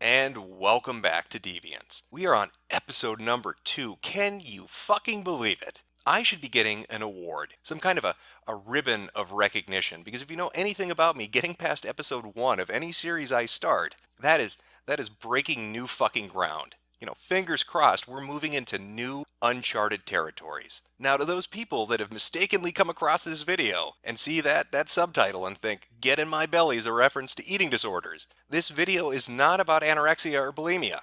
And welcome back to Deviants. We are on episode number 2. Can you fucking believe it? I should be getting an award, some kind of a ribbon of recognition, because if you know anything about me, getting past episode 1 of any series I start, that is breaking new fucking ground. You know, fingers crossed, we're moving into new, uncharted territories. Now, to those people that have mistakenly come across this video and see that subtitle and think, "Get in my belly" is a reference to eating disorders, this video is not about anorexia or bulimia.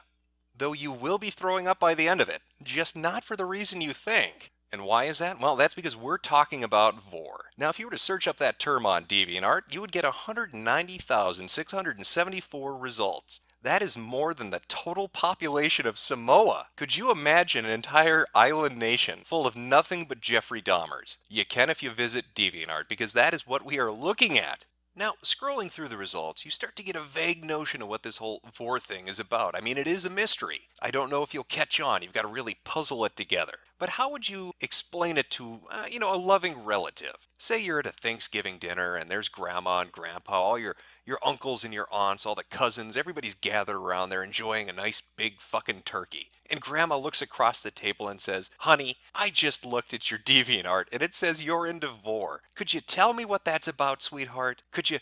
Though you will be throwing up by the end of it, just not for the reason you think. And why is that? Well, that's because we're talking about vor. Now, if you were to search up that term on DeviantArt, you would get 190,674 results. That is more than the total population of Samoa. Could you imagine an entire island nation full of nothing but Jeffrey Dahmers? You can if you visit DeviantArt, because that is what we are looking at. Now, scrolling through the results, you start to get a vague notion of what this whole vor thing is about. I mean, it is a mystery. I don't know if you'll catch on. You've got to really puzzle it together. But how would you explain it to, a loving relative? Say you're at a Thanksgiving dinner and there's grandma and grandpa, all your uncles and your aunts, all the cousins, everybody's gathered around there enjoying a nice big fucking turkey. And grandma looks across the table and says, "Honey, I just looked at your DeviantArt and it says you're into vor. Could you tell me what that's about, sweetheart? Could you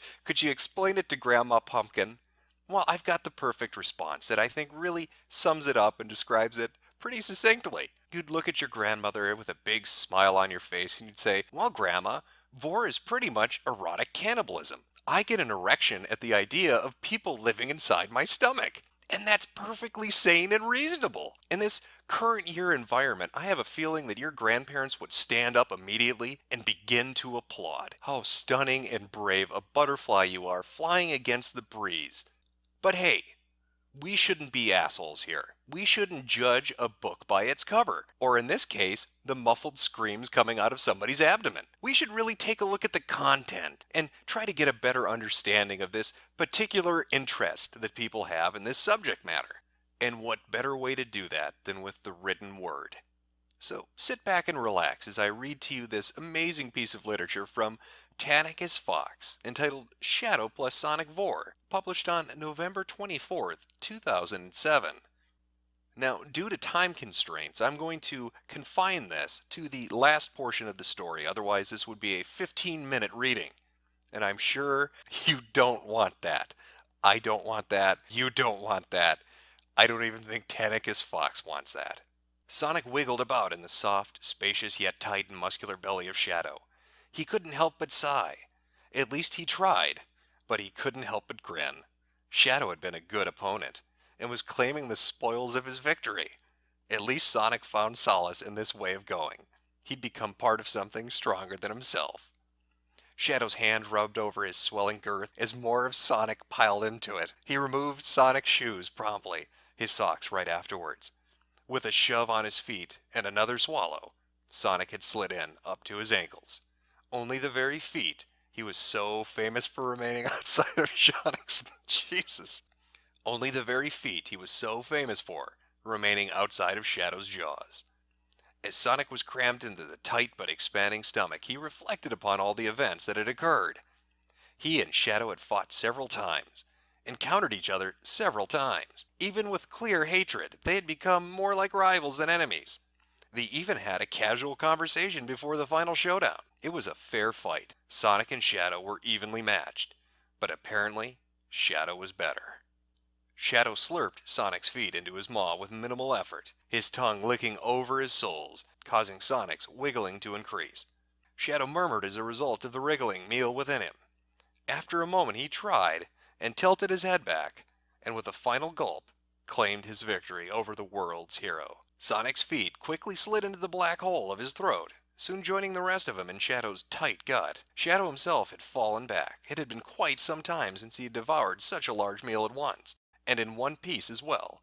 explain it to Grandma Pumpkin?" Well, I've got the perfect response that I think really sums it up and describes it pretty succinctly. You'd look at your grandmother with a big smile on your face and you'd say, "Well, Grandma, vor is pretty much erotic cannibalism. I get an erection at the idea of people living inside my stomach." And that's perfectly sane and reasonable. In this current year environment, I have a feeling that your grandparents would stand up immediately and begin to applaud. How stunning and brave a butterfly you are, flying against the breeze. But hey, we shouldn't be assholes here. We shouldn't judge a book by its cover, or in this case, the muffled screams coming out of somebody's abdomen. We should really take a look at the content and try to get a better understanding of this particular interest that people have in this subject matter. And what better way to do that than with the written word? So sit back and relax as I read to you this amazing piece of literature from Tannicus Fox, entitled Shadow plus Sonic Vor, published on November 24th, 2007. Now, due to time constraints, I'm going to confine this to the last portion of the story, otherwise this would be a 15-minute reading. And I'm sure you don't want that. I don't want that. You don't want that. I don't even think Tannicus Fox wants that. Sonic wiggled about in the soft, spacious yet tight and muscular belly of Shadow. He couldn't help but sigh. At least he tried, but he couldn't help but grin. Shadow had been a good opponent, and was claiming the spoils of his victory. At least Sonic found solace in this way of going. He'd become part of something stronger than himself. Shadow's hand rubbed over his swelling girth as more of Sonic piled into it. He removed Sonic's shoes promptly, his socks right afterwards. With a shove on his feet and another swallow, Sonic had slid in up to his ankles. Only the very feet he was so famous for remaining outside of Sonic's... Jesus. Only the very feet he was so famous for remaining outside of Shadow's jaws. As Sonic was crammed into the tight but expanding stomach, he reflected upon all the events that had occurred. He and Shadow had fought several times, encountered each other several times. Even with clear hatred, they had become more like rivals than enemies. They even had a casual conversation before the final showdown. It was a fair fight. Sonic and Shadow were evenly matched, but apparently Shadow was better. Shadow slurped Sonic's feet into his maw with minimal effort, his tongue licking over his soles, causing Sonic's wiggling to increase. Shadow murmured as a result of the wriggling meal within him. After a moment he tried, and tilted his head back, and with a final gulp, claimed his victory over the world's hero. Sonic's feet quickly slid into the black hole of his throat, soon joining the rest of him in Shadow's tight gut. Shadow himself had fallen back. It had been quite some time since he had devoured such a large meal at once, and in one piece as well.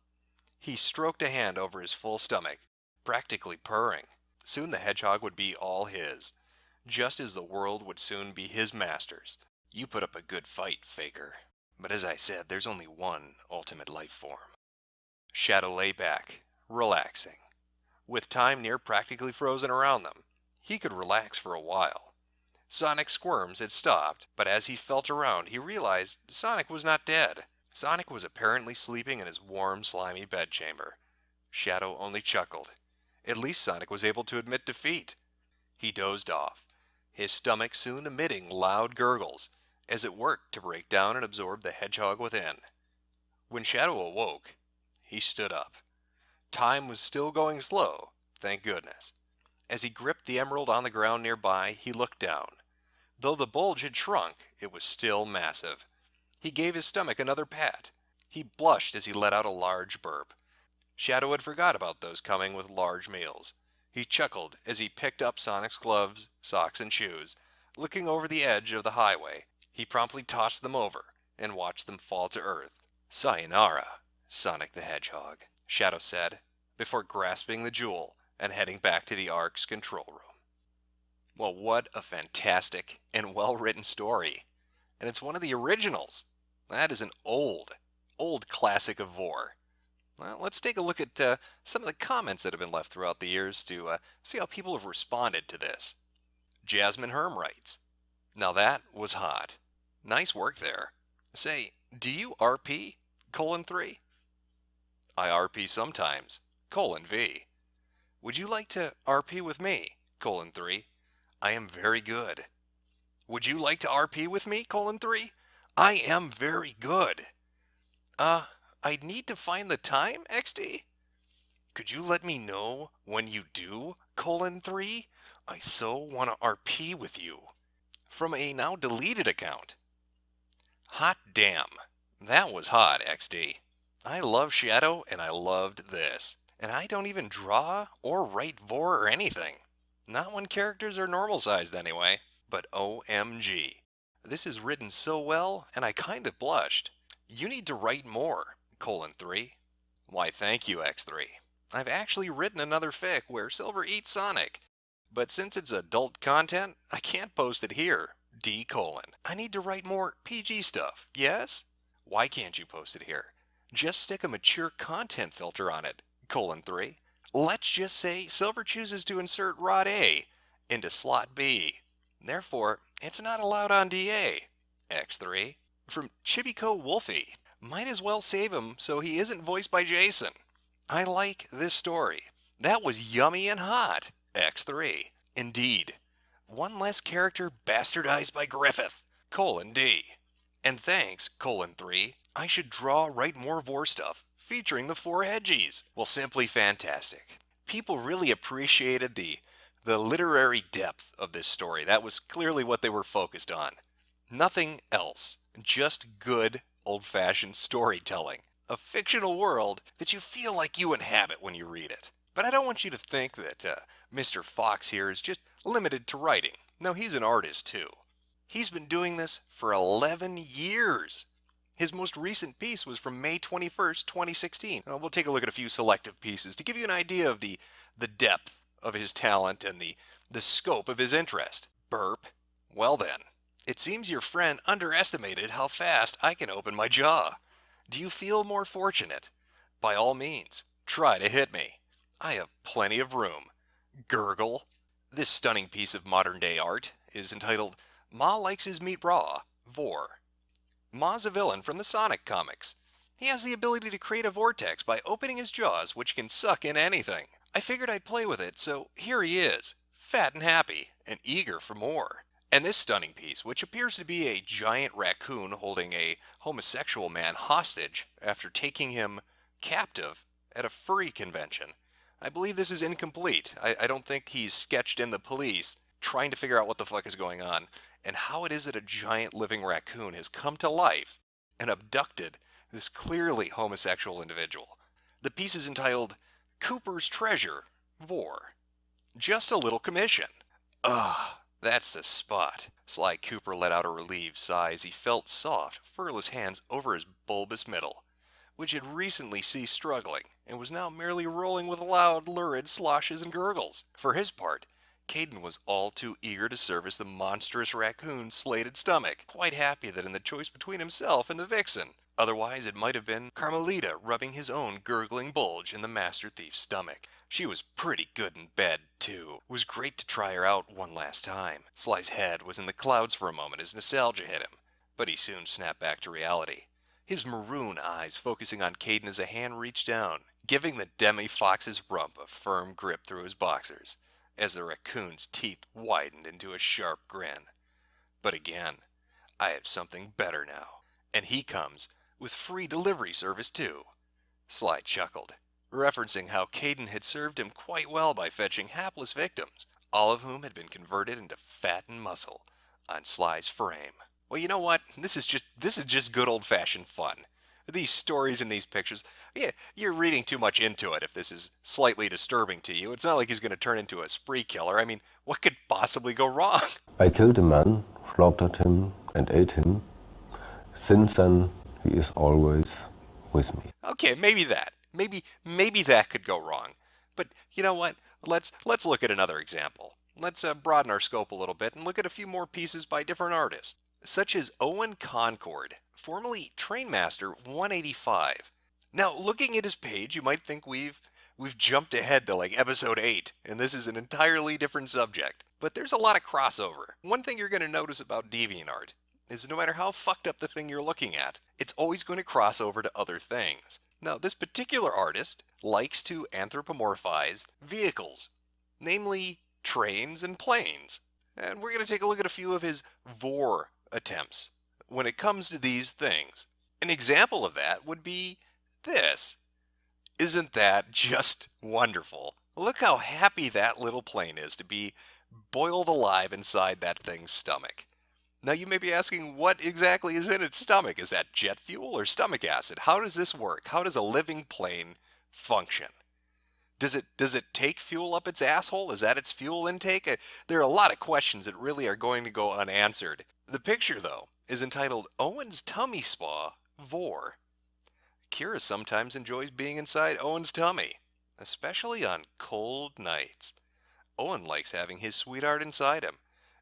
He stroked a hand over his full stomach, practically purring. Soon the hedgehog would be all his. just as the world would soon be his master's. You put up a good fight, Faker. But as I said, there's only one ultimate life form. Shadow lay back, relaxing. With time near practically frozen around them, he could relax for a while. Sonic's squirms had stopped, but as he felt around, he realized Sonic was not dead. Sonic was apparently sleeping in his warm, slimy bedchamber. Shadow only chuckled. At least Sonic was able to admit defeat. He dozed off, his stomach soon emitting loud gurgles, as it worked to break down and absorb the hedgehog within. When Shadow awoke, he stood up. Time was still going slow, thank goodness. As he gripped the emerald on the ground nearby, he looked down. Though the bulge had shrunk, it was still massive. He gave his stomach another pat. He blushed as he let out a large burp. Shadow had forgot about those coming with large meals. He chuckled as he picked up Sonic's gloves, socks, and shoes. Looking over the edge of the highway, he promptly tossed them over and watched them fall to earth. "Sayonara, Sonic the Hedgehog," Shadow said, before grasping the jewel and heading back to the Ark's control room. Well, what a fantastic and well-written story. And it's one of the originals. That is an old classic of Vor. Well, let's take a look at some of the comments that have been left throughout the years to see how people have responded to this. Jasmine Herm writes, "Now that was hot. Nice work there. Say, do you RP? 3? I RP sometimes. V. Would you like to RP with me? 3. I am very good. Would you like to RP with me? 3. I am very good. I'd need to find the time, XD. Could you let me know when you do? 3. I so want to RP with you. From a now deleted account. Hot damn. That was hot, XD. I love Shadow and I loved this. And I don't even draw or write Vor or anything. Not when characters are normal sized anyway. But OMG. This is written so well and I kind of blushed. You need to write more, 3. Why thank you, X3. I've actually written another fic where Silver eats Sonic. But since it's adult content, I can't post it here. D:. I need to write more PG stuff, yes? Why can't you post it here? Just stick a mature content filter on it, 3. Let's just say Silver chooses to insert Rod A into slot B. Therefore, it's not allowed on DA, X3. From Chibico Wolfie. Might as well save him so he isn't voiced by Jason. I like this story. That was yummy and hot, X3. Indeed. One less character bastardized by Griffith, D. And thanks, 3. I should write more Vor stuff, featuring the 4 Hedgies. Well, simply fantastic. People really appreciated the literary depth of this story. That was clearly what they were focused on. Nothing else. Just good, old-fashioned storytelling. A fictional world that you feel like you inhabit when you read it. But I don't want you to think that Mr. Fox here is just limited to writing. No, he's an artist too. He's been doing this for 11 years. His most recent piece was from May 21st, 2016. We'll take a look at a few selective pieces to give you an idea of the depth of his talent and the scope of his interest. Burp. Well then, it seems your friend underestimated how fast I can open my jaw. Do you feel more fortunate? By all means, try to hit me. I have plenty of room. Gurgle. This stunning piece of modern-day art is entitled Ma Likes His Meat Raw, Vor. Ma's a villain from the Sonic comics. He has the ability to create a vortex by opening his jaws, which can suck in anything. I figured I'd play with it, so here he is, fat and happy, and eager for more. And this stunning piece, which appears to be a giant raccoon holding a homosexual man hostage after taking him captive at a furry convention. I believe this is incomplete. I don't think he's sketched in the police trying to figure out what the fuck is going on and how it is that a giant living raccoon has come to life and abducted this clearly homosexual individual. The piece is entitled Cooper's Treasure, Vor. Just a little commission. That's the spot. Sly Cooper let out a relieved sigh as he felt soft, furless hands over his bulbous middle, which had recently ceased struggling and was now merely rolling with loud, lurid sloshes and gurgles. For his part, Caden was all too eager to service the monstrous raccoon's slated stomach, quite happy that in the choice between himself and the vixen. Otherwise, it might have been Carmelita rubbing his own gurgling bulge in the master thief's stomach. She was pretty good in bed, too. It was great to try her out one last time. Sly's head was in the clouds for a moment as nostalgia hit him, but he soon snapped back to reality. His maroon eyes focusing on Caden as a hand reached down, giving the demi-fox's rump a firm grip through his boxers, as the raccoon's teeth widened into a sharp grin. But again, I have something better now, and he comes with free delivery service too. Sly chuckled, referencing how Caden had served him quite well by fetching hapless victims, all of whom had been converted into fat and muscle on Sly's frame. Well, you know what? This is just good old-fashioned fun. These stories and these pictures, yeah, you're reading too much into it if this is slightly disturbing to you. It's not like he's going to turn into a spree killer. I mean, what could possibly go wrong? I killed a man, slaughtered him, and ate him. Since then, he is always with me. Okay, maybe that. Maybe that could go wrong. But you know what? Let's look at another example. Let's broaden our scope a little bit and look at a few more pieces by different artists, such as Owen Concord, formerly Trainmaster 185. Now, looking at his page, you might think we've jumped ahead to like episode 8, and this is an entirely different subject. But there's a lot of crossover. One thing you're going to notice about DeviantArt is no matter how fucked up the thing you're looking at, it's always going to cross over to other things. Now, this particular artist likes to anthropomorphize vehicles, namely trains and planes. And we're going to take a look at a few of his vor attempts when it comes to these things. An example of that would be this. Isn't that just wonderful? Look how happy that little plane is to be boiled alive inside that thing's stomach. Now you may be asking, what exactly is in its stomach? Is that jet fuel or stomach acid? How does this work? How does a living plane function? Does it take fuel up its asshole? Is that its fuel intake? There are a lot of questions that really are going to go unanswered. The picture, though, is entitled Owen's Tummy Spa Vor. Kira sometimes enjoys being inside Owen's tummy, especially on cold nights. Owen likes having his sweetheart inside him,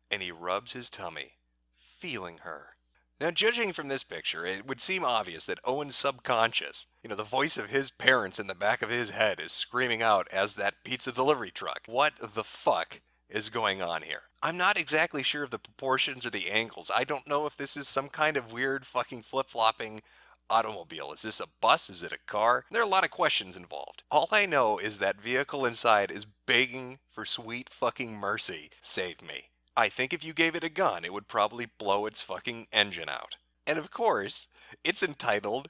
and he rubs his tummy, feeling her. Now, judging from this picture, it would seem obvious that Owen's subconscious, the voice of his parents in the back of his head is screaming out as that pizza delivery truck. What the fuck is going on here? I'm not exactly sure of the proportions or the angles. I don't know if this is some kind of weird fucking flip-flopping automobile. Is this a bus? Is it a car? There are a lot of questions involved. All I know is that vehicle inside is begging for sweet fucking mercy. Save me. I think if you gave it a gun, it would probably blow its fucking engine out. And of course, it's entitled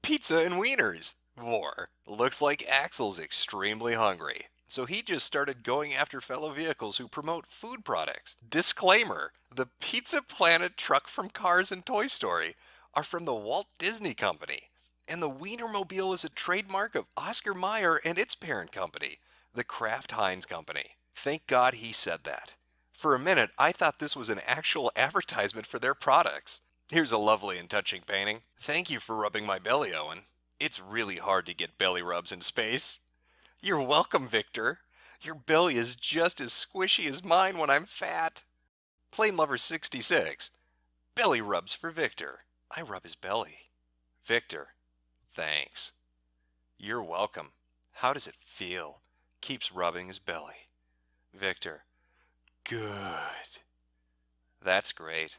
Pizza and Wieners Vor. Looks like Axel's extremely hungry, so he just started going after fellow vehicles who promote food products. Disclaimer, the Pizza Planet truck from Cars and Toy Story are from the Walt Disney Company, and the Wienermobile is a trademark of Oscar Mayer and its parent company, the Kraft Heinz Company. Thank God he said that. For a minute, I thought this was an actual advertisement for their products. Here's a lovely and touching painting. Thank you for rubbing my belly, Owen. It's really hard to get belly rubs in space. You're welcome, Victor. Your belly is just as squishy as mine when I'm fat. Plane Lover 66. Belly rubs for Victor. I rub his belly. Victor, thanks. You're welcome. How does it feel? Keeps rubbing his belly. Victor, good. That's great.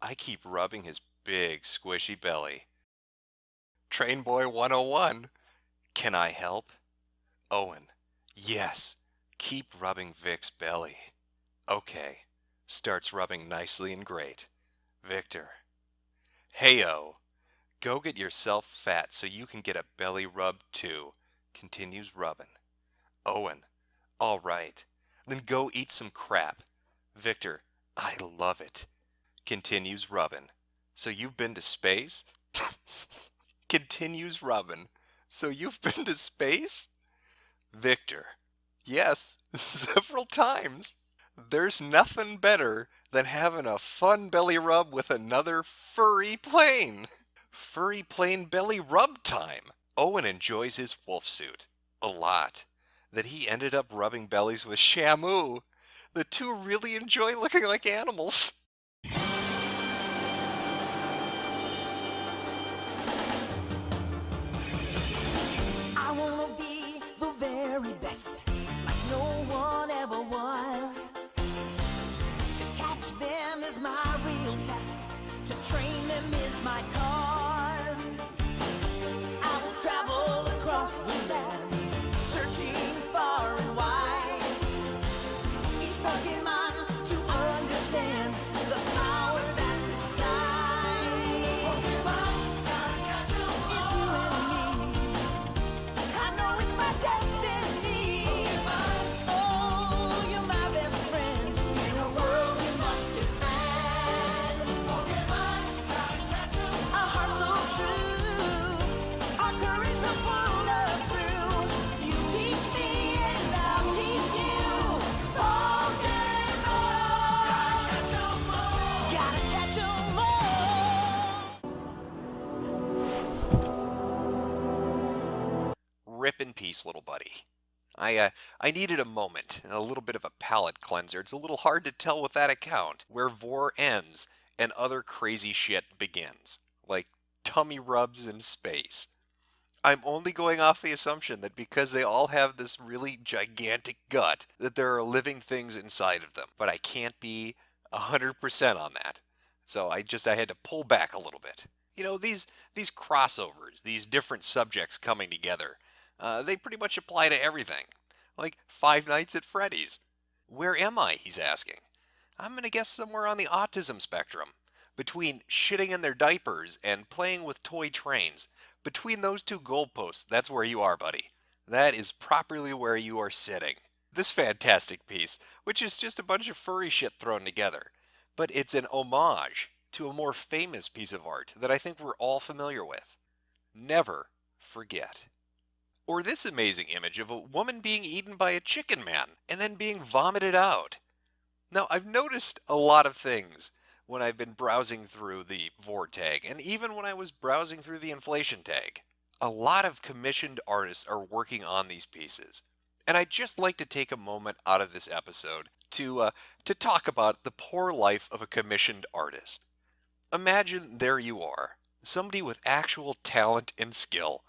I keep rubbing his big, squishy belly. Train Boy 101. Can I help? Owen. Yes. Keep rubbing Vic's belly. Okay. Starts rubbing nicely and great. Victor. Heyo. Go get yourself fat so you can get a belly rub too. Continues rubbing. Owen. All right. Then go eat some crap. Victor. I love it. Continues rubbing. So you've been to space? Continues rubbing. So you've been to space? Victor. Yes, several times. There's nothing better than having a fun belly rub with another furry plane. Furry plane belly rub time. Owen enjoys his wolf suit a lot. That he ended up rubbing bellies with Shamu, The two really enjoy looking like animals. I wanna be the very best, like no one ever was. To catch them is my real test, to train them is my cause. I will travel across the land, searching far and wide. Each Pokemon to understand the power that's inside. Pokemon, gotta catch 'em all. It's you and me. I know it's my destiny. Pokemon, oh, you're my best friend in a world we must defend. Pokemon, gotta catch 'em. Our hearts so true, our courage will pull us through. You teach me and I'll teach you. Pokemon, gotta catch 'em all. Gotta catch 'em all. Rip in peace, little buddy. I needed a moment, a little bit of a palate cleanser. It's a little hard to tell with that account where Vor ends and other crazy shit begins, like tummy rubs in space. I'm only going off the assumption that because they all have this really gigantic gut, that there are living things inside of them. But I can't be 100% on that. So I had to pull back a little bit. You know, these crossovers, these different subjects coming together, they pretty much apply to everything. Like Five Nights at Freddy's. Where am I, he's asking. I'm going to guess somewhere on the autism spectrum. Between shitting in their diapers and playing with toy trains. Between those two goalposts, that's where you are, buddy. That is properly where you are sitting. This fantastic piece, which is just a bunch of furry shit thrown together. But it's an homage to a more famous piece of art that I think we're all familiar with. Never forget. Or this amazing image of a woman being eaten by a chicken man and then being vomited out. Now, I've noticed a lot of things when I've been browsing through the Vor tag, and even when I was browsing through the inflation tag. A lot of commissioned artists are working on these pieces. And I'd just like to take a moment out of this episode to talk about the poor life of a commissioned artist. Imagine there you are, somebody with actual talent and skill.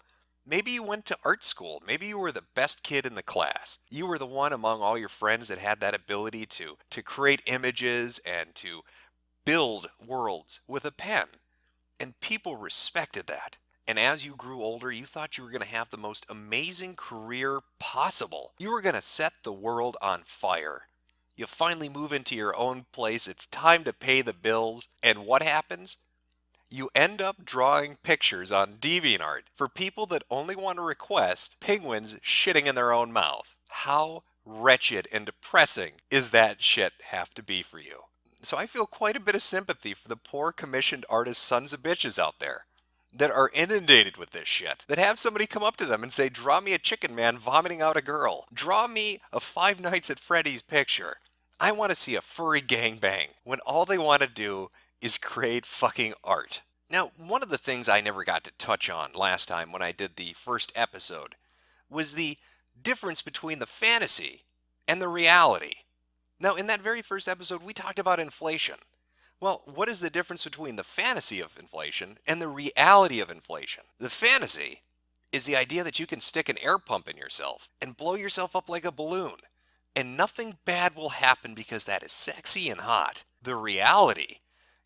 Maybe you went to art school. Maybe you were the best kid in the class. You were the one among all your friends that had that ability to create images and to build worlds with a pen. And people respected that. And as you grew older, you thought you were going to have the most amazing career possible. You were going to set the world on fire. You finally move into your own place. It's time to pay the bills. And what happens? You end up drawing pictures on DeviantArt for people that only want to request penguins shitting in their own mouth. How wretched and depressing is that shit have to be for you? So I feel quite a bit of sympathy for the poor commissioned artist sons of bitches out there that are inundated with this shit, that have somebody come up to them and say, draw me a chicken man vomiting out a girl. Draw me a Five Nights at Freddy's picture. I want to see a furry gangbang, when all they want to do is create fucking art. Now, one of the things I never got to touch on last time when I did the first episode was the difference between the fantasy and the reality. Now, in that very first episode, we talked about inflation. Well, what is the difference between the fantasy of inflation and the reality of inflation? The fantasy is the idea that you can stick an air pump in yourself and blow yourself up like a balloon, and nothing bad will happen because that is sexy and hot. The reality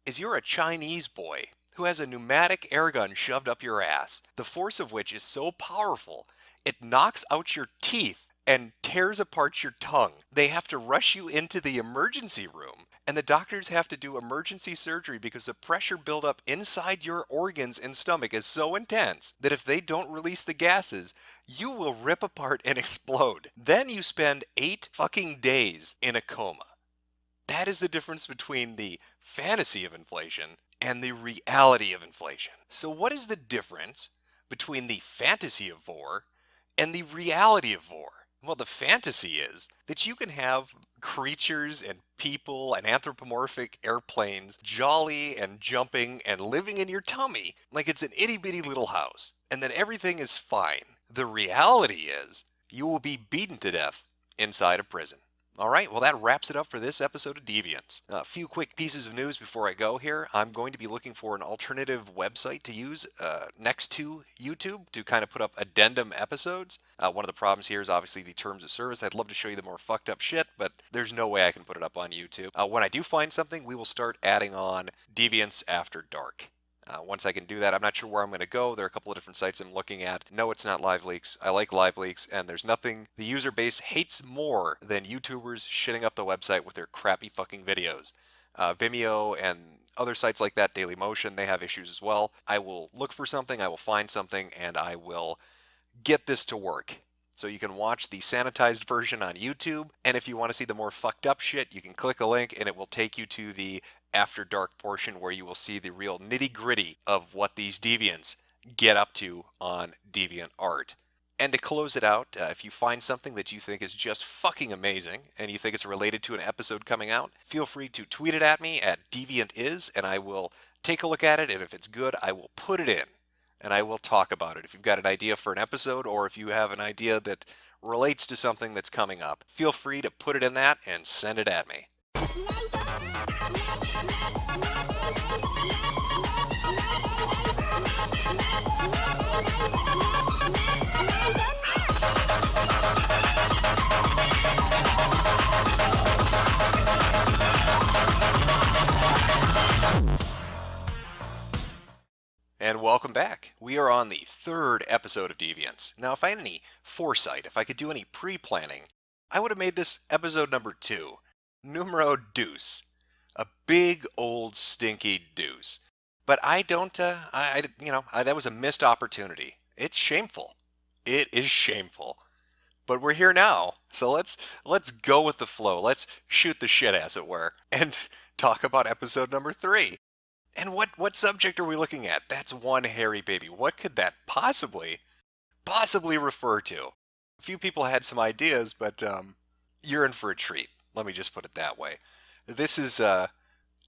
is you're a Chinese boy who has a pneumatic air gun shoved up your ass, the force of which is so powerful, it knocks out your teeth and tears apart your tongue. They have to rush you into the emergency room, and the doctors have to do emergency surgery because the pressure buildup inside your organs and stomach is so intense that if they don't release the gases, you will rip apart and explode. Then you spend 8 fucking days in a coma. That is the difference between the fantasy of inflation and the reality of inflation. So what is the difference between the fantasy of Vor and the reality of Vor? Well, the fantasy is that you can have creatures and people and anthropomorphic airplanes jolly and jumping and living in your tummy like it's an itty-bitty little house, and that everything is fine. The reality is you will be beaten to death inside a prison. All right, well, that wraps it up for this episode of Deviants. A few quick pieces of news before I go here. I'm going to be looking for an alternative website to use next to YouTube to kind of put up addendum episodes. One of the problems here is obviously the terms of service. I'd love to show you the more fucked up shit, but there's no way I can put it up on YouTube. When I do find something, we will start adding on Deviants After Dark. Once I can do that, I'm not sure where I'm going to go. There are a couple of different sites I'm looking at. No, it's not Live Leaks. I like Live Leaks, and there's nothing the user base hates more than YouTubers shitting up the website with their crappy fucking videos. Vimeo and other sites like that, Dailymotion, they have issues as well. I will look for something, I will find something, and I will get this to work. So you can watch the sanitized version on YouTube, and if you want to see the more fucked up shit, you can click a link and it will take you to the After Dark portion where you will see the real nitty gritty of what these deviants get up to on DeviantArt. And to close it out, if you find something that you think is just fucking amazing and you think it's related to an episode coming out, feel free to tweet it at me at DeviantIs, and I will take a look at it, and if it's good, I will put it in and I will talk about it. If you've got an idea for an episode, or if you have an idea that relates to something that's coming up, feel free to put it in that and send it at me. And welcome back. We are on the third episode of Deviants. Now, if I had any foresight, if I could do any pre-planning, I would have made this episode number 2, Numero Deuce. A big old stinky deuce. But I don't, that was a missed opportunity. It's shameful. It is shameful. But we're here now, so let's go with the flow. Let's shoot the shit, as it were, and talk about episode number 3. And what subject are we looking at? That's one hairy baby. What could that possibly refer to? A few people had some ideas, but you're in for a treat. Let me just put it that way. This is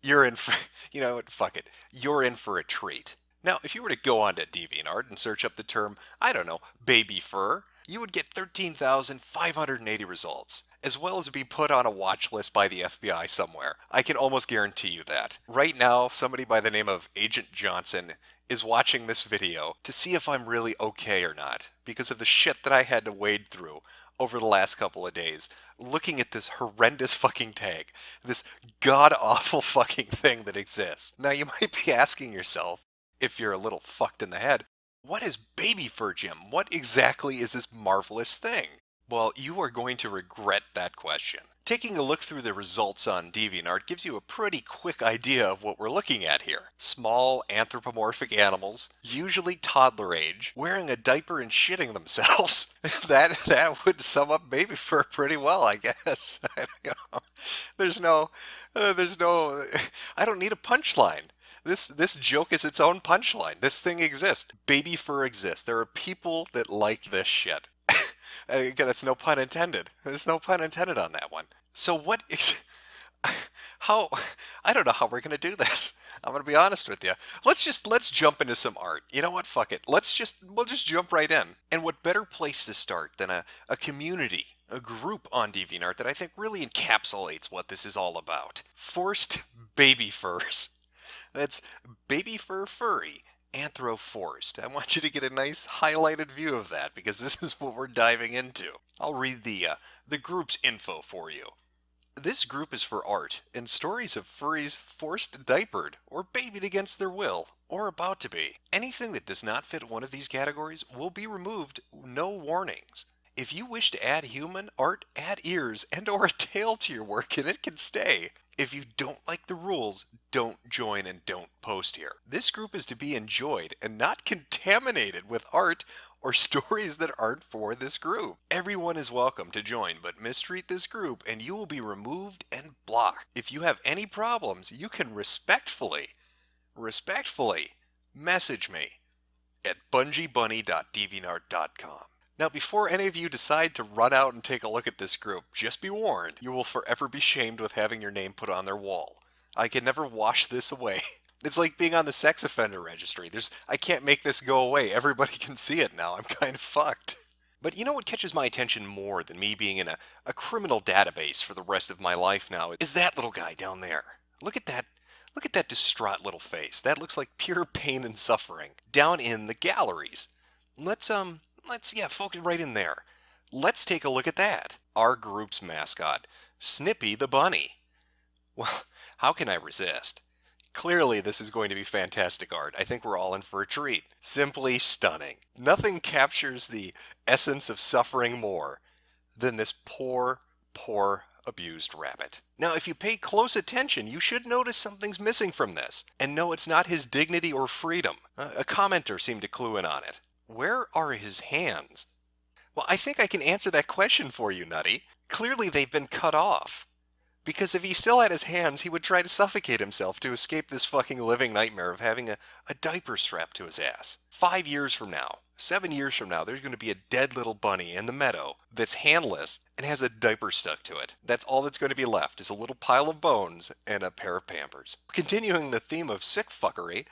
you're in for, you know what, fuck it. You're in for a treat. Now, if you were to go onto DeviantArt and search up the term, I don't know, baby fur, you would get 13,580 results, as well as be put on a watch list by the FBI somewhere. I can almost guarantee you that. Right now, somebody by the name of Agent Johnson is watching this video to see if I'm really okay or not, because of the shit that I had to wade through over the last couple of days, looking at this horrendous fucking tag, this god-awful fucking thing that exists. Now, you might be asking yourself, if you're a little fucked in the head, what is baby fur, Jim? What exactly is this marvelous thing? Well, you are going to regret that question. Taking a look through the results on DeviantArt gives you a pretty quick idea of what we're looking at here. Small anthropomorphic animals, usually toddler age, wearing a diaper and shitting themselves. that would sum up baby fur pretty well, I guess. There's no, I don't need a punchline. This joke is its own punchline. This thing exists. Baby fur exists. There are people that like this shit. Again, that's no pun intended. There's no pun intended on that one. So how, I don't know how we're going to do this. I'm going to be honest with you. Let's jump into some art. You know what? Fuck it. We'll just jump right in. And what better place to start than a community, a group on DeviantArt that I think really encapsulates what this is all about. Forced baby furs. That's baby fur furry, anthro-forced. I want you to get a nice highlighted view of that because this is what we're diving into. I'll read the group's info for you. This group is for art and stories of furries forced diapered or babied against their will or about to be. Anything that does not fit one of these categories will be removed, no warnings. If you wish to add human art, add ears and or a tail to your work and it can stay. If you don't like the rules, don't join and don't post here. This group is to be enjoyed and not contaminated with art or stories that aren't for this group. Everyone is welcome to join, but mistreat this group and you will be removed and blocked. If you have any problems, you can respectfully message me at bungeebunny.deviantart.com. Now, before any of you decide to run out and take a look at this group, just be warned, you will forever be shamed with having your name put on their wall. I can never wash this away. It's like being on the sex offender registry. I can't make this go away. Everybody can see it now. I'm kind of fucked. But you know what catches my attention more than me being in a criminal database for the rest of my life now is that little guy down there. Look at that. Look at that distraught little face. That looks like pure pain and suffering down in the galleries. Let's focus right in there. Let's take a look at that. Our group's mascot, Snippy the Bunny. Well, how can I resist? Clearly, this is going to be fantastic art. I think we're all in for a treat. Simply stunning. Nothing captures the essence of suffering more than this poor, poor, abused rabbit. Now, if you pay close attention, you should notice something's missing from this. And no, it's not his dignity or freedom. A commenter seemed to clue in on it. Where are his hands? Well, I think I can answer that question for you, Nutty. Clearly, they've been cut off. Because if he still had his hands, he would try to suffocate himself to escape this fucking living nightmare of having a diaper strapped to his ass. 5 years from now, 7 years from now, there's going to be a dead little bunny in the meadow that's handless and has a diaper stuck to it. That's all that's going to be left is a little pile of bones and a pair of Pampers. Continuing the theme of sick fuckery,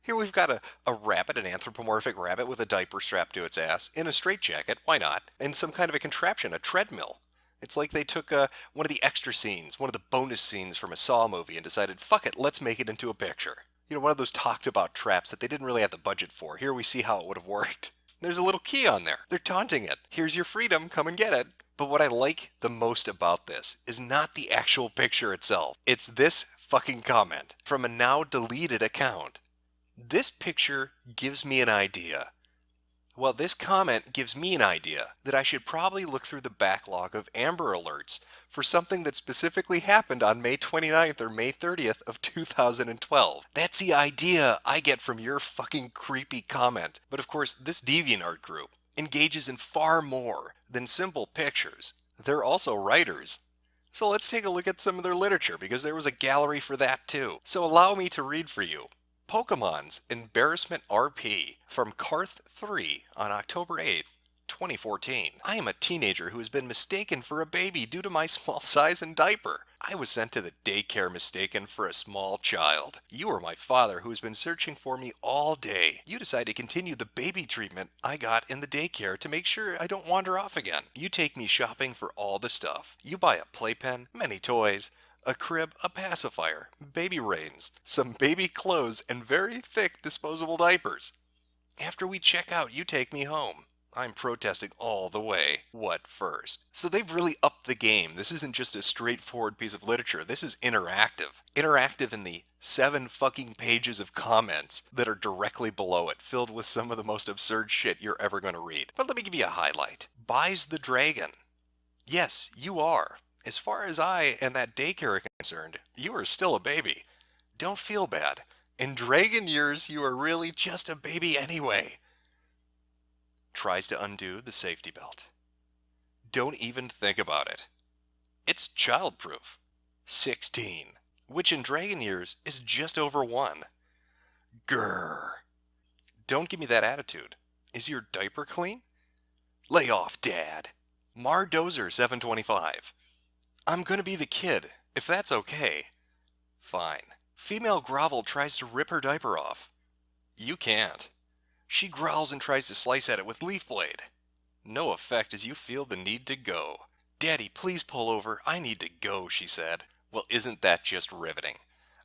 here we've got a rabbit, an anthropomorphic rabbit with a diaper strapped to its ass, in a straitjacket, why not, and some kind of a contraption, a treadmill. It's like they took one of the extra scenes, one of the bonus scenes from a Saw movie and decided, fuck it, let's make it into a picture. You know, one of those talked about traps that they didn't really have the budget for. Here we see how it would have worked. There's a little key on there. They're taunting it. Here's your freedom, come and get it. But what I like the most about this is not the actual picture itself. It's this fucking comment from a now deleted account. This picture gives me an idea. Well, this comment gives me an idea that I should probably look through the backlog of Amber Alerts for something that specifically happened on May 29th or May 30th of 2012. That's the idea I get from your fucking creepy comment. But of course, this DeviantArt group engages in far more than simple pictures. They're also writers. So let's take a look at some of their literature, because there was a gallery for that too. So allow me to read for you Pokemon's Embarrassment RP from Karth 3 on October 8th, 2014. I am a teenager who has been mistaken for a baby due to my small size and diaper. I was sent to the daycare mistaken for a small child. You are my father who has been searching for me all day. You decide to continue the baby treatment I got in the daycare to make sure I don't wander off again. You take me shopping for all the stuff. You buy a playpen, many toys, a crib, a pacifier, baby reins, some baby clothes, and very thick disposable diapers. After we check out, you take me home. I'm protesting all the way. What first? So they've really upped the game. This isn't just a straightforward piece of literature. This is interactive. Interactive in the 7 fucking pages of comments that are directly below it, filled with some of the most absurd shit you're ever going to read. But let me give you a highlight. Buys the dragon. Yes, you are. As far as I and that daycare are concerned, you are still a baby. Don't feel bad. In dragon years, you are really just a baby anyway. Tries to undo the safety belt. Don't even think about it. It's childproof. 16, which in dragon years is just over 1. Grrr. Don't give me that attitude. Is your diaper clean? Lay off, Dad. Mardozer 725. I'm gonna be the kid, if that's okay. Fine. Female Grovel tries to rip her diaper off. You can't. She growls and tries to slice at it with leaf blade. No effect as you feel the need to go. Daddy, please pull over. I need to go, she said. Well, isn't that just riveting?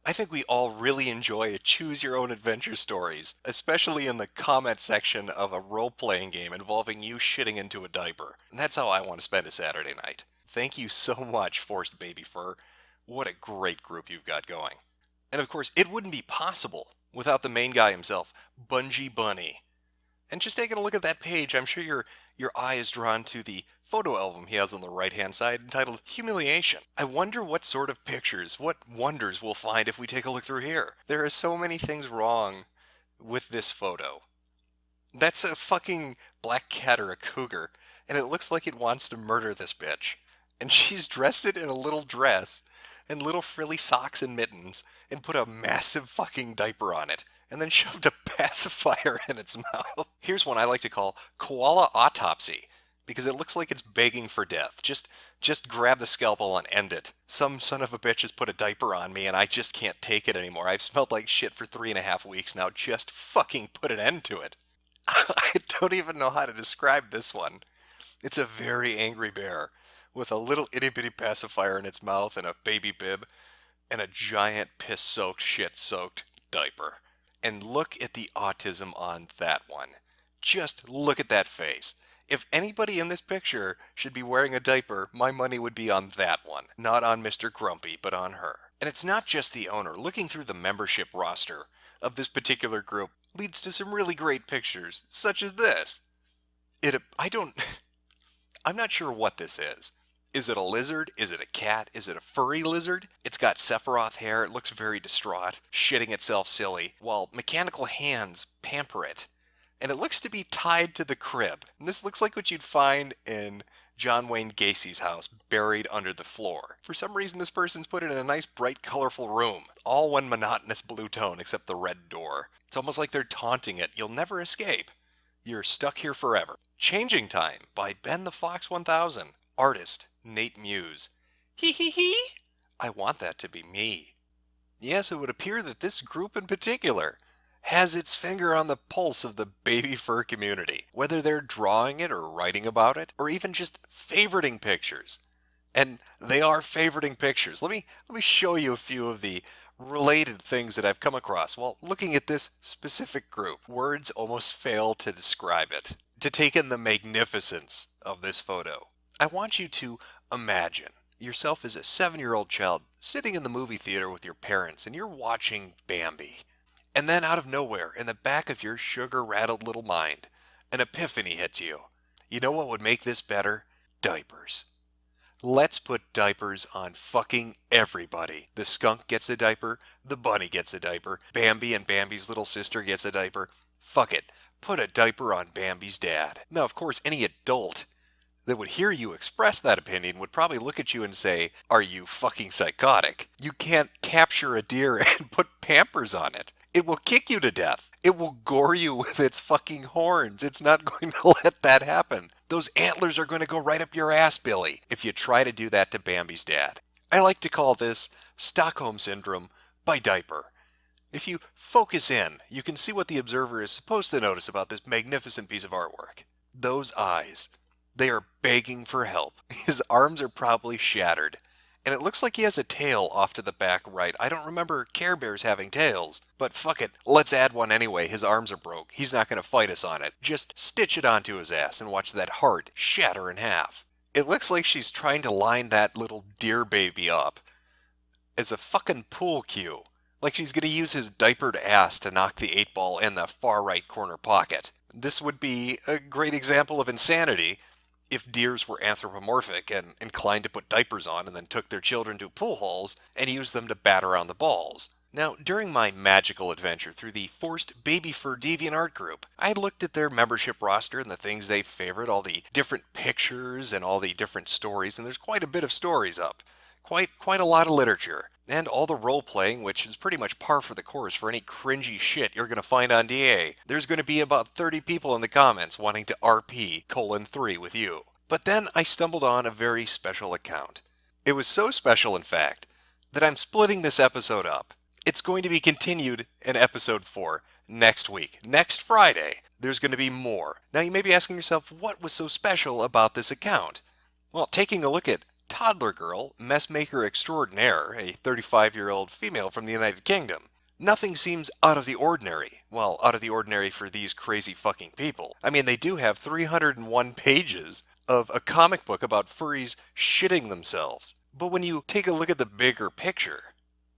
I think we all really enjoy choose-your-own-adventure stories, especially in the comment section of a role-playing game involving you shitting into a diaper. And that's how I want to spend a Saturday night. Thank you so much, Forced Baby Fur. What a great group you've got going. And of course, it wouldn't be possible without the main guy himself, Bungie Bunny. And just taking a look at that page, I'm sure your eye is drawn to the photo album he has on the right-hand side entitled Humiliation. I wonder what sort of pictures, what wonders we'll find if we take a look through here. There are so many things wrong with this photo. That's a fucking black cat or a cougar, and it looks like it wants to murder this bitch. And she's dressed it in a little dress and little frilly socks and mittens and put a massive fucking diaper on it and then shoved a pacifier in its mouth. Here's one I like to call Koala Autopsy, because it looks like it's begging for death. Just grab the scalpel and end it. Some son of a bitch has put a diaper on me and I just can't take it anymore. I've smelled like shit for 3.5 weeks now. Just fucking put an end to it. I don't even know how to describe this one. It's a very angry bear with a little itty-bitty pacifier in its mouth and a baby bib and a giant piss-soaked, shit-soaked diaper. And look at the autism on that one. Just look at that face. If anybody in this picture should be wearing a diaper, my money would be on that one. Not on Mr. Grumpy, but on her. And it's not just the owner. Looking through the membership roster of this particular group leads to some really great pictures, such as this. I'm not sure what this is. Is it a lizard? Is it a cat? Is it a furry lizard? It's got Sephiroth hair. It looks very distraught, shitting itself silly, while mechanical hands pamper it. And it looks to be tied to the crib. And this looks like what you'd find in John Wayne Gacy's house, buried under the floor. For some reason, this person's put it in a nice, bright, colorful room. All one monotonous blue tone except the red door. It's almost like they're taunting it. You'll never escape. You're stuck here forever. Changing Time by Ben the Fox 1000. Artist, Nate Muse. Hee hee hee! I want that to be me. Yes, it would appear that this group in particular has its finger on the pulse of the baby fur community, whether they're drawing it or writing about it, or even just favoriting pictures. And they are favoriting pictures. Let me show you a few of the related things that I've come across while looking at this specific group. Words almost fail to describe it. To take in the magnificence of this photo, I want you to imagine yourself as a 7-year-old child sitting in the movie theater with your parents and you're watching Bambi. And then out of nowhere, in the back of your sugar-rattled little mind, an epiphany hits you. You know what would make this better? Diapers. Let's put diapers on fucking everybody. The skunk gets a diaper, the bunny gets a diaper, Bambi and Bambi's little sister gets a diaper. Fuck it. Put a diaper on Bambi's dad. Now, of course, any adult that would hear you express that opinion would probably look at you and say, are you fucking psychotic? You can't capture a deer and put Pampers on it. It will kick you to death. It will gore you with its fucking horns. It's not going to let that happen. Those antlers are going to go right up your ass, Billy, if you try to do that to Bambi's dad. I like to call this Stockholm Syndrome by diaper. If you focus in, you can see what the observer is supposed to notice about this magnificent piece of artwork. Those eyes. They are begging for help. His arms are probably shattered. And it looks like he has a tail off to the back right. I don't remember Care Bears having tails. But fuck it, let's add one anyway. His arms are broke. He's not going to fight us on it. Just stitch it onto his ass and watch that heart shatter in half. It looks like she's trying to line that little deer baby up as a fucking pool cue. Like she's going to use his diapered ass to knock the 8-ball in the far right corner pocket. This would be a great example of insanity if deers were anthropomorphic and inclined to put diapers on and then took their children to pool halls and used them to bat around the balls. Now, during my magical adventure through the Forced Baby Fur DeviantArt group, I looked at their membership roster and the things they favorite, all the different pictures and all the different stories, and there's quite a bit of stories up. Quite a lot of literature. And all the role-playing, which is pretty much par for the course for any cringy shit you're going to find on DA. There's going to be about 30 people in the comments wanting to RP:3 with you. But then I stumbled on a very special account. It was so special, in fact, that I'm splitting this episode up. It's going to be continued in episode 4 next week. Next Friday, there's going to be more. Now you may be asking yourself, what was so special about this account? Well, taking a look at Toddler Girl, Messmaker Extraordinaire, a 35-year-old female from the United Kingdom. Nothing seems out of the ordinary. Well, out of the ordinary for these crazy fucking people. I mean, they do have 301 pages of a comic book about furries shitting themselves. But when you take a look at the bigger picture,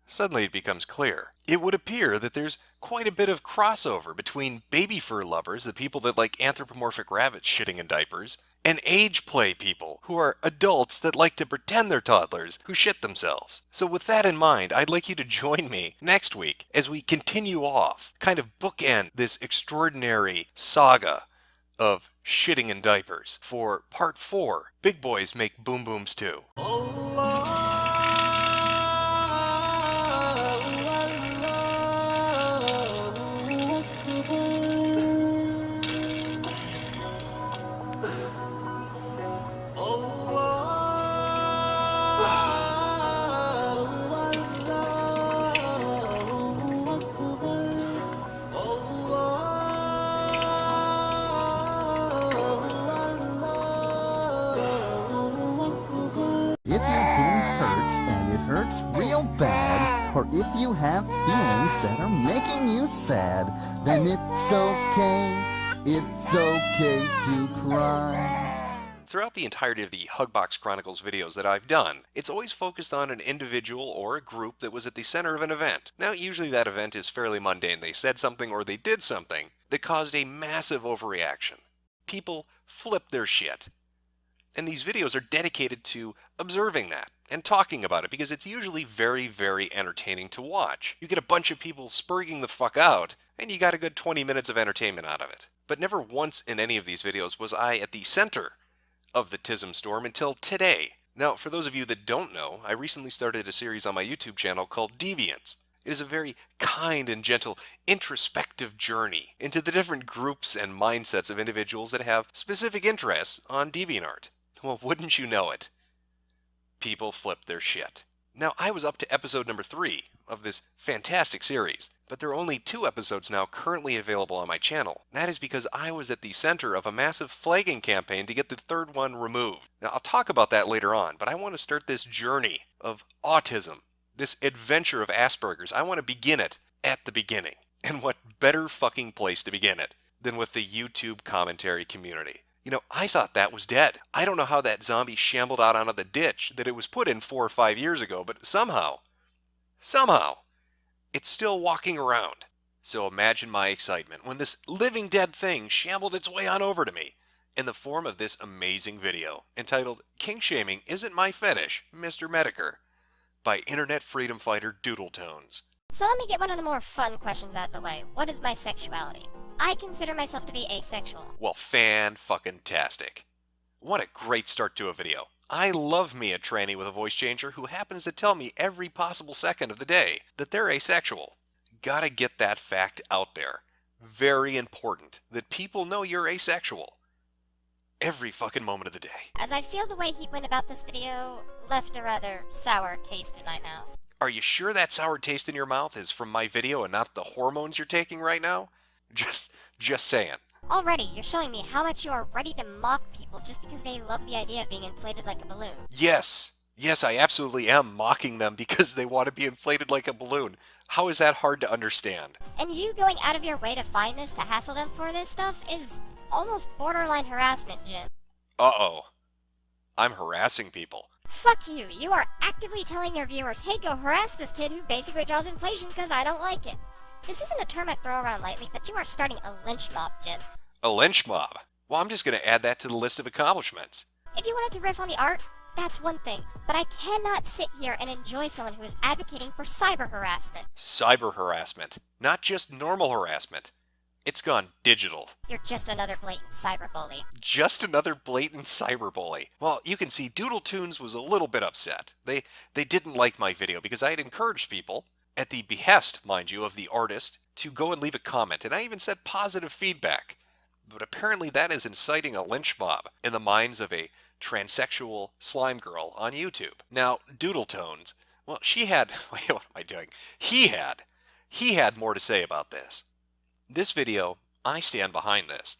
suddenly it becomes clear. It would appear that there's quite a bit of crossover between baby fur lovers, the people that like anthropomorphic rabbits shitting in diapers, and age play people who are adults that like to pretend they're toddlers who shit themselves. So with that in mind, I'd like you to join me next week as we continue off, kind of bookend this extraordinary saga of shitting in diapers for part 4. Big boys make boom booms too. If you have feelings that are making you sad, then it's okay to cry. Throughout the entirety of the Hugbox Chronicles videos that I've done, it's always focused on an individual or a group that was at the center of an event. Now, usually that event is fairly mundane. They said something or they did something that caused a massive overreaction. People flipped their shit. And these videos are dedicated to observing that and talking about it because it's usually very, very entertaining to watch. You get a bunch of people spurging the fuck out, and you got a good 20 minutes of entertainment out of it. But never once in any of these videos was I at the center of the Tism storm until today. Now, for those of you that don't know, I recently started a series on my YouTube channel called Deviants. It is a very kind and gentle introspective journey into the different groups and mindsets of individuals that have specific interests on DeviantArt. Well, wouldn't you know it? People flip their shit. Now, I was up to episode number 3 of this fantastic series, but there are only 2 episodes now currently available on my channel. That is because I was at the center of a massive flagging campaign to get the 3rd one removed. Now, I'll talk about that later on, but I want to start this journey of autism, this adventure of Asperger's. I want to begin it at the beginning. And what better fucking place to begin it than with the YouTube commentary community? You know, I thought that was dead. I don't know how that zombie shambled out onto the ditch that it was put in 4 or 5 years ago, but somehow, it's still walking around. So imagine my excitement when this living dead thing shambled its way on over to me in the form of this amazing video entitled "Kink Shaming Isn't My Fetish, Mister Metokur" by internet freedom fighter Doodletones. So let me get one of the more fun questions out of the way. What is my sexuality? I consider myself to be asexual. Well, fan-fucking-tastic. What a great start to a video. I love me a tranny with a voice changer who happens to tell me every possible second of the day that they're asexual. Gotta get that fact out there. Very important that people know you're asexual. Every fucking moment of the day. As I feel the way he went about this video left a rather sour taste in my mouth. Are you sure that sour taste in your mouth is from my video and not the hormones you're taking right now? Just saying. Already, you're showing me how much you are ready to mock people just because they love the idea of being inflated like a balloon. Yes, I absolutely am mocking them because they want to be inflated like a balloon. How is that hard to understand? And you going out of your way to find this, to hassle them for this stuff, is almost borderline harassment, Jim. Uh-oh. I'm harassing people. Fuck you. You are actively telling your viewers, hey, go harass this kid who basically draws inflation because I don't like it. This isn't a term I throw around lightly, but you are starting a lynch mob, Jim. A lynch mob? Well, I'm just going to add that to the list of accomplishments. If you wanted to riff on the art, that's one thing. But I cannot sit here and enjoy someone who is advocating for cyber harassment. Cyber harassment. Not just normal harassment. It's gone digital. You're just another blatant cyberbully. Just another blatant cyberbully. Well, you can see Doodletoons was a little bit upset. They didn't like my video because I had encouraged people, at the behest, mind you, of the artist, to go and leave a comment, and I even said positive feedback. But apparently that is inciting a lynch mob in the minds of a transsexual slime girl on YouTube. Now, Doodletones, well, she had, wait, what am I doing? He had more to say about this. This video, I stand behind this.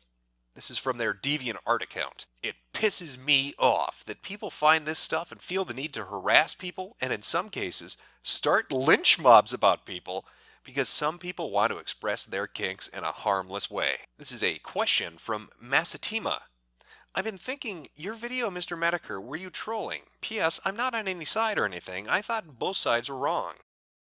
This is from their DeviantArt account. It pisses me off that people find this stuff and feel the need to harass people, and in some cases, start lynch mobs about people because some people want to express their kinks in a harmless way. This is a question from Masatima. I've been thinking, your video, Mister Metokur, were you trolling? P.S. I'm not on any side or anything. I thought both sides were wrong.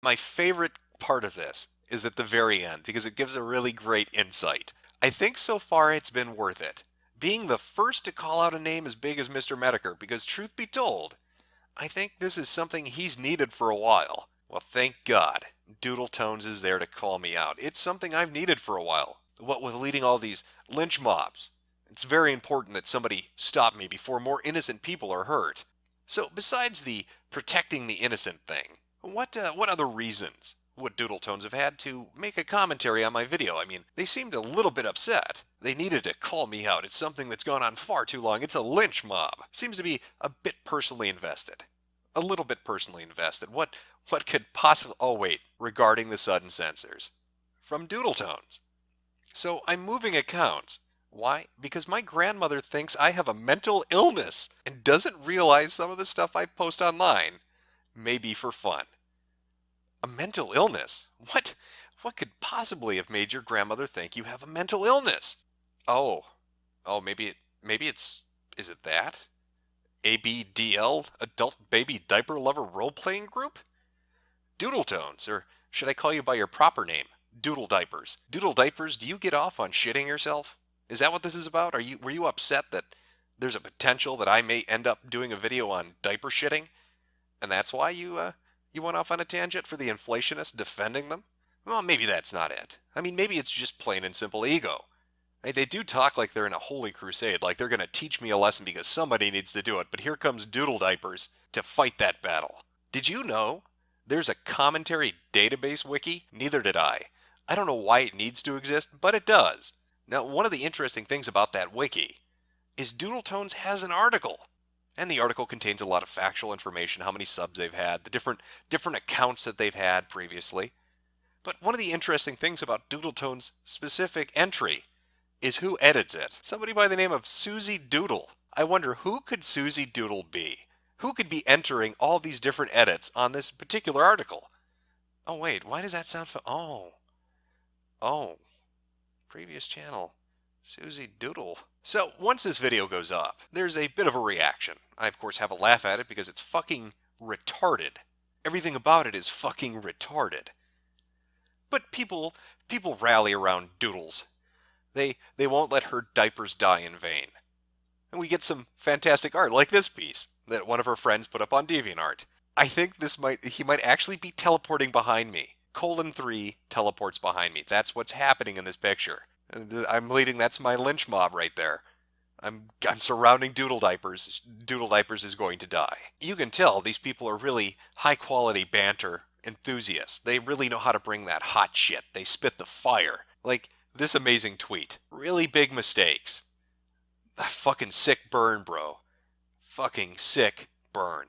My favorite part of this is at the very end because it gives a really great insight. I think so far it's been worth it. Being the first to call out a name as big as Mister Metokur, because truth be told, I think this is something he's needed for a while. Well, thank God, Doodletones is there to call me out. It's something I've needed for a while. What with leading all these lynch mobs, it's very important that somebody stop me before more innocent people are hurt. So besides the protecting the innocent thing, what other reasons would Doodletones have had to make a commentary on my video? I mean, they seemed a little bit upset. They needed to call me out. It's something that's gone on far too long. It's a lynch mob. Seems to be a bit personally invested. A little bit personally invested. What could possibly... Oh, wait. Regarding the sudden censors. From Doodletones. So I'm moving accounts. Why? Because my grandmother thinks I have a mental illness and doesn't realize some of the stuff I post online may be for fun. A mental illness? What could possibly have made your grandmother think you have a mental illness? Oh, maybe is it that? ABDL, Adult Baby Diaper Lover Role-Playing Group? Doodle Tones, or should I call you by your proper name? Doodle Diapers. Doodle Diapers, do you get off on shitting yourself? Is that what this is about? Were you upset that there's a potential that I may end up doing a video on diaper shitting? And that's why you went off on a tangent for the inflationists defending them? Well, maybe that's not it. I mean, maybe it's just plain and simple ego. They do talk like they're in a holy crusade, like they're going to teach me a lesson because somebody needs to do it, but here comes Doodle Diapers to fight that battle. Did you know there's a commentary database wiki? Neither did I. I don't know why it needs to exist, but it does. Now, one of the interesting things about that wiki is Doodle Tones has an article. And the article contains a lot of factual information, how many subs they've had, the different accounts that they've had previously. But one of the interesting things about Doodle Tones' specific entry is who edits it. Somebody by the name of Susie Doodle. I wonder, who could Susie Doodle be? Who could be entering all these different edits on this particular article? Oh wait, why does that sound previous channel. Susie Doodle. So, once this video goes up, there's a bit of a reaction. I, of course, have a laugh at it because it's fucking retarded. Everything about it is fucking retarded. But people rally around Doodles. They won't let her diapers die in vain. And we get some fantastic art, like this piece, that one of her friends put up on DeviantArt. I think he might actually be teleporting behind me. 3 teleports behind me. That's what's happening in this picture. I'm leading, that's my lynch mob right there. I'm surrounding Doodle Diapers. Doodle Diapers is going to die. You can tell these people are really high quality banter enthusiasts. They really know how to bring that hot shit. They spit the fire. Like this amazing tweet. Really big mistakes. A fucking sick burn, bro. Fucking sick burn.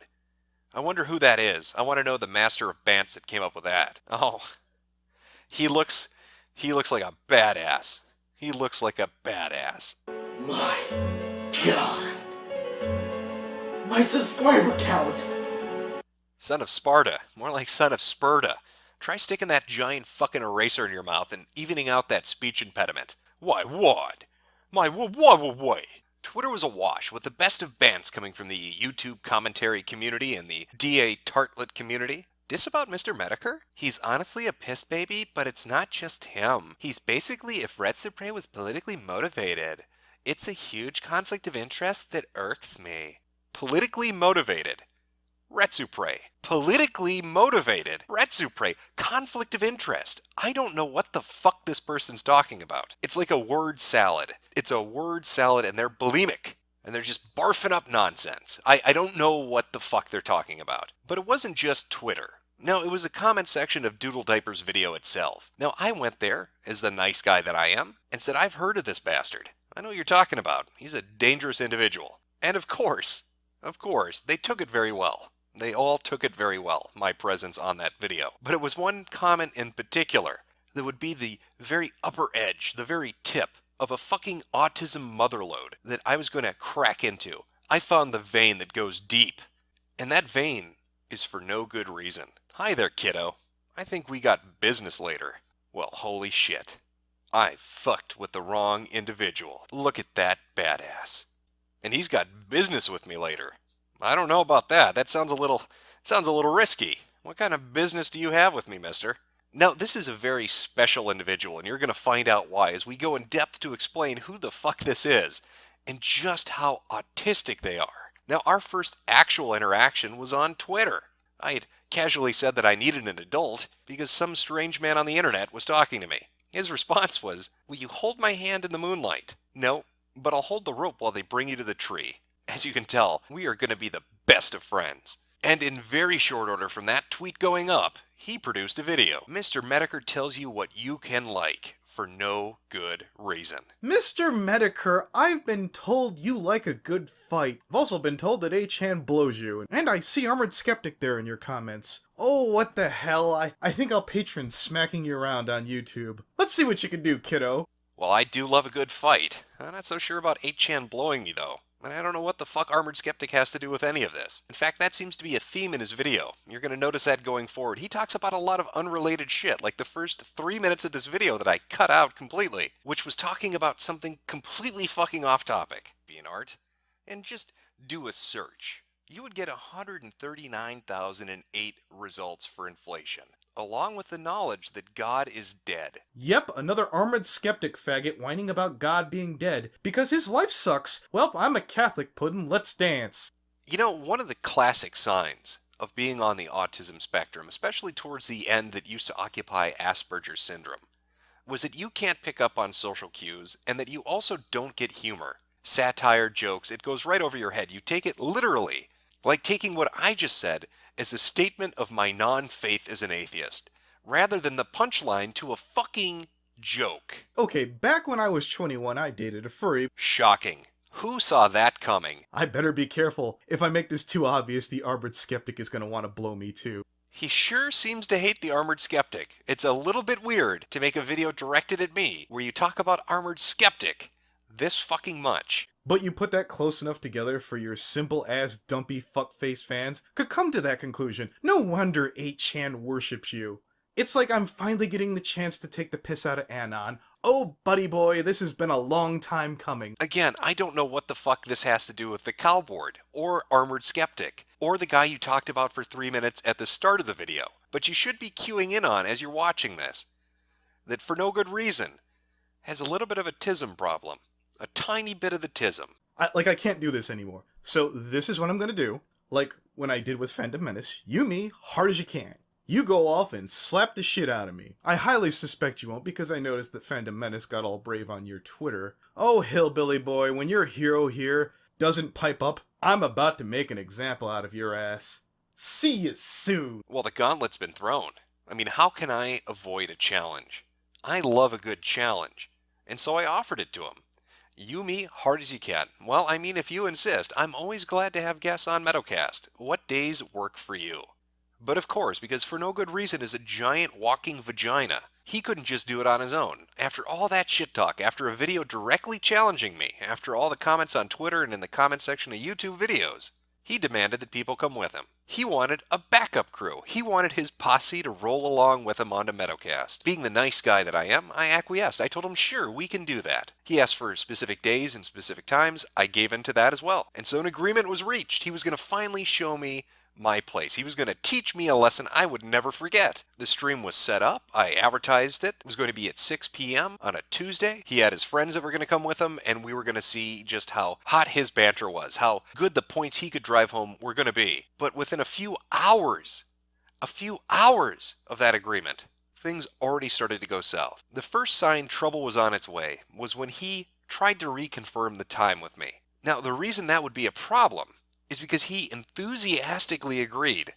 I wonder who that is. I want to know the master of bants that came up with that. Oh. He looks like a badass. He looks like a badass. My God. My subscriber count. Son of Sparta. More like son of Sparta. Try sticking that giant fucking eraser in your mouth and evening out that speech impediment. Why, what? Why? Twitter was awash with the best of bants coming from the YouTube commentary community and the DA Tartlet community. This about Mister Metokur? He's honestly a piss baby, but it's not just him. He's basically if Red Supre was politically motivated. It's a huge conflict of interest that irks me. Politically motivated. Retsupre. Politically motivated. Retsupre. Conflict of interest. I don't know what the fuck this person's talking about. It's like a word salad. It's a word salad and they're bulimic. And they're just barfing up nonsense. I don't know what the fuck they're talking about. But it wasn't just Twitter. No, it was the comment section of Doodle Diapers' video itself. Now, I went there, as the nice guy that I am, and said, I've heard of this bastard. I know what you're talking about. He's a dangerous individual. And of course, they took it very well. They all took it very well, my presence on that video. But it was one comment in particular that would be the very upper edge, the very tip of a fucking autism motherlode that I was going to crack into. I found the vein that goes deep. And that vein is for no good reason. Hi there, kiddo. I think we got business later. Well, holy shit. I fucked with the wrong individual. Look at that badass. And he's got business with me later. I don't know about that. That sounds a little risky. What kind of business do you have with me, mister? Now, this is a very special individual, and you're going to find out why as we go in depth to explain who the fuck this is and just how autistic they are. Now, our first actual interaction was on Twitter. I had casually said that I needed an adult because some strange man on the internet was talking to me. His response was, "Will you hold my hand in the moonlight?" "No, but I'll hold the rope while they bring you to the tree." As you can tell, we are going to be the best of friends. And in very short order from that tweet going up, he produced a video. Mr. Metokur tells you what you can like for no good reason. Mr. Metokur, I've been told you like a good fight. I've also been told that H-Hand blows you. And I see Armored Skeptic there in your comments. Oh, what the hell. I think I'll patron smacking you around on YouTube. Let's see what you can do, kiddo. Well, I do love a good fight. I'm not so sure about 8chan blowing me, though. And I don't know what the fuck Armored Skeptic has to do with any of this. In fact, that seems to be a theme in his video. You're going to notice that going forward. He talks about a lot of unrelated shit, like the first 3 minutes of this video that I cut out completely, which was talking about something completely fucking off topic. Being art. And just do a search. You would get 139,008 results for inflation, along with the knowledge that God is dead. Yep, another armored skeptic faggot whining about God being dead. Because his life sucks. Well, I'm a Catholic puddin', let's dance. You know, one of the classic signs of being on the autism spectrum, especially towards the end that used to occupy Asperger's syndrome, was that you can't pick up on social cues and that you also don't get humor. Satire, jokes, it goes right over your head. You take it literally. Like taking what I just said as a statement of my non-faith as an atheist, rather than the punchline to a fucking joke. Okay, back when I was 21, I dated a furry. Shocking. Who saw that coming? I better be careful. If I make this too obvious, the armored skeptic is gonna want to blow me too. He sure seems to hate the Armored Skeptic. It's a little bit weird to make a video directed at me where you talk about Armored Skeptic this fucking much. But you put that close enough together for your simple-ass dumpy fuckface fans could come to that conclusion. No wonder 8chan worships you. It's like I'm finally getting the chance to take the piss out of Anon. Oh, buddy boy, this has been a long time coming. Again, I don't know what the fuck this has to do with the cowboard, or Armored Skeptic, or the guy you talked about for 3 minutes at the start of the video. But you should be queuing in on as you're watching this, that for no good reason, has a little bit of a Tism problem. A tiny bit of the Tism. I can't do this anymore. So this is what I'm gonna do. Like when I did with Phantom Menace. You me, hard as you can. You go off and slap the shit out of me. I highly suspect you won't because I noticed that Phantom Menace got all brave on your Twitter. Oh, hillbilly boy, when your hero here doesn't pipe up, I'm about to make an example out of your ass. See you soon. Well, the gauntlet's been thrown. I mean, how can I avoid a challenge? I love a good challenge. And so I offered it to him. You me, hard as you can. Well, I mean, if you insist, I'm always glad to have guests on HoleOCast. What days work for you? But of course, because For No Good Reason is a giant walking vagina, he couldn't just do it on his own. After all that shit talk, after a video directly challenging me, after all the comments on Twitter and in the comment section of YouTube videos, he demanded that people come with him. He wanted a backup crew. He wanted his posse to roll along with him onto HoleOCast. Being the nice guy that I am, I acquiesced. I told him, sure, we can do that. He asked for specific days and specific times. I gave in to that as well. And so an agreement was reached. He was going to finally show me my place. He was going to teach me a lesson I would never forget. The stream was set up. I advertised it. It was going to be at 6 p.m. on a Tuesday. He had his friends that were going to come with him, and we were going to see just how hot his banter was, how good the points he could drive home were going to be. But within a few hours of that agreement, things already started to go south. The first sign trouble was on its way was when he tried to reconfirm the time with me. Now, the reason that would be a problem is because he enthusiastically agreed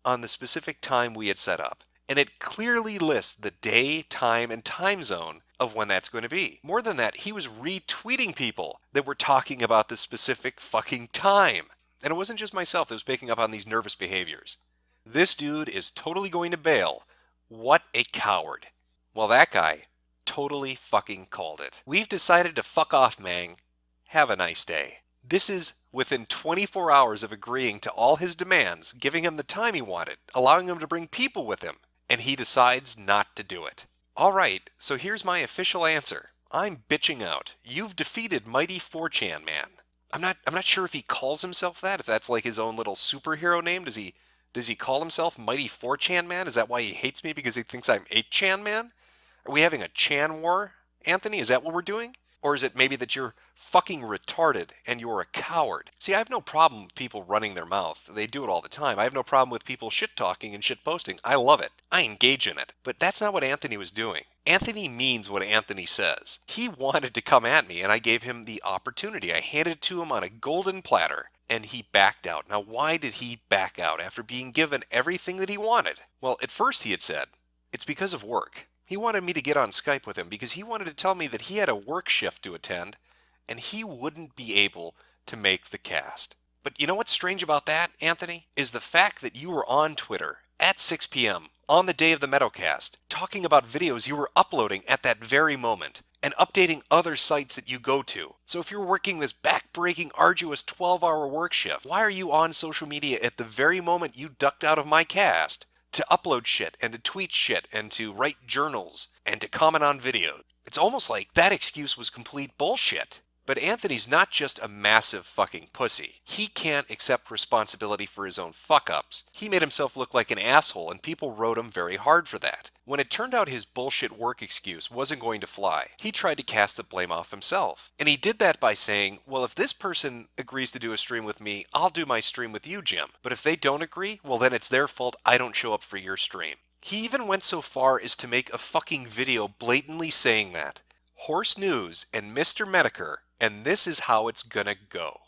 on the specific time we had set up. And it clearly lists the day, time, and time zone of when that's going to be. More than that, he was retweeting people that were talking about the specific fucking time. And it wasn't just myself that was picking up on these nervous behaviors. This dude is totally going to bail. What a coward. Well, that guy totally fucking called it. We've decided to fuck off, Mang. Have a nice day. This is within 24 hours of agreeing to all his demands, giving him the time he wanted, allowing him to bring people with him, and he decides not to do it. Alright, so here's my official answer. I'm bitching out. You've defeated Mighty 4chan Man. I'm not sure if he calls himself that, if that's like his own little superhero name. Does he call himself Mighty 4chan Man? Is that why he hates me, because he thinks I'm 8chan Man? Are we having a Chan war, Anthony? Is that what we're doing? Or is it maybe that you're fucking retarded and you're a coward? See, I have no problem with people running their mouth. They do it all the time. I have no problem with people shit-talking and shit-posting. I love it. I engage in it. But that's not what Anthony was doing. Anthony means what Anthony says. He wanted to come at me, and I gave him the opportunity. I handed it to him on a golden platter, and he backed out. Now, why did he back out after being given everything that he wanted? Well, at first he had said, it's because of work. He wanted me to get on Skype with him because he wanted to tell me that he had a work shift to attend and he wouldn't be able to make the cast. But you know what's strange about that, Anthony? Is the fact that you were on Twitter at 6 p.m. on the day of the Metocast, talking about videos you were uploading at that very moment, and updating other sites that you go to. So if you're working this back-breaking, arduous 12-hour work shift, why are you on social media at the very moment you ducked out of my cast to upload shit and to tweet shit and to write journals and to comment on videos? It's almost like that excuse was complete bullshit. But Anthony's not just a massive fucking pussy. He can't accept responsibility for his own fuck-ups. He made himself look like an asshole, and people wrote him very hard for that. When it turned out his bullshit work excuse wasn't going to fly, he tried to cast the blame off himself. And he did that by saying, well, if this person agrees to do a stream with me, I'll do my stream with you, Jim. But if they don't agree, well then it's their fault I don't show up for your stream. He even went so far as to make a fucking video blatantly saying that. Horse News and Mister Metokur, and this is how it's gonna go.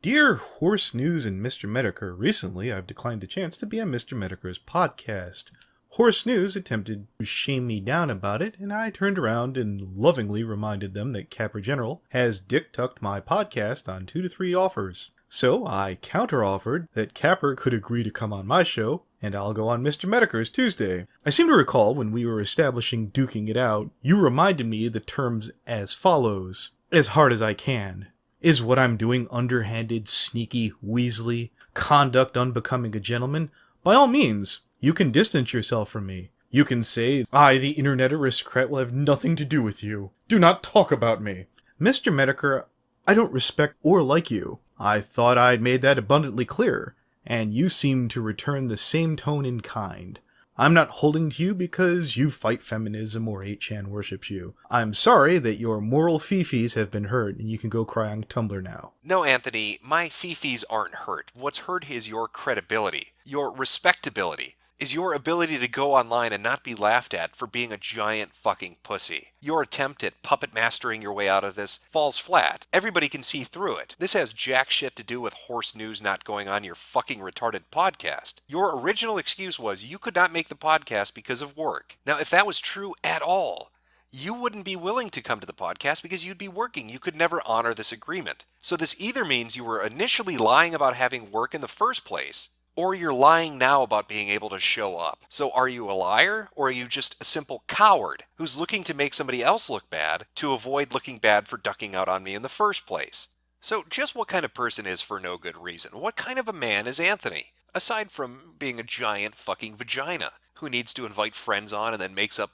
Dear Horse News and Mr. Metokur, recently I've declined the chance to be on Mr. Metokur's podcast. Horse News attempted to shame me down about it, and I turned around and lovingly reminded them that Capper General has dick-tucked my podcast on 2 to 3 offers. So I counter-offered that Capper could agree to come on my show, and I'll go on Mr. Metokur's Tuesday. I seem to recall when we were establishing Duking It Out, you reminded me the terms as follows. As hard as I can. Is what I'm doing underhanded, sneaky, weaselly, conduct unbecoming a gentleman? By all means, you can distance yourself from me. You can say, I, the internet aristocrat, will have nothing to do with you. Do not talk about me. Mr. Metokur, I don't respect or like you. I thought I'd made that abundantly clear, and you seem to return the same tone in kind. I'm not holding to you because you fight feminism or 8chan worships you. I'm sorry that your moral fifis have been hurt and you can go cry on Tumblr now. No, Anthony, my fifis aren't hurt. What's hurt is your credibility, your respectability, is your ability to go online and not be laughed at for being a giant fucking pussy. Your attempt at puppet mastering your way out of this falls flat. Everybody can see through it. This has jack shit to do with Horse News not going on your fucking retarded podcast. Your original excuse was you could not make the podcast because of work. Now, if that was true at all, you wouldn't be willing to come to the podcast because you'd be working. You could never honor this agreement. So this either means you were initially lying about having work in the first place, or you're lying now about being able to show up. So are you a liar, or are you just a simple coward who's looking to make somebody else look bad to avoid looking bad for ducking out on me in the first place? So just what kind of person is for no good reason? What kind of a man is Anthony? Aside from being a giant fucking vagina who needs to invite friends on and then makes up,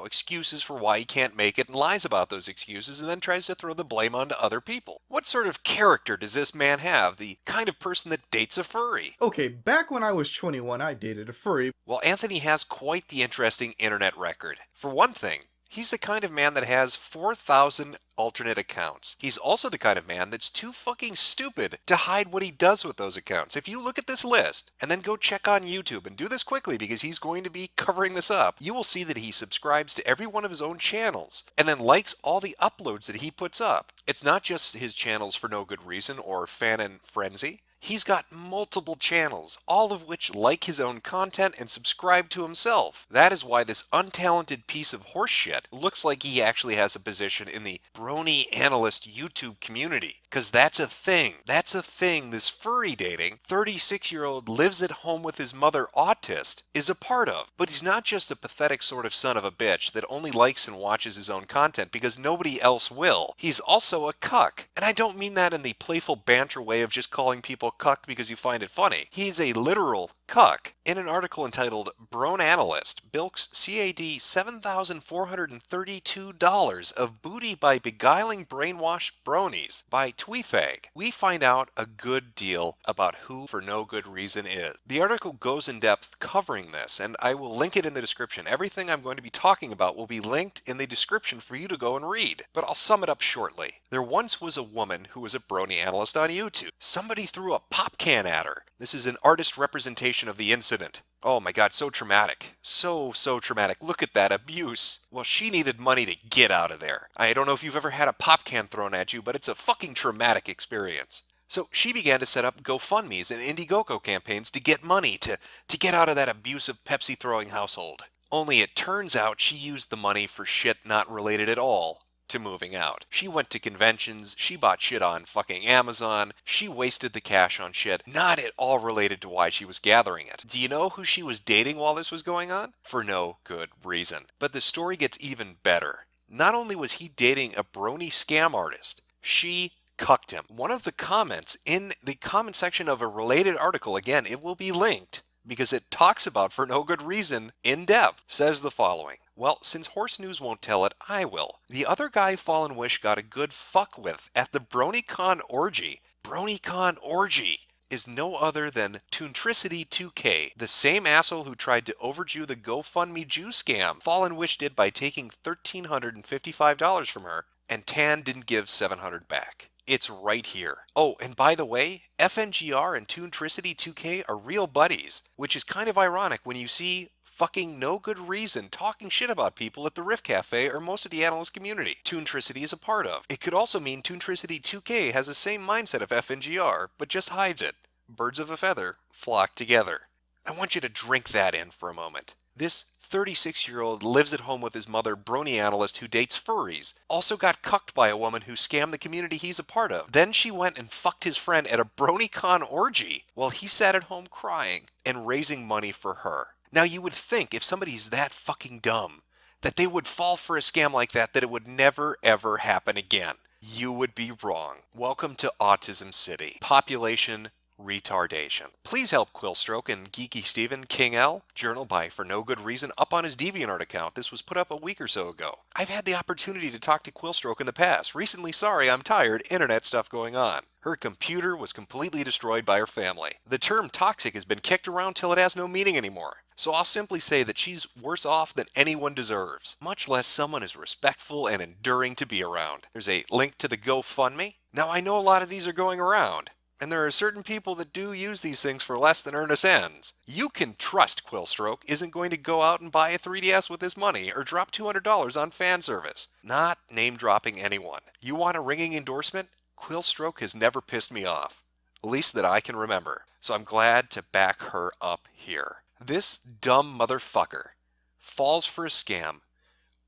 excuses for why he can't make it and lies about those excuses and then tries to throw the blame onto other people. What sort of character does this man have? The kind of person that dates a furry? Okay, back when I was 21, I dated a furry. Well, Anthony has quite the interesting internet record. For one thing, he's the kind of man that has 4,000 alternate accounts. He's also the kind of man that's too fucking stupid to hide what he does with those accounts. If you look at this list and then go check on YouTube, and do this quickly because he's going to be covering this up, you will see that he subscribes to every one of his own channels and then likes all the uploads that he puts up. It's not just his channels for no good reason or fan and frenzy. He's got multiple channels, all of which like his own content and subscribe to himself. That is why this untalented piece of horseshit looks like he actually has a position in the brony analyst YouTube community. Because that's a thing. That's a thing this furry dating, 36-year-old lives at home with his mother autist is a part of. But he's not just a pathetic sort of son of a bitch that only likes and watches his own content because nobody else will. He's also a cuck. And I don't mean that in the playful banter way of just calling people cuck because you find it funny. He's a literal cuck. In an article entitled Brone Analyst Bilks CAD $7,432 of booty by beguiling brainwashed bronies by Tweefag, we find out a good deal about who for no good reason is. The article goes in depth covering this, and I will link it in the description. Everything I'm going to be talking about will be linked in the description for you to go and read, but I'll sum it up shortly. There once was a woman who was a brony analyst on YouTube. Somebody threw a pop can at her. This is an artist representation of the incident. Oh my god, so traumatic. So traumatic. Look at that abuse. Well, she needed money to get out of there. I don't know if you've ever had a pop can thrown at you, but it's a fucking traumatic experience. So she began to set up GoFundMes and Indiegogo campaigns to get money to get out of that abusive Pepsi-throwing household. Only it turns out she used the money for shit not related at all to moving out. She went to conventions, she bought shit on fucking Amazon, she wasted the cash on shit, not at all related to why she was gathering it. Do you know who she was dating while this was going on? For no good reason. But the story gets even better. Not only was he dating a brony scam artist, she cucked him. One of the comments in the comment section of a related article, again, it will be linked, because it talks about For No Good Reason in depth, says the following. Well, since Horse News won't tell it, I will. The other guy Fallen Wish got a good fuck with at the BronyCon orgy. BronyCon orgy is no other than Toontricity 2K, the same asshole who tried to overjew the GoFundMe Jew scam Fallen Wish did by taking $1,355 from her, and Tan didn't give $700 back. It's right here. Oh, and by the way, FNGR and Toontricity 2K are real buddies, which is kind of ironic when you see fucking No Good Reason talking shit about people at the Riff Cafe or most of the analyst community Toontricity is a part of. It could also mean Toontricity 2K has the same mindset of FNGR, but just hides it. Birds of a feather flock together. I want you to drink that in for a moment. This 36-year-old lives at home with his mother, brony analyst who dates furries, also got cucked by a woman who scammed the community he's a part of. Then she went and fucked his friend at a BronyCon orgy while he sat at home crying and raising money for her. Now you would think if somebody's that fucking dumb that they would fall for a scam like that it would never ever happen again. You would be wrong. Welcome to Autism City. Population retardation. Please help Quillstroke and Geeky Steven King L. Journal by For No Good Reason up on his DeviantArt account. This was put up a week or so ago. I've had the opportunity to talk to Quillstroke in the past. Recently, sorry, I'm tired, internet stuff going on. Her computer was completely destroyed by her family. The term toxic has been kicked around till it has no meaning anymore. So I'll simply say that she's worse off than anyone deserves, much less someone as respectful and enduring to be around. There's a link to the GoFundMe. Now I know a lot of these are going around, and there are certain people that do use these things for less than earnest ends. You can trust Quillstroke isn't going to go out and buy a 3DS with his money or drop $200 on fan service. Not name-dropping anyone. You want a ringing endorsement? Quillstroke has never pissed me off, at least that I can remember. So I'm glad to back her up here. This dumb motherfucker falls for a scam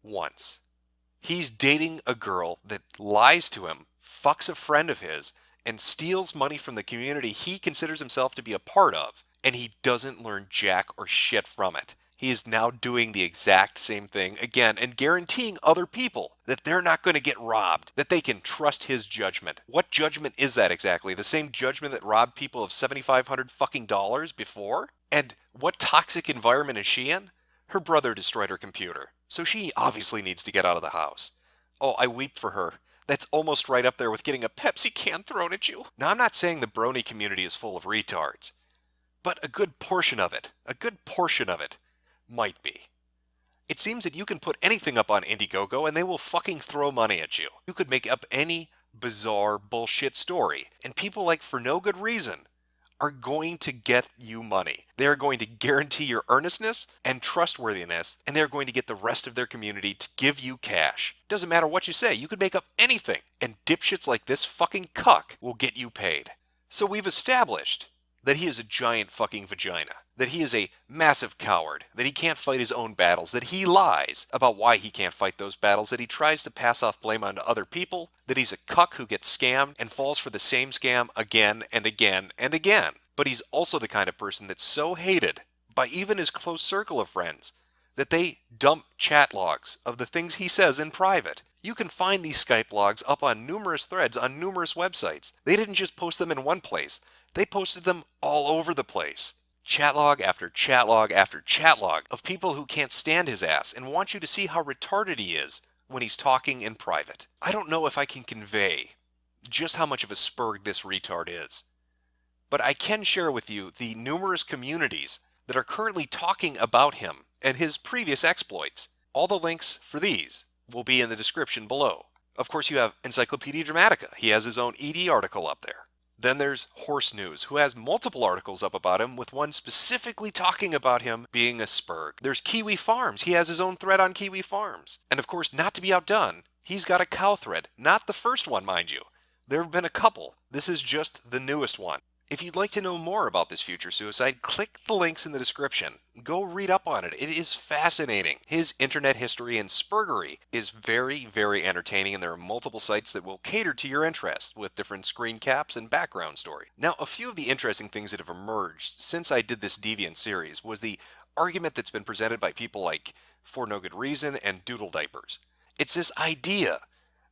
once. He's dating a girl that lies to him, fucks a friend of his, and steals money from the community he considers himself to be a part of, and he doesn't learn jack or shit from it. He is now doing the exact same thing again and guaranteeing other people that they're not going to get robbed, that they can trust his judgment. What judgment is that exactly? The same judgment that robbed people of $7,500 fucking dollars before? And what toxic environment is she in? Her brother destroyed her computer, so she obviously needs to get out of the house. Oh, I weep for her. That's almost right up there with getting a Pepsi can thrown at you. Now, I'm not saying the brony community is full of retards, but a good portion of it, might be. It seems that you can put anything up on Indiegogo and they will fucking throw money at you. You could make up any bizarre bullshit story, and people like For No Good Reason are going to get you money. They are going to guarantee your earnestness and trustworthiness, and they're going to get the rest of their community to give you cash. Doesn't matter what you say, you could make up anything, and dipshits like this fucking cuck will get you paid. So we've established that he is a giant fucking vagina, that he is a massive coward, that he can't fight his own battles, that he lies about why he can't fight those battles, that he tries to pass off blame onto other people, that he's a cuck who gets scammed and falls for the same scam again and again and again. But he's also the kind of person that's so hated by even his close circle of friends that they dump chat logs of the things he says in private. You can find these Skype logs up on numerous threads on numerous websites. They didn't just post them in one place. They posted them all over the place. Chat log after chat log after chat log of people who can't stand his ass and want you to see how retarded he is when he's talking in private. I don't know if I can convey just how much of a spurg this retard is, but I can share with you the numerous communities that are currently talking about him and his previous exploits. All the links for these will be in the description below. Of course, you have Encyclopedia Dramatica. He has his own ED article up there. Then there's Horse News, who has multiple articles up about him, with one specifically talking about him being a spurg. There's Kiwi Farms. He has his own thread on Kiwi Farms. And of course, not to be outdone, he's got a cow thread. Not the first one, mind you. There have been a couple. This is just the newest one. If you'd like to know more about this future suicide, click the links in the description. Go read up on it. It is fascinating. His internet history and spurgery is very, very entertaining, and there are multiple sites that will cater to your interests with different screen caps and background story. Now, a few of the interesting things that have emerged since I did this Deviant series was the argument that's been presented by people like For No Good Reason and Doodle Diapers. It's this idea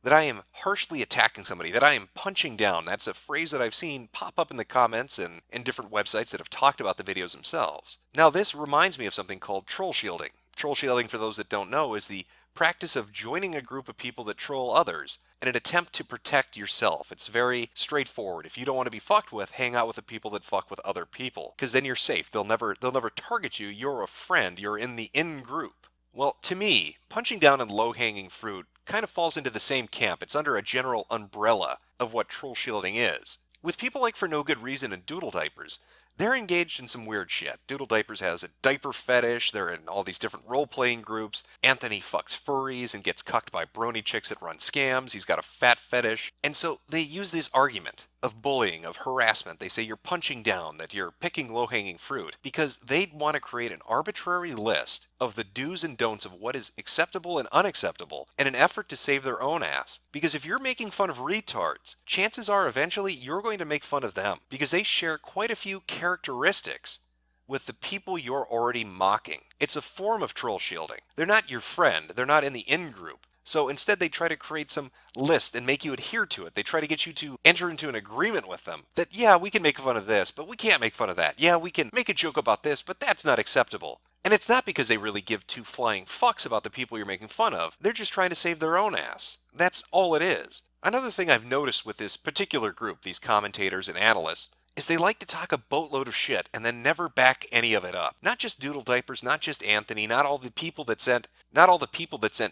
that I am harshly attacking somebody, that I am punching down. That's a phrase that I've seen pop up in the comments and in different websites that have talked about the videos themselves. Now, this reminds me of something called troll shielding. Troll shielding, for those that don't know, is the practice of joining a group of people that troll others in an attempt to protect yourself. It's very straightforward. If you don't want to be fucked with, hang out with the people that fuck with other people, because then you're safe. They'll never target you. You're a friend. You're in the in-group. Well, to me, punching down on low-hanging fruit kind of falls into the same camp. It's under a general umbrella of what troll shielding is. With people like For No Good Reason and Doodle Diapers, they're engaged in some weird shit. Doodle Diapers has a diaper fetish, they're in all these different role-playing groups. Anthony fucks furries and gets cucked by brony chicks that run scams. He's got a fat fetish. And so they use this argument of bullying, of harassment. They say you're punching down, that you're picking low-hanging fruit, because they want to create an arbitrary list of the do's and don'ts of what is acceptable and unacceptable in an effort to save their own ass. Because if you're making fun of retards, chances are eventually you're going to make fun of them, because they share quite a few characteristics with the people you're already mocking. It's a form of troll shielding. They're not your friend. They're not in the in-group. So instead they try to create some list and make you adhere to it. They try to get you to enter into an agreement with them that, yeah, we can make fun of this, but we can't make fun of that. Yeah, we can make a joke about this, but that's not acceptable. And it's not because they really give two flying fucks about the people you're making fun of. They're just trying to save their own ass. That's all it is. Another thing I've noticed with this particular group, these commentators and analysts, is they like to talk a boatload of shit and then never back any of it up. Not just Doodle Diapers, not just Anthony, not all the people that sent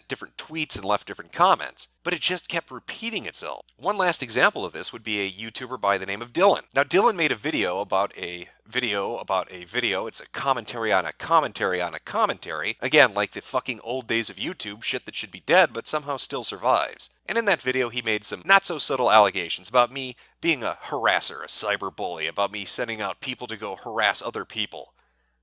different tweets and left different comments, but it just kept repeating itself. One last example of this would be a YouTuber by the name of Dylan. Now, Dylan made a video about a video about a video. It's a commentary on a commentary on a commentary. Again, like the fucking old days of YouTube, shit that should be dead but somehow still survives. And in that video, he made some not-so-subtle allegations about me being a harasser, a cyberbully, about me sending out people to go harass other people.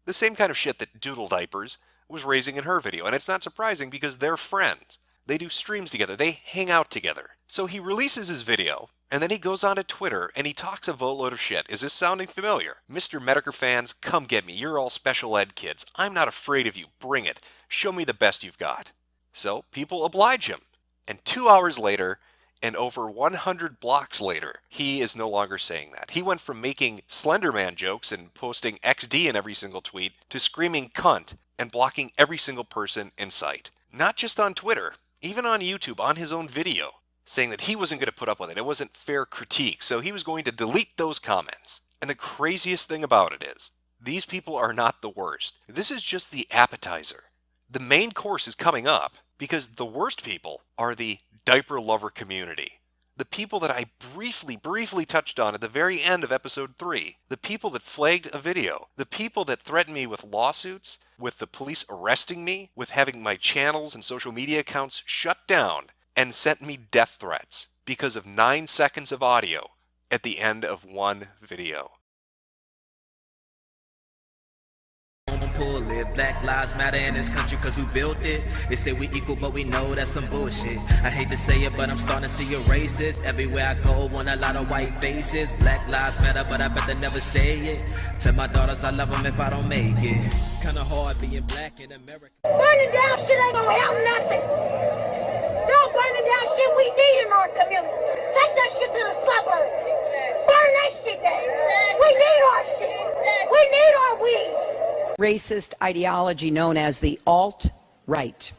The same kind of shit that Doodle Diapers was raising in her video, and it's not surprising because they're friends. They do streams together. They hang out together. So he releases his video, and then he goes on to Twitter, and he talks a boatload of shit. Is this sounding familiar? Mister Metokur fans, come get me. You're all special ed kids. I'm not afraid of you. Bring it. Show me the best you've got. So people oblige him. And 2 hours later, and over 100 blocks later, he is no longer saying that. He went from making Slenderman jokes and posting XD in every single tweet to screaming cunt and blocking every single person in sight. Not just on Twitter, even on YouTube, on his own video, saying that he wasn't going to put up with it. It wasn't fair critique, so he was going to delete those comments. And the craziest thing about it is, these people are not the worst. This is just the appetizer. The main course is coming up, because the worst people are the diaper lover community. The people that I briefly touched on at the very end of episode 3. The people that flagged a video. The people that threatened me with lawsuits, with the police arresting me, with having my channels and social media accounts shut down, and sent me death threats because of 9 seconds of audio at the end of one video. Live Black Lives Matter in this country cause we built it. They say we equal but we know that's some bullshit. I hate to say it but I'm starting to see a racist. Everywhere I go want a lot of white faces. Black Lives Matter but I bet they never say it. Tell my daughters I love them if I don't make it. Kinda hard being black in America. Burning down shit ain't gonna help nothing. Y'all burning down shit we need in our community. Take that shit to the suburbs. Burn that shit down. We need our shit. We need our weed. Racist ideology known as the alt-right.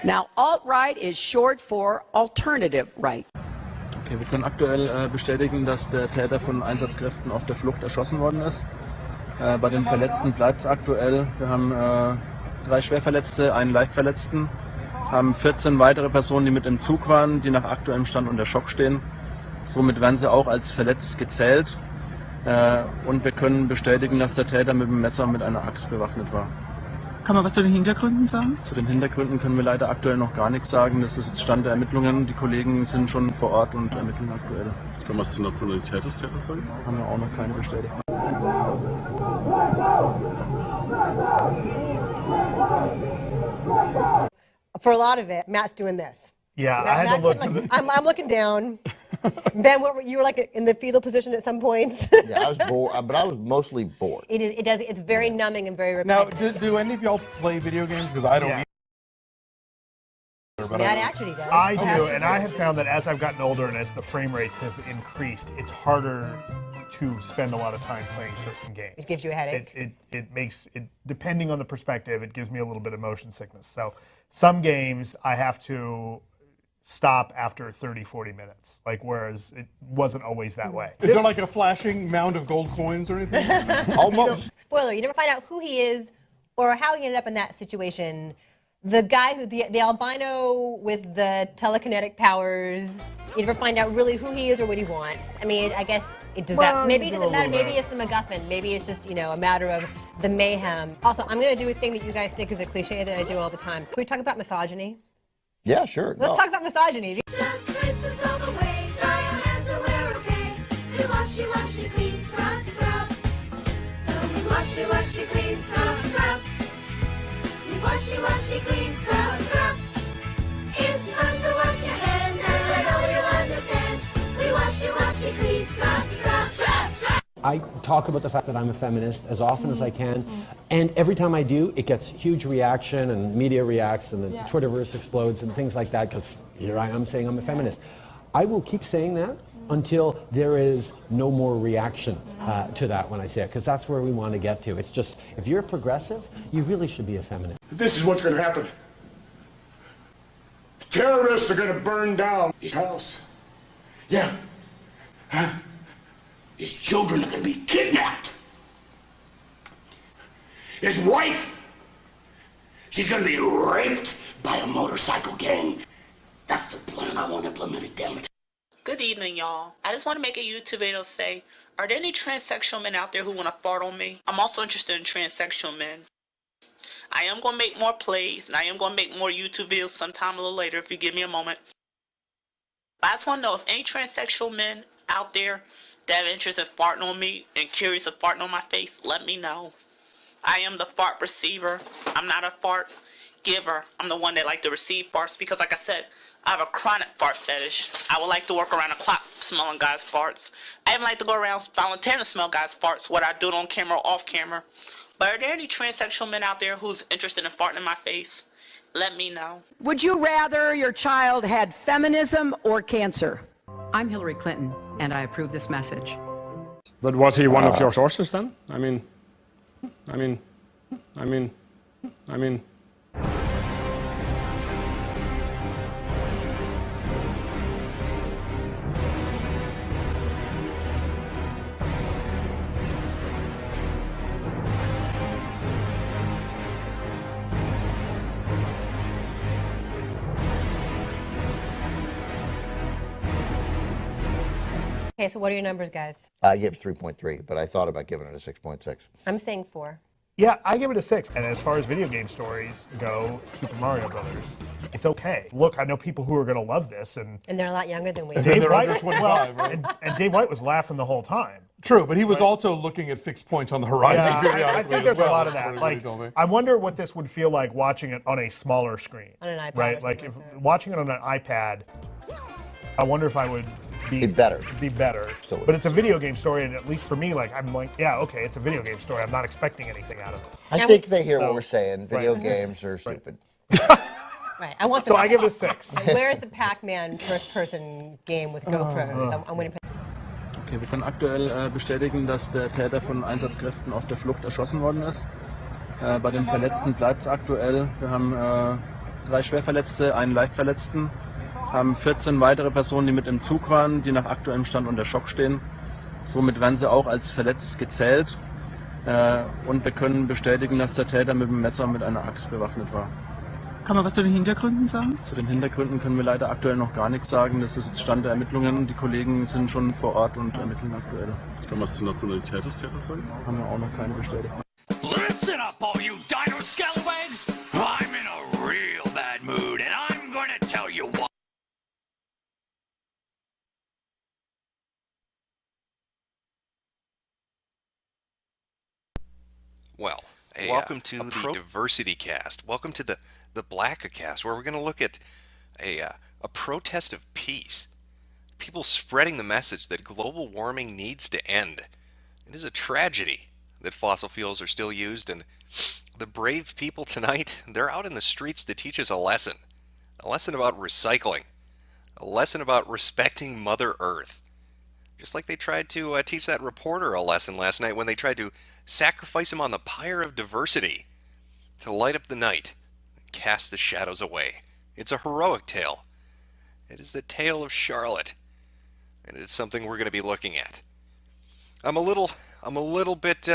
Now, alt-right is short for alternative right. Okay, wir können aktuell bestätigen, dass der Täter von Einsatzkräften auf der Flucht erschossen worden ist. Bei den Verletzten bleibt es aktuell. Wir haben 3 Schwerverletzte, einen Leichtverletzten, haben 14 weitere Personen, die mit im Zug waren, die nach aktuellem Stand unter Schock stehen. Somit werden sie auch als verletzt gezählt. Und wir können bestätigen, dass der Täter mit dem Messer und mit einer Axt bewaffnet war. Kann man was zu den Hintergründen sagen? Zu den Hintergründen können wir leider aktuell noch gar nichts sagen. Das ist jetzt Stand der Ermittlungen. Die Kollegen sind schon vor Ort und ermitteln aktuell. Kann man was zur Nationalität des Täters sagen? Haben wir auch noch keine Bestätigung. For a lot of it, Matt's doing this. Yeah, I had to look. I'm looking down. Ben, you were like in the fetal position at some points. Yeah, I was bored, but I was mostly bored. It's very numbing and very Now, repetitive. do any of y'all play video games? Because I don't. Yeah. Matt actually does. I do, and I have found that as I've gotten older and as the frame rates have increased, it's harder to spend a lot of time playing certain games. It gives you a headache. It makes it, depending on the perspective, it gives me a little bit of motion sickness. So some games I have to stop after 30, 40 minutes, like whereas it wasn't always that way. Is there like a flashing mound of gold coins or anything? Almost. Spoiler, you never find out who he is or how he ended up in that situation. The guy who, the albino with the telekinetic powers, you never find out really who he is or what he wants. I mean, I guess it does that, maybe it doesn't matter, maybe it's the MacGuffin, maybe it's just, a matter of the mayhem. Also, I'm gonna do a thing that you guys think is a cliche that I do all the time. Can we talk about misogyny? Yeah, sure. Let's talk about misogyny. Just rinse the soap away, dry your hands and we're okay. We wash, clean, scrub, scrub. So we wash, clean, scrub, scrub. We wash, clean, scrub, scrub. It's fun to wash your hands and I know you'll understand. We wash, clean, scrub, scrub, scrub, scrub. I talk about the fact that I'm a feminist as often as I can, and every time I do, it gets huge reaction, and media reacts, and the Twitterverse explodes, and things like that, because here I am saying I'm a feminist. I will keep saying that until there is no more reaction to that when I say it, because that's where we want to get to. It's just, if you're a progressive, you really should be a feminist. This is what's going to happen. Terrorists are going to burn down his house. Yeah. Huh? His children are going to be kidnapped. His wife, she's going to be raped by a motorcycle gang. That's the plan I want implemented, damn it. Good evening, y'all. I just want to make a YouTube video to say, are there any transsexual men out there who want to fart on me? I'm also interested in transsexual men. I am going to make more plays, and I am going to make more YouTube videos sometime a little later if you give me a moment. But I just want to know if any transsexual men out there that have interest in farting on me and curious of farting on my face, let me know. I am the fart receiver. I'm not a fart giver. I'm the one that like to receive farts because, like I said, I have a chronic fart fetish. I would like to work around the clock smelling guys' farts. I even like to go around volunteering to smell guys' farts, whether I do it on camera or off camera. But are there any transsexual men out there who's interested in farting in my face? Let me know. Would you rather your child had feminism or cancer? I'm Hillary Clinton, and I approve this message. But was he one of your sources then? I mean. Okay, so what are your numbers, guys? I gave 3.3, but I thought about giving it a 6.6. I'm saying 4. Yeah, I give it a 6. And as far as video game stories go, Super Mario Brothers, it's okay. Look, I know people who are going to love this, and they're a lot younger than we. Dave White, and Dave White was laughing the whole time. True, but he was also looking at fixed points on the horizon periodically. I think there's a lot of that. Like, I wonder what this would feel like watching it on a smaller screen. On an iPad. Right? Like, if watching it on an iPad, I wonder if I would be better. But it's a video game story, and at least for me, like, I'm like, yeah, okay, it's a video game story. I'm not expecting anything out of this. I think they hear what we're saying. Video games are stupid. Right. I want. So I give it a 6. Where's the Pac-Man first-person game with GoPros? I'm going to. Okay, wir können aktuell bestätigen, dass der Täter von Einsatzkräften auf der Flucht erschossen worden ist. Bei den Verletzten bleibt es aktuell. Wir haben 3 Schwerverletzte, einen Leichtverletzten, haben 14 weitere Personen, die mit im Zug waren, die nach aktuellem Stand unter Schock stehen. Somit werden sie auch als verletzt gezählt. Und wir können bestätigen, dass der Täter mit dem Messer und mit einer Axt bewaffnet war. Kann man was zu den Hintergründen sagen? Zu den Hintergründen können wir leider aktuell noch gar nichts sagen. Das ist jetzt Stand der Ermittlungen. Die Kollegen sind schon vor Ort und ermitteln aktuell. Kann man was zur Nationalität des Täters sagen? Haben wir auch noch keine Bestätigung. Listen up, all you dino scalawags! Well, welcome to the Diversity Cast. Welcome to the HoleOCast, where we're going to look at a protest of peace. People spreading the message that global warming needs to end. It is a tragedy that fossil fuels are still used, and the brave people tonight, they're out in the streets to teach us a lesson about recycling, a lesson about respecting Mother Earth. Just like they tried to teach that reporter a lesson last night when they tried to sacrifice him on the pyre of diversity to light up the night and cast the shadows away. It's a heroic tale. It is the tale of Charlotte, and it's something we're going to be looking at. I'm a little bit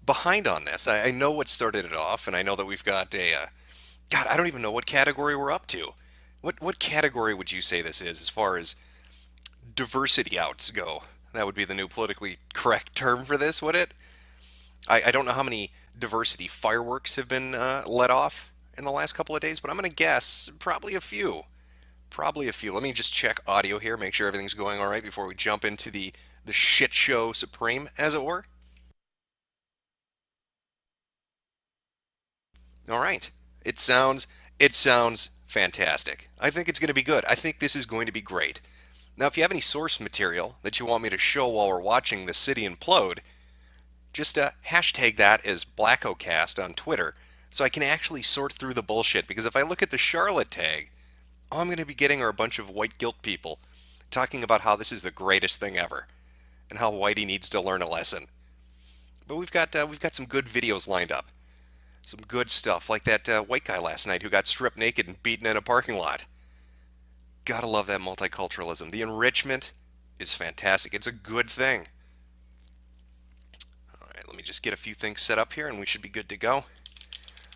behind on this. I know what started it off, and I know that we've got God, I don't even know what category we're up to. What category would you say this is as far as diversity outs go? That would be the new politically correct term for this, would it? I don't know how many diversity fireworks have been let off in the last couple of days, but I'm going to guess probably a few. Probably a few. Let me just check audio here, make sure everything's going all right before we jump into the shit show supreme, as it were. All right. It sounds fantastic. I think it's going to be good. I think this is going to be great. Now, if you have any source material that you want me to show while we're watching the city implode, just hashtag that as HoleOCast on Twitter so I can actually sort through the bullshit. Because if I look at the Charlotte tag, all I'm going to be getting are a bunch of white guilt people talking about how this is the greatest thing ever and how Whitey needs to learn a lesson. But we've got some good videos lined up. Some good stuff, like that white guy last night who got stripped naked and beaten in a parking lot. Gotta love that multiculturalism. The enrichment is fantastic. It's a good thing. Alright, let me just get a few things set up here and we should be good to go.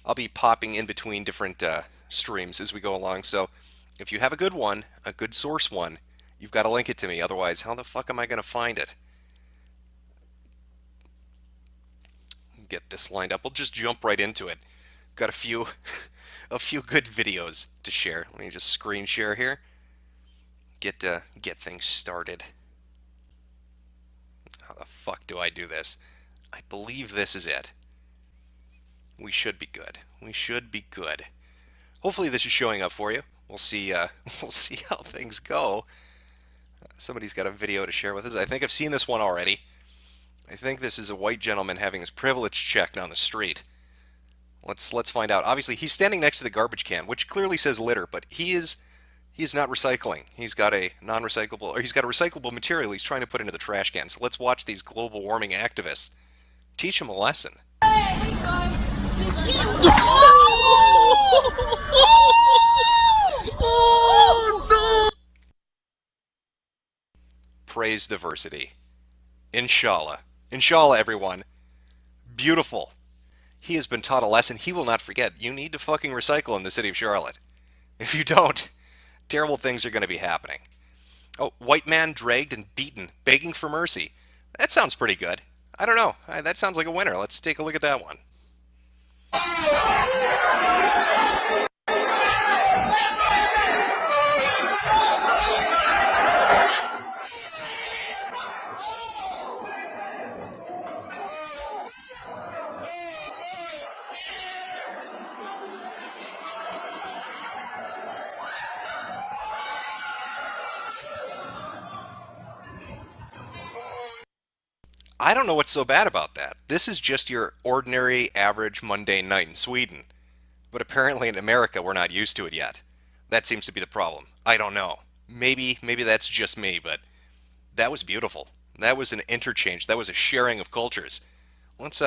I'll be popping in between different streams as we go along, so if you have a good one, a good source one, you've got to link it to me. Otherwise, how the fuck am I going to find it? Get this lined up. We'll just jump right into it. Got a few good videos to share. Let me just screen share here. Get things started. How the fuck do I do this? I believe this is it. We should be good. We should be good. Hopefully this is showing up for you. We'll see. We'll see how things go. Somebody's got a video to share with us. I think I've seen this one already. I think this is a white gentleman having his privilege checked on the street. Let's find out. Obviously, he's standing next to the garbage can, which clearly says litter, but he is not recycling. He's got a non-recyclable, or he's got a recyclable material he's trying to put into the trash can. So let's watch these global warming activists teach him a lesson. Praise diversity. Inshallah. Inshallah, everyone. Beautiful. He has been taught a lesson he will not forget. You need to fucking recycle in the city of Charlotte. If you don't, terrible things are going to be happening. Oh, white man dragged and beaten, begging for mercy. That sounds pretty good. I don't know. That sounds like a winner. Let's take a look at that one. I don't know what's so bad about that. This is just your ordinary, average, mundane night in Sweden. But apparently in America, we're not used to it yet. That seems to be the problem. I don't know. Maybe that's just me, but that was beautiful. That was an interchange. That was a sharing of cultures. Let's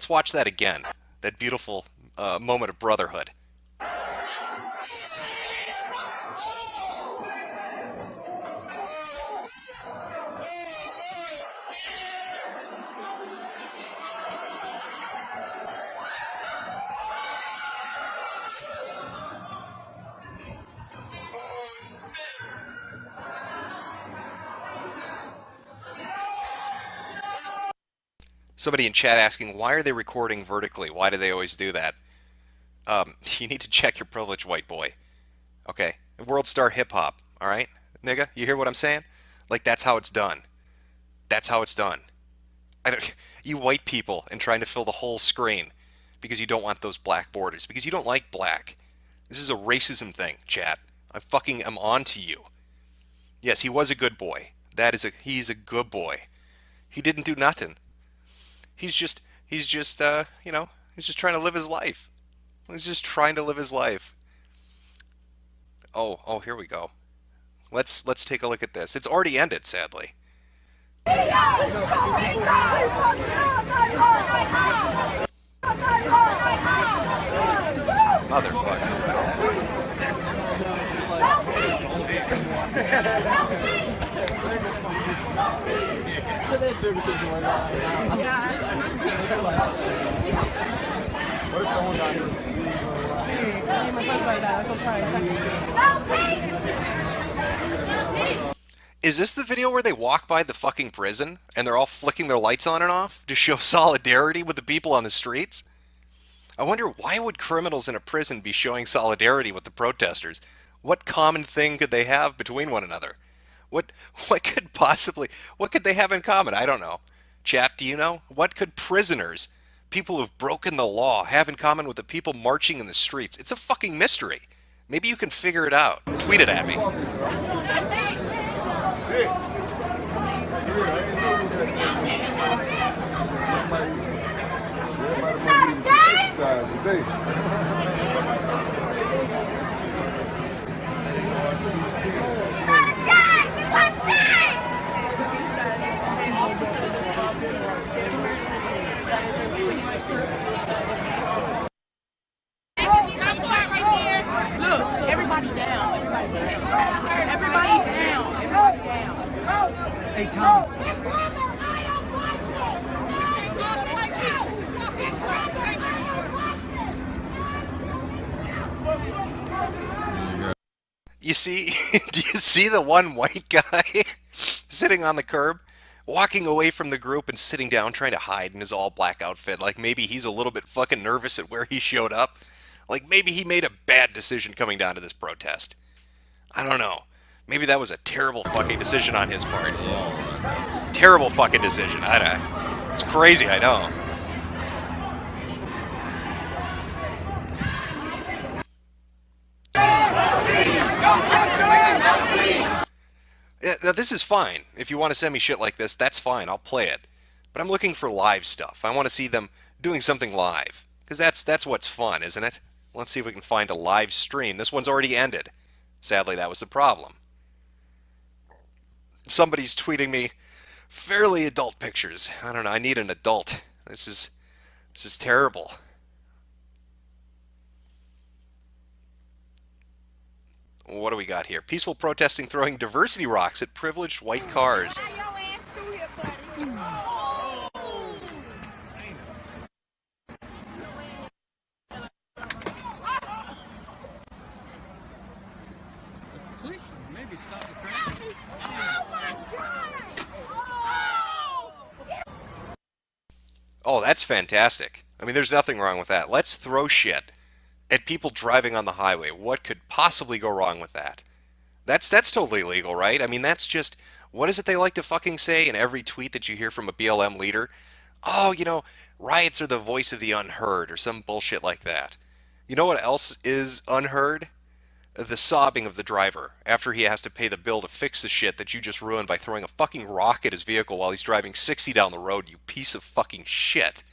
watch that again. That beautiful moment of brotherhood. Somebody in chat asking, why are they recording vertically? Why do they always do that? You need to check your privilege, white boy. Okay? World Star Hip Hop, alright? Nigga, you hear what I'm saying? Like, that's how it's done. That's how it's done. You white people and trying to fill the whole screen because you don't want those black borders, because you don't like black. This is a racism thing, chat. I'm on to you. Yes, he was a good boy. He's a good boy. He didn't do nothing. He's just he's just trying to live his life. He's just trying to live his life. Oh, here we go. Let's take a look at this. It's already ended, sadly. Is this the video where they walk by the fucking prison and they're all flicking their lights on and off to show solidarity with the people on the streets? I wonder, why would criminals in a prison be showing solidarity with the protesters? What common thing could they have between one another? What could they have in common? I don't know. Chat, do you know? What could prisoners, people who've broken the law, have in common with the people marching in the streets? It's a fucking mystery. Maybe you can figure it out. Tweet it at me. Look, everybody down. Everybody down. Hey, Tom. You see, do you see the one white guy sitting on the curb, walking away from the group and sitting down trying to hide in his all-black outfit? Like maybe he's a little bit fucking nervous at where he showed up. Like maybe he made a bad decision coming down to this protest. I don't know. Maybe that was a terrible fucking decision on his part. Terrible fucking decision. It's crazy, I know. Yeah, now this is fine. If you want to send me shit like this, that's fine. I'll play it. But I'm looking for live stuff. I want to see them doing something live. Because that's what's fun, isn't it? Let's see if we can find a live stream. This one's already ended. Sadly, that was the problem. Somebody's tweeting me fairly adult pictures. I don't know. I need an adult. This is terrible. What do we got here? Peaceful protesting throwing diversity rocks at privileged white cars. Oh, that's fantastic. I mean, there's nothing wrong with that. Let's throw shit at people driving on the highway. What could possibly go wrong with that? That's totally legal, right? I mean, that's just, what is it they like to fucking say in every tweet that you hear from a BLM leader? Oh, riots are the voice of the unheard, or some bullshit like that. You know what else is unheard? The sobbing of the driver after he has to pay the bill to fix the shit that you just ruined by throwing a fucking rock at his vehicle while he's driving 60 down the road, you piece of fucking shit.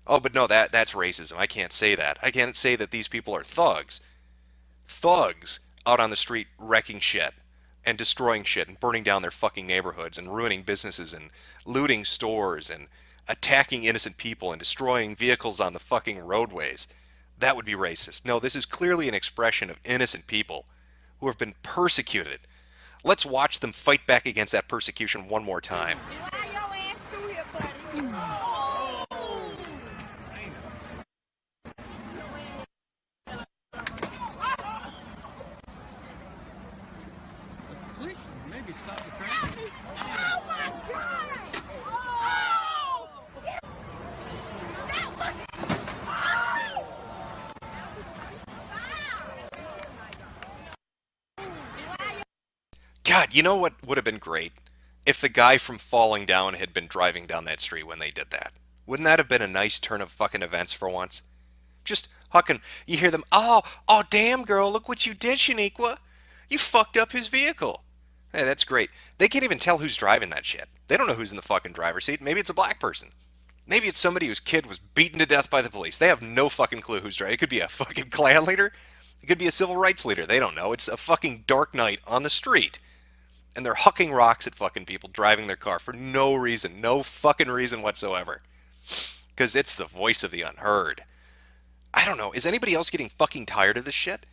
Oh, but no, that's racism. I can't say that. I can't say that these people are thugs. Thugs out on the street wrecking shit and destroying shit and burning down their fucking neighborhoods and ruining businesses and looting stores and attacking innocent people and destroying vehicles on the fucking roadways. That would be racist. No, this is clearly an expression of innocent people who have been persecuted. Let's watch them fight back against that persecution one more time. Maybe stop the traffic. Oh my God! Oh! God, you know what would have been great? if the guy from Falling Down had been driving down that street when they did that. Wouldn't that have been a nice turn of fucking events for once? Just fucking, you hear them, oh, damn, girl, look what you did, Shaniqua. You fucked up his vehicle. Hey, that's great. They can't even tell who's driving that shit. They don't know who's in the fucking driver's seat. Maybe it's a black person. Maybe it's somebody whose kid was beaten to death by the police. They have no fucking clue who's driving. It could be a fucking Klan leader. It could be a civil rights leader. They don't know. It's a fucking dark night on the street. And they're hucking rocks at fucking people driving their car for no reason. No fucking reason whatsoever. Because it's the voice of the unheard. I don't know. Is anybody else getting fucking tired of this shit?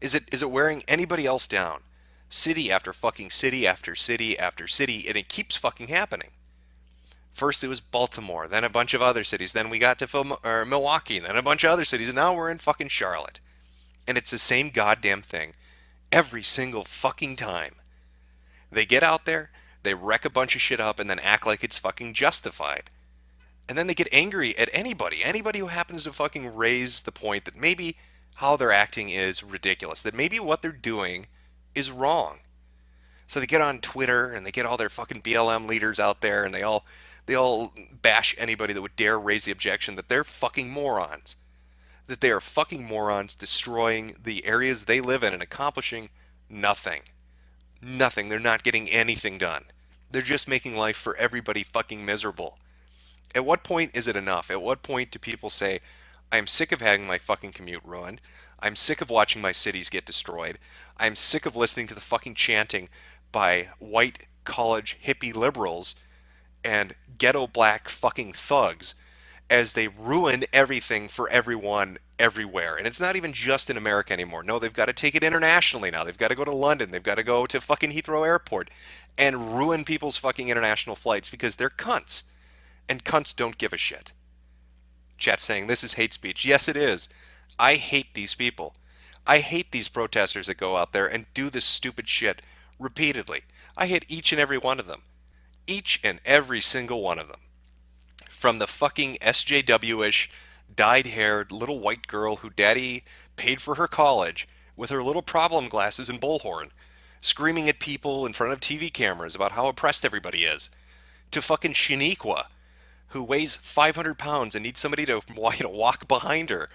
Is it wearing anybody else down? City after fucking city after city after city, and it keeps fucking happening. First it was Baltimore, then a bunch of other cities, then we got to Milwaukee, then a bunch of other cities, and now we're in fucking Charlotte. And it's the same goddamn thing every single fucking time. They get out there, they wreck a bunch of shit up, and then act like it's fucking justified. And then they get angry at anybody who happens to fucking raise the point that maybe how they're acting is ridiculous, that maybe what they're doing is wrong. So they get on Twitter and they get all their fucking BLM leaders out there and they all bash anybody that would dare raise the objection that they're fucking morons. That they are fucking morons destroying the areas they live in and accomplishing nothing. Nothing. They're not getting anything done. They're just making life for everybody fucking miserable. At what point is it enough? At what point do people say, I'm sick of having my fucking commute ruined. I'm sick of watching my cities get destroyed. I'm sick of listening to the fucking chanting by white college hippie liberals and ghetto black fucking thugs as they ruin everything for everyone everywhere. And it's not even just in America anymore. No, they've got to take it internationally now. They've got to go to London. They've got to go to fucking Heathrow Airport and ruin people's fucking international flights because they're cunts. And cunts don't give a shit. Chat saying this is hate speech. Yes, it is. I hate these people. I hate these protesters that go out there and do this stupid shit repeatedly. I hate each and every one of them. Each and every single one of them. From the fucking SJW-ish, dyed-haired little white girl who daddy paid for her college with her little problem glasses and bullhorn, screaming at people in front of TV cameras about how oppressed everybody is, to fucking Shaniqua, who weighs 500 pounds and needs somebody to walk behind her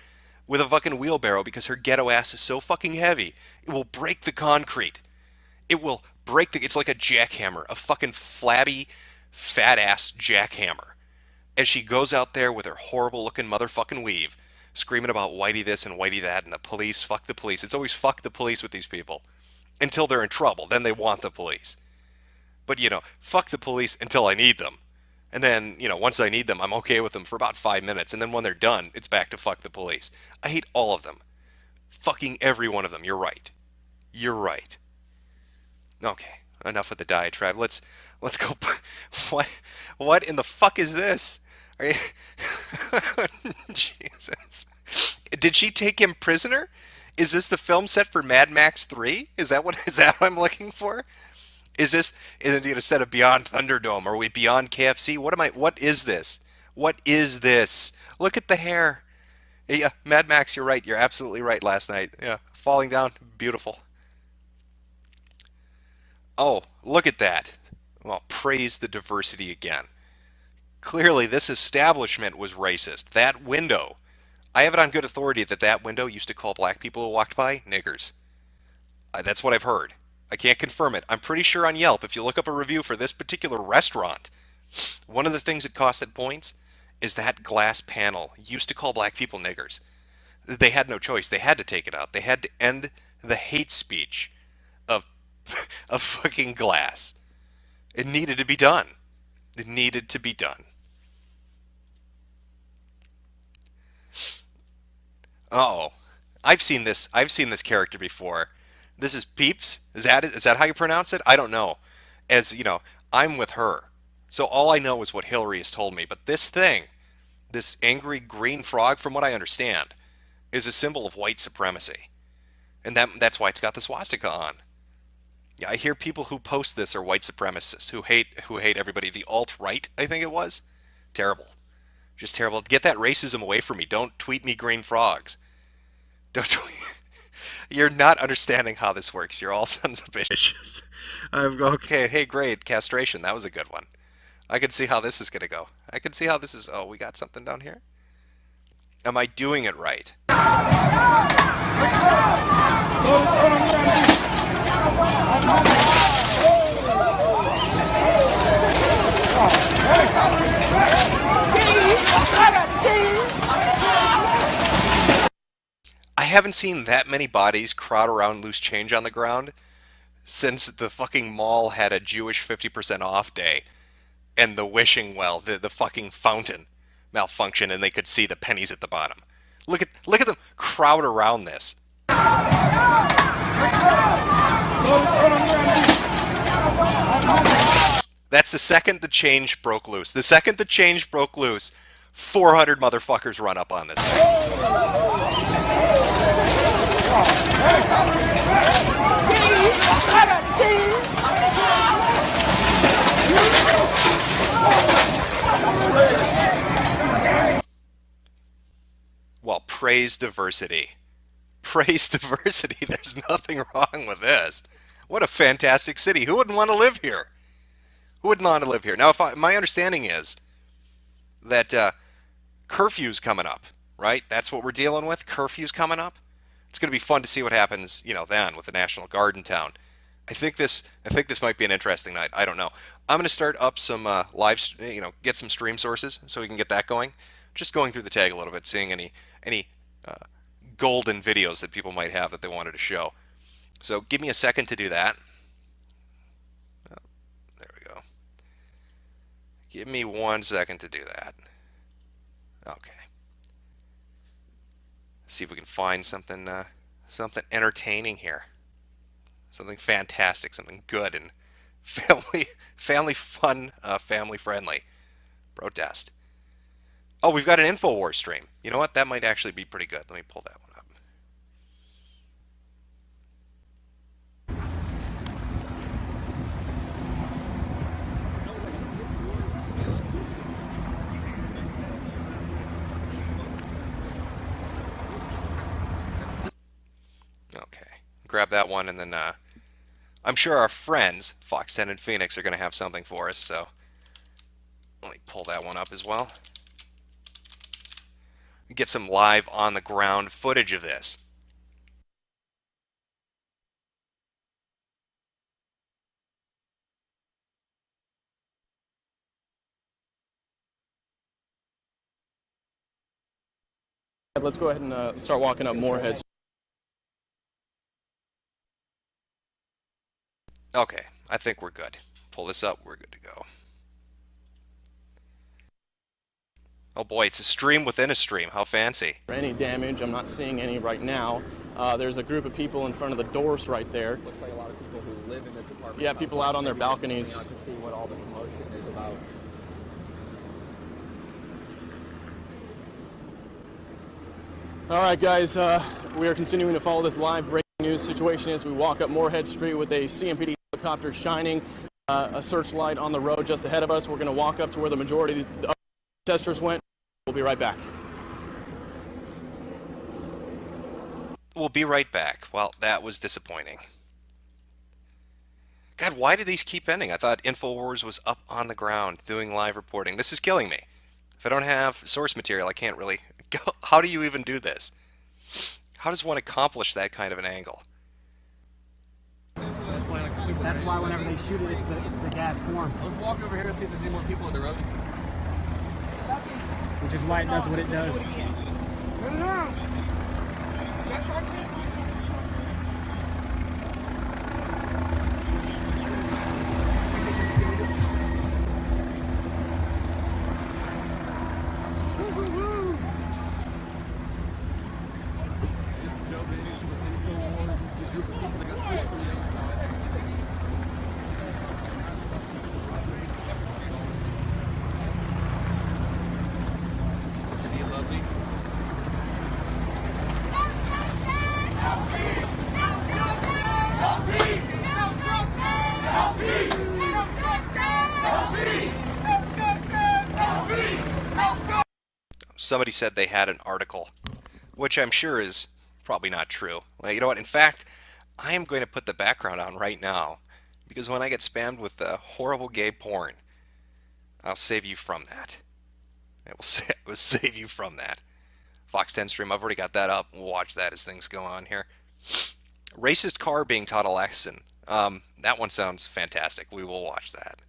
with a fucking wheelbarrow because her ghetto ass is so fucking heavy, it will break the concrete. It will break it's like a jackhammer, a fucking flabby, fat-ass jackhammer. As she goes out there with her horrible-looking motherfucking weave, screaming about whitey this and whitey that and the police, fuck the police. It's always fuck the police with these people. Until they're in trouble, then they want the police. But, fuck the police until I need them. And then, once I need them, I'm okay with them for about 5 minutes. And then when they're done, it's back to fuck the police. I hate all of them. Fucking every one of them. You're right. You're right. Okay, enough with the diatribe. Let's go. What in the fuck is this? Are you... Jesus. Did she take him prisoner? Is this the film set for Mad Max 3? Is that what I'm looking for? Is this instead of Beyond Thunderdome? Are we beyond KFC? What is this? What is this? Look at the hair. Yeah, Mad Max, you're right. You're absolutely right last night. Yeah, falling down. Beautiful. Oh, look at that. Well, praise the diversity again. Clearly, this establishment was racist. That window. I have it on good authority that window used to call black people who walked by niggers. That's what I've heard. I can't confirm it. I'm pretty sure on Yelp, if you look up a review for this particular restaurant, one of the things it costs at points is that glass panel used to call black people niggers. They had no choice. They had to take it out. They had to end the hate speech of fucking glass. It needed to be done. It needed to be done. Uh-oh. I've seen this character before. This is Peeps? Is that how you pronounce it? I don't know. As, I'm with her. So all I know is what Hillary has told me. But this thing, this angry green frog, from what I understand, is a symbol of white supremacy. And that's why it's got the swastika on. Yeah, I hear people who post this are white supremacists who hate everybody. The alt-right, I think it was. Terrible. Just terrible. Get that racism away from me. Don't tweet me green frogs. Don't tweet. You're not understanding how this works. You're all sons of bitches. Okay, hey, great. Castration. That was a good one. I can see how this is going to go. I can see how this is... Oh, we got something down here? Am I doing it right? I haven't seen that many bodies crowd around loose change on the ground since the fucking mall had a Jewish 50% off day and the wishing well, the fucking fountain malfunction and they could see the pennies at the bottom. Look at them crowd around this. That's the second the change broke loose. The second the change broke loose, 400 motherfuckers run up on this thing. Well, praise diversity. Praise diversity. There's nothing wrong with this. What a fantastic city. Who wouldn't want to live here? Who wouldn't want to live here? Now, my understanding is that curfew's coming up, right? That's what we're dealing with. Curfew's coming up. It's going to be fun to see what happens, then with the National Guard in town. I think this might be an interesting night. I don't know. I'm going to start up some get some stream sources so we can get that going. Just going through the tag a little bit, seeing any golden videos that people might have that they wanted to show. So give me a second to do that. Oh, there we go. Give me 1 second to do that. Okay. See if we can find something entertaining here. Something fantastic, something good and family fun, family friendly. Protest. Oh, we've got an InfoWars stream. You know what? That might actually be pretty good. Let me pull that one up. Okay. Grab that one, and then I'm sure our friends, Fox 10 and Phoenix, are going to have something for us, so let me pull that one up as well. Get some live on the ground footage of this. Let's go ahead and start walking up Moorhead. Okay, I think we're good. Pull this up, we're good to go. Oh boy, it's a stream within a stream. How fancy. Any damage, I'm not seeing any right now. There's a group of people in front of the doors right there. Looks like a lot of people who live in this apartment. Yeah, people out on their balconies. To see what all the commotion is about. All right, guys, we are continuing to follow this live breaking news situation as we walk up Moorhead Street with a CMPD helicopter shining a searchlight on the road just ahead of us. We're going to walk up to where the majority of the protesters went. We'll be right back. We'll be right back. Well, that was disappointing. God, why do these keep ending? I thought InfoWars was up on the ground doing live reporting. This is killing me. If I don't have source material, I can't really... How do you even do this? How does one accomplish that kind of an angle? That's why whenever they shoot it, it's the gas form. Let's walk over here and see if there's any more people on the road. Which is why it does what it does. Somebody said they had an article, which I'm sure is probably not true. Well, you know what? In fact, I am going to put the background on right now, because when I get spammed with horrible gay porn, I'll save you from that. It will save you from that. Fox 10 stream, I've already got that up. We'll watch that as things go on here. Racist car being taught a lesson. That one sounds fantastic. We will watch that.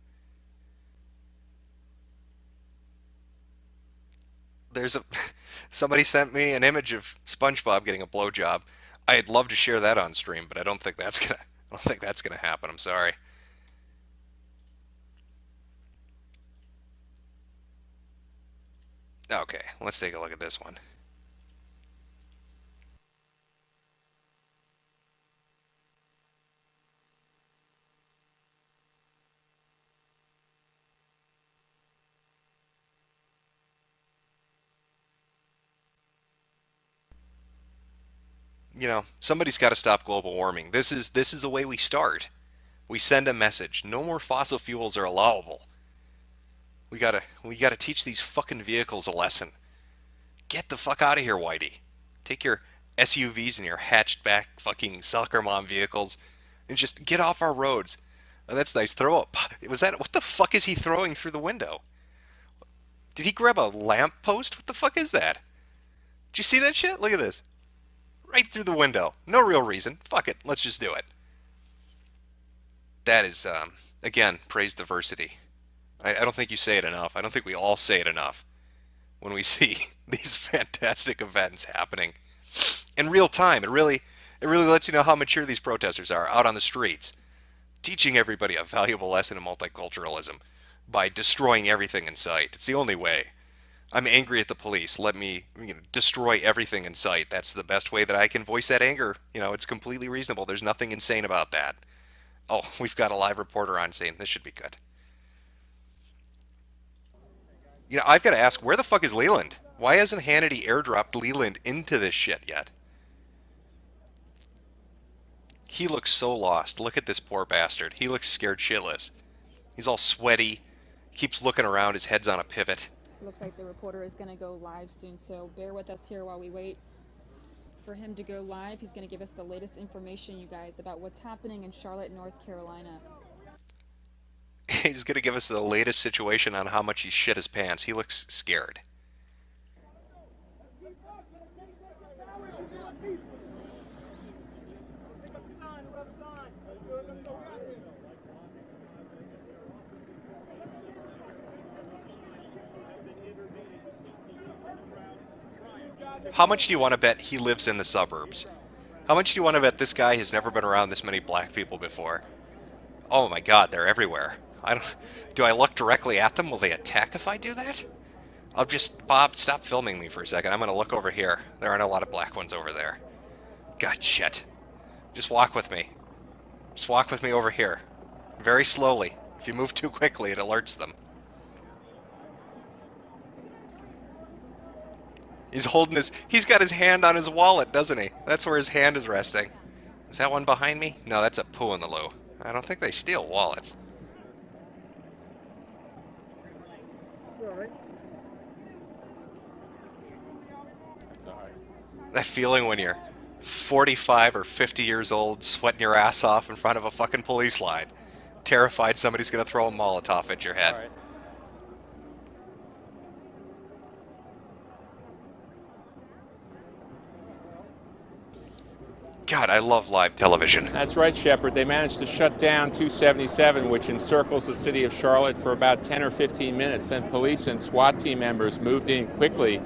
Somebody sent me an image of SpongeBob getting a blowjob. I'd love to share that on stream, but I don't think that's gonna happen. I'm sorry. Okay, let's take a look at this one. You know, somebody's got to stop global warming. This is the way we start. We send a message. No more fossil fuels are allowable. We gotta teach these fucking vehicles a lesson. Get the fuck out of here, Whitey. Take your SUVs and your hatched-back fucking soccer mom vehicles and just get off our roads. Oh, that's nice. Throw up. What the fuck is he throwing through the window? Did he grab a lamp post? What the fuck is that? Did you see that shit? Look at this. Right through the window. No real reason. Fuck it. Let's just do it. That is, again, praise diversity. I don't think you say it enough. I don't think we all say it enough when we see these fantastic events happening in real time. It really lets you know how mature these protesters are out on the streets, teaching everybody a valuable lesson in multiculturalism by destroying everything in sight. It's the only way. I'm angry at the police. Let me destroy everything in sight. That's the best way that I can voice that anger. You know, it's completely reasonable. There's nothing insane about that. Oh, we've got a live reporter on scene. This should be good. You know, I've got to ask, where the fuck is Leland? Why hasn't Hannity airdropped Leland into this shit yet? He looks so lost. Look at this poor bastard. He looks scared shitless. He's all sweaty. Keeps looking around. His head's on a pivot. Looks like the reporter is going to go live soon, so bear with us here while we wait for him to go live. He's going to give us the latest information, you guys, about what's happening in Charlotte, North Carolina. He's going to give us the latest situation on how much he shit his pants. He looks scared. How much do you want to bet he lives in the suburbs? How much do you want to bet this guy has never been around this many black people before? Oh my god, they're everywhere. Do I look directly at them? Will they attack if I do that? Bob, stop filming me for a second. I'm going to look over here. There aren't a lot of black ones over there. God, shit. Just walk with me. Just walk with me over here. Very slowly. If you move too quickly, it alerts them. He's got his hand on his wallet, doesn't he? That's where his hand is resting. Is that one behind me? No, that's a poo in the loo. I don't think they steal wallets. That feeling when you're 45 or 50 years old, sweating your ass off in front of a fucking police line, terrified somebody's going to throw a Molotov at your head. God, I love live television. That's right, Shepard. They managed to shut down 277, which encircles the city of Charlotte, for about 10 or 15 minutes. Then police and SWAT team members moved in quickly.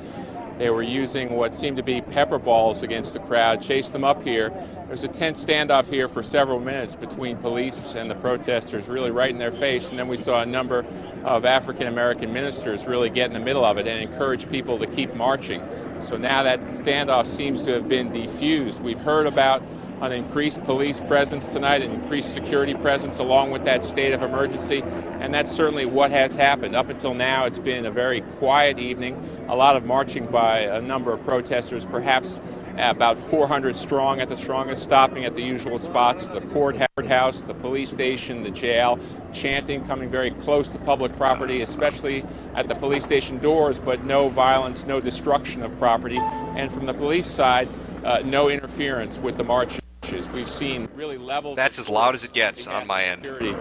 They were using what seemed to be pepper balls against the crowd, chased them up here. There's a tense standoff here for several minutes between police and the protesters, really right in their face. And then we saw a number of African-American ministers really get in the middle of it and encourage people to keep marching. So now that standoff seems to have been defused. We've heard about an increased police presence tonight, an increased security presence along with that state of emergency, and that's certainly what has happened. Up until now, it's been a very quiet evening, a lot of marching by a number of protesters, perhaps about 400 strong at the strongest, stopping at the usual spots, the courthouse, the police station, the jail, chanting, coming very close to public property, especially at the police station doors, but no violence, no destruction of property. And from the police side, no interference with the marches. We've seen really levels. That's as loud as it gets on my end. Security,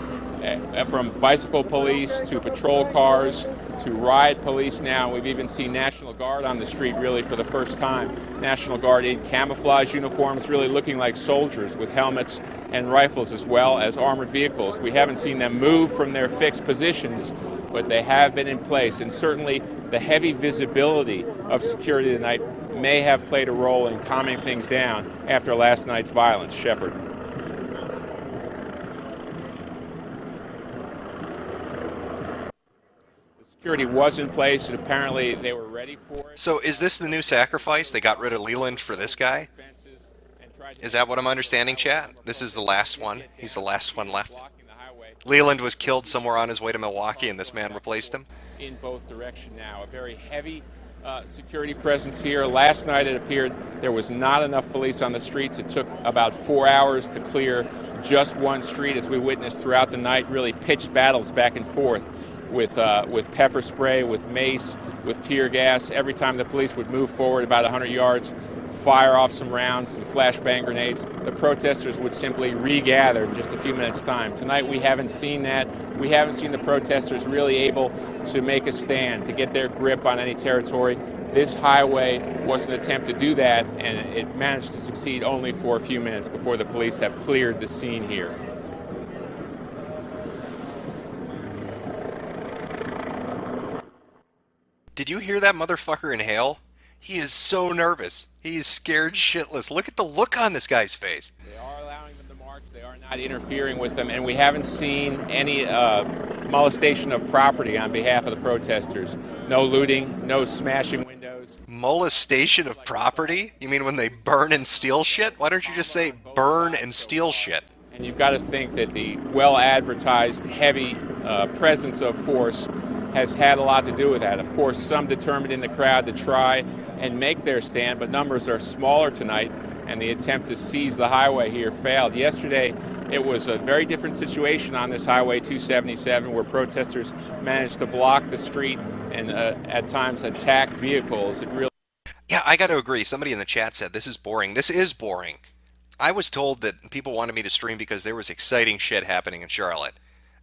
from bicycle police to patrol cars to riot police now. We've even seen National Guard on the street really for the first time. National Guard in camouflage uniforms, really looking like soldiers with helmets and rifles as well as armored vehicles. We haven't seen them move from their fixed positions, but they have been in place. And certainly the heavy visibility of security tonight may have played a role in calming things down after last night's violence. Shepard. The security was in place, and apparently they were ready for it. So is this the new sacrifice? They got rid of Leland for this guy? Is that what I'm understanding, chat? This is the last one? He's the last one left? Leland was killed somewhere on his way to Milwaukee, and this man replaced him? In both directions now. A very heavy security presence here. Last night it appeared there was not enough police on the streets. It took about 4 hours to clear just one street, as we witnessed throughout the night. Really pitched battles back and forth with pepper spray, with mace, with tear gas. Every time the police would move forward about 100 yards, fire off some rounds, some flashbang grenades, the protesters would simply regather in just a few minutes' time. Tonight we haven't seen that. We haven't seen the protesters really able to make a stand, to get their grip on any territory. This highway was an attempt to do that, and it managed to succeed only for a few minutes before the police have cleared the scene here. Did you hear that motherfucker inhale? He is so nervous. He is scared shitless. Look at the look on this guy's face. They are allowing them to march. They are not interfering with them. And we haven't seen any molestation of property on behalf of the protesters. No looting, no smashing windows. Molestation of property? You mean when they burn and steal shit? Why don't you just say burn and steal shit? And you've got to think that the well-advertised heavy presence of force has had a lot to do with that. Of course, some determined in the crowd to try and make their stand, but numbers are smaller tonight, and the attempt to seize the highway here failed. Yesterday, it was a very different situation on this Highway 277, where protesters managed to block the street and at times attack vehicles. It really... Yeah, I got to agree. Somebody in the chat said this is boring. This is boring. I was told that people wanted me to stream because there was exciting shit happening in Charlotte.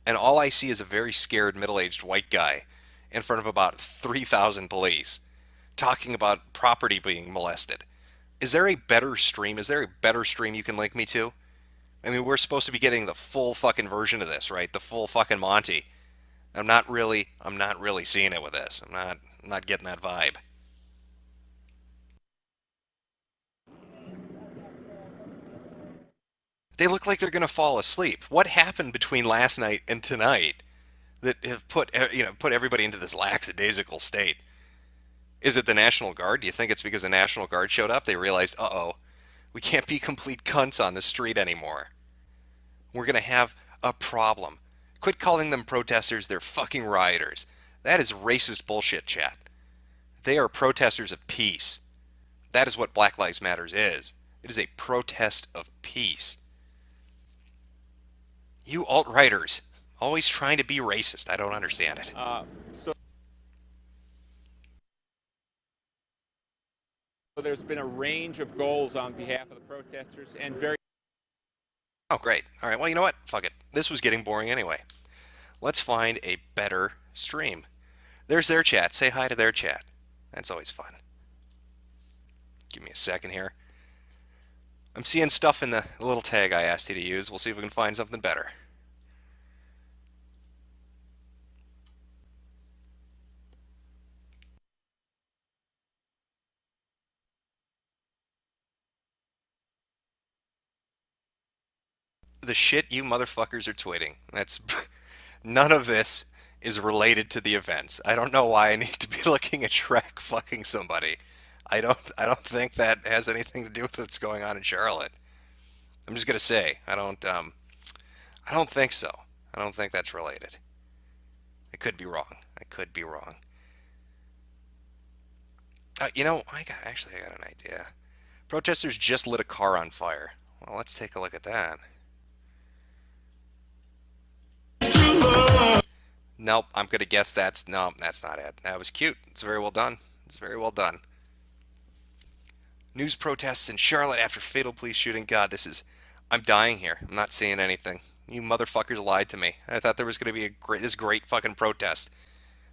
And all I see is a very scared middle-aged white guy in front of about 3,000 police talking about property being molested. Is there a better stream? Is there a better stream you can link me to? I mean, we're supposed to be getting the full fucking version of this, right? The full fucking Monty. I'm not really seeing it with this. I'm not getting that vibe. They look like they're going to fall asleep. What happened between last night and tonight that have put everybody into this lackadaisical state? Is it the National Guard? Do you think it's because the National Guard showed up? They realized, uh-oh, we can't be complete cunts on the street anymore. We're going to have a problem. Quit calling them protesters. They're fucking rioters. That is racist bullshit, chat. They are protesters of peace. That is what Black Lives Matter is. It is a protest of peace. You alt-righters, always trying to be racist. I don't understand it. So there's been a range of goals on behalf of the protesters, and very... Oh, great. All right, well, you know what? Fuck it. This was getting boring anyway. Let's find a better stream. There's their chat. Say hi to their chat. That's always fun. Give me a second here. I'm seeing stuff in the little tag I asked you to use. We'll see if we can find something better. The shit you motherfuckers are tweeting. That's none of this is related to the events. I don't know why I need to be looking at Shrek fucking somebody. I don't think that has anything to do with what's going on in Charlotte. I'm just gonna say I don't think so. I don't think that's related. I could be wrong. I could be wrong. You know, I got an idea. Protesters just lit a car on fire. Well, let's take a look at that. Nope, I'm gonna guess that's not it. That was cute. It's very well done. It's very well done. News protests in Charlotte after fatal police shooting. God, I'm dying here. I'm not seeing anything. You motherfuckers lied to me. I thought there was going to be this great fucking protest.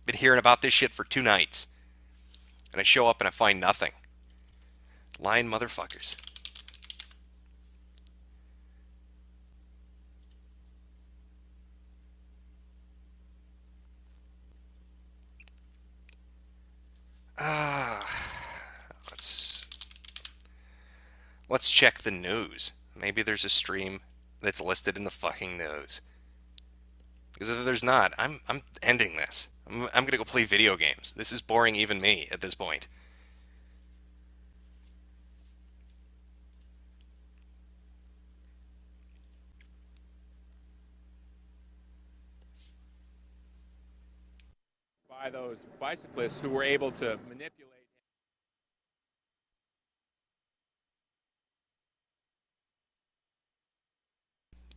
Been hearing about this shit for 2 nights. And I show up and I find nothing. Lying motherfuckers. Let's check the news. Maybe there's a stream that's listed in the fucking news. Because if there's not, I'm ending this. I'm gonna go play video games. This is boring even me at this point. By those bicyclists who were able to manipulate.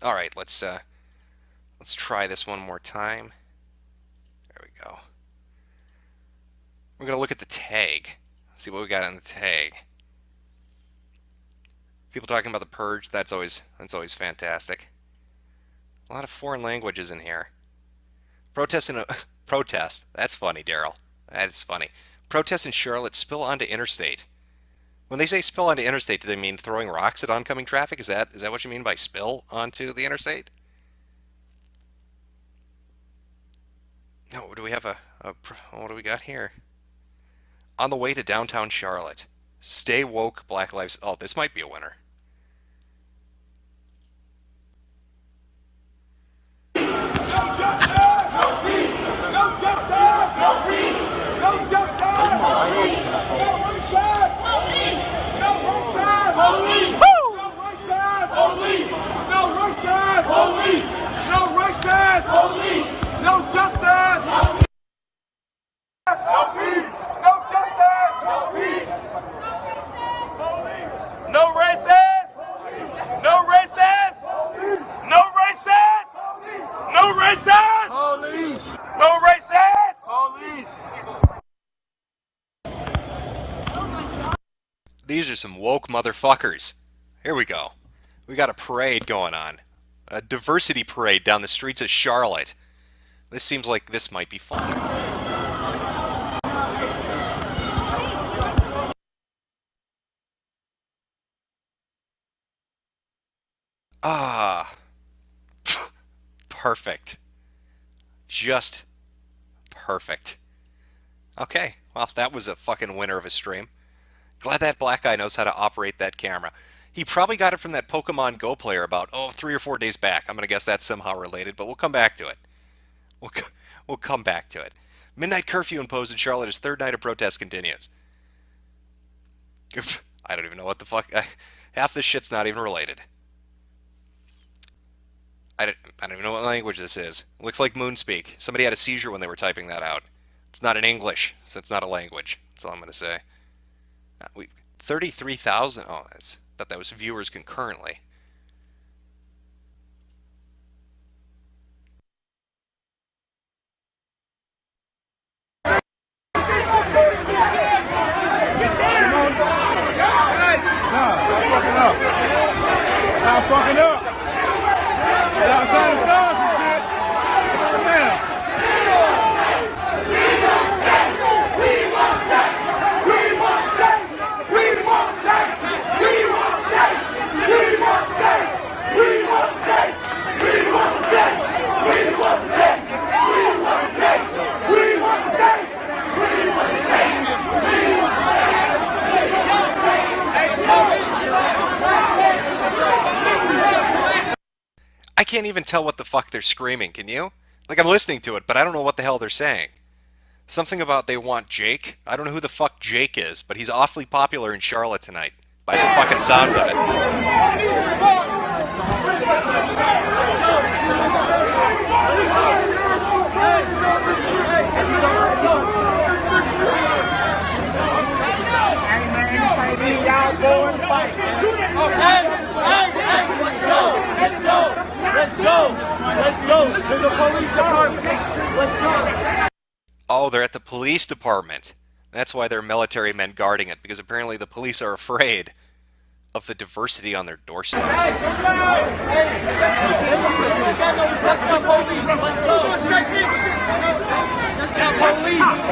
All right, let's try this one more time. There we go. We're gonna look at the tag. See what we got on the tag. People talking about the purge. That's always fantastic. A lot of foreign languages in here. Protest. That's funny, Daryl. That is funny. Protests in Charlotte spill onto interstate. When they say spill onto interstate, do they mean throwing rocks at oncoming traffic? Is that what you mean by spill onto the interstate? No, do we have what do we got here? On the way to downtown Charlotte. Stay woke, Black Lives... Oh, this might be a winner. These are some woke motherfuckers. Here we go. We got a parade going on. A diversity parade down the streets of Charlotte. This seems like this might be fun. Perfect. Just perfect. Okay, well, that was a fucking winner of a stream. Glad that black guy knows how to operate that camera. He probably got it from that Pokemon Go player about, 3 or 4 days back. I'm going to guess that's somehow related, but we'll come back to it. We'll come back to it. Midnight curfew imposed in Charlotte as third night of protest continues. I don't even know what the fuck. Half this shit's not even related. I don't even know what language this is. It looks like Moonspeak. Somebody had a seizure when they were typing that out. It's not in English, so it's not a language. That's all I'm going to say. 33,000. Oh, I thought that was viewers concurrently. Stop fucking up. Stop trying to start some shit. Calm down. I can't even tell what the fuck they're screaming, can you? Like, I'm listening to it, but I don't know what the hell they're saying. Something about they want Jake. I don't know who the fuck Jake is, but he's awfully popular in Charlotte tonight, by the fucking sounds of it. Let's go to the police department. Let's go. Oh, they're at the police department. That's why there are military men guarding it, because apparently the police are afraid of the diversity on their doorsteps. Let's go.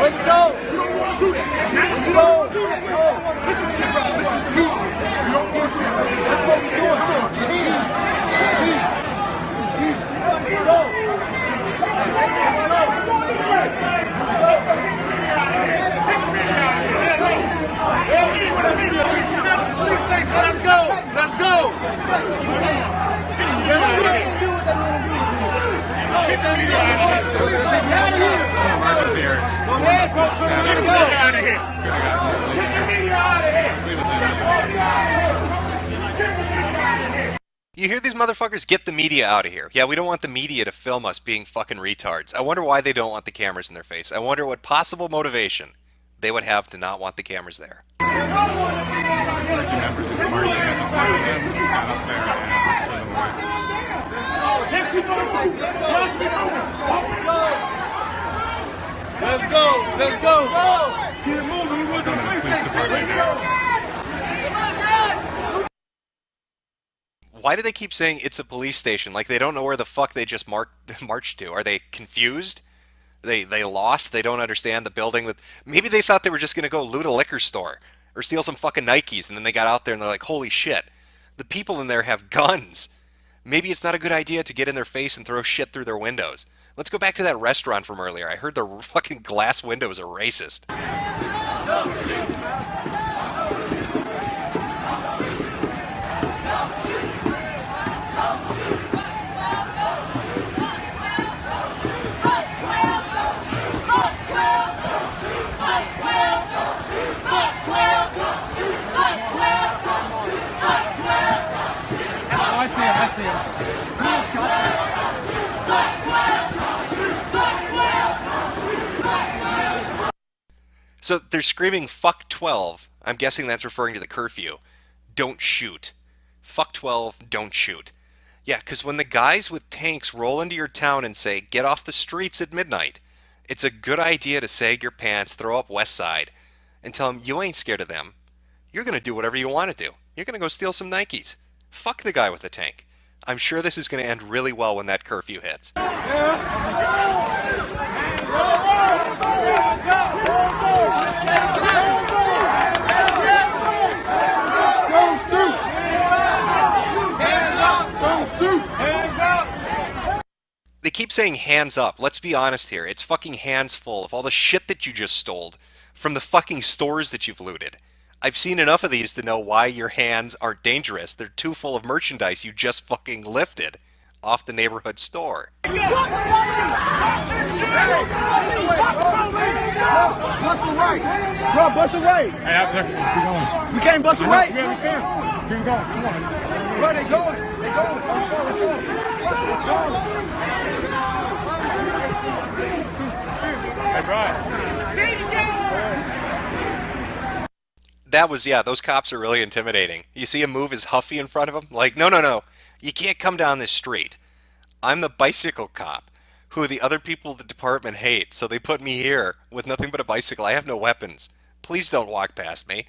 Let's go. You hear these motherfuckers? Get the media out of here. Yeah, we don't want the media to film us being fucking retards. I wonder why they don't want the cameras in their face. I wonder what possible motivation they would have to not want the cameras there. Let's go. Let's go. Keep moving. We want the police department. Why do they keep saying it's a police station? Like they don't know where the fuck they just marched to. Are they confused? They lost? They don't understand the building? That maybe they thought they were just going to go loot a liquor store or steal some fucking Nikes, and then they got out there and they're like, holy shit, the people in there have guns. Maybe it's not a good idea to get in their face and throw shit through their windows. Let's go back to that restaurant from earlier. I heard the fucking glass windows are racist. I see him. So they're screaming, fuck 12. I'm guessing that's referring to the curfew. Don't shoot. Fuck 12, don't shoot. Yeah, because when the guys with tanks roll into your town and say, get off the streets at midnight, it's a good idea to sag your pants, throw up West Side, and tell them you ain't scared of them. You're going to do whatever you want to do. You're going to go steal some Nikes. Fuck the guy with the tank. I'm sure this is going to end really well when that curfew hits. They keep saying hands up. Let's be honest here. It's fucking hands full of all the shit that you just stole from the fucking stores that you've looted. I've seen enough of these to know why your hands aren't dangerous. They're too full of merchandise you just fucking lifted off the neighborhood store. Bust a right. Bro, bust a right. Hey, after. Keep going. We can't bust a right. Yeah, we can. Keep going. Come on. Bro, they going. They going. Let's go. Hey, Brian. That was, yeah, those cops are really intimidating. You see him move his Huffy in front of him? Like, no. You can't come down this street. I'm the bicycle cop, who the other people of the department hate, so they put me here with nothing but a bicycle. I have no weapons. Please don't walk past me.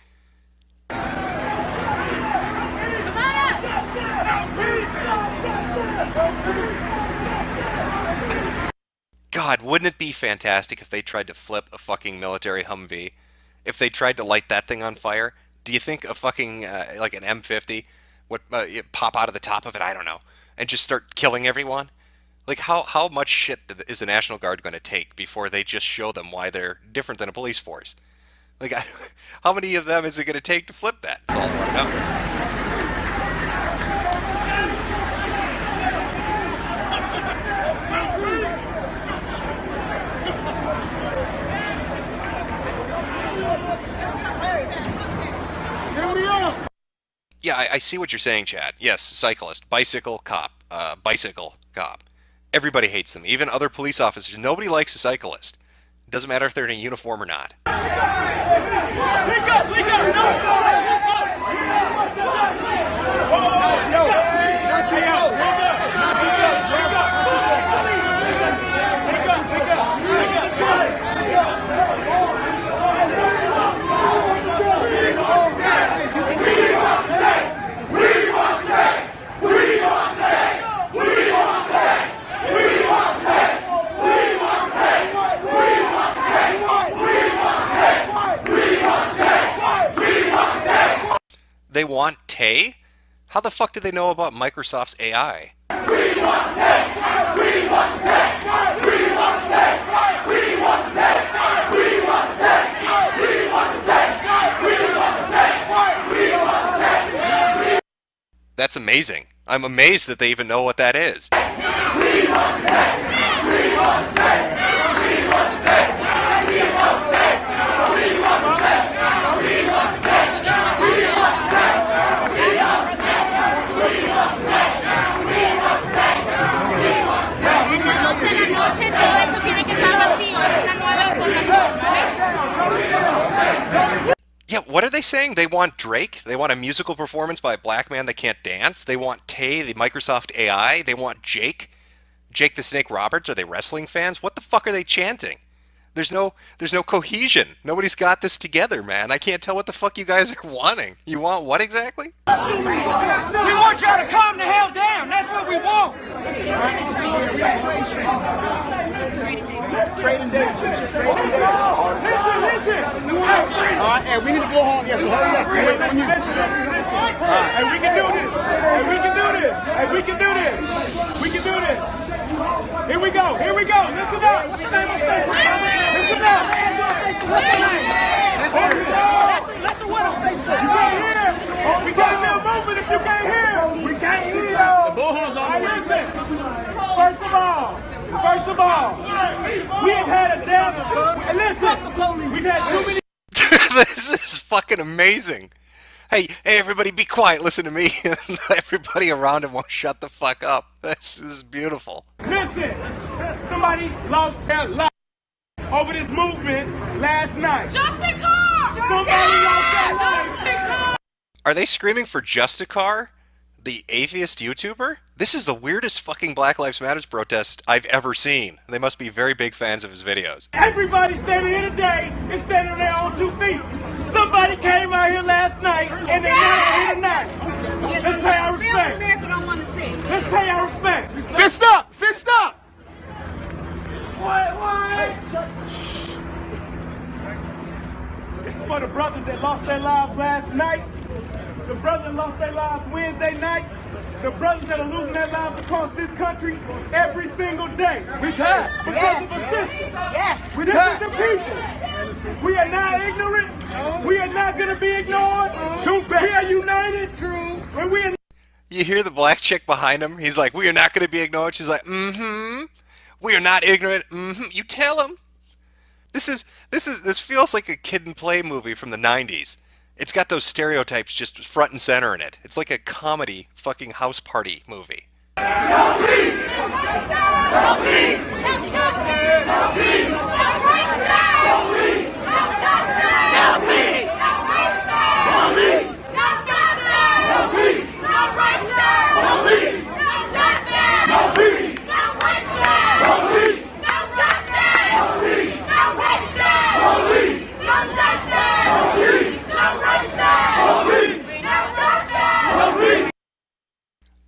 God, wouldn't it be fantastic if they tried to flip a fucking military Humvee? If they tried to light that thing on fire? Do you think a fucking, like an M50 would pop out of the top of it? I don't know. And just start killing everyone? Like, how much shit is the National Guard going to take before they just show them why they're different than a police force? Like, how many of them is it going to take to flip that? That's all I want to know. Yeah, I see what you're saying, Chad. Yes, cyclist, bicycle cop, bicycle cop. Everybody hates them, even other police officers. Nobody likes a cyclist. It doesn't matter if they're in a uniform or not. Tay? How the fuck do they know about Microsoft's AI? That's amazing. I'm amazed that they even know what that is. Yeah, what are they saying? They want Drake? They want a musical performance by a black man that can't dance? They want Tay, the Microsoft AI? They want Jake? Jake the Snake Roberts? Are they wrestling fans? What the fuck are they chanting? There's no cohesion. Nobody's got this together, man. I can't tell what the fuck you guys are wanting. You want what exactly? We want y'all to calm the hell down. That's what we want. Trading dates. Listen. All right, and we need to go home. Yes, so hurry up. We're waiting on you. Hey, we can do this. Here we go. Listen up. What's your name? Listen up. What's your name? Let's the winner. You can't hear. We got a little movement if you can't hear. We can't hear. The bullhorn's on the way. Listen. First of all, we have had a damn. And listen, we've had too many. This is fucking amazing. Hey, everybody be quiet, listen to me. Everybody around him won't shut the fuck up. This is beautiful. Listen, somebody lost their life over this movement last night. Justicar! Somebody lost their life. Are they screaming for Justicar, the atheist YouTuber? This is the weirdest fucking Black Lives Matter protest I've ever seen. They must be very big fans of his videos. Everybody standing here today is standing on their own 2 feet. Somebody came out here last night and they're not here tonight. Let's pay our respect. Let's pay our respect. Fist up! Fist up! What? This is for the brothers that lost their lives last night. The brothers that lost their lives Wednesday night. The brothers that are losing their lives across this country every single day. We tired. Because of a system. Yes. This is the people. We are not ignorant. We are not going to be ignored. We are united. True. And we are. You hear the black chick behind him? He's like, we are not going to be ignored. She's like, we are not ignorant. You tell him. This feels like a Kid and Play movie from the 90s. It's got those stereotypes just front and center in it. It's like a comedy fucking house party movie.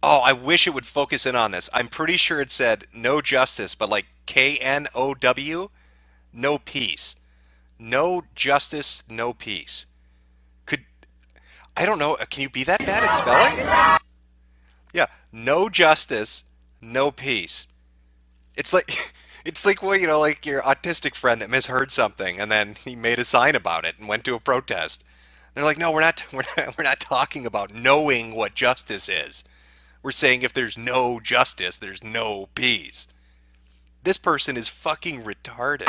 Oh, I wish it would focus in on this. I'm pretty sure it said no justice, but like KNOW, no peace. No justice, no peace. I don't know, can you be that bad at spelling? Yeah, no justice, no peace. It's like well, you know, like your autistic friend that misheard something and then he made a sign about it and went to a protest. They're like, no, we're not talking about knowing what justice is. We're saying if there's no justice, there's no peace. This person is fucking retarded.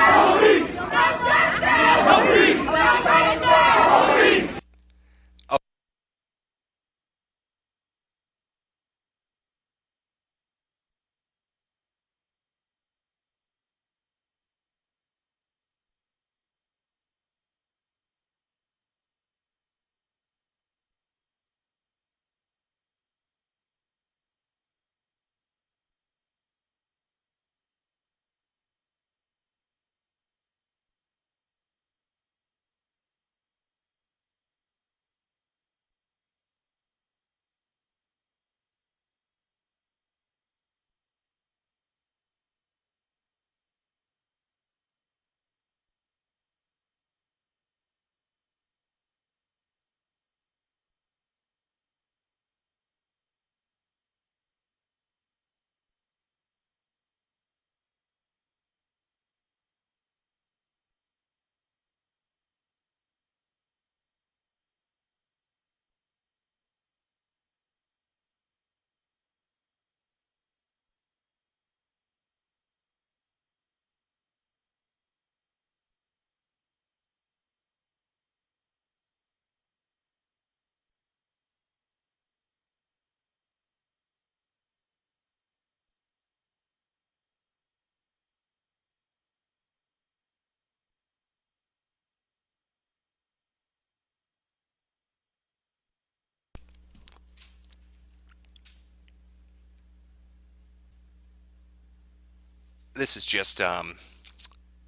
This is just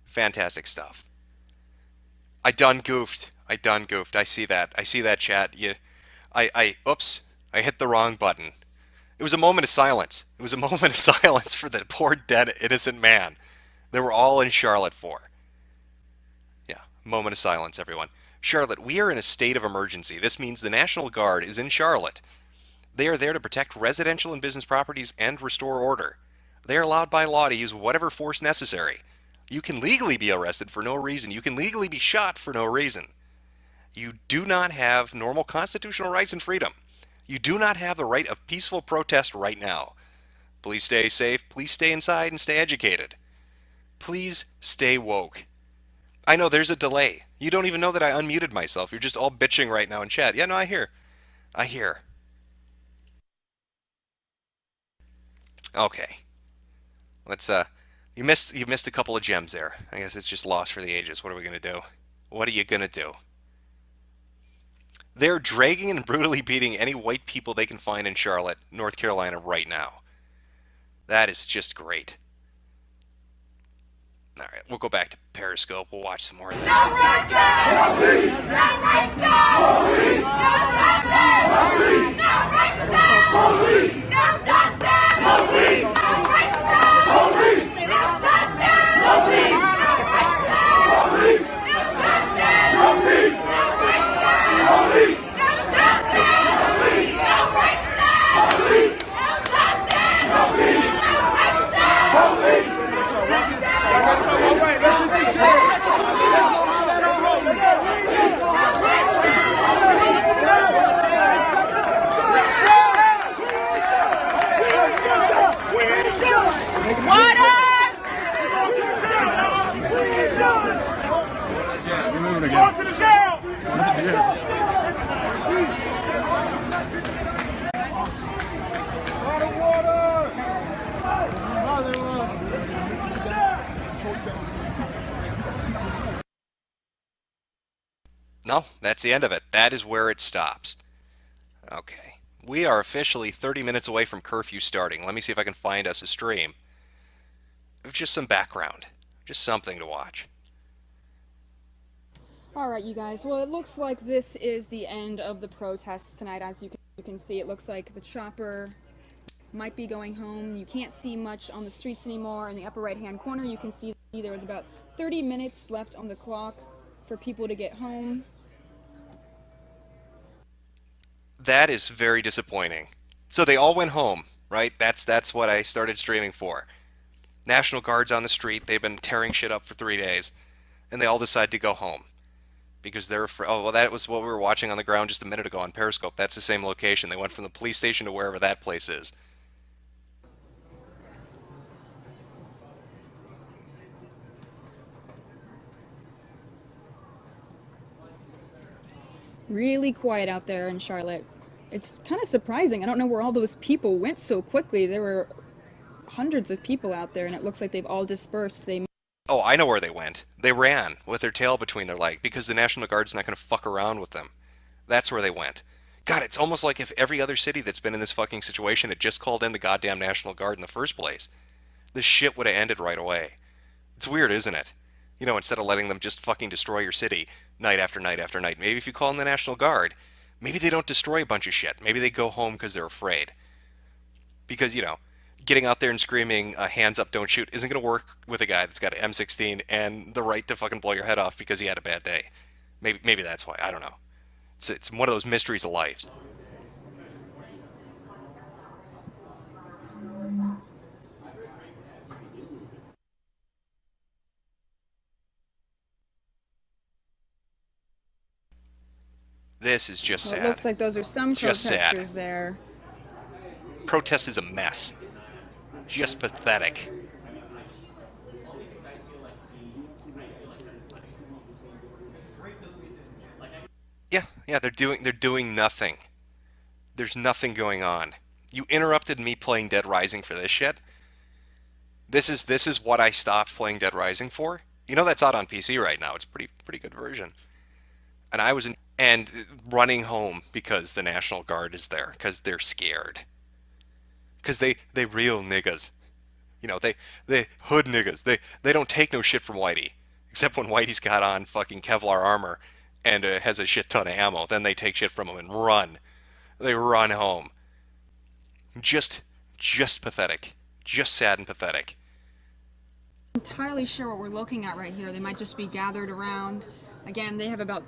fantastic stuff. I done goofed. I see that, chat. Oops. I hit the wrong button. It was a moment of silence. It was a moment of silence for the poor dead innocent man they were all in Charlotte for. Yeah, moment of silence, everyone. Charlotte, we are in a state of emergency. This means the National Guard is in Charlotte. They are there to protect residential and business properties and restore order. They are allowed by law to use whatever force necessary. You can legally be arrested for no reason. You can legally be shot for no reason. You do not have normal constitutional rights and freedom. You do not have the right of peaceful protest right now. Please stay safe. Please stay inside and stay educated. Please stay woke. I know there's a delay. You don't even know that I unmuted myself. You're just all bitching right now in chat. Yeah, no, I hear. Okay. Let's you missed a couple of gems there. I guess it's just lost for the ages. What are we going to do? What are you going to do? They're dragging and brutally beating any white people they can find in Charlotte, North Carolina right now. That is just great. All right, we'll go back to Periscope. We'll watch some more of No, that's the end of it. That is where it stops. Okay. We are officially 30 minutes away from curfew starting. Let me see if I can find us a stream of just some background. Just something to watch. Alright, you guys. Well, it looks like this is the end of the protests tonight. As you can see, it looks like the chopper might be going home. You can't see much on the streets anymore. In the upper right-hand corner, you can see there was about 30 minutes left on the clock for people to get home. That is very disappointing. So they all went home, right? That's what I started streaming for. National Guard's on the street. They've been tearing shit up for 3 days. And they all decide to go home. Because they're afraid. Oh, well, that was what we were watching on the ground just a minute ago on Periscope. That's the same location. They went from the police station to wherever that place is. Really quiet out there in Charlotte. It's kind of surprising. I don't know where all those people went so quickly. There were hundreds of people out there, and it looks like they've all dispersed. Oh, I know where they went. They ran with their tail between their legs because the National Guard's not going to fuck around with them. That's where they went. God, it's almost like if every other city that's been in this fucking situation had just called in the goddamn National Guard in the first place. This shit would have ended right away. It's weird, isn't it? You know, instead of letting them just fucking destroy your city night after night after night. Maybe if you call in the National Guard, maybe they don't destroy a bunch of shit. Maybe they go home because they're afraid. Because, you know, getting out there and screaming, hands up, don't shoot, isn't going to work with a guy that's got an M16 and the right to fucking blow your head off because he had a bad day. Maybe that's why. I don't know. It's one of those mysteries of life. This is just sad. It looks like those are some just protesters sad. there. Protest is a mess. Just pathetic. Yeah, they're doing nothing. There's nothing going on. You interrupted me playing Dead Rising for this shit. This is what I stopped playing Dead Rising for. You know that's out on PC right now. It's a pretty good version. And I was running home because the National Guard is there because they're scared. Because they real niggas. You know, they hood niggas. They don't take no shit from Whitey, except when Whitey's got on fucking Kevlar armor and has a shit ton of ammo. Then they take shit from him and run. They run home. Just pathetic. Just sad and pathetic. Entirely sure what we're looking at right here. They might just be gathered around. Again, they have about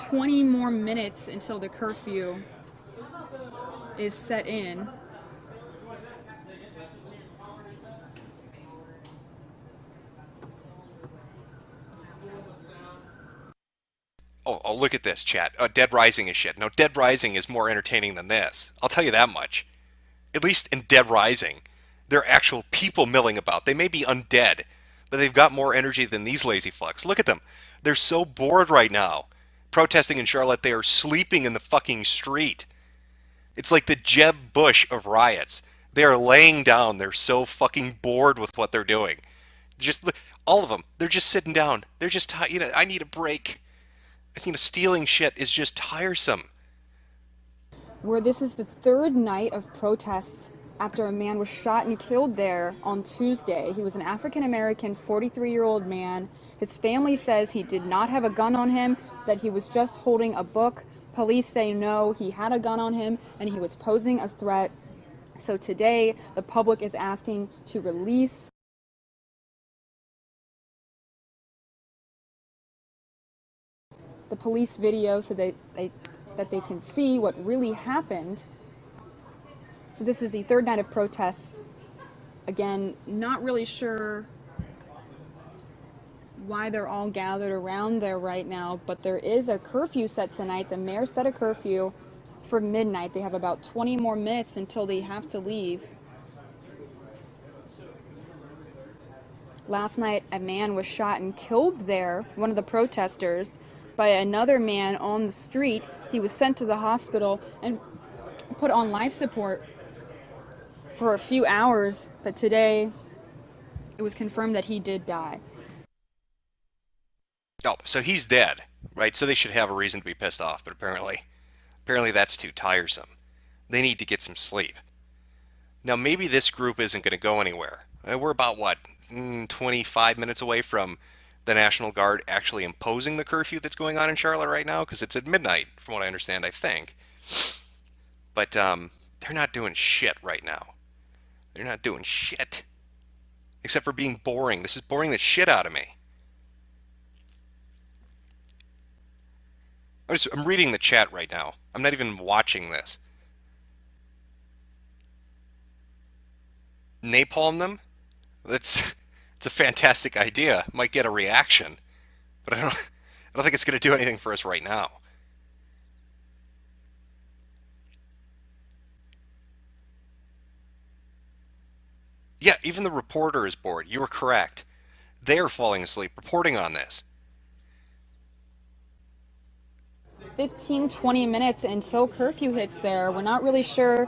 20 more minutes until the curfew is set in. Oh, look at this, chat. Dead Rising is shit. No, Dead Rising is more entertaining than this. I'll tell you that much. At least in Dead Rising, there are actual people milling about. They may be undead, but they've got more energy than these lazy fucks. Look at them. They're so bored right now. Protesting in Charlotte, they are sleeping in the fucking street. It's like the Jeb Bush of riots. They are laying down. They're so fucking bored with what they're doing. Just all of them. They're just sitting down. They're just tired. I need a break. Stealing shit is just tiresome. Where this is the third night of protests after a man was shot and killed there on Tuesday. He was an African-American 43-year-old man. His family says he did not have a gun on him, that he was just holding a book. Police say no, he had a gun on him and he was posing a threat. So today, the public is asking to release the police video so that they can see what really happened. So this is the third night of protests. Again, not really sure why they're all gathered around there right now, but there is a curfew set tonight. The mayor set a curfew for midnight. They have about 20 more minutes until they have to leave. Last night, a man was shot and killed there, one of the protesters, by another man on the street. He was sent to the hospital and put on life support for a few hours, but today it was confirmed that he did die. Oh, so he's dead, right? So they should have a reason to be pissed off, but apparently that's too tiresome. They need to get some sleep. Now, maybe this group isn't going to go anywhere. We're about, 25 minutes away from the National Guard actually imposing the curfew that's going on in Charlotte right now, because it's at midnight, from what I understand, I think. But they're not doing shit right now. They're not doing shit. Except for being boring. This is boring the shit out of me. I'm reading the chat right now. I'm not even watching this. Napalm them? It's a fantastic idea. Might get a reaction. But I don't think it's going to do anything for us right now. Yeah, even the reporter is bored. You were correct. They are falling asleep reporting on this. 15, 20 minutes until curfew hits there. We're not really sure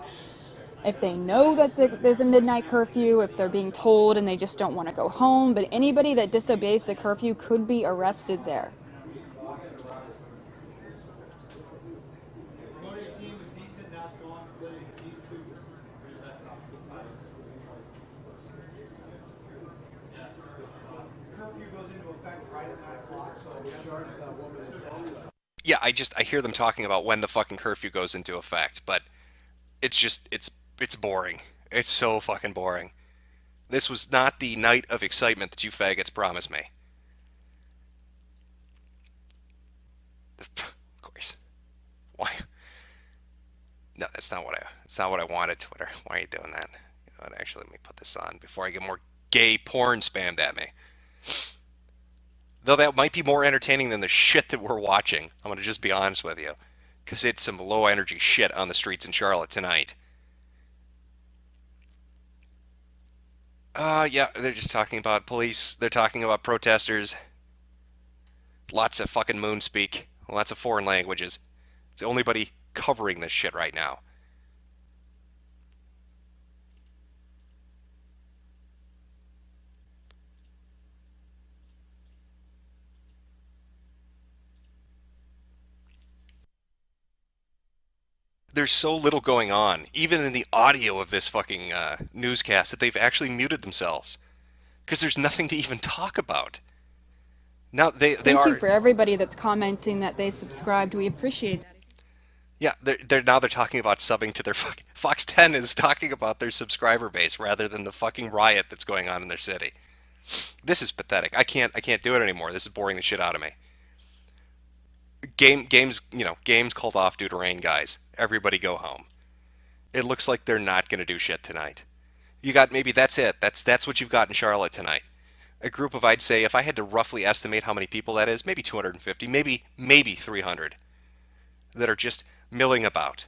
if they know that there's a midnight curfew, if they're being told and they just don't want to go home, but anybody that disobeys the curfew could be arrested there. Yeah, I hear them talking about when the fucking curfew goes into effect, but it's boring. It's so fucking boring. This was not the night of excitement that you faggots promised me. Of course. Why? No, that's not what I wanted, Twitter. Why are you doing that? You know what, actually, let me put this on before I get more gay porn spammed at me. Though that might be more entertaining than the shit that we're watching. I'm going to just be honest with you. Because it's some low energy shit on the streets in Charlotte tonight. Yeah, they're just talking about police. They're talking about protesters. Lots of fucking moon speak. Lots of foreign languages. It's the only buddy covering this shit right now. there's so little going on, even in the audio of this fucking newscast, that they've actually muted themselves. Because there's nothing to even talk about. Now, they Thank are... you for everybody that's commenting that they subscribed. We appreciate that. Yeah, they're now talking about subbing to their fucking... Fox 10 is talking about their subscriber base rather than the fucking riot that's going on in their city. This is pathetic. I can't do it anymore. This is boring the shit out of me. Games called off due to rain, guys. Everybody go home. It looks like they're not going to do shit tonight. You got, maybe that's it. That's what you've got in Charlotte tonight. A group of, I'd say, if I had to roughly estimate how many people that is, maybe 250, maybe 300 that are just milling about.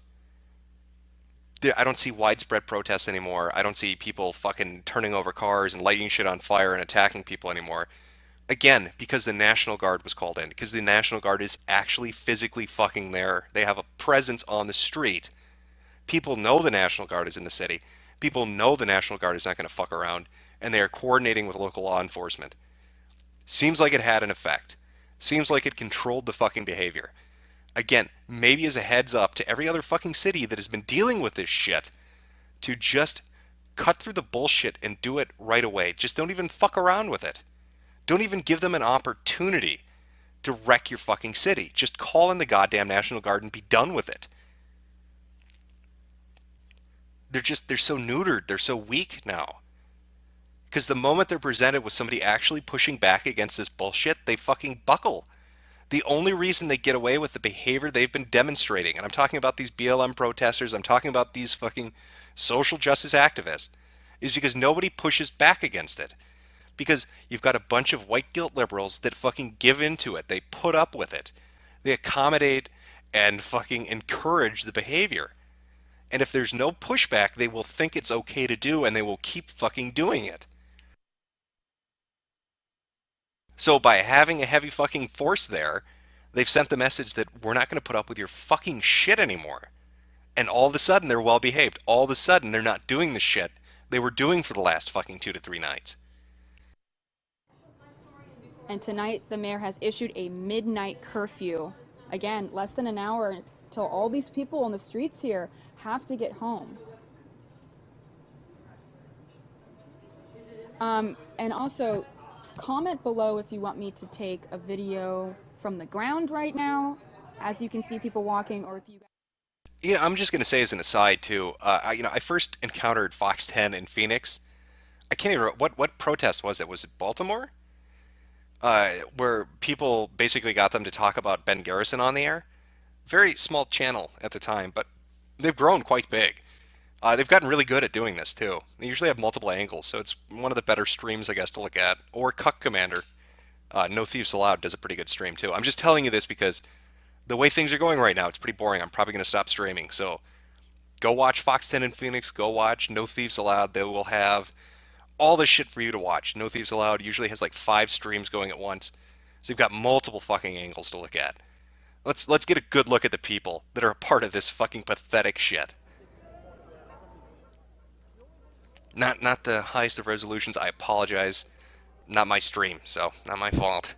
I don't see widespread protests anymore. I don't see people fucking turning over cars and lighting shit on fire and attacking people anymore. Again, because the National Guard was called in. Because the National Guard is actually physically fucking there. They have a presence on the street. People know the National Guard is in the city. People know the National Guard is not going to fuck around. And they are coordinating with local law enforcement. Seems like it had an effect. Seems like it controlled the fucking behavior. Again, maybe as a heads up to every other fucking city that has been dealing with this shit, to just cut through the bullshit and do it right away. Just don't even fuck around with it. Don't even give them an opportunity to wreck your fucking city. Just call in the goddamn National Guard and be done with it. They're so neutered. They're so weak now. Because the moment they're presented with somebody actually pushing back against this bullshit, they fucking buckle. The only reason they get away with the behavior they've been demonstrating, and I'm talking about these BLM protesters, I'm talking about these fucking social justice activists, is because nobody pushes back against it. Because you've got a bunch of white guilt liberals that fucking give into it. They put up with it. They accommodate and fucking encourage the behavior. And if there's no pushback, they will think it's okay to do, and they will keep fucking doing it. So by having a heavy fucking force there, they've sent the message that we're not going to put up with your fucking shit anymore. And all of a sudden, they're well behaved. All of a sudden, they're not doing the shit they were doing for the last fucking 2 to 3 nights. And tonight, the mayor has issued a midnight curfew. Again, less than an hour until all these people on the streets here have to get home. And also, comment below if you want me to take a video from the ground right now, as you can see people walking, or if you... You know, I'm just going to say as an aside, too, I first encountered Fox 10 in Phoenix. I can't even remember, what protest was it? Was it Baltimore? Where people basically got them to talk about Ben Garrison on the air. Very small channel at the time, but they've grown quite big. They've gotten really good at doing this, too. They usually have multiple angles, so it's one of the better streams, I guess, to look at. Or Cuck Commander. No Thieves Allowed does a pretty good stream, too. I'm just telling you this because the way things are going right now, it's pretty boring. I'm probably going to stop streaming. So go watch Fox 10 in Phoenix. Go watch No Thieves Allowed. They will have all this shit for you to watch. No Thieves Allowed usually has like 5 streams going at once. So you've got multiple fucking angles to look at. Let's get a good look at the people that are a part of this fucking pathetic shit. Not the highest of resolutions. I apologize. Not my stream, so not my fault.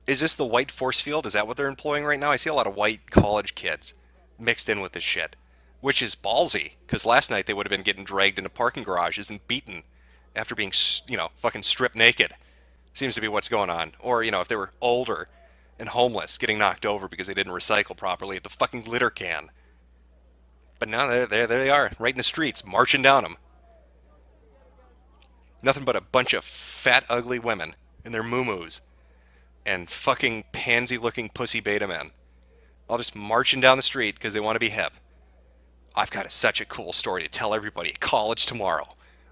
Is this the white force field? Is that what they're employing right now? I see a lot of white college kids mixed in with this shit, which is ballsy, because last night they would have been getting dragged into parking garages and beaten after being, fucking stripped naked. Seems to be what's going on. Or, if they were older and homeless, getting knocked over because they didn't recycle properly at the fucking litter can. But now there they are, right in the streets, marching down them. Nothing but a bunch of fat, ugly women in their muumuus and fucking pansy-looking pussy beta men, all just marching down the street because they want to be hip. I've got such a cool story to tell everybody at college tomorrow.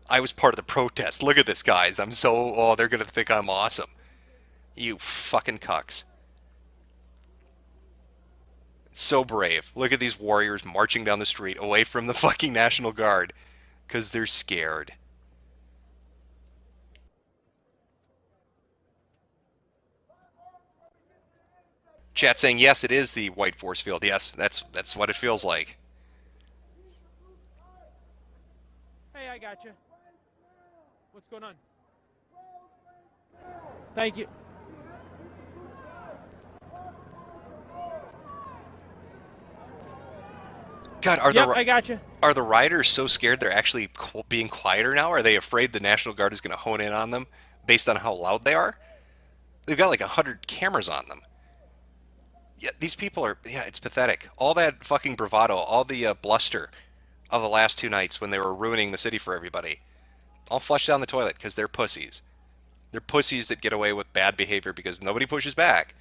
I was part of the protest. Look at this, guys. They're going to think I'm awesome. You fucking cucks. So brave. Look at these warriors marching down the street away from the fucking National Guard because they're scared. Chat saying, yes, it is the white force field. Yes, that's what it feels like. Hey, I got you. What's going on? Thank you. God, I gotcha. Are the rioters so scared they're actually being quieter now? Are they afraid the National Guard is going to hone in on them based on how loud they are? They've got like 100 cameras on them. Yeah, these people are, it's pathetic. All that fucking bravado, all the bluster of the last 2 nights when they were ruining the city for everybody, all flushed down the toilet because they're pussies. They're pussies that get away with bad behavior because nobody pushes back.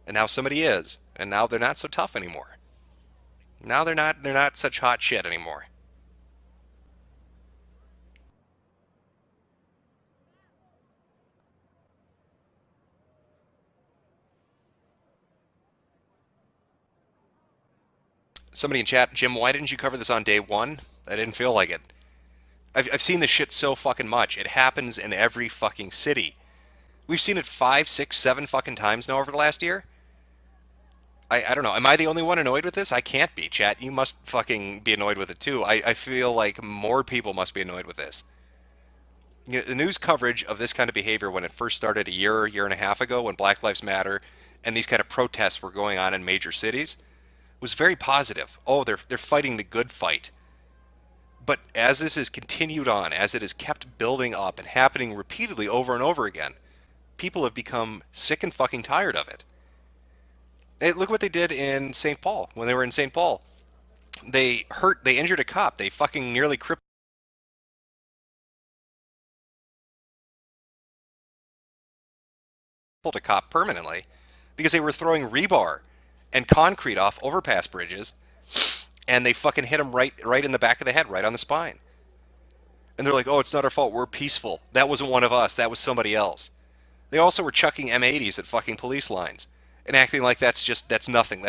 And now somebody is. And now they're not so tough anymore. Now they're not such hot shit anymore. Somebody in chat, Jim, why didn't you cover this on day 1? I didn't feel like it. I've seen this shit so fucking much. It happens in every fucking city. We've seen it 5, 6, 7 fucking times now over the last year. I don't know. Am I the only one annoyed with this? I can't be, chat. You must fucking be annoyed with it too. I feel like more people must be annoyed with this. You know, the news coverage of this kind of behavior when it first started a year and a half ago, when Black Lives Matter and these kind of protests were going on in major cities, was very positive. Oh, they're fighting the good fight. But as this has continued on, as it has kept building up and happening repeatedly over and over again, people have become sick and fucking tired of it. Hey, look what they did in St. Paul. When they were in St. Paul, they injured a cop. They fucking nearly crippled a cop permanently because they were throwing rebar and concrete off overpass bridges, and they fucking hit him right in the back of the head, right on the spine. And they're like, oh, it's not our fault. We're peaceful. That wasn't one of us. That was somebody else. They also were chucking M80s at fucking police lines and acting like that's nothing.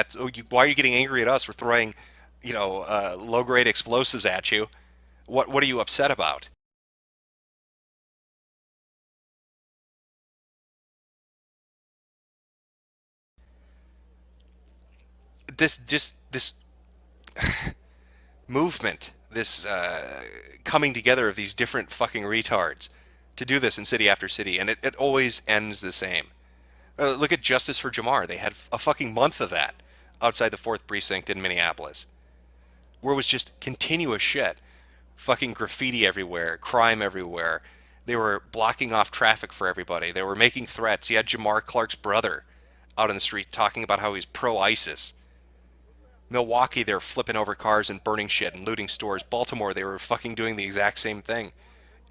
Why are you getting angry at us? We're throwing, low-grade explosives at you. What are you upset about? This movement, this coming together of these different fucking retards to do this in city after city, and it always ends the same. Look at Justice for Jamar. They had a fucking month of that outside the 4th Precinct in Minneapolis, where it was just continuous shit. Fucking graffiti everywhere, crime everywhere. They were blocking off traffic for everybody. They were making threats. You had Jamar Clark's brother out in the street talking about how he's pro-ISIS. Milwaukee, they were flipping over cars and burning shit and looting stores. Baltimore, they were fucking doing the exact same thing.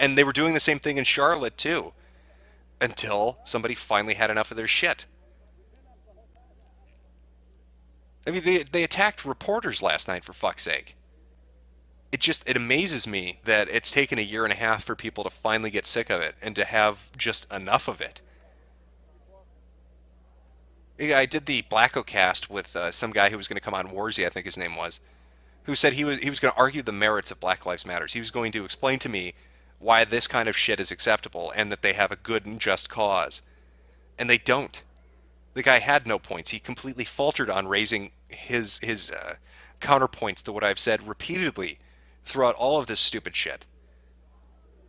And they were doing the same thing in Charlotte, too. Until somebody finally had enough of their shit. I mean, they attacked reporters last night, for fuck's sake. It amazes me that it's taken a year and a half for people to finally get sick of it and to have just enough of it. I did the HoleOCast with some guy who was going to come on, Warzy, I think his name was, who said he was going to argue the merits of Black Lives Matter. He was going to explain to me why this kind of shit is acceptable and that they have a good and just cause. And they don't. The guy had no points. He completely faltered on raising his counterpoints to what I've said repeatedly throughout all of this stupid shit.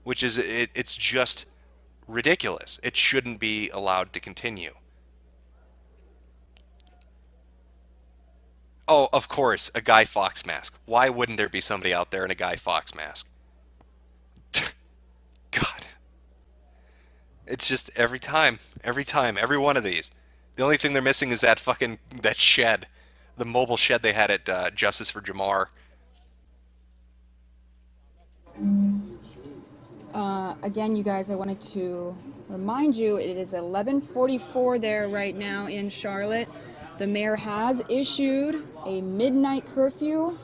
Which is, it's just ridiculous. It shouldn't be allowed to continue. Oh, of course, a Guy Fawkes mask. Why wouldn't there be somebody out there in a Guy Fawkes mask? God. It's just every time, every one of these. The only thing they're missing is that shed. The mobile shed they had at Justice for Jamar. Again, you guys, I wanted to remind you, it is 11:44 there right now in Charlotte. The mayor has issued a midnight curfew.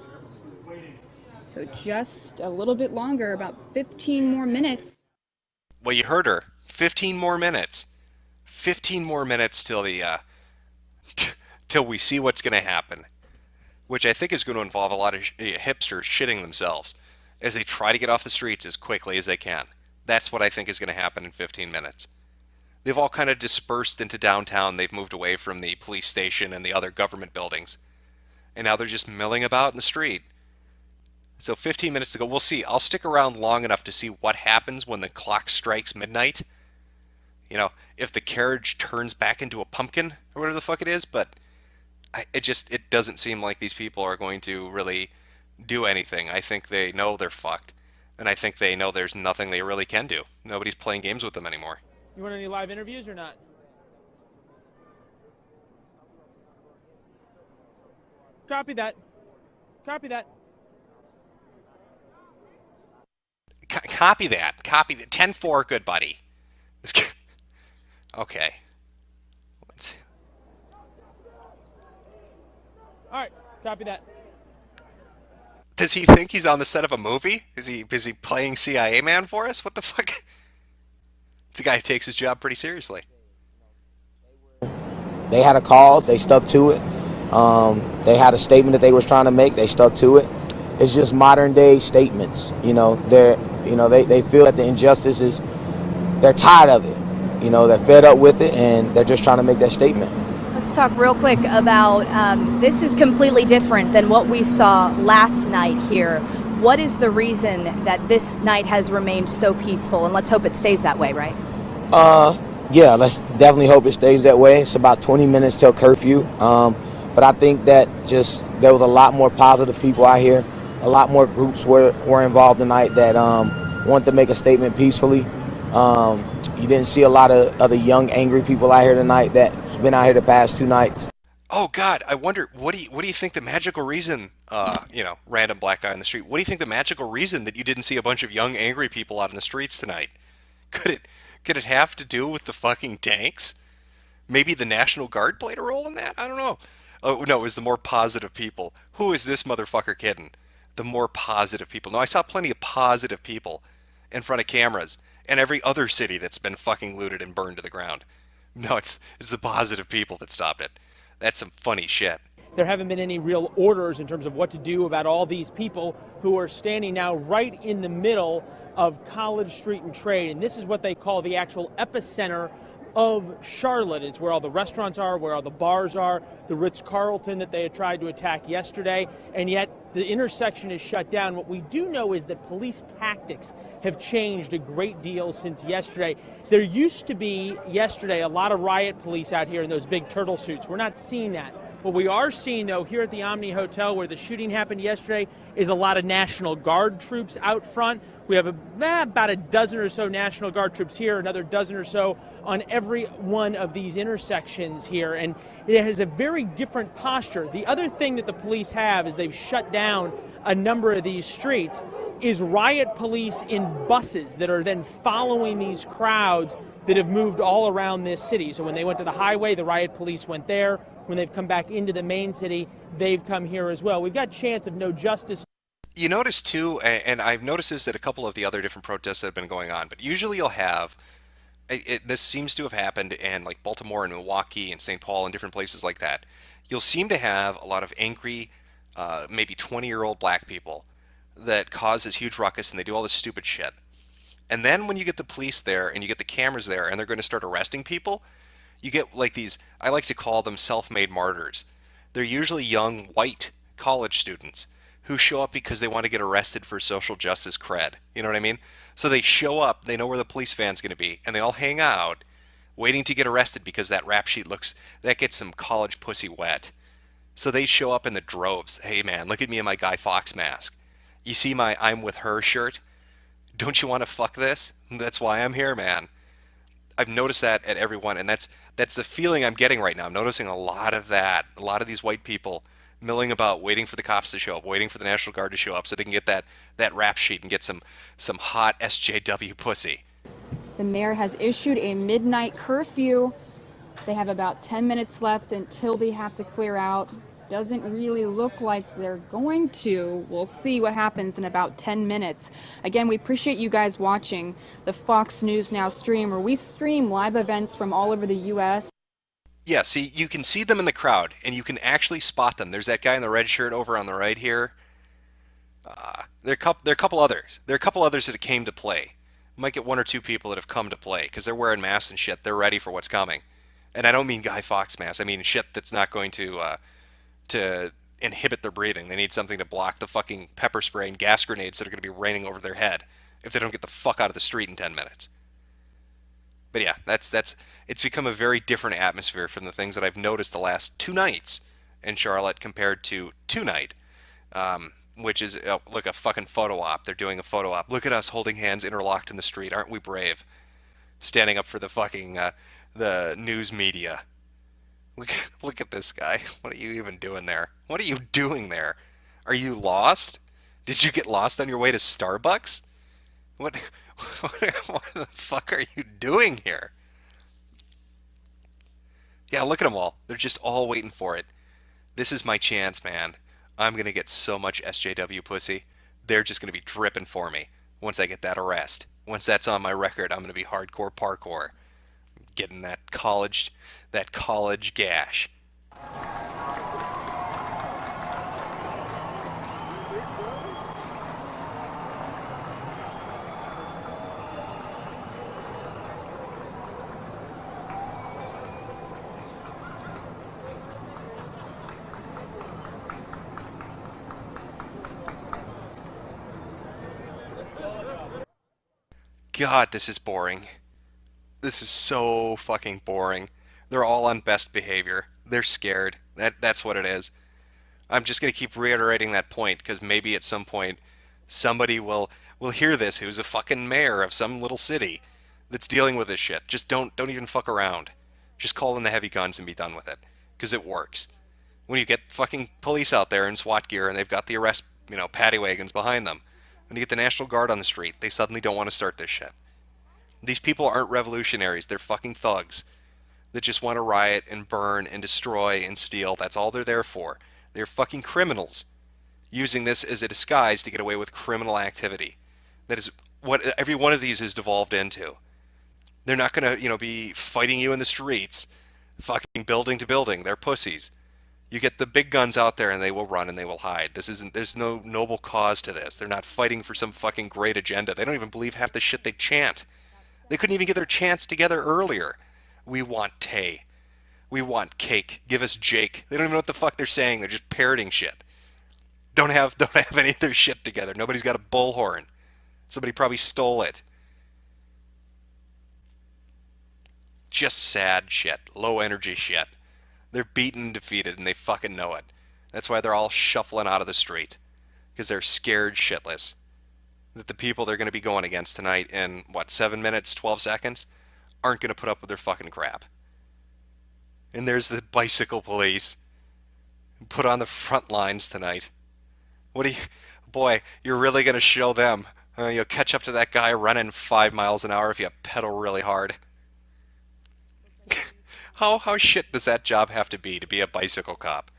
So just a little bit longer, about 15 more minutes. Well, you heard her. 15 more minutes. 15 more minutes till till we see what's going to happen. Which I think is going to involve a lot of hipsters shitting themselves as they try to get off the streets as quickly as they can. That's what I think is going to happen in 15 minutes. They've all kind of dispersed into downtown. They've moved away from the police station and the other government buildings. And now they're just milling about in the street. So 15 minutes to go. We'll see. I'll stick around long enough to see what happens when the clock strikes midnight. You know, if the carriage turns back into a pumpkin or whatever the fuck it is. But it doesn't seem like these people are going to really do anything. I think they know they're fucked. And I think they know there's nothing they really can do. Nobody's playing games with them anymore. You want any live interviews or not? Copy that. Copy that. Copy that. Copy that. 10-4, good buddy. Okay. Let's see. All right, copy that. Does he think he's on the set of a movie? Is he playing CIA man for us? What the fuck? It's a guy who takes his job pretty seriously. They had a cause, they stuck to it. They had a statement that they was trying to make, they stuck to it. It's just modern day statements. They feel that the injustice is, they're tired of it. They're fed up with it, and they're just trying to make that statement. Let's talk real quick about this is completely different than what we saw last night here. What is the reason that this night has remained so peaceful? And let's hope it stays that way, right? Yeah, let's definitely hope it stays that way. It's about 20 minutes till curfew. But I think that just there was a lot more positive people out here. A lot more groups were involved tonight that wanted to make a statement peacefully. You didn't see a lot of other young, angry people out here tonight that's been out here the past 2 nights. Oh God, I wonder what do you think the magical reason? Random black guy on the street. What do you think the magical reason that you didn't see a bunch of young, angry people out in the streets tonight? Could it have to do with the fucking tanks? Maybe the National Guard played a role in that? I don't know. Oh no, it was the more positive people. Who is this motherfucker kidding? The more positive people. No, I saw plenty of positive people in front of cameras in every other city that's been fucking looted and burned to the ground. No, it's the positive people that stopped it. That's some funny shit. There haven't been any real orders in terms of what to do about all these people who are standing now right in the middle of College Street and Trade. And this is what they call the actual epicenter of Charlotte. It's where all the restaurants are, where all the bars are, the Ritz-Carlton that they had tried to attack yesterday, and yet the intersection is shut down. What we do know is that police tactics have changed a great deal since yesterday. There used to be, yesterday, a lot of riot police out here in those big turtle suits. We're not seeing that. What we are seeing, though, here at the Omni Hotel, where the shooting happened yesterday, is a lot of National Guard troops out front. We have about a dozen or so National Guard troops here, another dozen or so on every one of these intersections here, and it has a very different posture. The other thing that the police have is they've shut down a number of these streets is riot police in buses that are then following these crowds that have moved all around this city. So when they went to the highway, the riot police went there. When they've come back into the main city, they've come here as well. We've got chance of no justice. You notice too, and I've noticed this at a couple of the other different protests that have been going on, but usually you'll have, this seems to have happened in like Baltimore and Milwaukee and St. Paul and different places like that. You'll seem to have a lot of angry, maybe 20-year-old black people that cause this huge ruckus and they do all this stupid shit. And then when you get the police there and you get the cameras there and they're going to start arresting people, you get like these, I like to call them self-made martyrs. They're usually young white college students who show up because they want to get arrested for social justice cred. You know what I mean? So they show up, they know where the police van's going to be, and they all hang out waiting to get arrested because that rap sheet that gets some college pussy wet. So they show up in the droves. Hey man, look at me in my Guy Fawkes mask. You see my I'm with her shirt? Don't you want to fuck this? That's why I'm here, man. I've noticed that at everyone, and that's the feeling I'm getting right now. I'm noticing a lot of that. A lot of these white people milling about, waiting for the cops to show up, waiting for the National Guard to show up so they can get that rap sheet and get some hot SJW pussy. The mayor has issued a midnight curfew. They have about 10 minutes left until they have to clear out. Doesn't really look like they're going to. We'll see what happens in about 10 minutes. Again, we appreciate you guys watching the Fox News Now stream, where we stream live events from all over the U.S. Yeah, see, you can see them in the crowd, and you can actually spot them. There's that guy in the red shirt over on the right here. There are a couple others. There are a couple others that came to play. You might get 1 or 2 people that have come to play, because they're wearing masks and shit. They're ready for what's coming. And I don't mean Guy Fawkes masks. I mean shit that's not going to inhibit their breathing. They need something to block the fucking pepper spray and gas grenades that are going to be raining over their head if they don't get the fuck out of the street in 10 minutes. But yeah, it's become a very different atmosphere from the things that I've noticed the last 2 nights in Charlotte compared to tonight. which is, look, a fucking photo op. They're doing a photo op. Look at us holding hands interlocked in the street. Aren't we brave? Standing up for the fucking, the news media. Look at this guy. What are you even doing there? What are you doing there? Are you lost? Did you get lost on your way to Starbucks? What what the fuck are you doing here? Yeah, look at them all. They're just all waiting for it. This is my chance, man. I'm going to get so much SJW pussy. They're just going to be dripping for me once I get that arrest. Once that's on my record, I'm going to be hardcore parkour. Getting that college gash. God, this is boring. This is so fucking boring. They're all on best behavior. They're scared. That's what it is. I'm just going to keep reiterating that point because maybe at some point somebody will hear this who's a fucking mayor of some little city that's dealing with this shit. Just don't even fuck around. Just call in the heavy guns and be done with it because it works. When you get fucking police out there in SWAT gear and they've got the arrest, paddy wagons behind them, when you get the National Guard on the street, they suddenly don't want to start this shit. These people aren't revolutionaries. They're fucking thugs that just want to riot and burn and destroy and steal. That's all they're there for. They're fucking criminals using this as a disguise to get away with criminal activity. That is what every one of these has devolved into. They're not going to, be fighting you in the streets, fucking building to building. They're pussies. You get the big guns out there and they will run and they will hide. There's no noble cause to this. They're not fighting for some fucking great agenda. They don't even believe half the shit they chant. They couldn't even get their chants together earlier. We want Tay. We want cake. Give us Jake. They don't even know what the fuck they're saying. They're just parroting shit. Don't have any of their shit together. Nobody's got a bullhorn. Somebody probably stole it. Just sad shit. Low energy shit. They're beaten and defeated and they fucking know it. That's why they're all shuffling out of the street. Because they're scared shitless. That the people they're going to be going against tonight in, 7 minutes, 12 seconds, aren't going to put up with their fucking crap. And there's the bicycle police. Put on the front lines tonight. Boy, you're really going to show them. You'll catch up to that guy running 5 miles an hour if you pedal really hard. How shit does that job have to be a bicycle cop?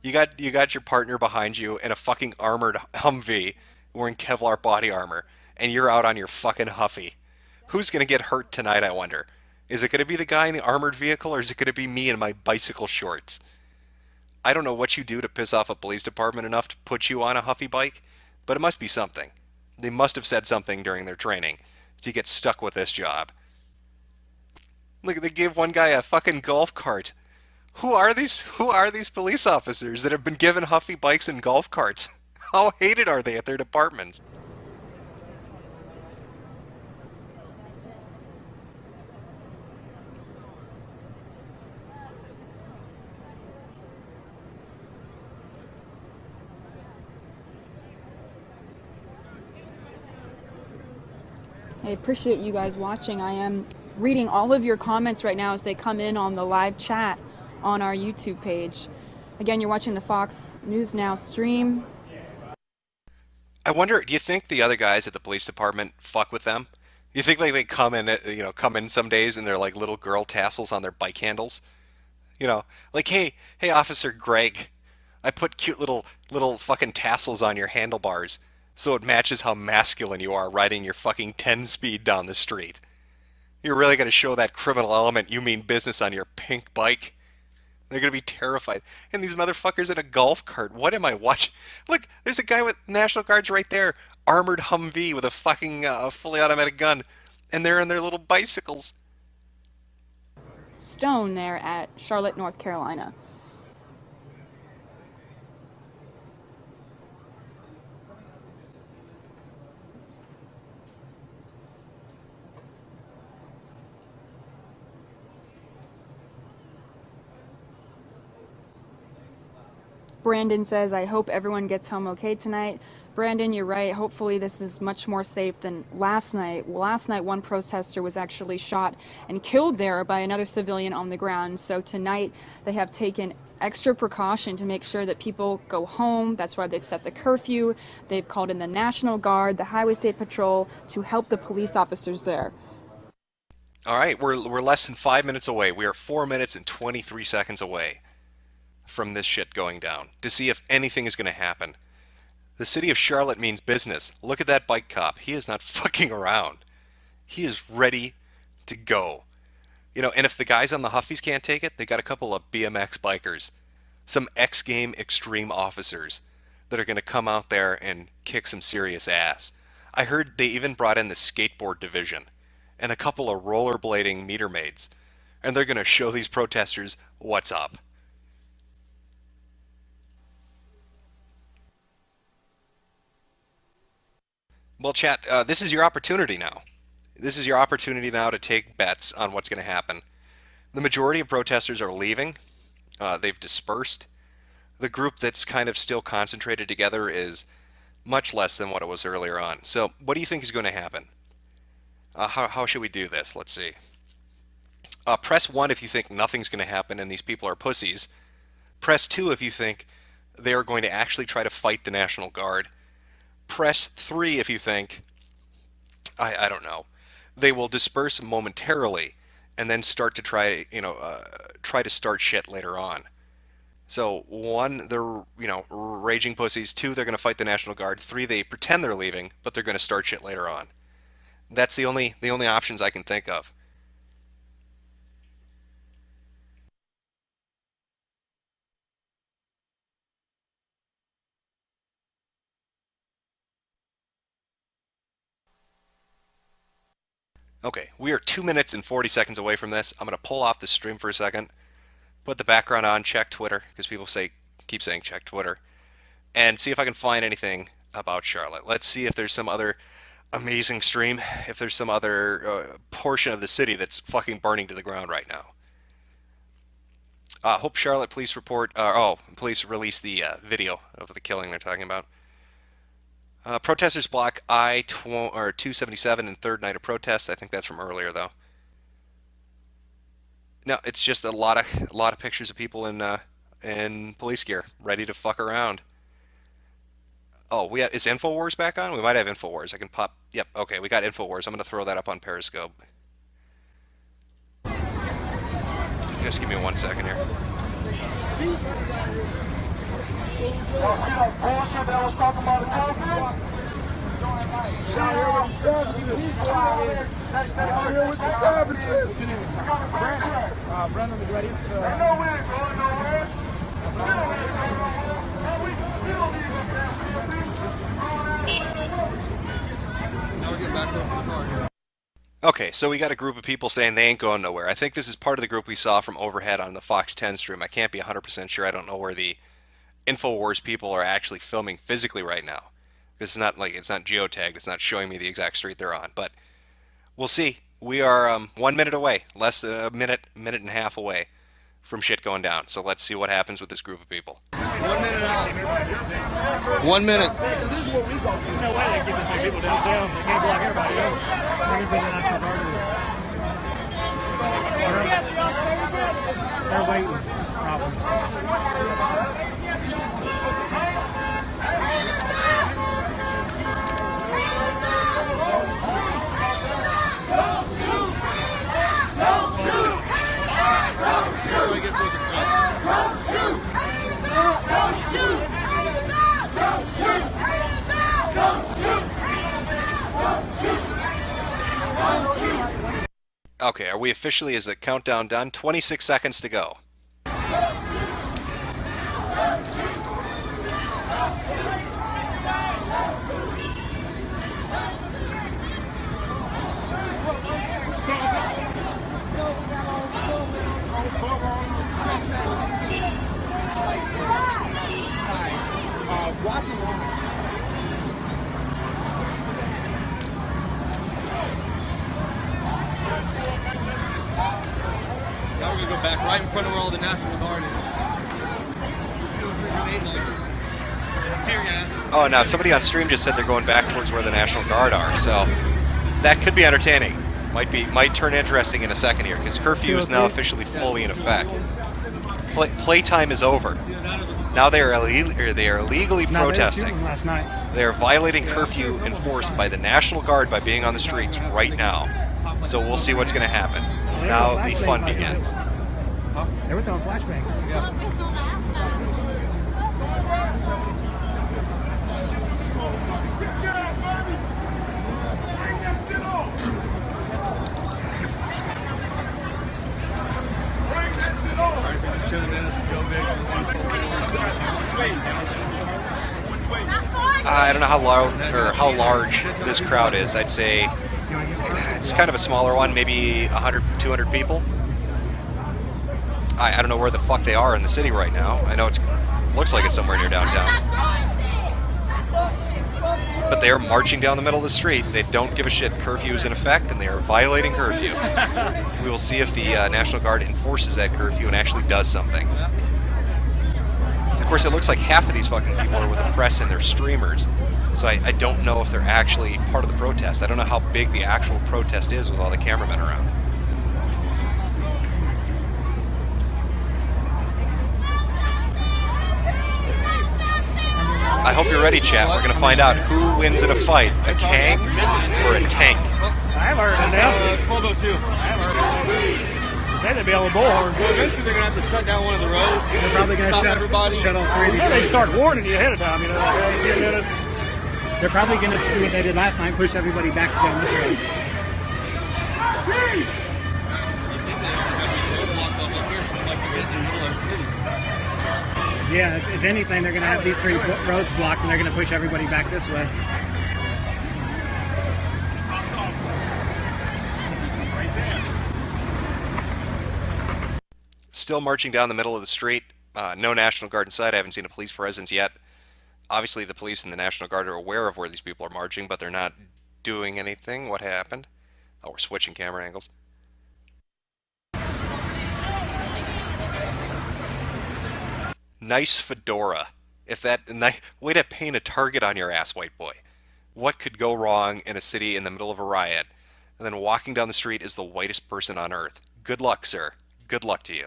You got your partner behind you in a fucking armored Humvee wearing Kevlar body armor, and you're out on your fucking Huffy. Who's going to get hurt tonight, I wonder? Is it going to be the guy in the armored vehicle, or is it going to be me in my bicycle shorts? I don't know what you do to piss off a police department enough to put you on a Huffy bike, but it must be something. They must have said something during their training to get stuck with this job. Look, they gave one guy a fucking golf cart. Who are these police officers that have been given Huffy bikes and golf carts? How hated are they at their departments? I appreciate you guys watching. I am reading all of your comments right now as they come in on the live chat on our YouTube page. Again, you're watching the Fox News Now stream. I wonder, do you think the other guys at the police department fuck with them? Do you think they come in some days and they're like little girl tassels on their bike handles? Like, hey, Officer Greg, I put cute little fucking tassels on your handlebars so it matches how masculine you are riding your fucking 10-speed down the street. You're really going to show that criminal element you mean business on your pink bike? They're going to be terrified. And these motherfuckers in a golf cart. What am I watching? Look, there's a guy with National Guards right there. Armored Humvee with a fucking fully automatic gun. And they're on their little bicycles. Stone there at Charlotte, North Carolina. Brandon says, I hope everyone gets home okay tonight. Brandon, you're right. Hopefully this is much more safe than last night. Well, last night one protester was actually shot and killed there by another civilian on the ground. So tonight they have taken extra precaution to make sure that people go home. That's why they've set the curfew. They've called in the National Guard, the Highway State Patrol to help the police officers there. All right, we're less than 5 minutes away. We are 4 minutes and 23 seconds away from this shit going down to see if anything is going to happen. The city of Charlotte means business. Look at that bike cop. He is not fucking around. He is ready to go. You know, and if the guys on the Huffies can't take it, they got a couple of BMX bikers, some X-Game extreme officers that are going to come out there and kick some serious ass. I heard they even brought in the skateboard division and a couple of rollerblading meter maids, and they're going to show these protesters what's up. Well, chat, this is your opportunity now. This is your opportunity now to take bets on what's going to happen. The majority of protesters are leaving. They've dispersed. The group that's kind of still concentrated together is much less than what it was earlier on. So what do you think is going to happen? How should we do this? Let's see. Press 1 if you think nothing's going to happen and these people are pussies. Press 2 if you think they are going to actually try to fight the National Guard. Press 3 if you think, I don't know, they will disperse momentarily and then start to try to start shit later on. So 1, they're, raging pussies. 2, they're going to fight the National Guard. 3, they pretend they're leaving, but they're going to start shit later on. That's the only options I can think of. Okay, we are 2 minutes and 40 seconds away from this. I'm going to pull off the stream for a second, put the background on, check Twitter, because people keep saying check Twitter, and see if I can find anything about Charlotte. Let's see if there's some other amazing stream, if there's some other portion of the city that's fucking burning to the ground right now. Hope Charlotte police report, police release the video of the killing they're talking about. Protesters block I-277 and third night of protests. I think that's from earlier, though. No, it's just a lot of pictures of people in police gear, ready to fuck around. Oh, is InfoWars back on? We might have InfoWars. I can pop. Yep. Okay, we got InfoWars. I'm gonna throw that up on Periscope. Just give me 1 second here. Y'all see that bullshit that was talking about the COVID? Y'all here with the savages. Brandon the Deviants. They know we ain't going nowhere. Now we're getting back close to the car here. Okay, so we got a group of people saying they ain't going nowhere. I think this is part of the group we saw from overhead on the Fox 10 stream. I can't be 100% sure. I don't know where the InfoWars people are actually filming physically right now. It's not geotagged. It's not showing me the exact street they're on. But we'll see. We are 1 minute away, less than a minute and a half away from shit going down. So let's see what happens with this group of people. 1 minute out. 1 minute. This is what we go through. No way they keep this many people downtown. They can't block everybody else. They're waiting. That's the problem. Okay, are we officially, is the countdown done? 26 seconds to go. Now we're gonna go back right in front of where all the National Guard is. Oh, now somebody on stream just said they're going back towards where the National Guard are, so that could be entertaining. Might turn interesting in a second here, because curfew is now officially fully in effect. Playtime is over. Now they are illegally protesting. They are violating curfew enforced by the National Guard by being on the streets right now. So we'll see what's going to happen. Now the fun begins. They were throwing flashbangs. I don't know how large this crowd is. I'd say it's kind of a smaller one, maybe 100, 200 people. I don't know where the fuck they are in the city right now. I know it looks like it's somewhere near downtown. But they are marching down the middle of the street. They don't give a shit. Curfew is in effect, and they are violating curfew. We will see if the National Guard enforces that curfew and actually does something. Of course, it looks like half of these fucking people are with the press and they're streamers. So I don't know if they're actually part of the protest. I don't know how big the actual protest is with all the cameramen around. I hope you're ready, chat. We're going to find out who wins in a fight, a Kang or a tank. I haven't heard announced. 12:02. I haven't heard. Said they'd be able to bullhorn. Well, eventually they're going to have to shut down one of the roads. They're probably going to shut off 3. Well, they start warning you ahead of time, 10 minutes. They're probably going to do what they did last night, push everybody back down this road. Yeah, if anything, they're going to have these 3 roads blocked, and they're going to push everybody back this way. Still marching down the middle of the street. No National Guard in sight. I haven't seen a police presence yet. Obviously, the police and the National Guard are aware of where these people are marching, but they're not doing anything. What happened? Oh, we're switching camera angles. Nice fedora. Way to paint a target on your ass, white boy. What could go wrong in a city in the middle of a riot? And then walking down the street is the whitest person on earth. Good luck, sir. Good luck to you.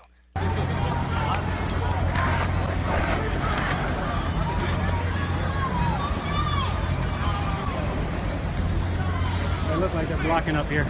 They look like they're blocking up here.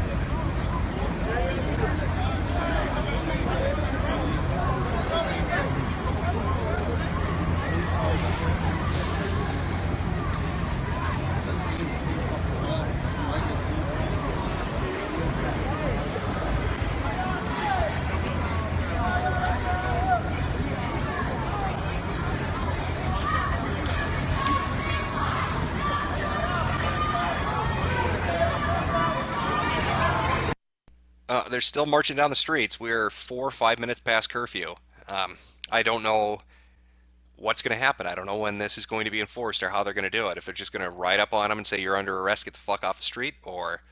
They're still marching down the streets. We're 4 or 5 minutes past curfew. I don't know what's going to happen. I don't know when this is going to be enforced or how they're going to do it. If they're just going to ride up on them and say you're under arrest, get the fuck off the street, or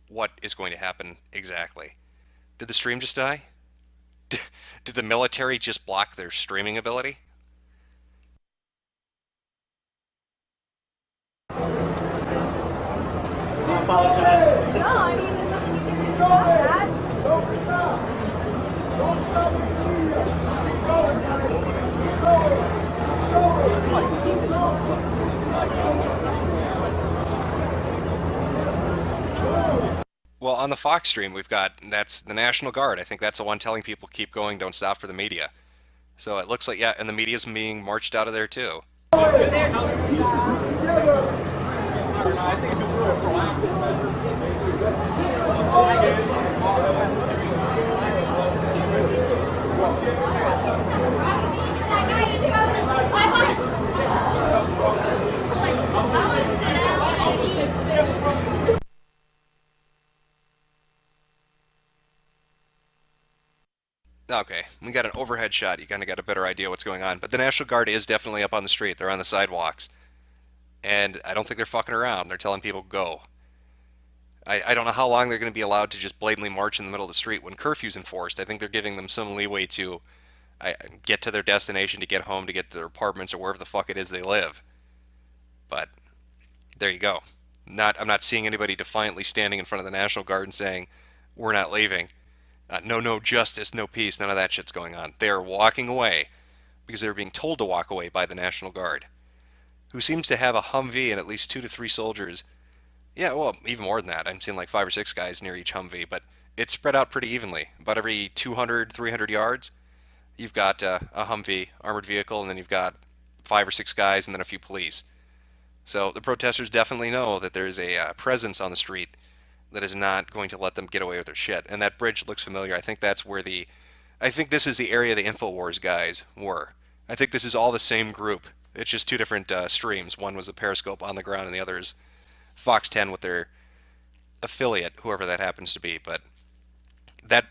what is going to happen exactly. Did the stream just die? Did the military just block their streaming ability? I apologize. No, I mean, there's nothing you can do about that. Well, on the Fox stream, that's the National Guard. I think that's the one telling people keep going, don't stop for the media. So it looks like, yeah, and the media's being marched out of there too. Okay, we got an overhead shot. You kind of got a better idea what's going on. But the National Guard is definitely up on the street. They're on the sidewalks. And I don't think they're fucking around. They're telling people go. I don't know how long they're going to be allowed to just blatantly march in the middle of the street when curfew's enforced. I think they're giving them some leeway to get to their destination, to get home, to get to their apartments or wherever the fuck it is they live. But there you go. I'm not seeing anybody defiantly standing in front of the National Guard and saying, we're not leaving. No justice, no peace, none of that shit's going on. They are walking away because they're being told to walk away by the National Guard, who seems to have a Humvee and at least 2 to 3 soldiers. Yeah, well, even more than that. I'm seeing like 5 or 6 guys near each Humvee, but it's spread out pretty evenly. About every 200, 300 yards, you've got a Humvee, armored vehicle, and then you've got 5 or 6 guys and then a few police. So the protesters definitely know that there's a presence on the street that is not going to let them get away with their shit. And that bridge looks familiar. I think that's where I think this is the area the InfoWars guys were. I think this is all the same group. It's just 2 different streams. One was the Periscope on the ground, and the other is Fox 10 with their affiliate, whoever that happens to be. But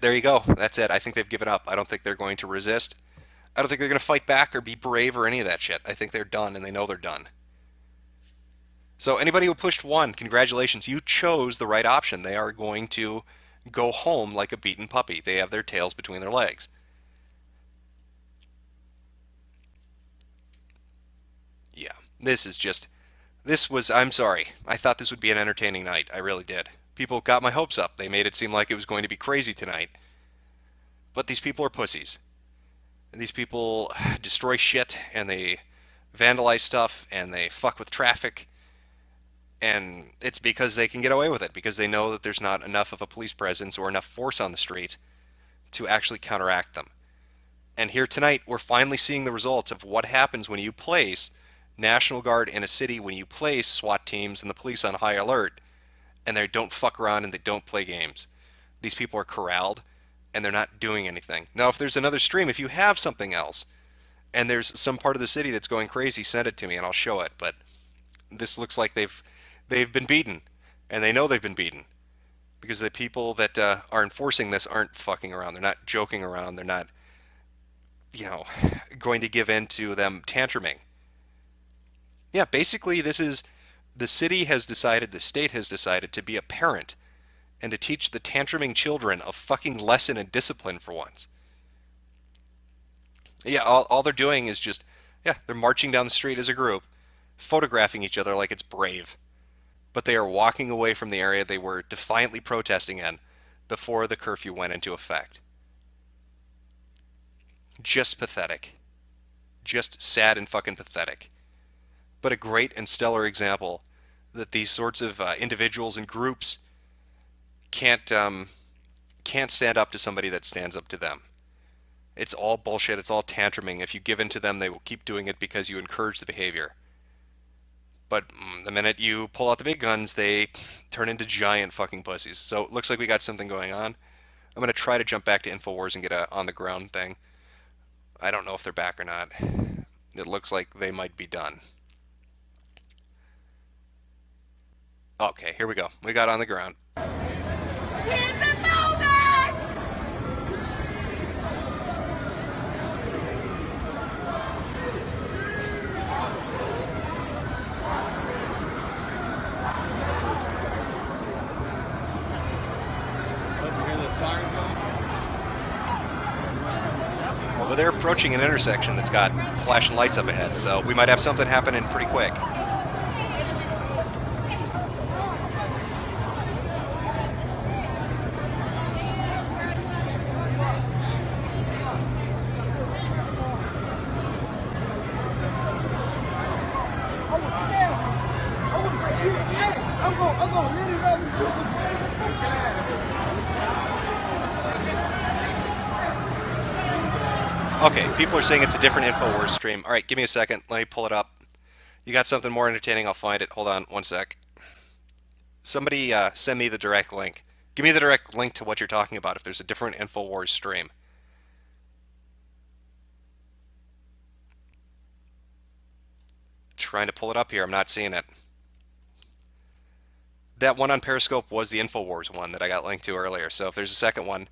there you go. That's it. I think they've given up. I don't think they're going to resist. I don't think they're going to fight back or be brave or any of that shit. I think they're done, and they know they're done. So anybody who pushed 1, congratulations. You chose the right option. They are going to go home like a beaten puppy. They have their tails between their legs. Yeah, I'm sorry. I thought this would be an entertaining night. I really did. People got my hopes up. They made it seem like it was going to be crazy tonight. But these people are pussies. And these people destroy shit, and they vandalize stuff, and they fuck with traffic. And it's because they can get away with it, because they know that there's not enough of a police presence or enough force on the street to actually counteract them. And here tonight, we're finally seeing the results of what happens when you place National Guard in a city, when you place SWAT teams and the police on high alert, and they don't fuck around and they don't play games. These people are corralled, and they're not doing anything. Now, if there's another stream, if you have something else, and there's some part of the city that's going crazy, send it to me and I'll show it. But this looks like they've been beaten, and they know they've been beaten, because the people that are enforcing this aren't fucking around. They're not joking around. They're not, going to give in to them tantruming. Yeah, basically the city has decided, the state has decided to be a parent and to teach the tantruming children a fucking lesson in discipline for once. Yeah, all they're doing is just, they're marching down the street as a group, photographing each other like it's brave. But they are walking away from the area they were defiantly protesting in before the curfew went into effect. Just pathetic. Just sad and fucking pathetic. But a great and stellar example that these sorts of individuals and groups can't stand up to somebody that stands up to them. It's all bullshit. It's all tantruming. If you give in to them, they will keep doing it because you encourage the behavior. But the minute you pull out the big guns, they turn into giant fucking pussies. So it looks like we got something going on. I'm going to try to jump back to InfoWars and get a on-the-ground thing. I don't know if they're back or not. It looks like they might be done. Okay, here we go. We got on the ground. Well, they're approaching an intersection that's got flashing lights up ahead, so we might have something happening pretty quick. Okay, people are saying it's a different InfoWars stream. All right, give me a second. Let me pull it up. You got something more entertaining, I'll find it. Hold on one sec. Somebody send me the direct link. Give me the direct link to what you're talking about if there's a different InfoWars stream. Trying to pull it up here. I'm not seeing it. That one on Periscope was the InfoWars one that I got linked to earlier. So if there's a second one,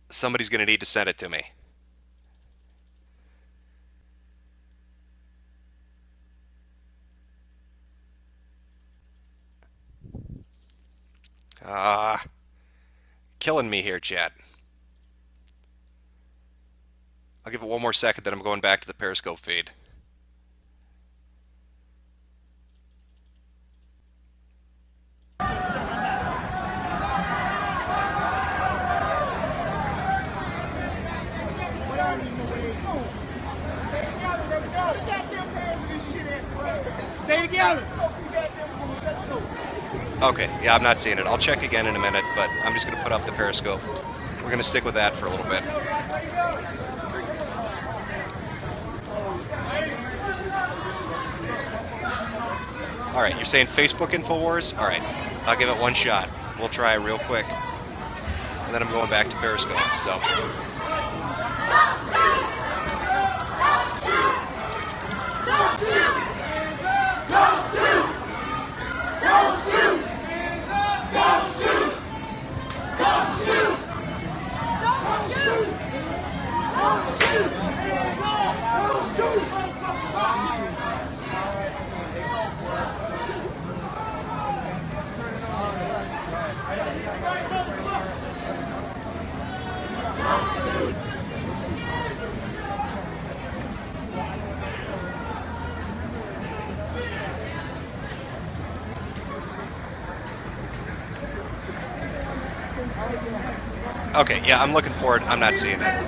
somebody's going to need to send it to me. Killing me here, chat. I'll give it one more second, then I'm going back to the Periscope feed. Stay together. Okay, yeah, I'm not seeing it. I'll check again in a minute, but I'm just going to put up the Periscope. We're going to stick with that for a little bit. All right, you're saying Facebook InfoWars? All right, I'll give it one shot. We'll try it real quick. And then I'm going back to Periscope, so... Okay, yeah, I'm looking for it. I'm not seeing it.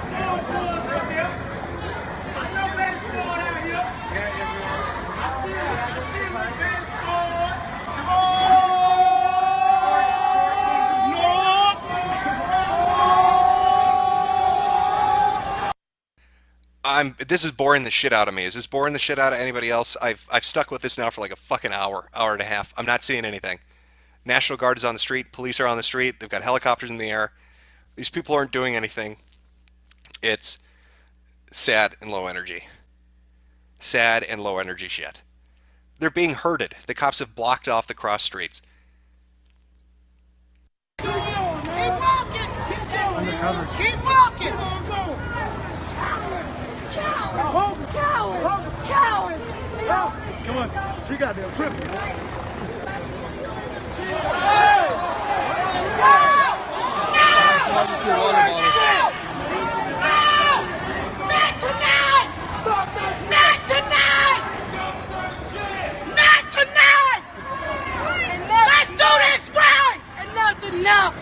This is boring the shit out of me. Is this boring the shit out of anybody else? I've stuck with this now for like a fucking hour and a half. I'm not seeing anything. National Guard is on the street. Police are on the street. They've got helicopters in the air. These people aren't doing anything. It's sad and low energy. Sad and low energy shit. They're being herded. The cops have blocked off the cross streets. Keep walking! Keep walking! Coward! Coward! Coward! Come on, she got them tripping. Enough!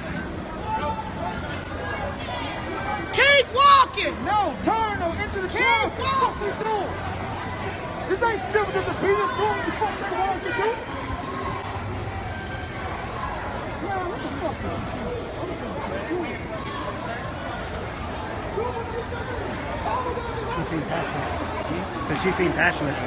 Keep walking! No, turn no, into the shell. What you doing? This ain't civil disobedience. Doing what the fuck they want to do. Man, what the fuck? She seemed passionate. So she seemed passionate.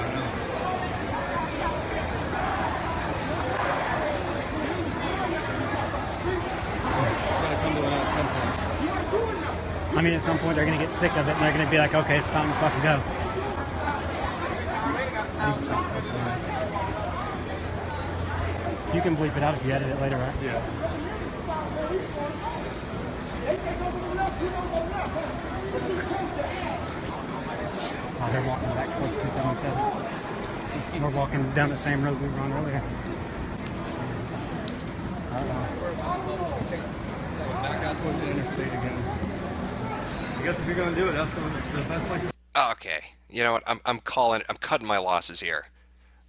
I mean, at some point they're going to get sick of it and they're going to be like, okay, it's time to fucking go. You can bleep it out if you edit it later, right? Yeah. Oh, they're walking back towards 277. We're walking down the same road we were on earlier. Back out towards the interstate again. I guess if you're going to do it, that's the best way. Okay, you know what? I'm cutting my losses here.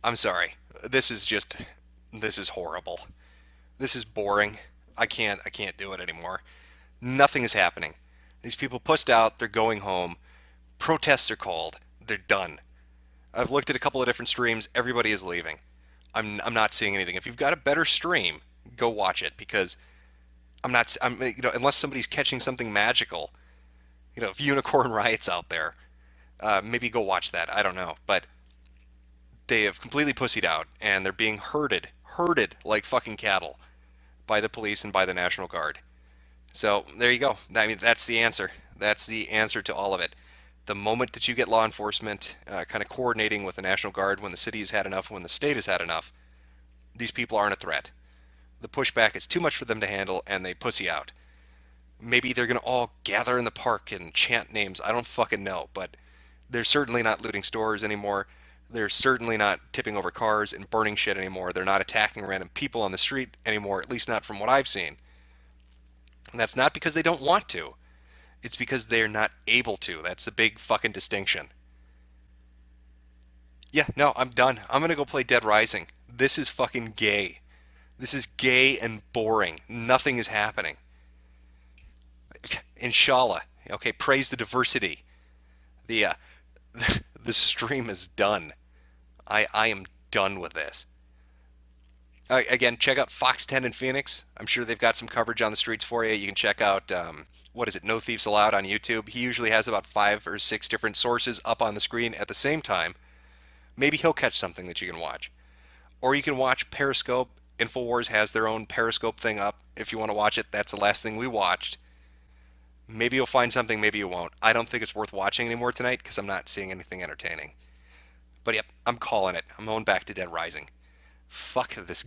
I'm sorry. This is horrible. This is boring. I can't do it anymore. Nothing is happening. These people pussed out. They're going home. Protests are called. They're done. I've looked at a couple of different streams. Everybody is leaving. I'm not seeing anything. If you've got a better stream, go watch it, because I'm unless somebody's catching something magical. If Unicorn Riot's out there, maybe go watch that. I don't know. But they have completely pussied out, and they're being herded like fucking cattle by the police and by the National Guard. So there you go. I mean, that's the answer. That's the answer to all of it. The moment that you get law enforcement kind of coordinating with the National Guard when the city has had enough, when the state has had enough, these people aren't a threat. The pushback is too much for them to handle, and they pussy out. Maybe they're going to all gather in the park and chant names. I don't fucking know, but they're certainly not looting stores anymore. They're certainly not tipping over cars and burning shit anymore. They're not attacking random people on the street anymore, at least not from what I've seen. And that's not because they don't want to. It's because they're not able to. That's the big fucking distinction. Yeah, no, I'm done. I'm gonna go play Dead Rising. This is fucking gay. This is gay and boring. Nothing is happening. Inshallah. Okay, praise the diversity. The stream is done. I am done with this. Again, check out Fox 10 in Phoenix. I'm sure they've got some coverage on the streets for you. You can check out, what is it, No Thieves Allowed on YouTube. He usually has about 5 or 6 different sources up on the screen at the same time. Maybe he'll catch something that you can watch. Or you can watch Periscope. InfoWars has their own Periscope thing up. If you want to watch it, that's the last thing we watched. Maybe you'll find something, maybe you won't. I don't think it's worth watching anymore tonight because I'm not seeing anything entertaining. But yep, I'm calling it. I'm going back to Dead Rising. Fuck this.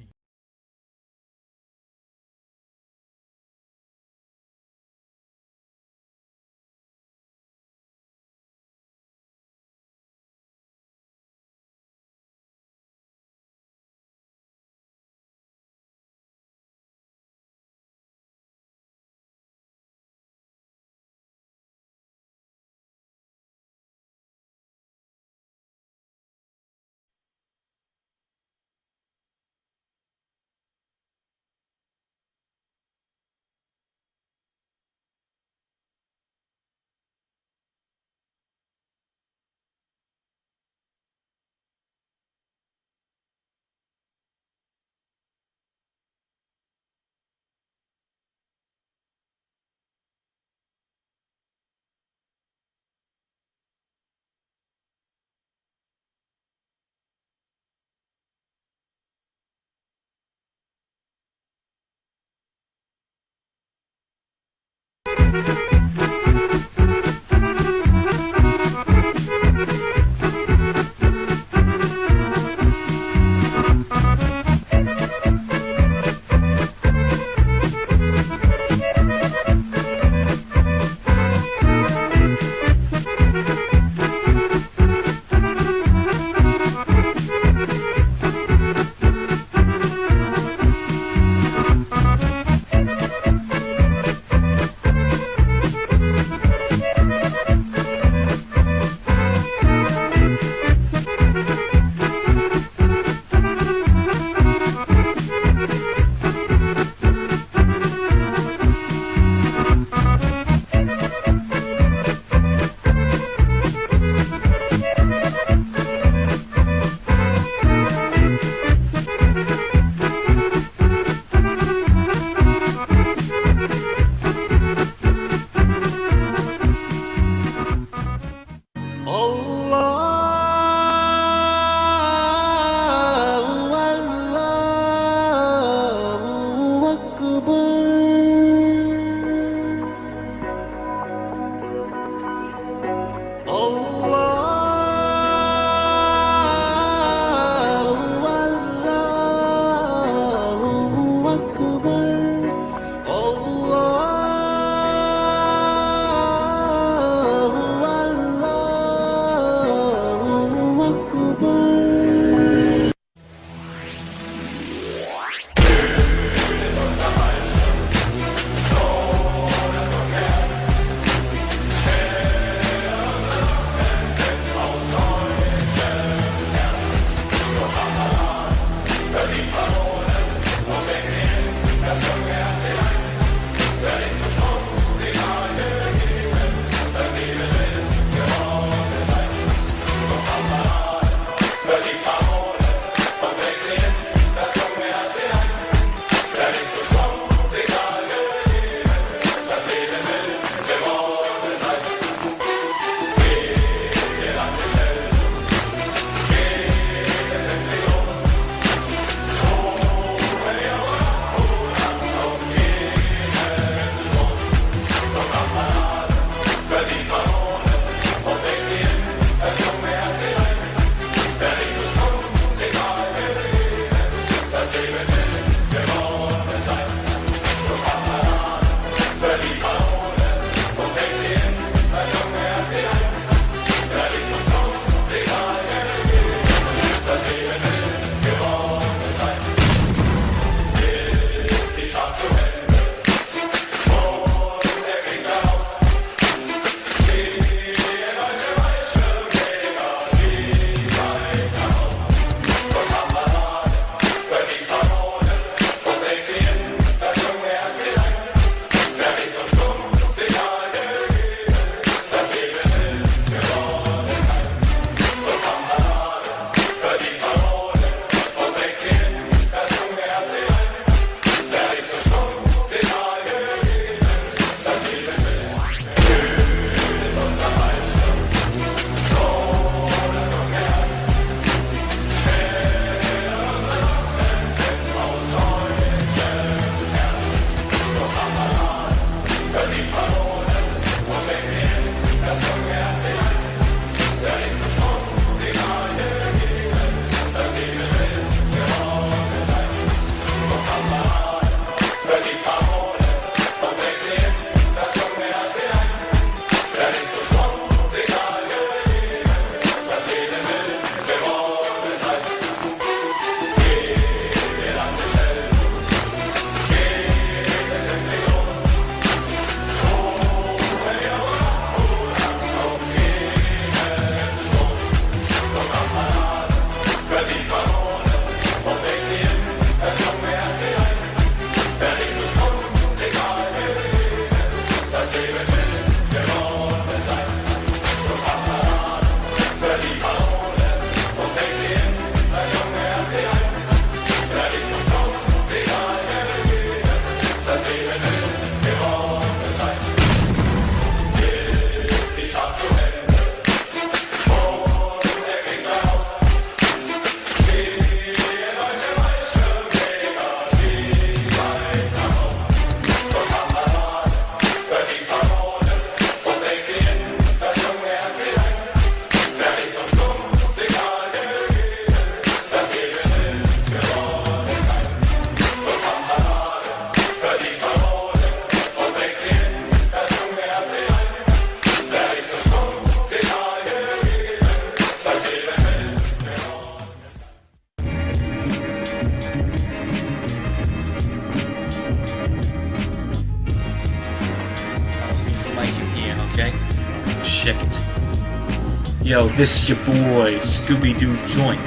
Yo, this your boy, Scooby-Doo Joint.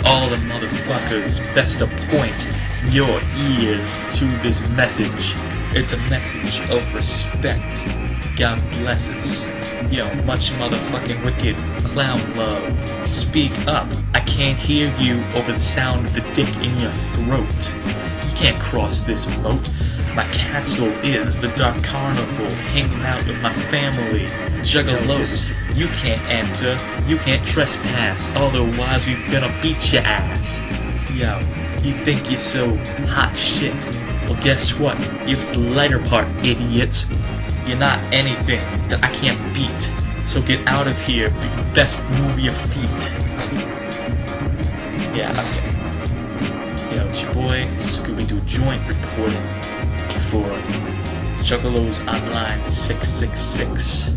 All the motherfuckers best appoint your ears to this message. It's a message of respect. God bless us. Yo, much motherfucking wicked clown love. Speak up. I can't hear you over the sound of the dick in your throat. You can't cross this moat. My castle is the Dark Carnival, hanging out with my family. Juggalos, you can't enter, you can't trespass, otherwise we're gonna beat your ass. Yo, you think you're so hot shit? Well, guess what? You're just the lighter part, idiot. You're not anything that I can't beat. So get out of here, but best move your feet. Yeah, okay. Yo, it's your boy, Scooby-Doo Joint reporting for Juggalos Online 666.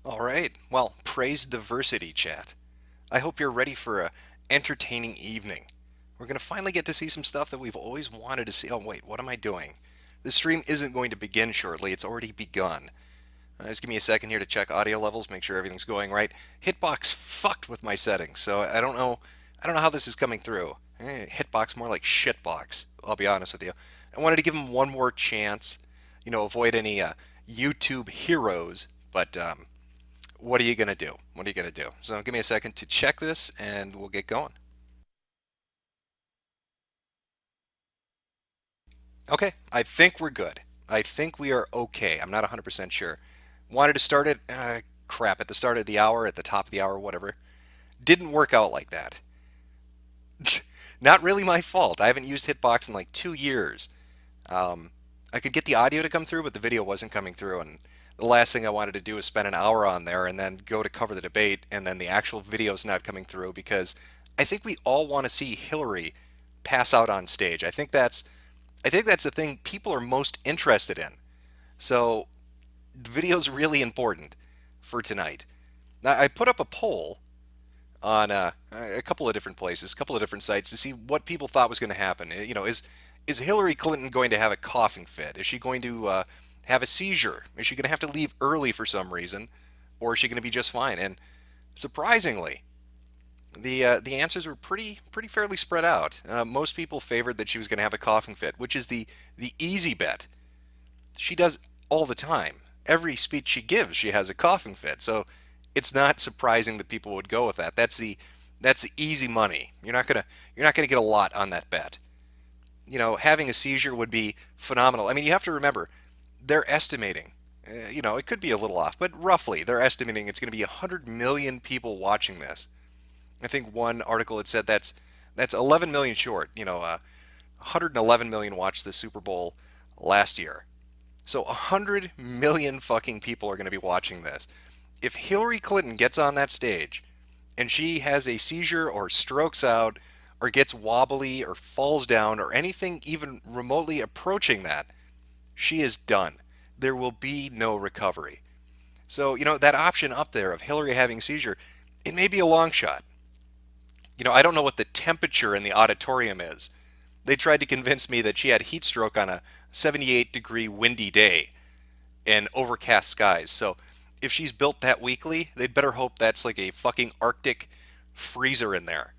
Alright, well, praise diversity, chat. I hope you're ready for a entertaining evening. We're going to finally get to see some stuff that we've always wanted to see. Oh wait, what am I doing? The stream isn't going to begin shortly, it's already begun. Just give me a second here to check audio levels, make sure everything's going right. Hitbox fucked with my settings, so I don't know how this is coming through. Hitbox more like shitbox, I'll be honest with you. I wanted to give him one more chance, avoid any YouTube heroes, but what are you going to do? What are you going to do? So give me a second to check this, and we'll get going. Okay, I think we're good. I think we are okay. I'm not 100% sure. Wanted to start it, crap, at the start of the hour, at the top of the hour, whatever. Didn't work out like that. Not really my fault. I haven't used Hitbox in like 2 years. I could get the audio to come through, but the video wasn't coming through, and the last thing I wanted to do is spend an hour on there and then go to cover the debate, and then the actual video's not coming through, because I think we all want to see Hillary pass out on stage. I think that's the thing people are most interested in. So the video's really important for tonight. Now, I put up a poll on a couple of different places, a couple of different sites to see what people thought was going to happen. Is Hillary Clinton going to have a coughing fit? Is she going to have a seizure? Is she going to have to leave early for some reason? Or is she going to be just fine? And surprisingly, the answers were pretty fairly spread out. Most people favored that she was going to have a coughing fit, which is the easy bet. She does all the time. Every speech she gives, she has a coughing fit. So it's not surprising that people would go with that. That's the easy money. You're not gonna get a lot on that bet. Having a seizure would be phenomenal. I mean, you have to remember, they're estimating. It could be a little off, but roughly they're estimating it's going to be 100 million people watching this. I think one article had said that's 11 million short. 111 million watched the Super Bowl last year. So 100 million fucking people are going to be watching this. If Hillary Clinton gets on that stage and she has a seizure or strokes out or gets wobbly or falls down or anything even remotely approaching that, she is done. There will be no recovery. So, that option up there of Hillary having a seizure, it may be a long shot. I don't know what the temperature in the auditorium is. They tried to convince me that she had heat stroke on a 78-degree windy day and overcast skies. So if she's built that weakly, they'd better hope that's like a fucking Arctic freezer in there.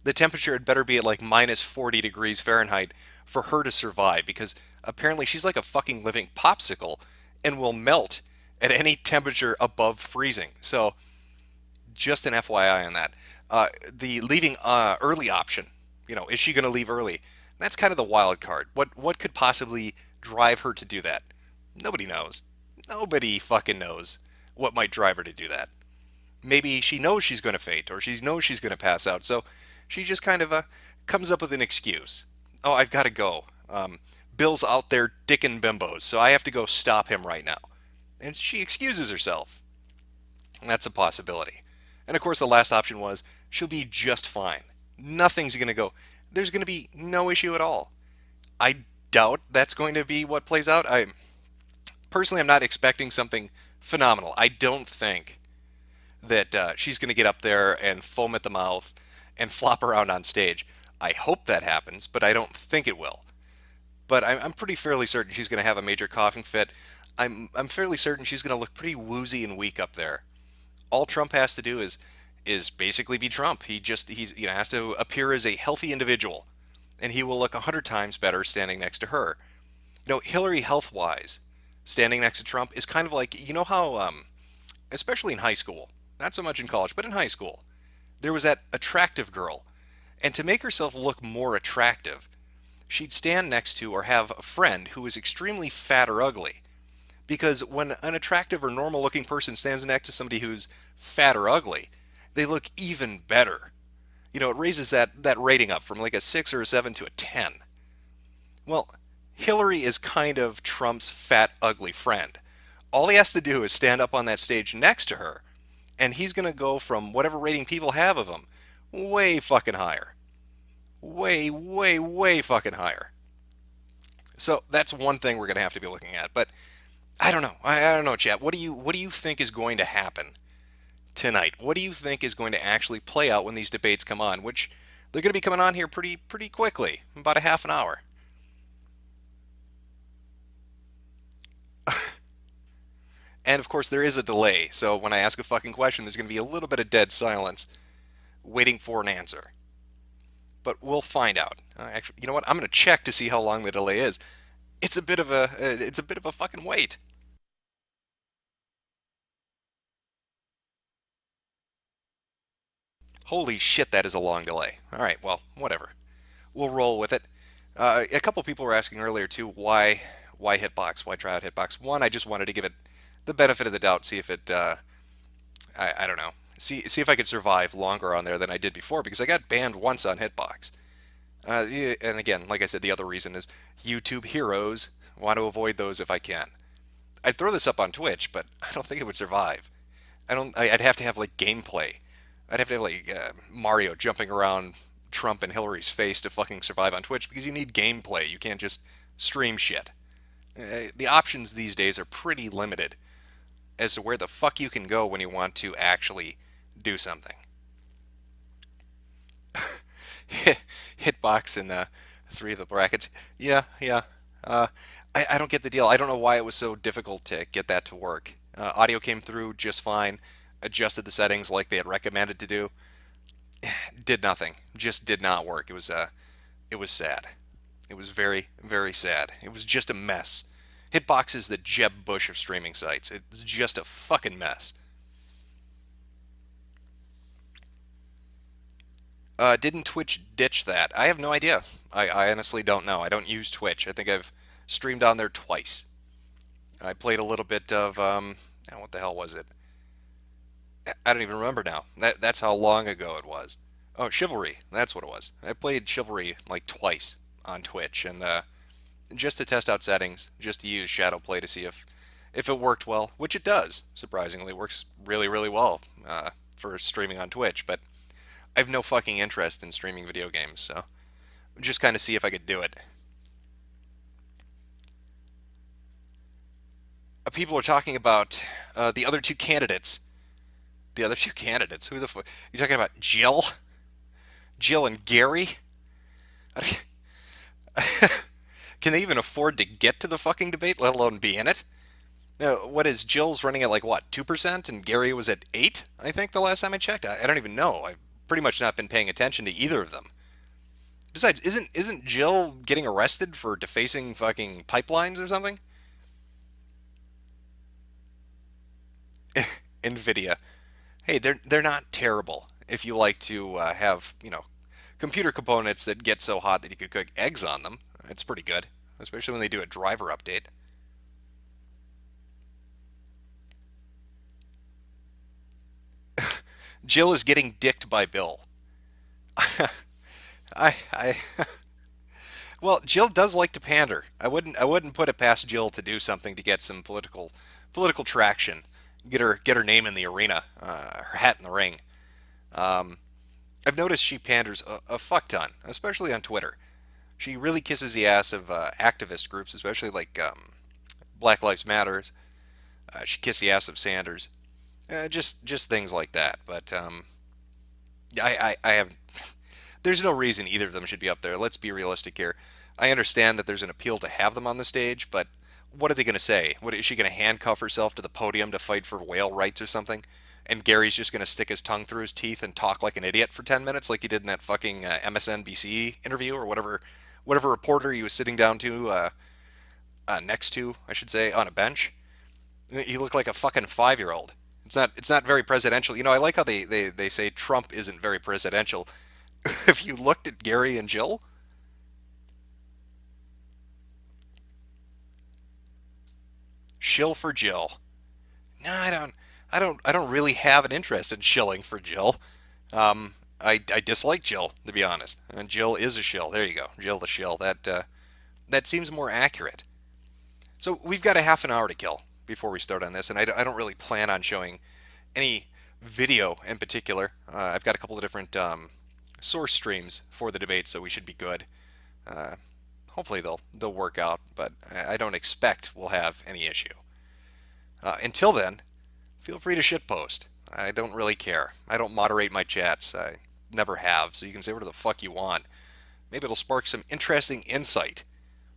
The temperature had better be at like minus 40 degrees Fahrenheit for her to survive, because apparently she's like a fucking living popsicle and will melt at any temperature above freezing. So just an FYI on that. The leaving early option, is she going to leave early? That's kind of the wild card. What could possibly drive her to do that? Nobody knows. Nobody fucking knows what might drive her to do that. Maybe she knows she's going to faint, or she knows she's going to pass out, so she just kind of comes up with an excuse. Oh, I've got to go. Bill's out there dicking bimbos, so I have to go stop him right now. And she excuses herself. And that's a possibility. And of course the last option was she'll be just fine. Nothing's going to go. There's going to be no issue at all. I doubt that's going to be what plays out. Personally, I'm not expecting something phenomenal. I don't think that she's going to get up there and foam at the mouth and flop around on stage. I hope that happens, but I don't think it will. but I'm pretty fairly certain she's going to have a major coughing fit. I'm fairly certain she's going to look pretty woozy and weak up there. All Trump has to do is basically be Trump. He's has to appear as a healthy individual, and he will look 100 times better standing next to her. Hillary health-wise, standing next to Trump is kind of like, how, especially in high school, not so much in college, but in high school, there was that attractive girl, and to make herself look more attractive, she'd stand next to or have a friend who was extremely fat or ugly. Because when an attractive or normal-looking person stands next to somebody who's fat or ugly, they look even better. It raises that rating up from like a 6 or a 7 to a 10. Well, Hillary is kind of Trump's fat, ugly friend. All he has to do is stand up on that stage next to her, and he's going to go from whatever rating people have of him way fucking higher. Way, way, way fucking higher. So that's one thing we're going to have to be looking at. But I don't know. I don't know, chat. What do you think is going to happen tonight? What do you think is going to actually play out when these debates come on? Which they're going to be coming on here pretty quickly, about a half an hour. And of course, there is a delay, so when I ask a fucking question, there's going to be a little bit of dead silence waiting for an answer. But we'll find out. Actually, you know what? I'm going to check to see how long the delay is. It's a bit of a fucking wait. Holy shit, that is a long delay. All right, well, whatever. We'll roll with it. A couple people were asking earlier too, why Hitbox? Why try out Hitbox? One, I just wanted to give it the benefit of the doubt, see if it, I don't know, see if I could survive longer on there than I did before, because I got banned once on Hitbox. And again, like I said, the other reason is YouTube heroes. Want to avoid those if I can. I'd throw this up on Twitch, but I don't think it would survive. I'd have to have like gameplay. I'd have to have like Mario jumping around Trump and Hillary's face to fucking survive on Twitch, because you need gameplay. You can't just stream shit. The options these days are pretty limited as to where the fuck you can go when you want to actually do something. Hitbox in 3 of the brackets. Yeah. I don't get the deal. I don't know why it was so difficult to get that to work. Audio came through just fine. Adjusted the settings like they had recommended to do. Did nothing. Just did not work. It was sad. It was very, very sad. It was just a mess. Hitbox is the Jeb Bush of streaming sites. It's just a fucking mess. Didn't Twitch ditch that? I have no idea. I honestly don't know. I don't use Twitch. I think I've streamed on there twice. I played a little bit of, what the hell was it? I don't even remember now. That's how long ago it was. Oh, Chivalry. That's what it was. I played Chivalry like twice on Twitch, and just to test out settings, just to use Shadowplay to see if it worked well, which it does. Surprisingly, it works really, really well for streaming on Twitch, but I have no fucking interest in streaming video games, so just kind of see if I could do it. People are talking about the other two candidates. The other two candidates? Who the fuck? You talking about Jill? Jill and Gary? Can they even afford to get to the fucking debate, let alone be in it? What is Jill's running at, like, what, 2%? And Gary was at 8%, I think, the last time I checked. I don't even know. I've pretty much not been paying attention to either of them. Besides, isn't Jill getting arrested for defacing fucking pipelines or something? NVIDIA. Hey, they're not terrible if you like to have, computer components that get so hot that you could cook eggs on them. It's pretty good, especially when they do a driver update. Jill is getting dicked by Bill. Well, Jill does like to pander. I wouldn't put it past Jill to do something to get some political traction. Get her name in the arena, her hat in the ring. I've noticed she panders a fuck ton, especially on Twitter. She really kisses the ass of activist groups, especially like Black Lives Matters. She kissed the ass of Sanders. Just things like that. But I have. There's no reason either of them should be up there. Let's be realistic here. I understand that there's an appeal to have them on the stage, but what are they going to say? What is she going to handcuff herself to the podium to fight for whale rights or something? And Gary's just going to stick his tongue through his teeth and talk like an idiot for 10 minutes like he did in that fucking MSNBC interview or whatever reporter he was sitting down to next to, I should say, on a bench. He looked like a fucking 5-year-old. It's not very presidential. I like how they say Trump isn't very presidential. If you looked at Gary and Jill, shill for Jill. No, I don't really have an interest in shilling for Jill. I dislike Jill, to be honest. And Jill is a shill. There you go, Jill the shill. That seems more accurate. So we've got a half an hour to kill before we start on this, and I don't really plan on showing any video in particular. I've got a couple of different source streams for the debate, so we should be good. Hopefully they'll work out, but I don't expect we'll have any issue. Until then, feel free to shitpost. I don't really care. I don't moderate my chats. I never have, so you can say whatever the fuck you want. Maybe it'll spark some interesting insight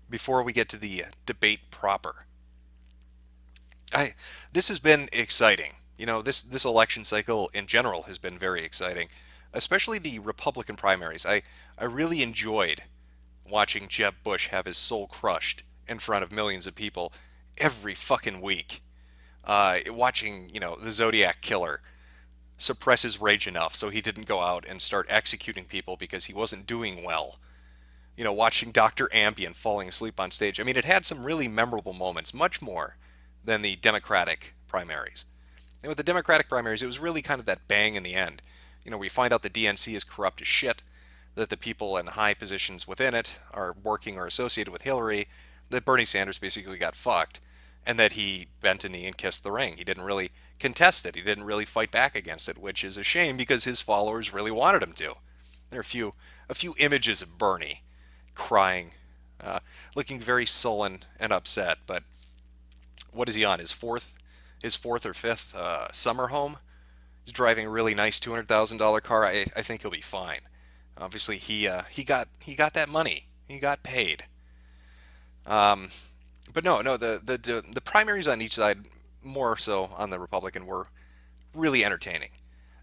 before we get to the debate proper. This has been exciting. This election cycle in general has been very exciting, especially the Republican primaries. I really enjoyed watching Jeb Bush have his soul crushed in front of millions of people every fucking week. Watching, the Zodiac Killer suppress his rage enough so he didn't go out and start executing people because he wasn't doing well. Watching Dr. Ambien falling asleep on stage. I mean, it had some really memorable moments, much more than the Democratic primaries. And with the Democratic primaries, it was really kind of that bang in the end. We find out the DNC is corrupt as shit, that the people in high positions within it are working or associated with Hillary, that Bernie Sanders basically got fucked, and that he bent a knee and kissed the ring. He didn't really contest it. He didn't really fight back against it, which is a shame because his followers really wanted him to. There are a few images of Bernie crying, looking very sullen and upset. But what is he on? His fourth or fifth summer home? He's driving a really nice $200,000 car. I think he'll be fine. Obviously, he got that money. He got paid. But no, the primaries on each side, more so on the Republican, were really entertaining.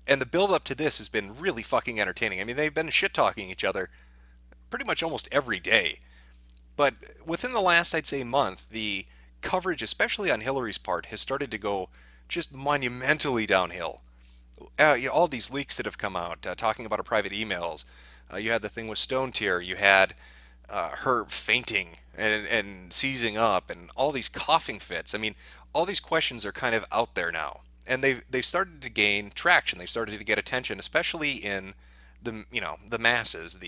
And the build-up to this has been really fucking entertaining. I mean, they've been shit-talking each other pretty much almost every day. But within the last, I'd say, month, the coverage, especially on Hillary's part, has started to go just monumentally downhill. All these leaks that have come out, talking about her private emails. You had the thing with Stone Tier. You had her fainting and seizing up, and all these coughing fits. I mean, all these questions are kind of out there now, and they've started to gain traction. They've started to get attention, especially in the masses,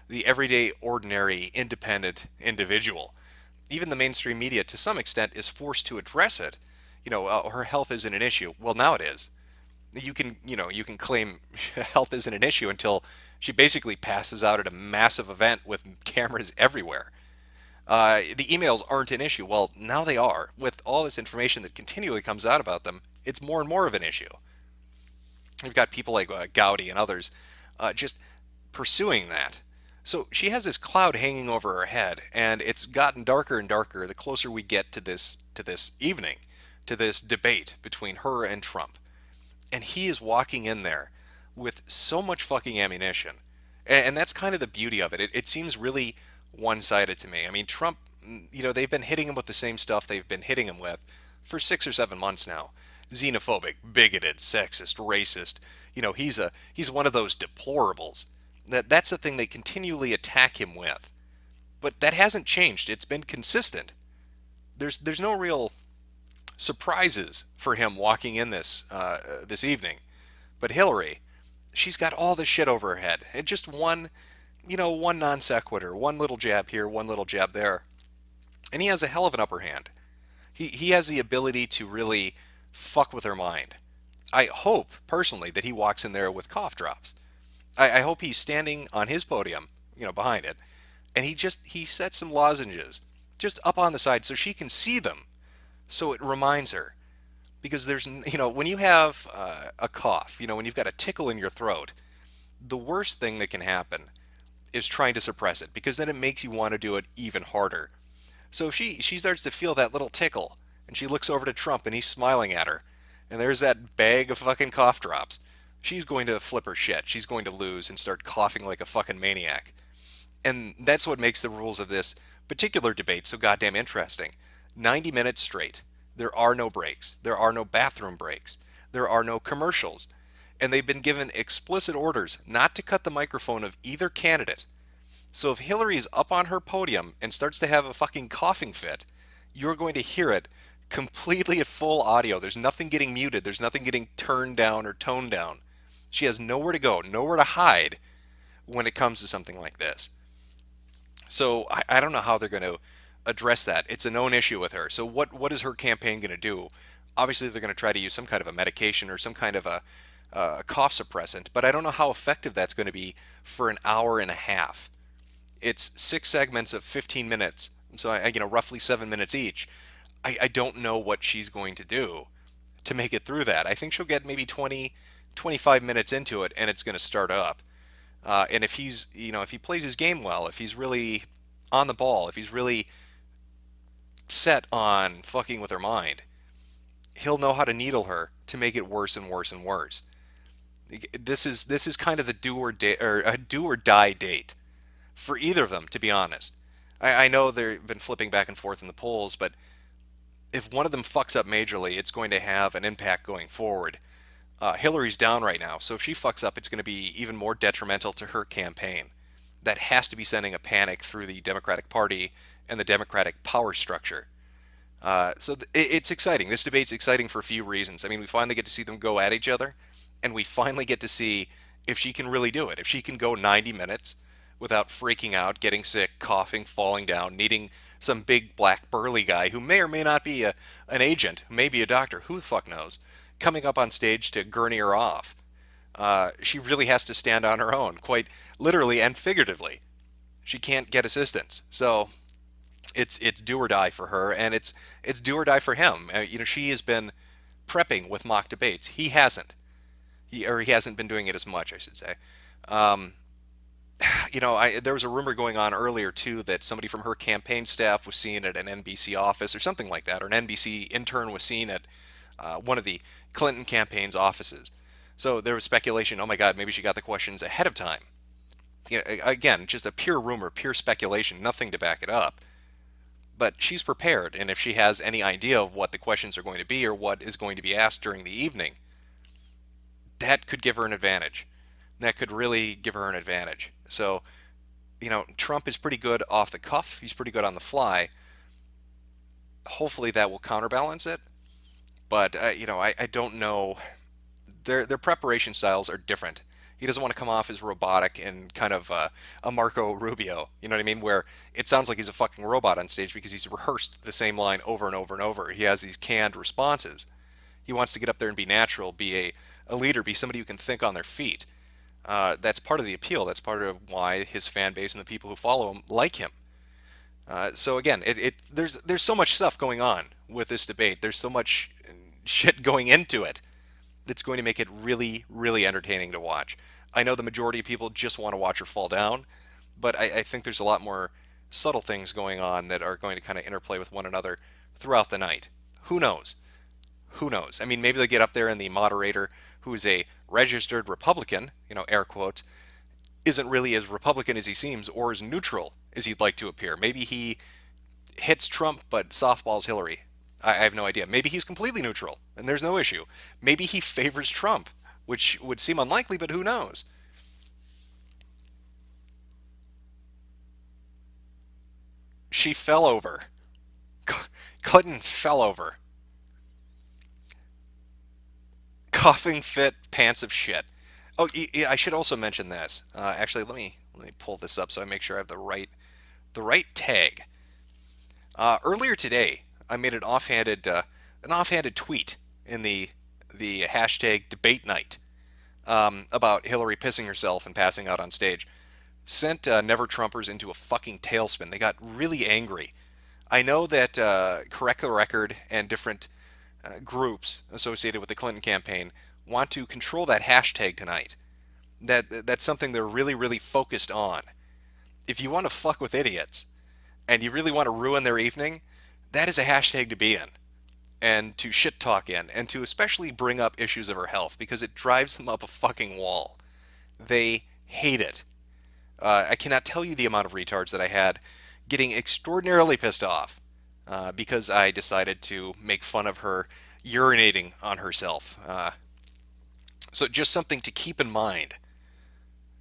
the everyday, ordinary, independent individual. Even the mainstream media, to some extent, is forced to address it. Her health isn't an issue. Well, now it is. You can claim health isn't an issue until she basically passes out at a massive event with cameras everywhere. The emails aren't an issue. Well, now they are. With all this information that continually comes out about them, it's more and more of an issue. We've got people like Gowdy and others just pursuing that. So she has this cloud hanging over her head, and it's gotten darker and darker the closer we get to this evening, to this debate between her and Trump. And he is walking in there with so much fucking ammunition. And that's kind of the beauty of it. It seems really one-sided to me. I mean, Trump, they've been hitting him with the same stuff they've been hitting him with for 6 or 7 months now. Xenophobic, bigoted, sexist, racist. He's one of those deplorables. That's the thing they continually attack him with. But that hasn't changed. It's been consistent. There's no real surprises for him walking in this evening. But Hillary, she's got all this shit over her head. And just one non sequitur, one little jab here, one little jab there. And he has a hell of an upper hand. He has the ability to really fuck with her mind. I hope, personally, that he walks in there with cough drops. I hope he's standing on his podium, behind it, and he sets some lozenges just up on the side so she can see them, so it reminds her. Because there's, when you have a cough, when you've got a tickle in your throat, the worst thing that can happen is trying to suppress it, because then it makes you want to do it even harder. So if she starts to feel that little tickle, and she looks over to Trump and he's smiling at her, and there's that bag of fucking cough drops, she's going to flip her shit. She's going to lose and start coughing like a fucking maniac. And that's what makes the rules of this particular debate so goddamn interesting. 90 minutes straight. There are no breaks. There are no bathroom breaks. There are no commercials. And they've been given explicit orders not to cut the microphone of either candidate. So if Hillary's up on her podium and starts to have a fucking coughing fit, you're going to hear it completely at full audio. There's nothing getting muted. There's nothing getting turned down or toned down. She has nowhere to go, nowhere to hide when it comes to something like this. So I don't know how they're going to address that. It's a known issue with her. So what is her campaign going to do? Obviously, they're going to try to use some kind of a medication or some kind of a cough suppressant, but I don't know how effective that's going to be for an hour and a half. It's 6 segments of 15 minutes, so roughly 7 minutes each. I don't know what she's going to do to make it through that. I think she'll get maybe 20, 25 minutes into it, and it's going to start up. And if if he plays his game well, if he's really on the ball, if he's really set on fucking with her mind, he'll know how to needle her to make it worse and worse and worse. This is kind of the do or die date for either of them, to be honest. I know they've been flipping back and forth in the polls, but if one of them fucks up majorly, it's going to have an impact going forward. Hillary's down right now, so if she fucks up, it's going to be even more detrimental to her campaign. That has to be sending a panic through the Democratic Party and the Democratic power structure. It's exciting. This debate's exciting for a few reasons. I mean, we finally get to see them go at each other, and we finally get to see if she can really do it. If she can go 90 minutes without freaking out, getting sick, coughing, falling down, needing some big black burly guy who may or may not be an agent, maybe a doctor, who the fuck knows, coming up on stage to gurney her off. She really has to stand on her own, quite literally and figuratively. She can't get assistance. So it's do or die for her, and it's do or die for him. She has been prepping with mock debates. He hasn't. He hasn't been doing it as much, I should say. There was a rumor going on earlier too that somebody from her campaign staff was seen at an NBC office or something like that, or an NBC intern was seen at one of the Clinton campaign's offices. So there was speculation, oh my God, maybe she got the questions ahead of time. Again, just a pure rumor, pure speculation, nothing to back it up. But she's prepared, and if she has any idea of what the questions are going to be or what is going to be asked during the evening, that could give her an advantage. That could really give her an advantage. So, Trump is pretty good off the cuff. He's pretty good on the fly. Hopefully that will counterbalance it. But, I don't know. Their preparation styles are different. He doesn't want to come off as robotic and kind of a Marco Rubio, you know what I mean? Where it sounds like he's a fucking robot on stage because he's rehearsed the same line over and over and over. He has these canned responses. He wants to get up there and be natural, be a leader, be somebody who can think on their feet. That's part of the appeal. That's part of why his fan base and the people who follow him like him. So again, there's so much stuff going on with this debate. There's so much shit going into it that's going to make it really, really entertaining to watch. I know the majority of people just want to watch her fall down, but I think there's a lot more subtle things going on that are going to kind of interplay with one another throughout the night. Who knows? Who knows? I mean, maybe they get up there and the moderator, who is a registered Republican, air quotes, isn't really as Republican as he seems or as neutral as he'd like to appear. Maybe he hits Trump but softballs Hillary. I have no idea. Maybe he's completely neutral and there's no issue. Maybe he favors Trump, which would seem unlikely, but who knows? She fell over. Clinton fell over. Coughing fit, pants of shit. Oh, yeah, I should also mention this. Actually, let me pull this up so I make sure I have the right tag. Earlier today, I made an offhanded tweet in the hashtag debate night about Hillary pissing herself and passing out on stage. Sent Never Trumpers into a fucking tailspin. They got really angry. I know that Correct the Record and different groups associated with the Clinton campaign want to control that hashtag tonight. That's something they're really, really focused on. if you want to fuck with idiots and you really want to ruin their evening, that is a hashtag to be in and to shit talk in and to especially bring up issues of her health because it drives them up a fucking wall. They hate it. I cannot tell you the amount of retards that I had getting extraordinarily pissed off because I decided to make fun of her urinating on herself. So just something to keep in mind.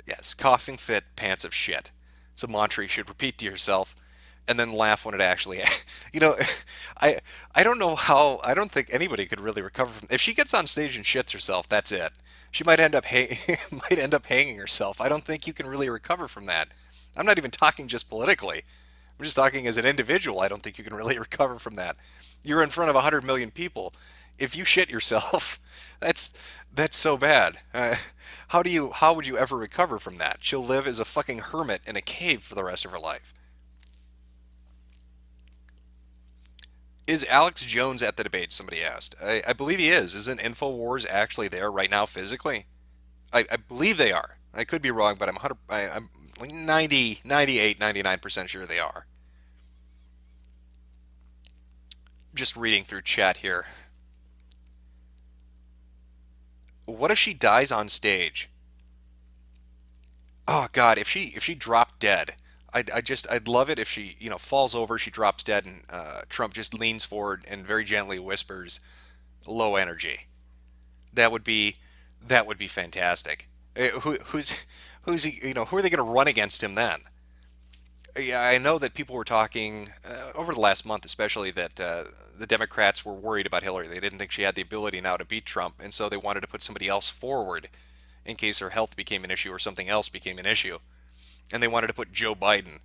Yes, coughing fit, pants of shit. It's a mantra you should repeat to yourself and then laugh when it actually... You know, I don't know how... I don't think anybody could really recover from... If she gets on stage and shits herself, that's it. She might end up hanging herself. I don't think you can really recover from that. I'm not even talking just politically. I'm just talking as an individual. I don't think you can really recover from that. You're in front of 100 million people. If you shit yourself, that's so bad. How would you ever recover from that? She'll live as a fucking hermit in a cave for the rest of her life. Is Alex Jones at the debate? Somebody asked. I believe he is. Isn't InfoWars actually there right now physically? I believe they are. I could be wrong, but I'm like 90, 98, 99% sure they are. Just reading through chat here. What if she dies on stage? Oh God, if she dropped dead, I'd love it if she, falls over, she drops dead, and Trump just leans forward and very gently whispers, "Low energy." That would be fantastic. Who's he? Who are they going to run against him then? Yeah, I know that people were talking over the last month, especially that the Democrats were worried about Hillary. They didn't think she had the ability now to beat Trump, and so they wanted to put somebody else forward in case her health became an issue or something else became an issue. And they wanted to put Joe Biden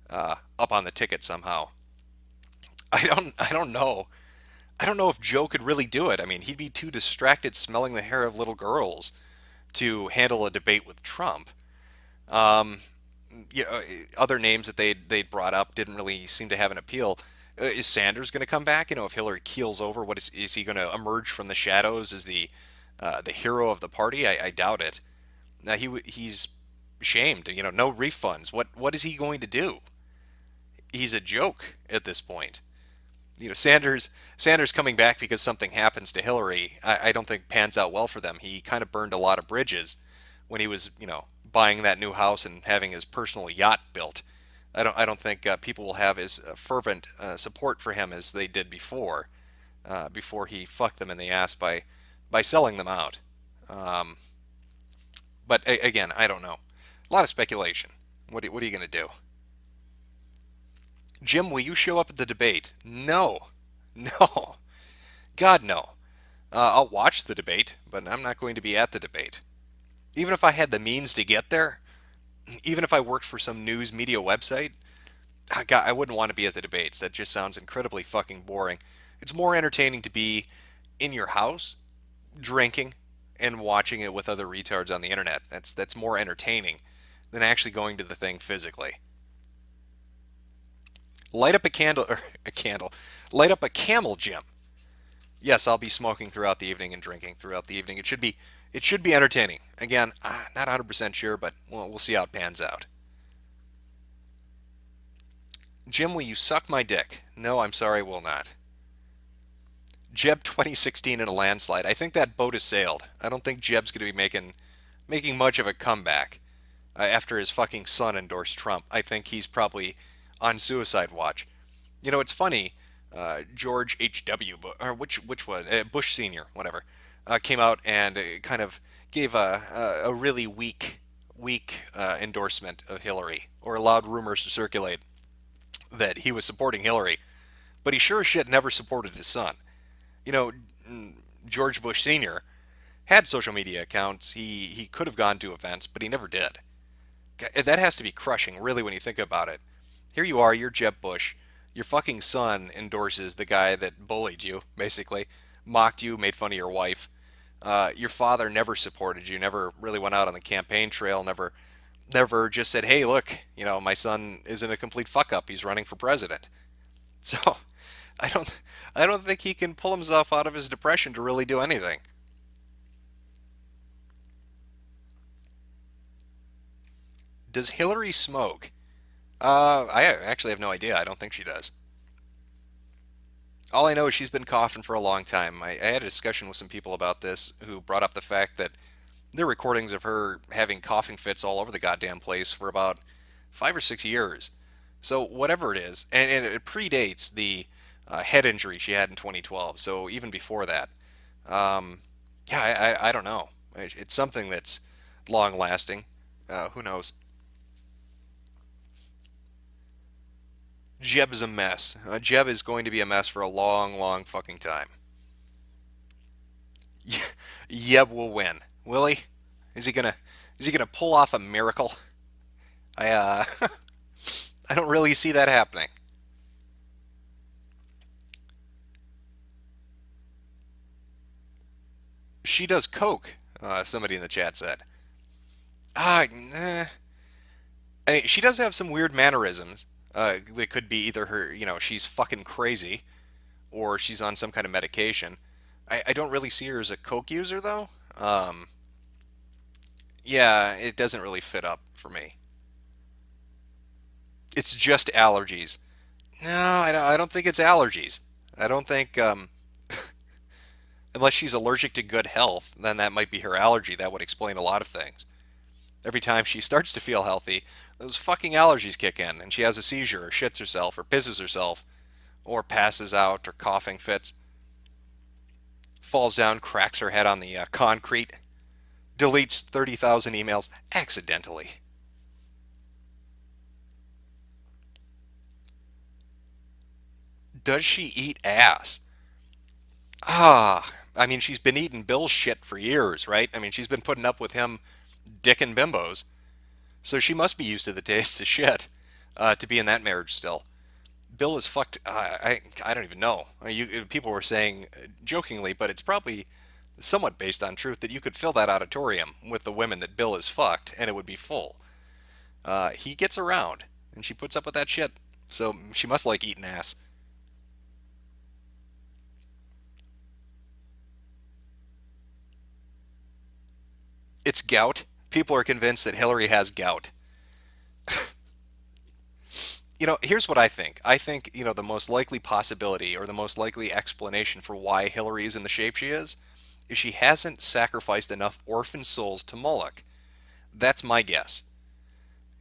up on the ticket somehow. I don't know. I don't know if Joe could really do it. I mean, he'd be too distracted smelling the hair of little girls to handle a debate with Trump. Other names that they'd brought up didn't really seem to have an appeal. Is Sanders going to come back? If Hillary keels over, what is he going to emerge from the shadows as the hero of the party? I doubt it. Now he's shamed. No refunds. What is he going to do? He's a joke at this point. Sanders coming back because something happens to Hillary, I don't think pans out well for them. He kind of burned a lot of bridges when he was, buying that new house and having his personal yacht built. I don't think people will have as fervent support for him as they did before he fucked them in the ass by selling them out. But again, I don't know. A lot of speculation. What are you going to do? Jim, will you show up at the debate? No. God, no. I'll watch the debate, but I'm not going to be at the debate. Even if I had the means to get there, even if I worked for some news media website, I wouldn't want to be at the debates. That just sounds incredibly fucking boring. It's more entertaining to be in your house, drinking, and watching it with other retards on the internet. That's more entertaining than actually going to the thing physically. Light up a candle. Light up a camel, Jim. Yes, I'll be smoking throughout the evening and drinking throughout the evening. It should be entertaining. Again, not 100% sure, but we'll see how it pans out. Jim, will you suck my dick? No, I'm sorry, I will not. Jeb 2016 in a landslide. I think that boat has sailed. I don't think Jeb's going to be making much of a comeback after his fucking son endorsed Trump. I think he's probably on suicide watch. It's funny. George H.W. or which one? Bush Sr., whatever, came out and kind of gave a really weak endorsement of Hillary, or allowed rumors to circulate that he was supporting Hillary, but he sure as shit never supported his son. George Bush Sr. had social media accounts. He could have gone to events, but he never did. That has to be crushing, really, when you think about it. Here you are, you're Jeb Bush. Your fucking son endorses the guy that bullied you, basically, mocked you, made fun of your wife. Your father never supported you, never really went out on the campaign trail, never just said, "Hey, look, my son isn't a complete fuck up. He's running for president." So, I don't think he can pull himself out of his depression to really do anything. Does Hillary smoke? I actually have no idea. I don't think she does. All I know is she's been coughing for a long time. I had a discussion with some people about this who brought up the fact that there are recordings of her having coughing fits all over the goddamn place for about 5 or 6 years. So whatever it is, and it predates the head injury she had in 2012. So even before that, yeah, I don't know. It's something that's long lasting. Who knows? Jeb is a mess. Jeb is going to be a mess for a long, long fucking time. Jeb will win. Will he? Is he gonna pull off a miracle? I I don't really see that happening. She does coke. Somebody in the chat said. Nah. I mean, she does have some weird mannerisms. They could be either her, she's fucking crazy, or she's on some kind of medication. I don't really see her as a coke user though. Yeah, it doesn't really fit up for me. It's just allergies. No, I don't think it's allergies. I don't think, unless she's allergic to good health, then that might be her allergy. That would explain a lot of things. Every time she starts to feel healthy, those fucking allergies kick in, and she has a seizure, or shits herself, or pisses herself, or passes out, or coughing fits. Falls down, cracks her head on the concrete, deletes 30,000 emails accidentally. Does she eat ass? I mean, she's been eating Bill's shit for years, right? I mean, she's been putting up with him dicking bimbos. So she must be used to the taste of shit to be in that marriage still. Bill is fucked. I don't even know. People were saying jokingly, but it's probably somewhat based on truth that you could fill that auditorium with the women that Bill is fucked and it would be full. He gets around and she puts up with that shit. So she must like eating ass. It's gout. People are convinced that Hillary has gout. Here's what I think. I think, the most likely possibility or the most likely explanation for why Hillary is in the shape she is she hasn't sacrificed enough orphan souls to Moloch. That's my guess.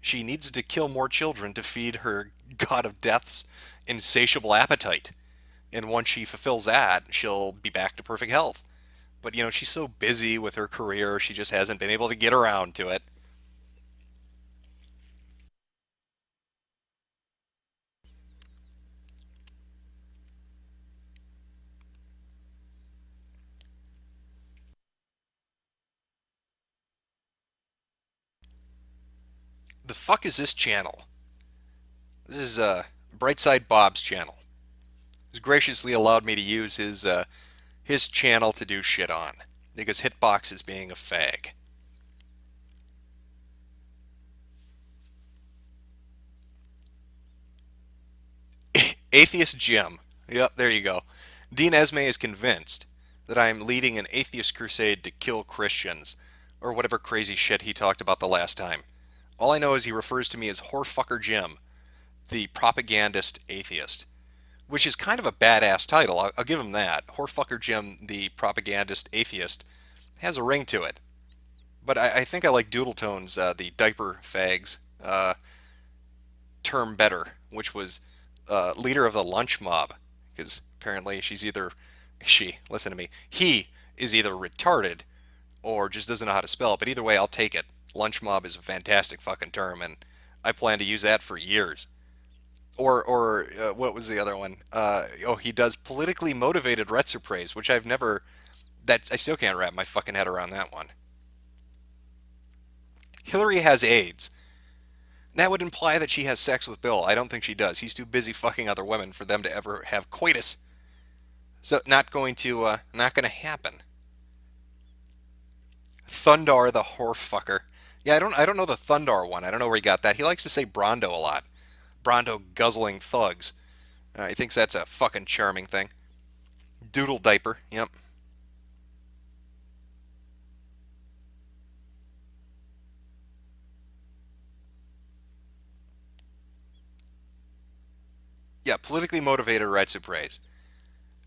She needs to kill more children to feed her god of death's insatiable appetite. And once she fulfills that, she'll be back to perfect health. But, she's so busy with her career, she just hasn't been able to get around to it. The fuck is this channel? This is Brightside Bob's channel. He's graciously allowed me to use his channel to do shit on because Hitbox is being a fag. Atheist Jim. Yep, there you go. Dean Esme is convinced that I'm leading an atheist crusade to kill Christians, or whatever crazy shit he talked about the last time. All I know is he refers to me as Whorefucker Jim, the propagandist atheist, which is kind of a badass title. I'll give him that. Whorefucker Jim, the propagandist atheist, has a ring to it. But I think I like Doodletone's, the diaper fags, term better, which was leader of the lunch mob, because apparently listen to me, he is either retarded or just doesn't know how to spell, but either way, I'll take it. Lunch mob is a fantastic fucking term, and I plan to use that for years. Or what was the other one? He does politically motivated retrappraise, which I still can't wrap my fucking head around that one. Hillary has AIDS. That would imply that she has sex with Bill. I don't think she does. He's too busy fucking other women for them to ever have coitus. So not going to happen. Thundar the whorefucker. Yeah, I don't know the Thundar one. I don't know where he got that. He likes to say Brondo a lot. Brondo guzzling thugs. He thinks that's a fucking charming thing. Doodle diaper. Yep. Yeah, politically motivated right suppress.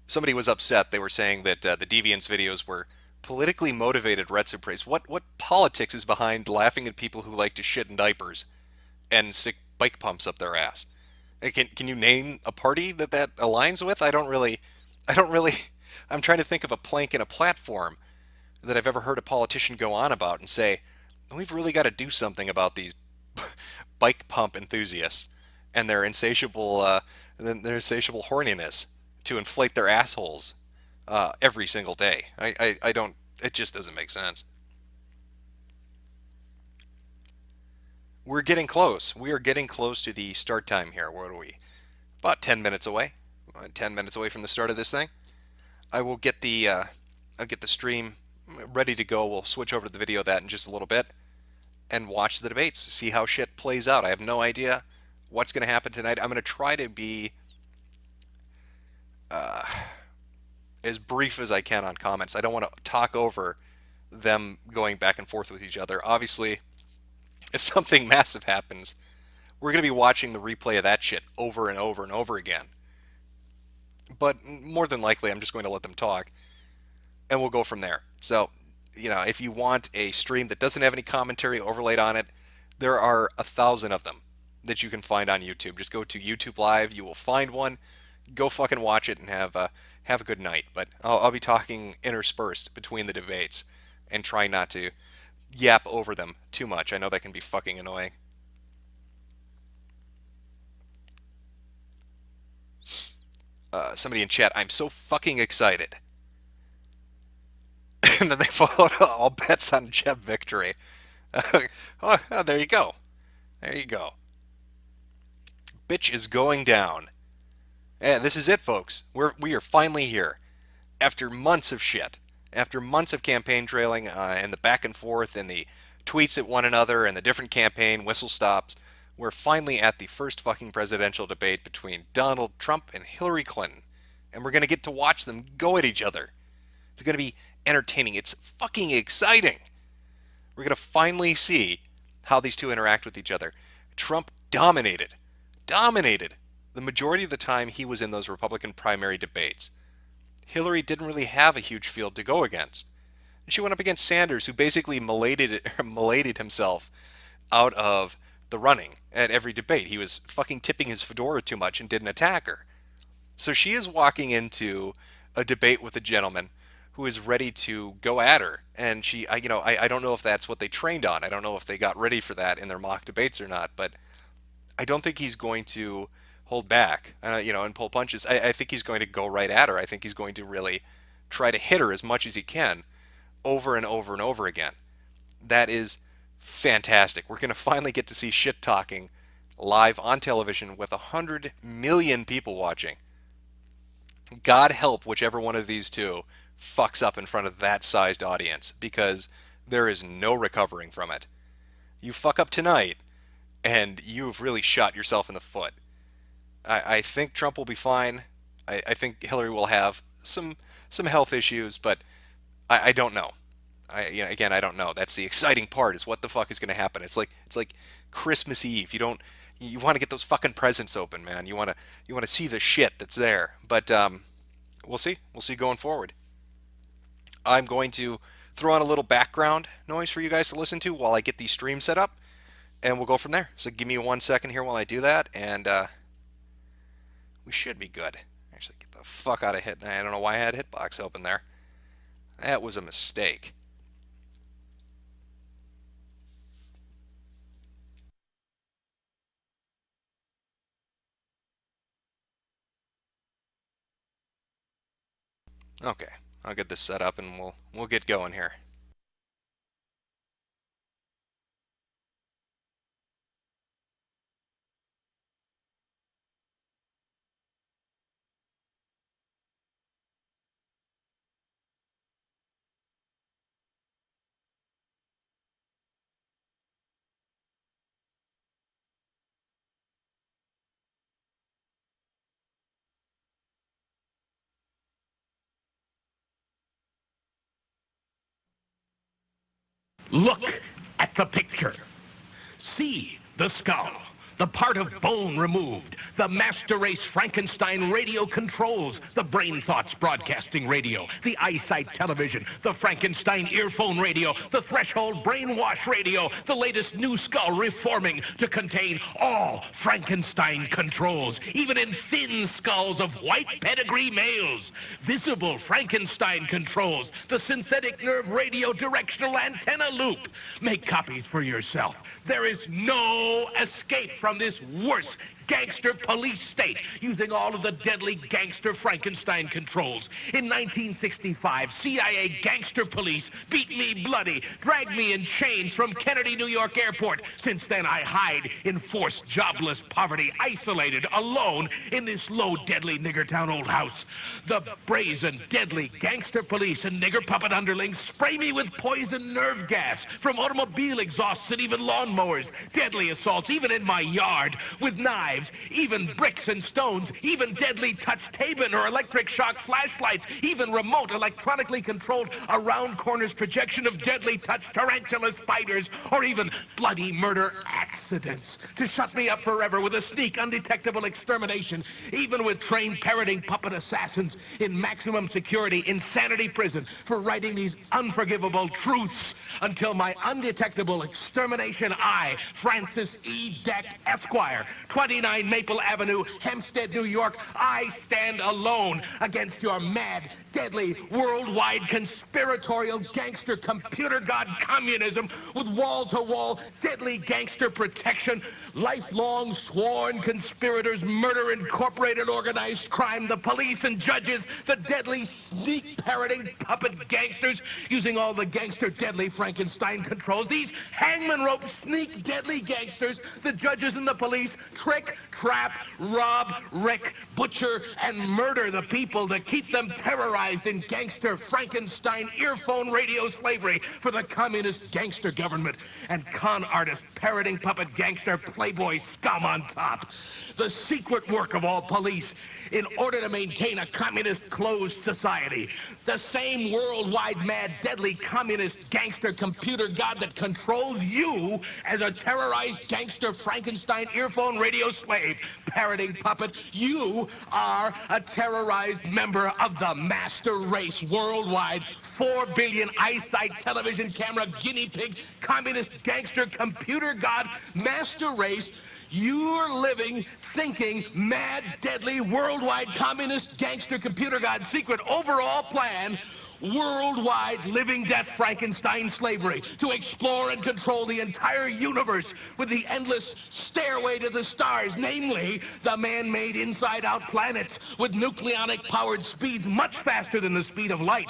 Somebody was upset. They were saying that the Deviants videos were politically motivated red suppress. What politics is behind laughing at people who like to shit in diapers and stick bike pumps up their ass? Can you name a party that aligns with? I don't really. I'm trying to think of a plank in a platform that I've ever heard a politician go on about and say, we've really got to do something about these bike pump enthusiasts and their insatiable horniness to inflate their assholes every single day. I don't. It just doesn't make sense. We're getting close. We are getting close to the start time here. What are we? About 10 minutes away. 10 minutes away from the start of this thing. I will get the stream ready to go. We'll switch over to the video of that in just a little bit and watch the debates. See how shit plays out. I have no idea what's going to happen tonight. I'm going to try to be as brief as I can on comments. I don't want to talk over them going back and forth with each other. Obviously, if something massive happens, we're going to be watching the replay of that shit over and over and over again. But more than likely, I'm just going to let them talk, and we'll go from there. So, if you want a stream that doesn't have any commentary overlaid on it, there are 1,000 of them that you can find on YouTube. Just go to YouTube Live. You will find one. Go fucking watch it and have a good night. But I'll be talking interspersed between the debates and try not to yap over them too much. I know that can be fucking annoying. Somebody in chat, I'm so fucking excited. And then they followed all bets on Jeb victory. Oh, there you go. There you go. Bitch is going down. And this is it, folks. We are finally here. After months of shit. After months of campaign trailing and the back and forth and the tweets at one another and the different campaign whistle stops, we're finally at the first fucking presidential debate between Donald Trump and Hillary Clinton. And we're going to get to watch them go at each other. It's going to be entertaining. It's fucking exciting. We're going to finally see how these two interact with each other. Trump dominated. The majority of the time he was in those Republican primary debates. Hillary didn't really have a huge field to go against. And she went up against Sanders, who basically maladed himself out of the running at every debate. He was fucking tipping his fedora too much and didn't attack her. So she is walking into a debate with a gentleman who is ready to go at her. And I don't know if that's what they trained on. I don't know if they got ready for that in their mock debates or not, but I don't think he's going to hold back, and pull punches. I think he's going to go right at her. I think he's going to really try to hit her as much as he can over and over and over again. That is fantastic. We're going to finally get to see shit talking live on television with 100 million people watching. God help whichever one of these two fucks up in front of that sized audience, because there is no recovering from it. You fuck up tonight, and you've really shot yourself in the foot. I think Trump will be fine. I think Hillary will have some health issues, but I don't know. I don't know. That's the exciting part, is what the fuck is going to happen. It's like Christmas Eve. You want to get those fucking presents open, man. You want to see the shit that's there. But we'll see. We'll see going forward. I'm going to throw on a little background noise for you guys to listen to while I get the stream set up, and we'll go from there. So give me 1 second here while I do that, and we should be good. Actually, get the fuck out of Hit. I don't know why I had Hitbox open there. That was a mistake. Okay, I'll get this set up and we'll get going here. Look at the picture. See the skull, the part of bone removed, the master race Frankenstein radio controls, the brain thoughts broadcasting radio, the eyesight television, the Frankenstein earphone radio, the threshold brainwash radio, the latest new skull reforming to contain all Frankenstein controls, even in thin skulls of white pedigree males. Visible Frankenstein controls, the synthetic nerve radio directional antenna loop. Make copies for yourself. There is no escape from this worse gangster police state using all of the deadly gangster Frankenstein controls. In 1965, CIA gangster police beat me bloody, dragged me in chains from Kennedy, New York airport. Since then, I hide in forced, jobless poverty, isolated, alone in this low, deadly nigger town old house. The brazen, deadly gangster police and nigger puppet underlings spray me with poison nerve gas from automobile exhausts and even lawnmowers. Deadly assaults, even in my yard, with knives, even bricks and stones, even deadly touch Tabin or electric shock flashlights, even remote electronically controlled around corners projection of deadly touch tarantula spiders, or even bloody murder accidents to shut me up forever with a sneak undetectable extermination, even with trained parroting puppet assassins in maximum security insanity prison for writing these unforgivable truths until my undetectable extermination. I, Francis E. Deck, Esquire, 29 Maple Avenue, Hempstead, New York, I stand alone against your mad, deadly, worldwide conspiratorial gangster computer god communism with wall-to-wall deadly gangster protection, lifelong sworn conspirators, Murder Incorporated, organized crime, the police and judges, the deadly sneak parroting puppet gangsters using all the gangster deadly Frankenstein controls, these hangman rope sneak deadly gangsters, the judges and the police trick, trap, rob, wreck, butcher, and murder the people to keep them terrorized in gangster Frankenstein earphone radio slavery for the communist gangster government and con artist parroting puppet gangster playboy scum on top. The secret work of all police in order to maintain a communist closed society. The same worldwide mad deadly communist gangster computer god that controls you as a terrorized gangster Frankenstein earphone radio slave, parroting puppet. You are a terrorized member of the master race worldwide, 4 billion eyesight television camera guinea pig communist gangster computer god master race. You're living, thinking, mad, deadly, worldwide communist gangster computer god secret overall plan, worldwide living death Frankenstein slavery to explore and control the entire universe with the endless stairway to the stars, namely the man-made inside-out planets with nucleonic-powered speeds much faster than the speed of light.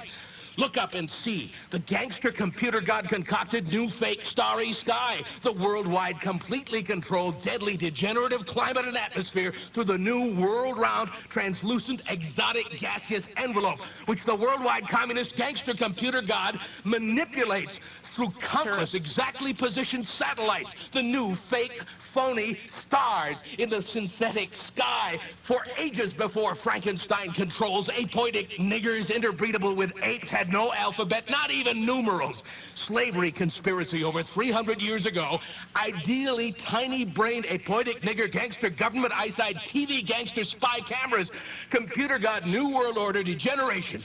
Look up and see. The gangster computer god concocted new fake starry sky. The worldwide completely controlled deadly degenerative climate and atmosphere through the new world-round translucent exotic gaseous envelope, which the worldwide communist gangster computer god manipulates through countless exactly positioned satellites, the new fake, phony stars in the synthetic sky. For ages before Frankenstein controls, apoitic niggers interbreedable with apes had no alphabet, not even numerals. Slavery conspiracy over 300 years ago, ideally tiny-brained apoitic nigger gangster government eyesight TV gangster spy cameras, computer god new world order degeneration,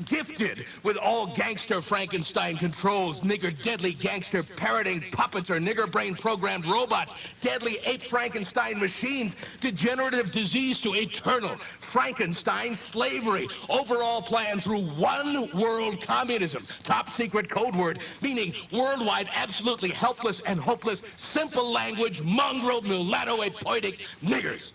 gifted with all gangster Frankenstein controls, nigger deadly gangster parroting puppets or nigger brain programmed robots, deadly ape Frankenstein machines, degenerative disease to eternal Frankenstein slavery, overall plan through one world communism, top secret code word, meaning worldwide absolutely helpless and hopeless, simple language, mongrel mulatto apoitic niggers.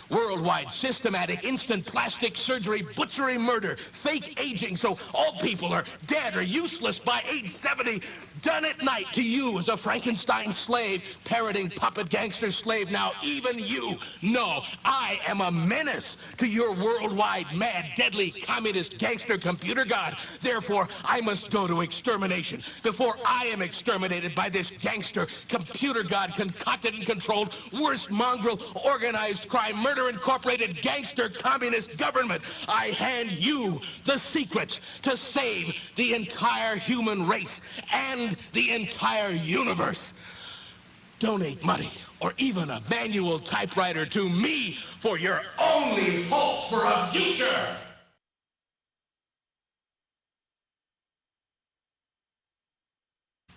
Worldwide systematic instant plastic surgery, butchery, murder, fake aging so all people are dead or useless by age 70, done at night to you as a Frankenstein slave, parroting puppet gangster slave. Now even you know I am a menace to your worldwide mad deadly communist gangster computer god. Therefore I must go to extermination before I am exterminated by this gangster computer god concocted and controlled worst mongrel organized crime murder Incorporated gangster communist government. I hand you the secrets to save the entire human race and the entire universe. Donate money or even a manual typewriter to me for your only hope for a future.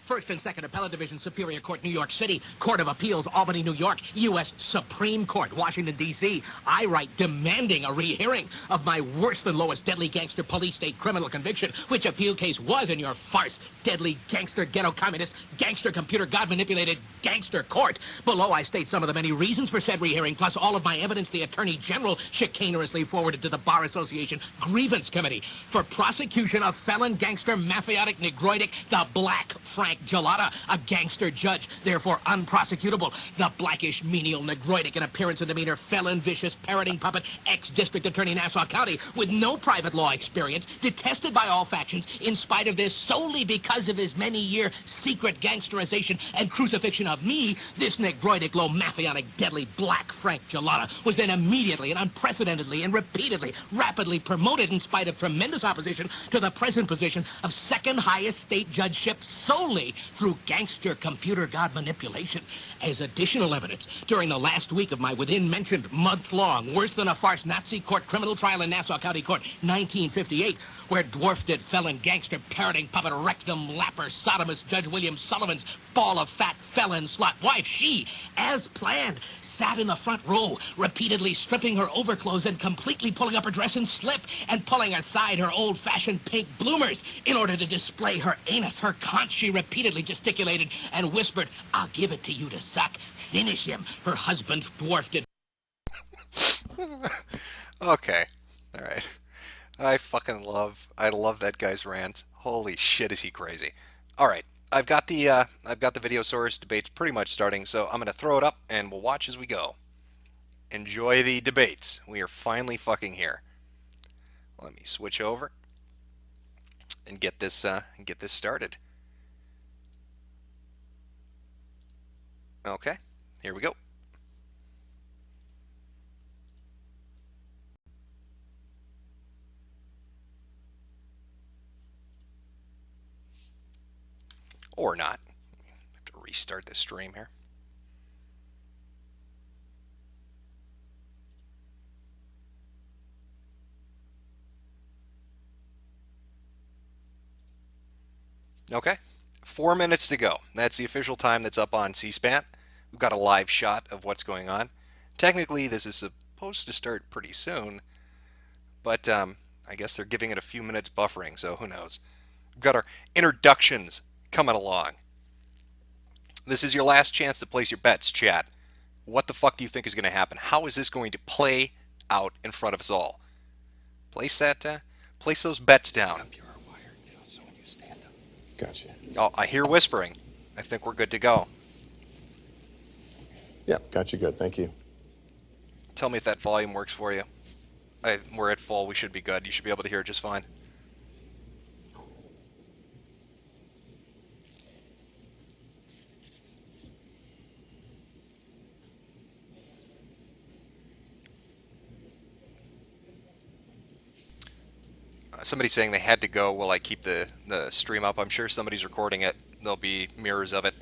First and Second Appellate Division, Superior Court, New York City, Court of Appeals, Albany, New York, U.S. Supreme Court, Washington, D.C. I write demanding a rehearing of my worse than lowest deadly gangster police state criminal conviction, which appeal case was in your farce, deadly gangster, ghetto communist, gangster computer god-manipulated gangster court. Below I state some of the many reasons for said rehearing, plus all of my evidence the Attorney General chicanerously forwarded to the Bar Association Grievance Committee for prosecution of felon gangster mafiotic negroidic, the Black Frank Gelada, a gangster judge, therefore unprosecutable. The blackish, menial, negroidic in appearance and demeanor, felon, vicious, parroting puppet, ex-district attorney Nassau County, with no private law experience, detested by all factions, in spite of this, solely because of his many-year secret gangsterization and crucifixion of me, this negroidic, low, mafionic, deadly Black Frank Gelada was then immediately and unprecedentedly and repeatedly, rapidly promoted in spite of tremendous opposition to the present position of second highest state judgeship solely through gangster computer god manipulation. As additional evidence, during the last week of my within-mentioned month-long, worse-than-a-farce Nazi court criminal trial in Nassau County Court, 1958, where dwarfed felon gangster parroting puppet rectum lapper sodomist Judge William Sullivan's ball of fat felon slut wife, she, as planned, sat in the front row, repeatedly stripping her overclothes and completely pulling up her dress and slip and pulling aside her old-fashioned pink bloomers in order to display her anus, her conch. She repeatedly gesticulated and whispered, "I'll give it to you to suck. Finish him." Her husband dwarfed it. Okay. All right. I love that guy's rant. Holy shit, is he crazy. All right. I've got the video source debates pretty much starting, so I'm going to throw it up and we'll watch as we go. Enjoy the debates. We are finally fucking here. Let me switch over and get this started. Okay. Here we go. Or not. I have to restart the stream here. Okay. 4 minutes to go. That's the official time that's up on C-SPAN. We've got a live shot of what's going on. Technically, this is supposed to start pretty soon, but I guess they're giving it a few minutes buffering, so who knows. We've got our introductions coming along. This is your last chance to place your bets, chat. What the fuck do you think is going to happen? How is this going to play out in front of us all? Place those bets down. Gotcha. Oh, I hear whispering. I think we're good to go. Yeah, got you good. Thank you. Tell me if that volume works for you. We're at full. We should be good. You should be able to hear it just fine. Somebody's saying they had to go. Will I keep the stream up? I'm sure somebody's recording it. There'll be mirrors of it.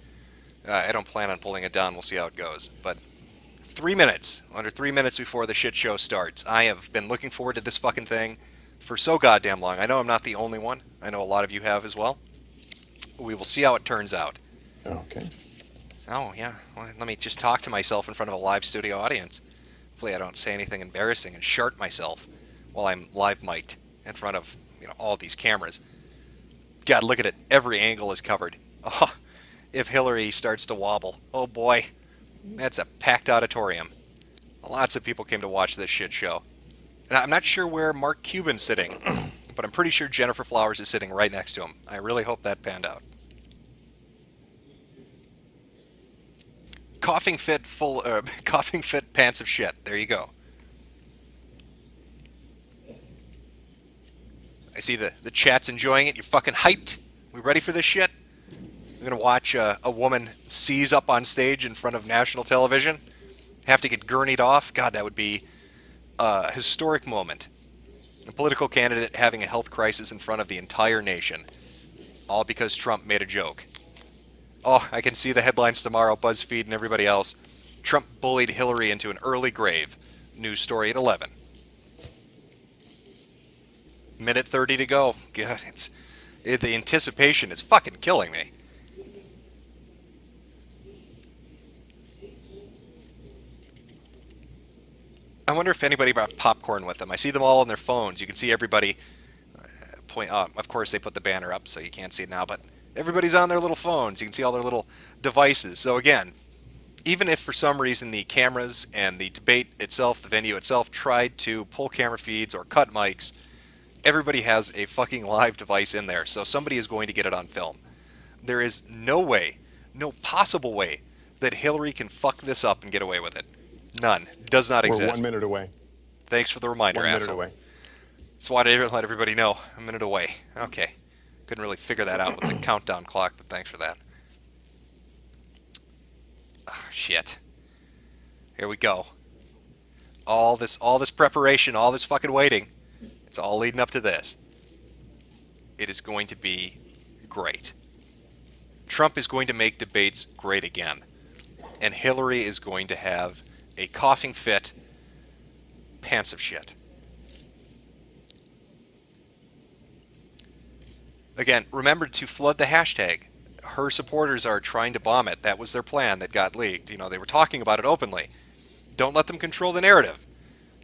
I don't plan on pulling it down. We'll see how it goes. But 3 minutes, under 3 minutes before the shit show starts. I have been looking forward to this fucking thing for so goddamn long. I know I'm not the only one. I know a lot of you have as well. We will see how it turns out. Okay. Oh, yeah. Well, let me just talk to myself in front of a live studio audience. Hopefully I don't say anything embarrassing and shart myself while I'm live mic'd in front of, all these cameras. God, look at it. Every angle is covered. Oh, if Hillary starts to wobble, oh boy, that's a packed auditorium. Lots of people came to watch this shit show. And I'm not sure where Mark Cuban's sitting, but I'm pretty sure Jennifer Flowers is sitting right next to him. I really hope that panned out. Coughing fit pants of shit. There you go. I see the chat's enjoying it. You're fucking hyped. We ready for this shit? We're going to watch a woman seize up on stage in front of national television. Have to get gurneyed off. God, that would be a historic moment. A political candidate having a health crisis in front of the entire nation. All because Trump made a joke. Oh, I can see the headlines tomorrow, BuzzFeed and everybody else. Trump bullied Hillary into an early grave. News story at 11. Minute 30 to go. God, the anticipation is fucking killing me. I wonder if anybody brought popcorn with them. I see them all on their phones. You can see everybody point up. Of course, they put the banner up, so you can't see it now, but everybody's on their little phones. You can see all their little devices. So again, even if for some reason the cameras and the debate itself, the venue itself, tried to pull camera feeds or cut mics, everybody has a fucking live device in there, so somebody is going to get it on film. There is no way, no possible way, that Hillary can fuck this up and get away with it. None. Does not exist. We're 1 minute away. Thanks for the reminder, 1 minute asshole. away. That's why I let everybody know. A minute away. Okay. Couldn't really figure that out with the countdown clock, but thanks for that. Oh, shit. Here we go. All this preparation, all this fucking waiting. It's all leading up to this. It is going to be great. Trump is going to make debates great again. And Hillary is going to have a coughing fit, pants of shit. Again, remember to flood the hashtag. Her supporters are trying to bomb it. That was their plan that got leaked. You know, they were talking about it openly. Don't let them control the narrative.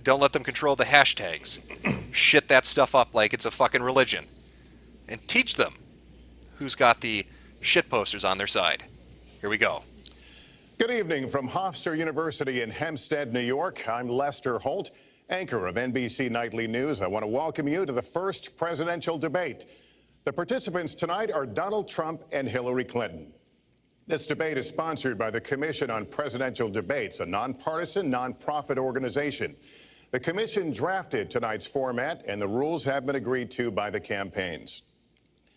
Don't let them control the hashtags. Shit that stuff up like it's a fucking religion. And teach them who's got the shit posters on their side. Here we go. Good evening from Hofstra University in Hempstead, New York. I'm Lester Holt, anchor of NBC Nightly News. I want to welcome you to the first presidential debate. The participants tonight are Donald Trump and Hillary Clinton. This debate is sponsored by the Commission on Presidential Debates, a nonpartisan, nonprofit organization. The commission drafted tonight's format, and the rules have been agreed to by the campaigns.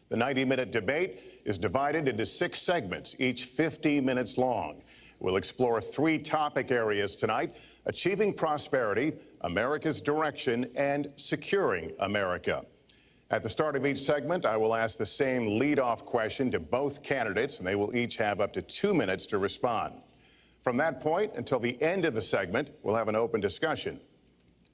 The 90-minute debate is divided into 6 segments, each 50 minutes long. We'll explore 3 topic areas tonight: achieving prosperity, America's direction, and securing America. At the start of each segment, I will ask the same lead-off question to both candidates, and they will each have up to 2 minutes to respond. From that point until the end of the segment, we'll have an open discussion.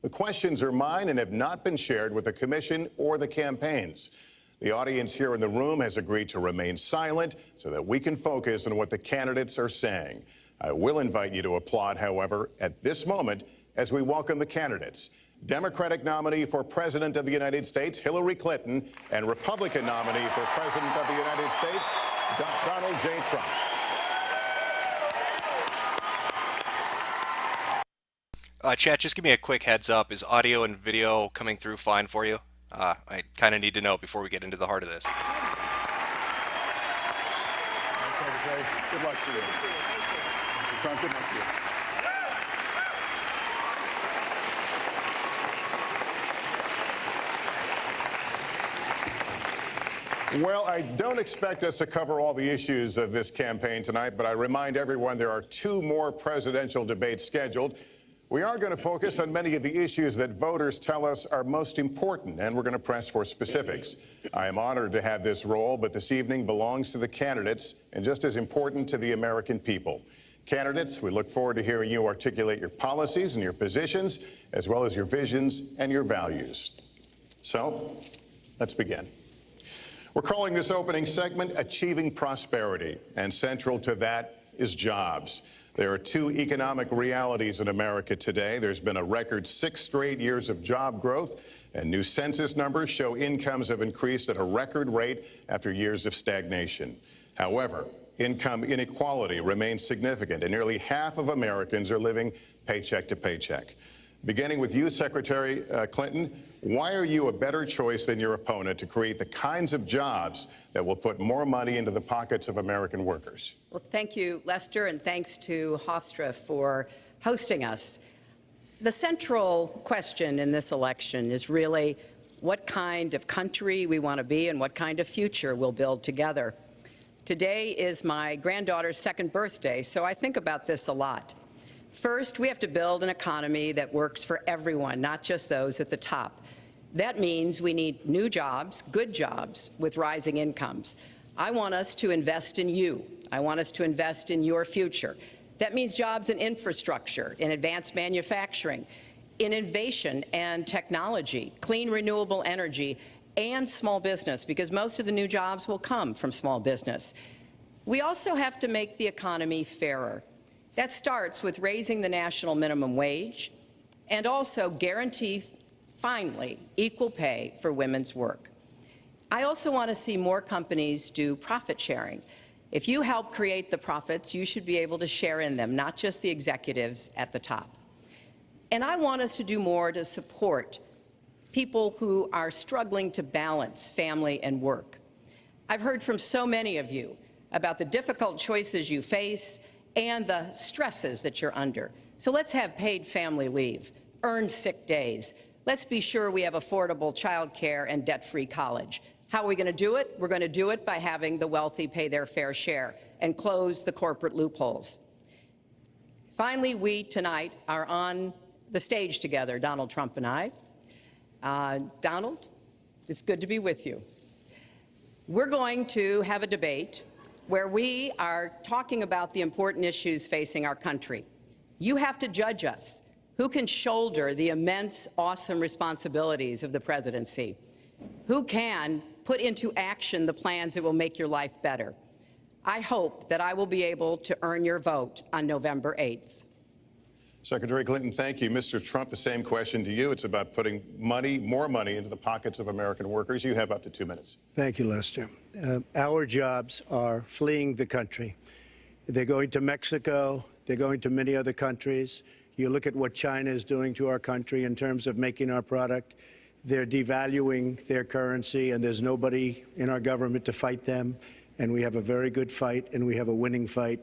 The questions are mine and have not been shared with the commission or the campaigns. The audience here in the room has agreed to remain silent so that we can focus on what the candidates are saying. I will invite you to applaud, however, at this moment as we welcome the candidates. Democratic nominee for President of the United States, Hillary Clinton, and Republican nominee for President of the United States, Donald J. Trump. Chat, just give me a quick heads up. Is audio and video coming through fine for you? I kind of need to know before we get into the heart of this. Good luck to you. Mr. Trump, good luck to you. Well, I don't expect us to cover all the issues of this campaign tonight, but I remind everyone there are 2 more presidential debates scheduled. We are going to focus on many of the issues that voters tell us are most important, and we're going to press for specifics. I am honored to have this role, but this evening belongs to the candidates and just as important to the American people. Candidates, we look forward to hearing you articulate your policies and your positions, as well as your visions and your values. So, let's begin. We're calling this opening segment Achieving Prosperity, and central to that is jobs. There are 2 economic realities in America today. There's been a record 6 straight years of job growth, and new census numbers show incomes have increased at a record rate after years of stagnation. However, income inequality remains significant, and nearly half of Americans are living paycheck to paycheck. Beginning with you, Secretary Clinton, why are you a better choice than your opponent to create the kinds of jobs that will put more money into the pockets of American workers? Well, thank you, Lester, and thanks to Hofstra for hosting us. The central question in this election is really what kind of country we want to be and what kind of future we'll build together. Today is my granddaughter's 2nd birthday, so I think about this a lot. First, we have to build an economy that works for everyone, not just those at the top. That means we need new jobs, good jobs, with rising incomes. I want us to invest in you. I want us to invest in your future. That means jobs in infrastructure, in advanced manufacturing, in innovation and technology, clean renewable energy, and small business, because most of the new jobs will come from small business. We also have to make the economy fairer. That starts with raising the national minimum wage and also guarantee, finally, equal pay for women's work. I also want to see more companies do profit sharing. If you help create the profits, you should be able to share in them, not just the executives at the top. And I want us to do more to support people who are struggling to balance family and work. I've heard from so many of you about the difficult choices you face and the stresses that you're under. So let's have paid family leave, earned sick days. Let's be sure we have affordable child care and debt-free college. How are we going to do it? We're going to do it by having the wealthy pay their fair share and close the corporate loopholes. Finally, we tonight are on the stage together, Donald Trump and I. Donald, it's good to be with you. We're going to have a debate where we are talking about the important issues facing our country. You have to judge us. Who can shoulder the immense, awesome responsibilities of the presidency? Who can put into action the plans that will make your life better? I hope that I will be able to earn your vote on November 8th. Secretary Clinton, thank you. Mr. Trump, the same question to you. It's about putting money, more money, into the pockets of American workers. You have up to 2 minutes. Thank you, Lester. Our jobs are fleeing the country. They're going to Mexico. They're going to many other countries. You look at what China is doing to our country in terms of making our product. They're devaluing their currency, and there's nobody in our government to fight them. And we have a very good fight, and we have a winning fight,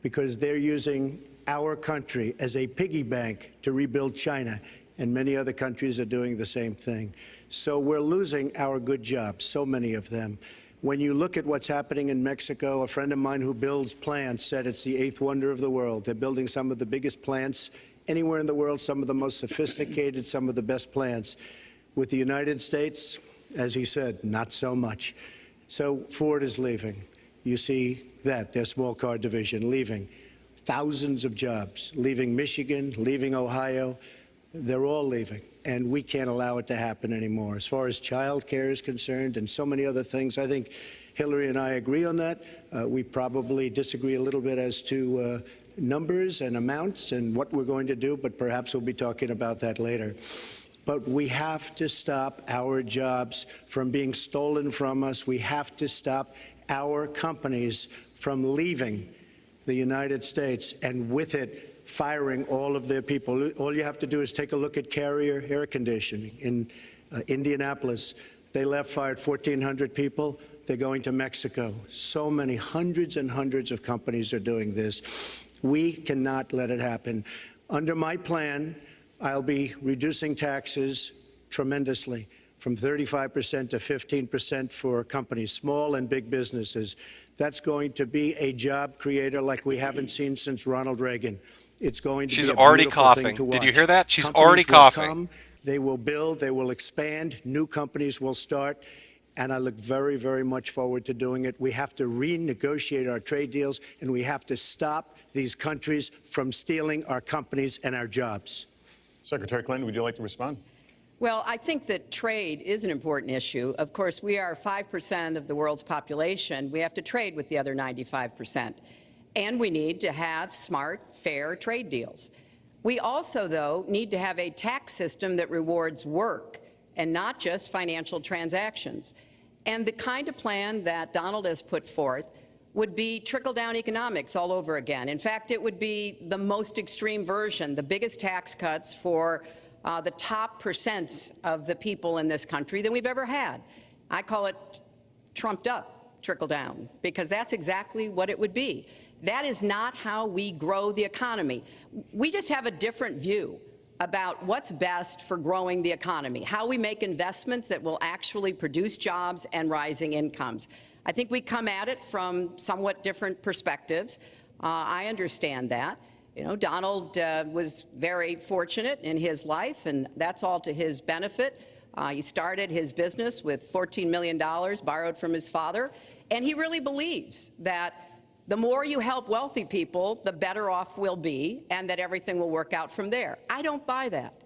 because they're using our country as a piggy bank to rebuild China, and many other countries are doing the same thing. So we're losing our good jobs, so many of them. When you look at what's happening in Mexico, a friend of mine who builds plants said it's the 8th wonder of the world. They're building some of the biggest plants anywhere in the world, some of the most sophisticated, some of the best plants. With the United States, as he said, not so much. So Ford is leaving. You see that, their small car division leaving. Thousands of jobs, leaving Michigan, leaving Ohio. They're all leaving, and we can't allow it to happen anymore. As far as child care is concerned and so many other things, I think Hillary and I agree on that. We probably disagree a little bit as to numbers and amounts and what we're going to do, but perhaps we'll be talking about that later. But we have to stop our jobs from being stolen from us. We have to stop our companies from leaving the United States, and with it, firing all of their people. All you have to do is take a look at Carrier Air Conditioning in Indianapolis. They fired 1,400 people. They're going to Mexico. So many, hundreds and hundreds of companies are doing this. We cannot let it happen. Under my plan, I'll be reducing taxes tremendously, from 35% to 15% for companies, small and big businesses. That's going to be a job creator like we haven't seen since Ronald Reagan. It's going to She's be a already beautiful coughing. thing to watch. Did you hear that? She's Companies already will coughing. come, they will build, they will expand, new companies will start, and I look very, very much forward to doing it. We have to renegotiate our trade deals, and we have to stop these countries from stealing our companies and our jobs. Secretary Clinton, would you like to respond? Well, I think that trade is an important issue. Of course, we are 5% of the world's population. We have to trade with the other 95%. And we need to have smart, fair trade deals. We also, though, need to have a tax system that rewards work and not just financial transactions. And the kind of plan that Donald has put forth would be trickle-down economics all over again. In fact, it would be the most extreme version, the biggest tax cuts for the top percent of the people in this country than we've ever had. I call it trumped up trickle-down, because that's exactly what it would be. That is not how we grow the economy. We just have a different view about what's best for growing the economy, how we make investments that will actually produce jobs and rising incomes. I think we come at it from somewhat different perspectives. I understand that. You know, Donald was very fortunate in his life, and that's all to his benefit. He started his business with $14 million borrowed from his father, and he really believes that the more you help wealthy people, the better off we'll be, and that everything will work out from there. I don't buy that.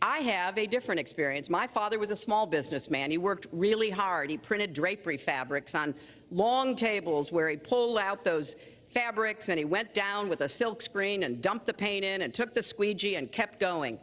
I have a different experience. My father was a small businessman. He worked really hard. He printed drapery fabrics on long tables where he pulled out those fabrics and he went down with a silk screen and dumped the paint in and took the squeegee and kept going.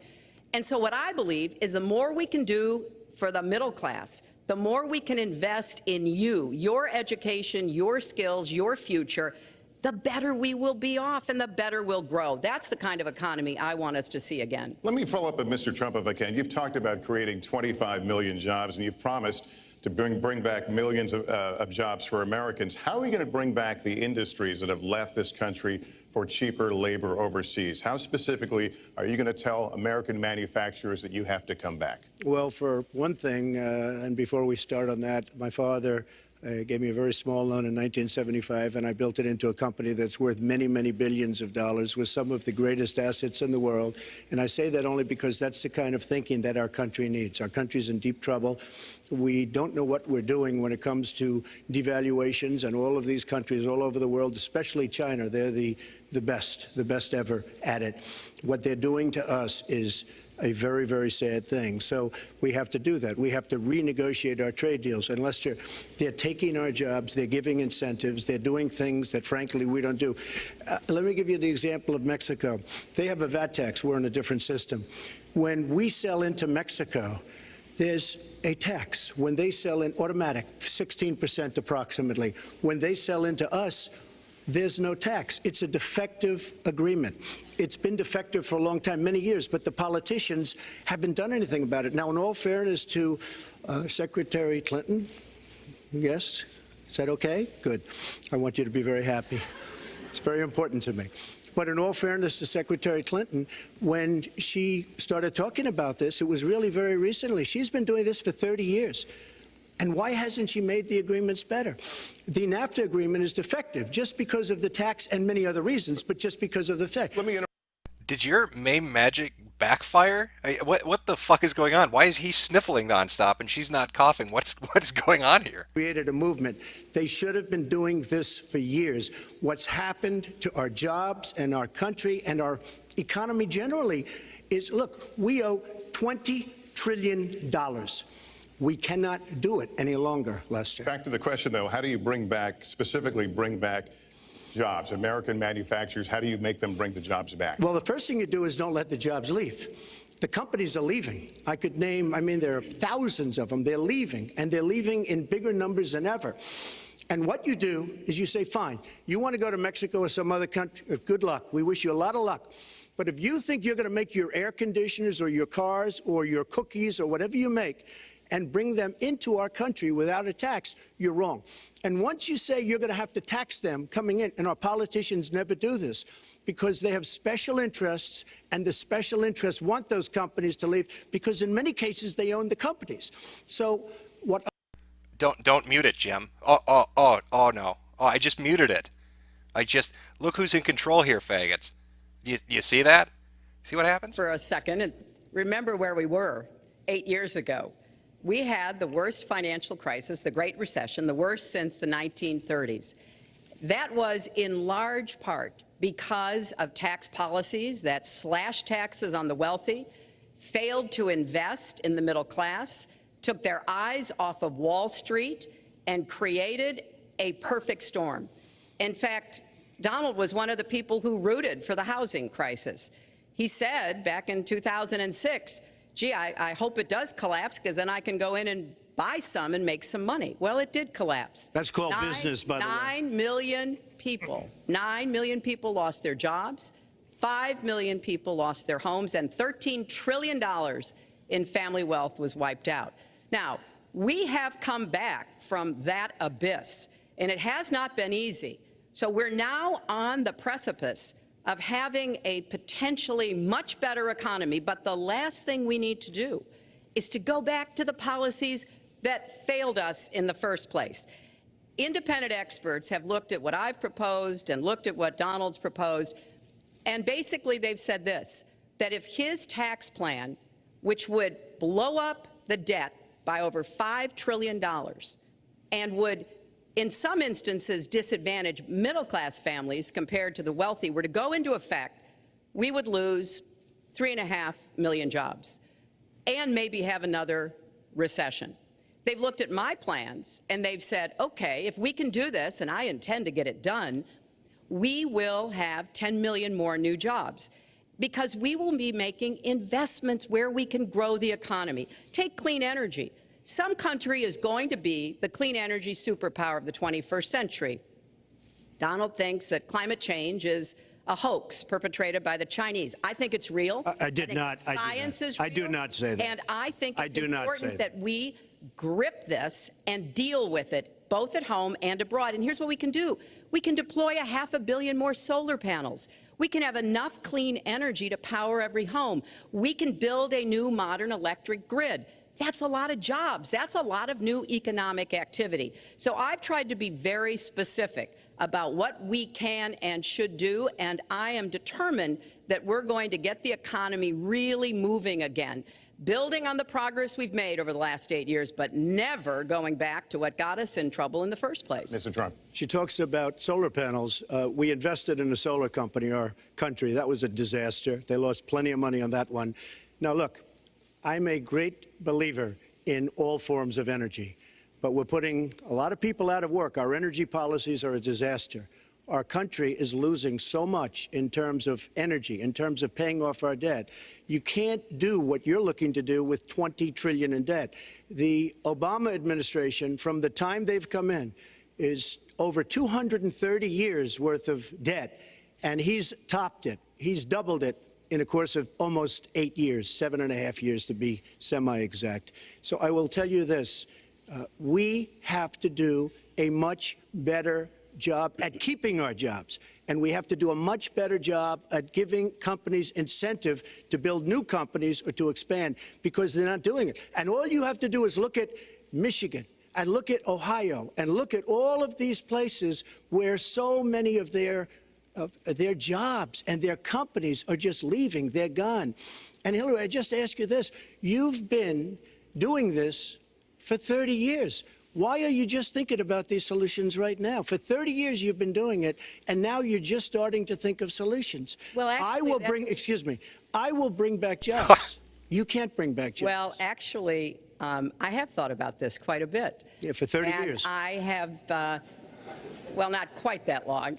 And so what I believe is the more we can do for the middle class, the more we can invest in you, your education, your skills, your future, the better we will be off and the better we'll grow. That's the kind of economy I want us to see again. Let me follow up with Mr. Trump if I can. You've talked about creating 25 million jobs, and you've promised to bring back millions of jobs for Americans. How are we going to bring back the industries that have left this country for cheaper labor overseas? How specifically are you going to tell American manufacturers that you have to come back? Well, for one thing, and before we start on that, my father gave me a very small loan in 1975, and I built it into a company that's worth many, many billions of dollars with some of the greatest assets in the world. And I say that only because that's the kind of thinking that our country needs. Our country's in deep trouble. We don't know what we're doing when it comes to devaluations, and all of these countries all over the world, especially China, they're the best ever at it. What they're doing to us is a very, very sad thing. So we have to do that. We have to renegotiate our trade deals. And Lester, they're taking our jobs, they're giving incentives, they're doing things that, frankly, we don't do. Let me give you the example of Mexico. They have a VAT tax. We're in a different system. When we sell into Mexico, there's a tax. When they sell in automatic, 16% approximately. When they sell into us, there's no tax. It's a defective agreement. It's been defective for a long time, many years, but the politicians haven't done anything about it. Now, in all fairness to Secretary Clinton, yes, is that okay? Good. I want you to be very happy. It's very important to me. But in all fairness to Secretary Clinton, when she started talking about this, it was really very recently. She's been doing this for 30 years. And why hasn't she made the agreements better? The NAFTA agreement is defective just because of the tax and many other reasons, but just because of the fact. Did your MAME magic backfire? What the fuck is going on? Why is he sniffling nonstop and she's not coughing? What's going on here? Created a movement. They should have been doing this for years. What's happened to our jobs and our country and our economy generally is, look, we owe $20 trillion. We cannot do it any longer, Lester. Back to the question, though, how do you specifically bring back jobs, American manufacturers? How do you make them bring the jobs back? Well, the first thing you do is don't let the jobs leave. The companies are leaving. I could name, there are thousands of them. They're leaving, and they're leaving in bigger numbers than ever. And what you do is you say, fine, you want to go to Mexico or some other country, good luck. We wish you a lot of luck. But if you think you're going to make your air conditioners or your cars or your cookies or whatever you make and bring them into our country without a tax, you're wrong. And once you say you're going to have to tax them coming in, and our politicians never do this because they have special interests, and the special interests want those companies to leave because in many cases they own the companies. So what? Don't mute it, Jim. Oh no. Oh, I just muted it. Look who's in control here, faggots. You see that? See what happens? For a second, and remember where we were 8 years ago. We had the worst financial crisis, the Great Recession, the worst since the 1930s. That was in large part because of tax policies that slashed taxes on the wealthy, failed to invest in the middle class, took their eyes off of Wall Street, and created a perfect storm. In fact, Donald was one of the people who rooted for the housing crisis. He said back in 2006, gee, I hope it does collapse because then I can go in and buy some and make some money. Well, it did collapse. That's called business, by the way. 9 million people lost their jobs, 5 million people lost their homes, and $13 trillion in family wealth was wiped out. Now, we have come back from that abyss, and it has not been easy. So we're now on the precipice of having a potentially much better economy, but the last thing we need to do is to go back to the policies that failed us in the first place. Independent experts have looked at what I've proposed and looked at what Donald's proposed, and basically they've said this, that if his tax plan, which would blow up the debt by over $5 trillion and would in some instances disadvantaged middle-class families compared to the wealthy were to go into effect, we would lose 3.5 million jobs and maybe have another recession. They've looked at my plans and they've said, okay, if we can do this, and I intend to get it done, we will have 10 million more new jobs because we will be making investments where we can grow the economy. Take clean energy. Some country is going to be the clean energy superpower of the 21st century. Donald thinks that climate change is a hoax perpetrated by the Chinese. I think it's real. I did not. Science is real. I do not say that. And I think it's I do not important say that we grip this and deal with it both at home and abroad. And here's what we can do. We can deploy 500 million more solar panels. We can have enough clean energy to power every home. We can build a new modern electric grid. That's a lot of jobs. That's a lot of new economic activity. So I've tried to be very specific about what we can and should do, and I am determined that we're going to get the economy really moving again, building on the progress we've made over the last 8 years, but never going back to what got us in trouble in the first place. Mr. Trump. She talks about solar panels. We invested in a solar company, our country. That was a disaster. They lost plenty of money on that one. Now, look, I'm a great believer in all forms of energy, but we're putting a lot of people out of work. Our energy policies are a disaster. Our country is losing so much in terms of energy, in terms of paying off our debt. You can't do what you're looking to do with $20 trillion in debt. The Obama administration, from the time they've come in, is over 230 years worth of debt, and he's topped it. He's doubled it in a course of almost 8 years, 7.5 years to be semi-exact. So I will tell you this, we have to do a much better job at keeping our jobs, and we have to do a much better job at giving companies incentive to build new companies or to expand, because they're not doing it. And all you have to do is look at Michigan and look at Ohio and look at all of these places where so many of their jobs and their companies are just leaving. They're gone. And Hillary, I just ask you this. You've been doing this for 30 years. Why are you just thinking about these solutions right now? For 30 years you've been doing it, and now you're just starting to think of solutions. Well, actually, I will bring back jobs. You can't bring back jobs. Well, actually, I have thought about this quite a bit. Yeah, for 30 and years. I have, well, not quite that long.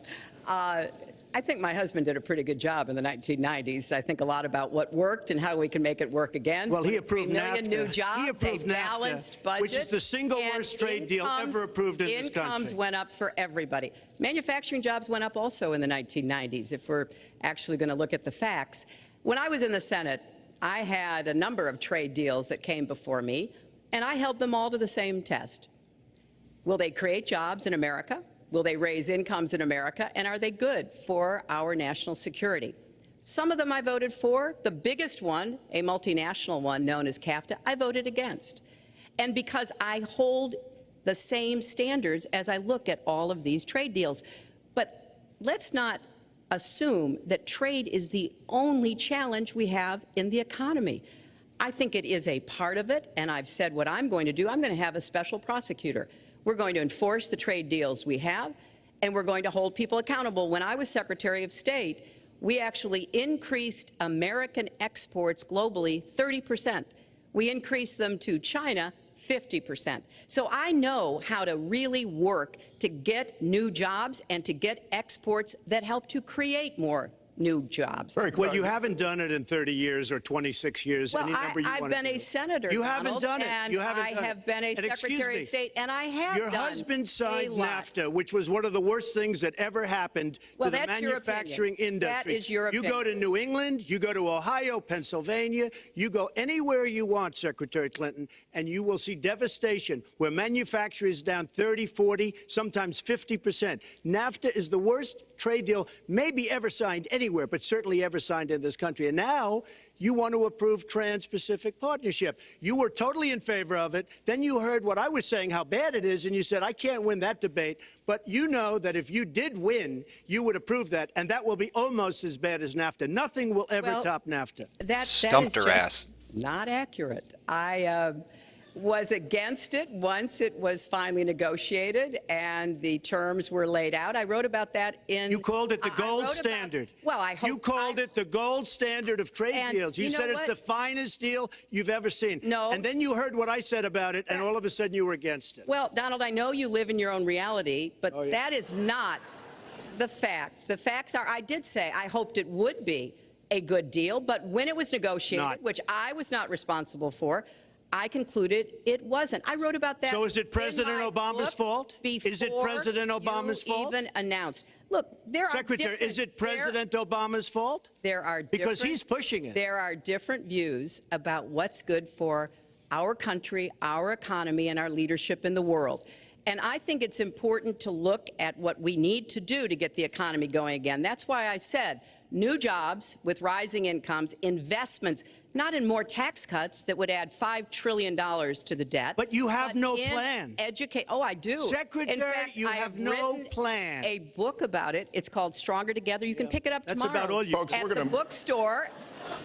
I think my husband did a pretty good job in the 1990s. I think a lot about what worked and how we can make it work again. Well, he approved 3 million NAFTA. new jobs, He approved a balanced NAFTA, budget, which is the single and worst trade deal ever approved in this country. Incomes went up for everybody. Manufacturing jobs went up also in the 1990s, if we're actually going to look at the facts. When I was in the Senate, I had a number of trade deals that came before me, and I held them all to the same test. Will they create jobs in America? Will they raise incomes in America? And are they good for our national security? Some of them I voted for. The biggest one, a multinational one known as CAFTA, I voted against. And because I hold the same standards as I look at all of these trade deals. But let's not assume that trade is the only challenge we have in the economy. I think it is a part of it, and I've said what I'm going to do. I'm going to have a special prosecutor. We're going to enforce the trade deals we have, and we're going to hold people accountable. When I was Secretary of State, we actually increased American exports globally 30%. We increased them to China 50%. So I know how to really work to get new jobs and to get exports that help to create more new jobs. Well, you haven't done it in 30 years or 26 years. Well, any number you I've want to been do. a senator, You Donald, haven't done it. and You haven't I done have it. been a And excuse Secretary me, of State, and I have Your done husband signed a lot. NAFTA, which was one of the worst things that ever happened Well, to the that's your manufacturing opinion. industry. That is your You go to opinion. New England, you go to Ohio, Pennsylvania, you go anywhere you want, Secretary Clinton, and you will see devastation where manufacturing is down 30, 40, sometimes 50%. NAFTA is the worst trade deal maybe ever signed anywhere, but certainly ever signed in this country. And now you want to approve Trans-Pacific Partnership. You were totally in favor of it. Then you heard what I was saying, how bad it is, and you said, I can't win that debate. But you know that if you did win, you would approve that, and that will be almost as bad as NAFTA. Nothing will ever top NAFTA. That Stumped is her just ass. Not accurate. was against it once it was finally negotiated and the terms were laid out. I wrote about that in... You called it the gold standard. Well, I hope... You called it the gold standard of trade deals. You said it's the finest deal you've ever seen. No. And then you heard what I said about it, and all of a sudden you were against it. Well, Donald, I know you live in your own reality, but that is not the facts. The facts are, I did say I hoped it would be a good deal, but when it was negotiated, which I was not responsible for, I concluded it wasn't. I wrote about that. So is it President Obama's fault? Is it President Obama's fault? Even announced. Look, there are Secretary, is it President Obama's fault? There are because he's pushing it. There are different views about what's good for our country, our economy, and our leadership in the world. And I think it's important to look at what we need to do to get the economy going again. That's why I said new jobs with rising incomes, investments, not in more tax cuts that would add $5 trillion to the debt. But you have no plan. Oh, I do. Secretary, in fact, you have no plan. A book about it. It's called Stronger Together. You can pick it up tomorrow. That's about all you... Folks, at the bookstore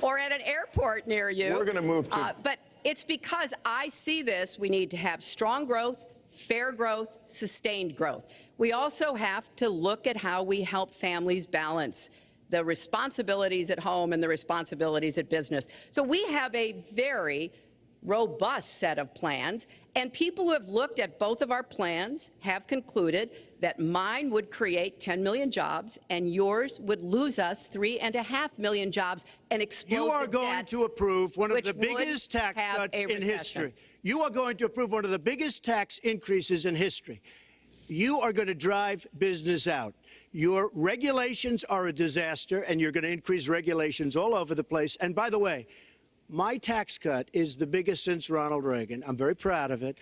or at an airport near you. We're going to move to... But it's because I see this. We need to have strong growth, fair growth, sustained growth. We also have to look at how we help families balance the responsibilities at home and the responsibilities at business. So we have a very robust set of plans, and people who have looked at both of our plans have concluded that mine would create 10 million jobs and yours would lose us 3.5 million jobs and explode You are the going debt, to approve one of the which biggest would tax have cuts a in recession. history. You are going to approve one of the biggest tax increases in history. You are going to drive business out. Your regulations are a disaster, and you're going to increase regulations all over the place. And by the way, my tax cut is the biggest since Ronald Reagan. I'm very proud of it.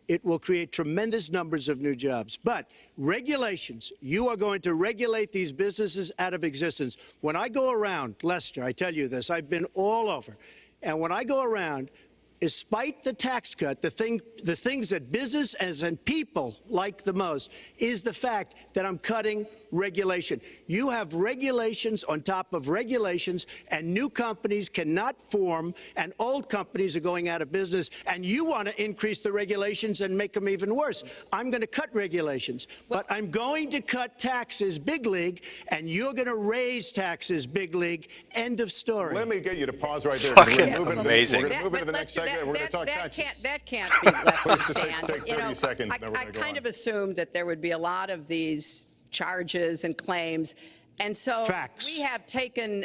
It will create tremendous numbers of new jobs. But regulations, you are going to regulate these businesses out of existence. When I go around, Lester, I tell you this, I've been all over. And when I go around, despite the tax cut, the things that business and people like the most is the fact that I'm cutting regulation. You have regulations on top of regulations, and new companies cannot form, and old companies are going out of business, and you want to increase the regulations and make them even worse. I'm going to cut regulations, but I'm going to cut taxes big league, and you're going to raise taxes big league. End of story. Let me get you to pause right there. Fucking amazing. We're going to move into the next segment. We're going to talk taxes. That can't be left to stand. Take 30 seconds. I kind of assumed that there would be a lot of these charges and claims. And so we have taken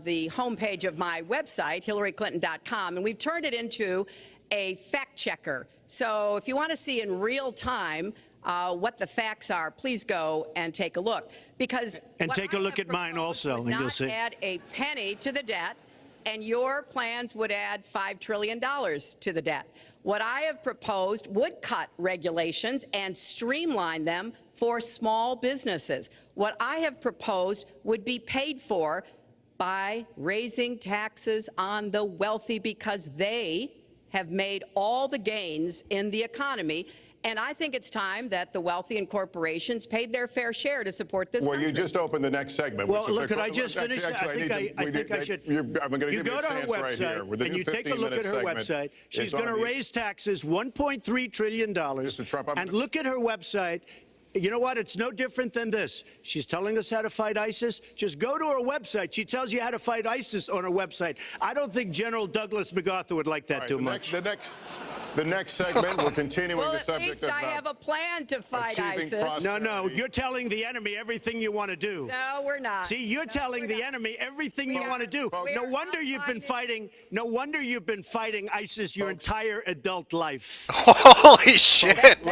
the homepage of my website, HillaryClinton.com, and we've turned it into a fact checker. So if you want to see in real time what the facts are, please go and take a look. Because and take a look at mine also, and you'll see. Add a penny to the debt, and your plans would add $5 trillion to the debt. What I have proposed would cut regulations and streamline them for small businesses. What I have proposed would be paid for by raising taxes on the wealthy because they have made all the gains in the economy. And I think it's time that the wealthy and corporations paid their fair share to support this country. You just opened the next segment. Well, look, could I just finish? I think I should. I'm going to you go to her website and you take a look at her website. She's going to raise taxes $1.3 trillion. Mr. Trump, and look at her website. You know what? It's no different than this. She's telling us how to fight ISIS. Just go to her website. She tells you how to fight ISIS on her website. I don't think General Douglas MacArthur would like that too much. The next segment, we're continuing the subject of... Well, at least I have a plan to fight ISIS. No, you're telling the enemy everything you want to do. No, we're not. See, you're telling the enemy everything you want to do. No wonder you've been fighting. No wonder you've been fighting ISIS your entire adult life. Holy shit!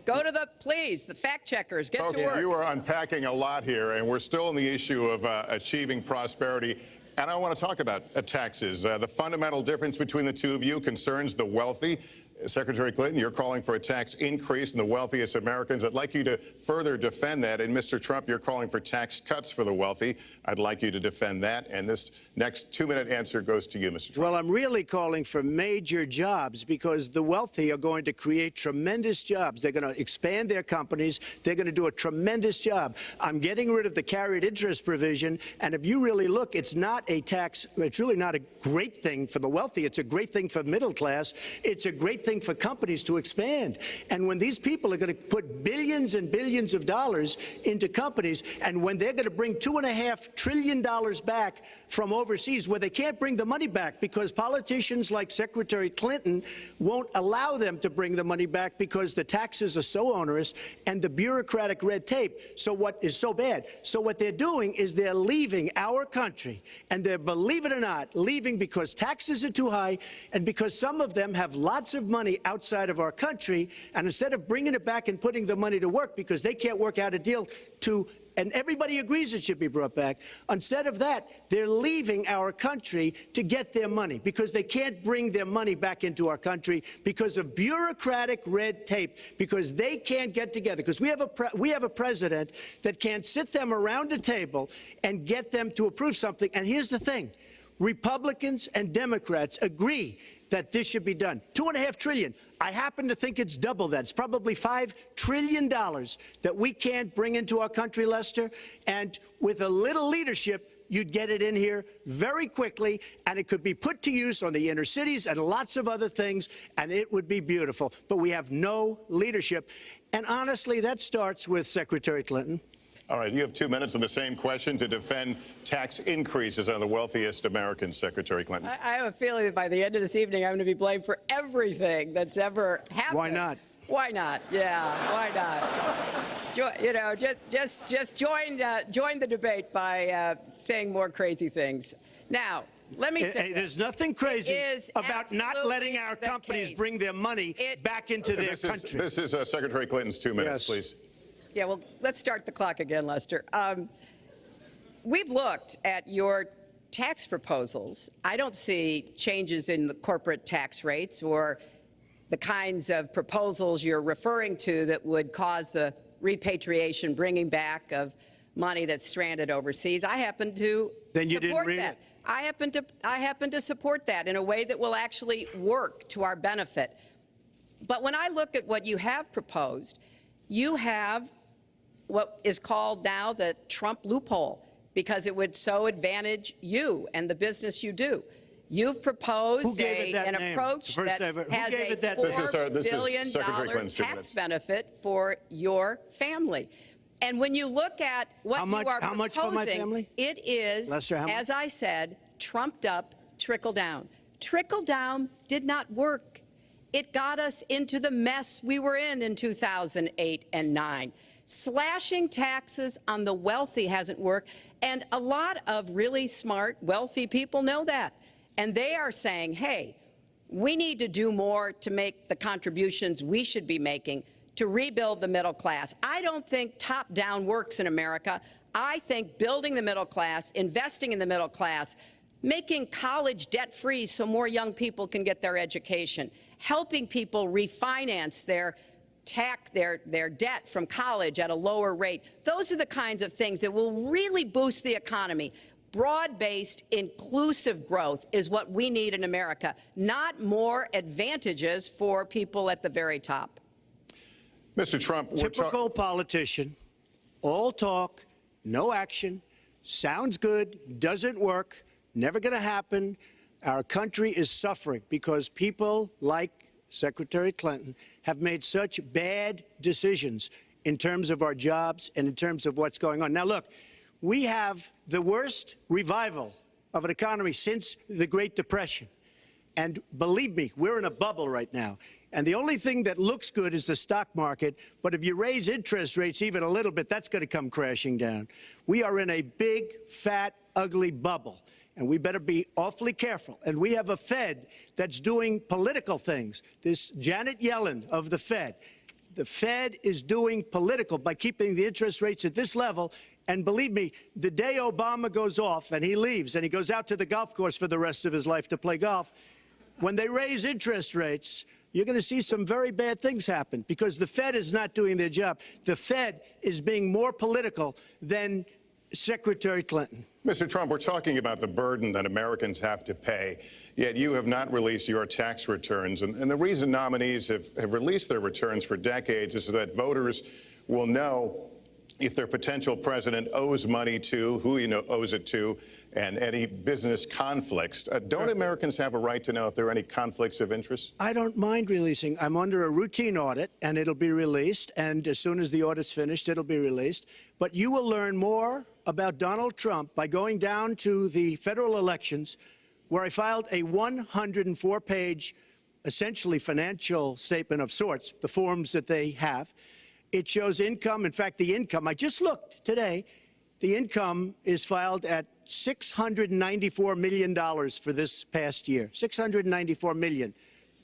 Go to the fact checkers. Get to work. You are unpacking a lot here, and we're still in the issue of achieving prosperity. And I want to talk about taxes. The fundamental difference between the two of you concerns the wealthy. Secretary Clinton, you're calling for a tax increase in the wealthiest Americans. I'd like you to further defend that. And Mr. Trump, you're calling for tax cuts for the wealthy. I'd like you to defend that. And this next 2-minute answer goes to you, Mr. Trump. Well, I'm really calling for major jobs because the wealthy are going to create tremendous jobs. They're going to expand their companies. They're going to do a tremendous job. I'm getting rid of the carried interest provision. And if you really look, it's not a tax. It's really not a great thing for the wealthy. It's a great thing for the middle class. It's a great thing for companies to expand. And when these people are going to put billions and billions of dollars into companies, and when they're going to bring $2.5 trillion back from overseas, where they can't bring the money back because politicians like Secretary Clinton won't allow them to bring the money back because the taxes are so onerous and the bureaucratic red tape. So what is so bad? So what they're doing is they're leaving our country, and they're, believe it or not, leaving because taxes are too high and because some of them have lots of money outside of our country, and instead of bringing it back and putting the money to work because they can't work out a deal to, and everybody agrees it should be brought back, instead of that, they're leaving our country to get their money because they can't bring their money back into our country because of bureaucratic red tape, because they can't get together, because we have a president that can't sit them around a table and get them to approve something. And here's the thing. Republicans and Democrats agree that this should be done. $2.5 trillion. I happen to think it's double that. It's probably $5 trillion that we can't bring into our country, Lester. And with a little leadership, you'd get it in here very quickly, and it could be put to use on the inner cities and lots of other things, and it would be beautiful. But we have no leadership. And honestly, that starts with Secretary Clinton. All right, you have 2 minutes on the same question to defend tax increases on the wealthiest Americans, Secretary Clinton. I have a feeling that by the end of this evening, I'm going to be blamed for everything that's ever happened. Why not? Why not? Yeah, why not? You know, just join the debate by saying more crazy things. Now, let me say there's nothing crazy about not letting our companies bring their money back into their country. This is Secretary Clinton's 2 minutes, please. Yeah, well, let's start the clock again, Lester. We've looked at your tax proposals. I don't see changes in the corporate tax rates or the kinds of proposals you're referring to that would cause the repatriation, bringing back of money that's stranded overseas. I happen to support that. I happen to support that in a way that will actually work to our benefit. But when I look at what you have proposed, you have what is called now the Trump loophole, because it would so advantage you and the business you do. You've proposed an approach that has a $4 billion tax benefit for your family. And when you look at what you are proposing, how much for my family? It is, Lester, as I said, trumped up trickle down. Trickle down did not work. It got us into the mess we were in 2008 and 9. Slashing taxes on the wealthy hasn't worked, and a lot of really smart, wealthy people know that. And they are saying, hey, we need to do more to make the contributions we should be making to rebuild the middle class. I don't think top-down works in America. I think building the middle class, investing in the middle class, making college debt-free so more young people can get their education, helping people refinance their debt from college at a lower rate. Those are the kinds of things that will really boost the economy. Broad-based, inclusive growth is what we need in America, not more advantages for people at the very top. Mr. Trump, typical politician, all talk, no action, sounds good, doesn't work, never going to happen. Our country is suffering because people like Secretary Clinton have made such bad decisions in terms of our jobs and in terms of what's going on. Now, look, we have the worst revival of an economy since the Great Depression. And believe me, we're in a bubble right now. And the only thing that looks good is the stock market. But if you raise interest rates even a little bit, that's going to come crashing down. We are in a big, fat, ugly bubble. And we better be awfully careful. And we have a Fed that's doing political things. This Janet Yellen of the Fed. The Fed is doing political by keeping the interest rates at this level. And believe me, the day Obama goes off and he leaves and he goes out to the golf course for the rest of his life to play golf, when they raise interest rates, you're going to see some very bad things happen because the Fed is not doing their job. The Fed is being more political than Secretary Clinton. Mr. Trump, we're talking about the burden that Americans have to pay, yet you have not released your tax returns. And the reason nominees have released their returns for decades is that voters will know if their potential president owes money to, who he owes it to, and any business conflicts. Don't Americans have a right to know if there are any conflicts of interest? I don't mind releasing. I'm under a routine audit, and it'll be released. And as soon as the audit's finished, it'll be released. But you will learn more about Donald Trump by going down to the federal elections, where I filed a 104-page, essentially financial statement of sorts, the forms that they have. It shows income. In fact, the income, I just looked today, the income is filed at $694 million for this past year. $694 million.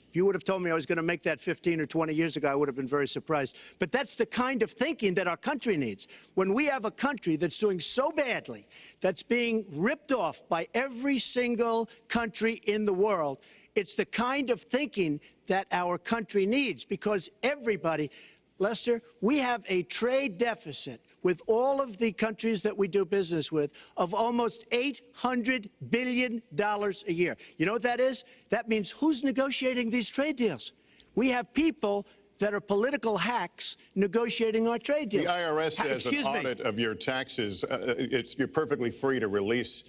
If you would have told me I was going to make that 15 or 20 years ago, I would have been very surprised. But that's the kind of thinking that our country needs. When we have a country that's doing so badly, that's being ripped off by every single country in the world, it's the kind of thinking that our country needs, because everybody, Lester, we have a trade deficit with all of the countries that we do business with of almost $800 billion a year. You know what that is? That means who's negotiating these trade deals? We have people that are political hacks negotiating our trade deals. The IRS has an audit of your taxes. You're perfectly free to release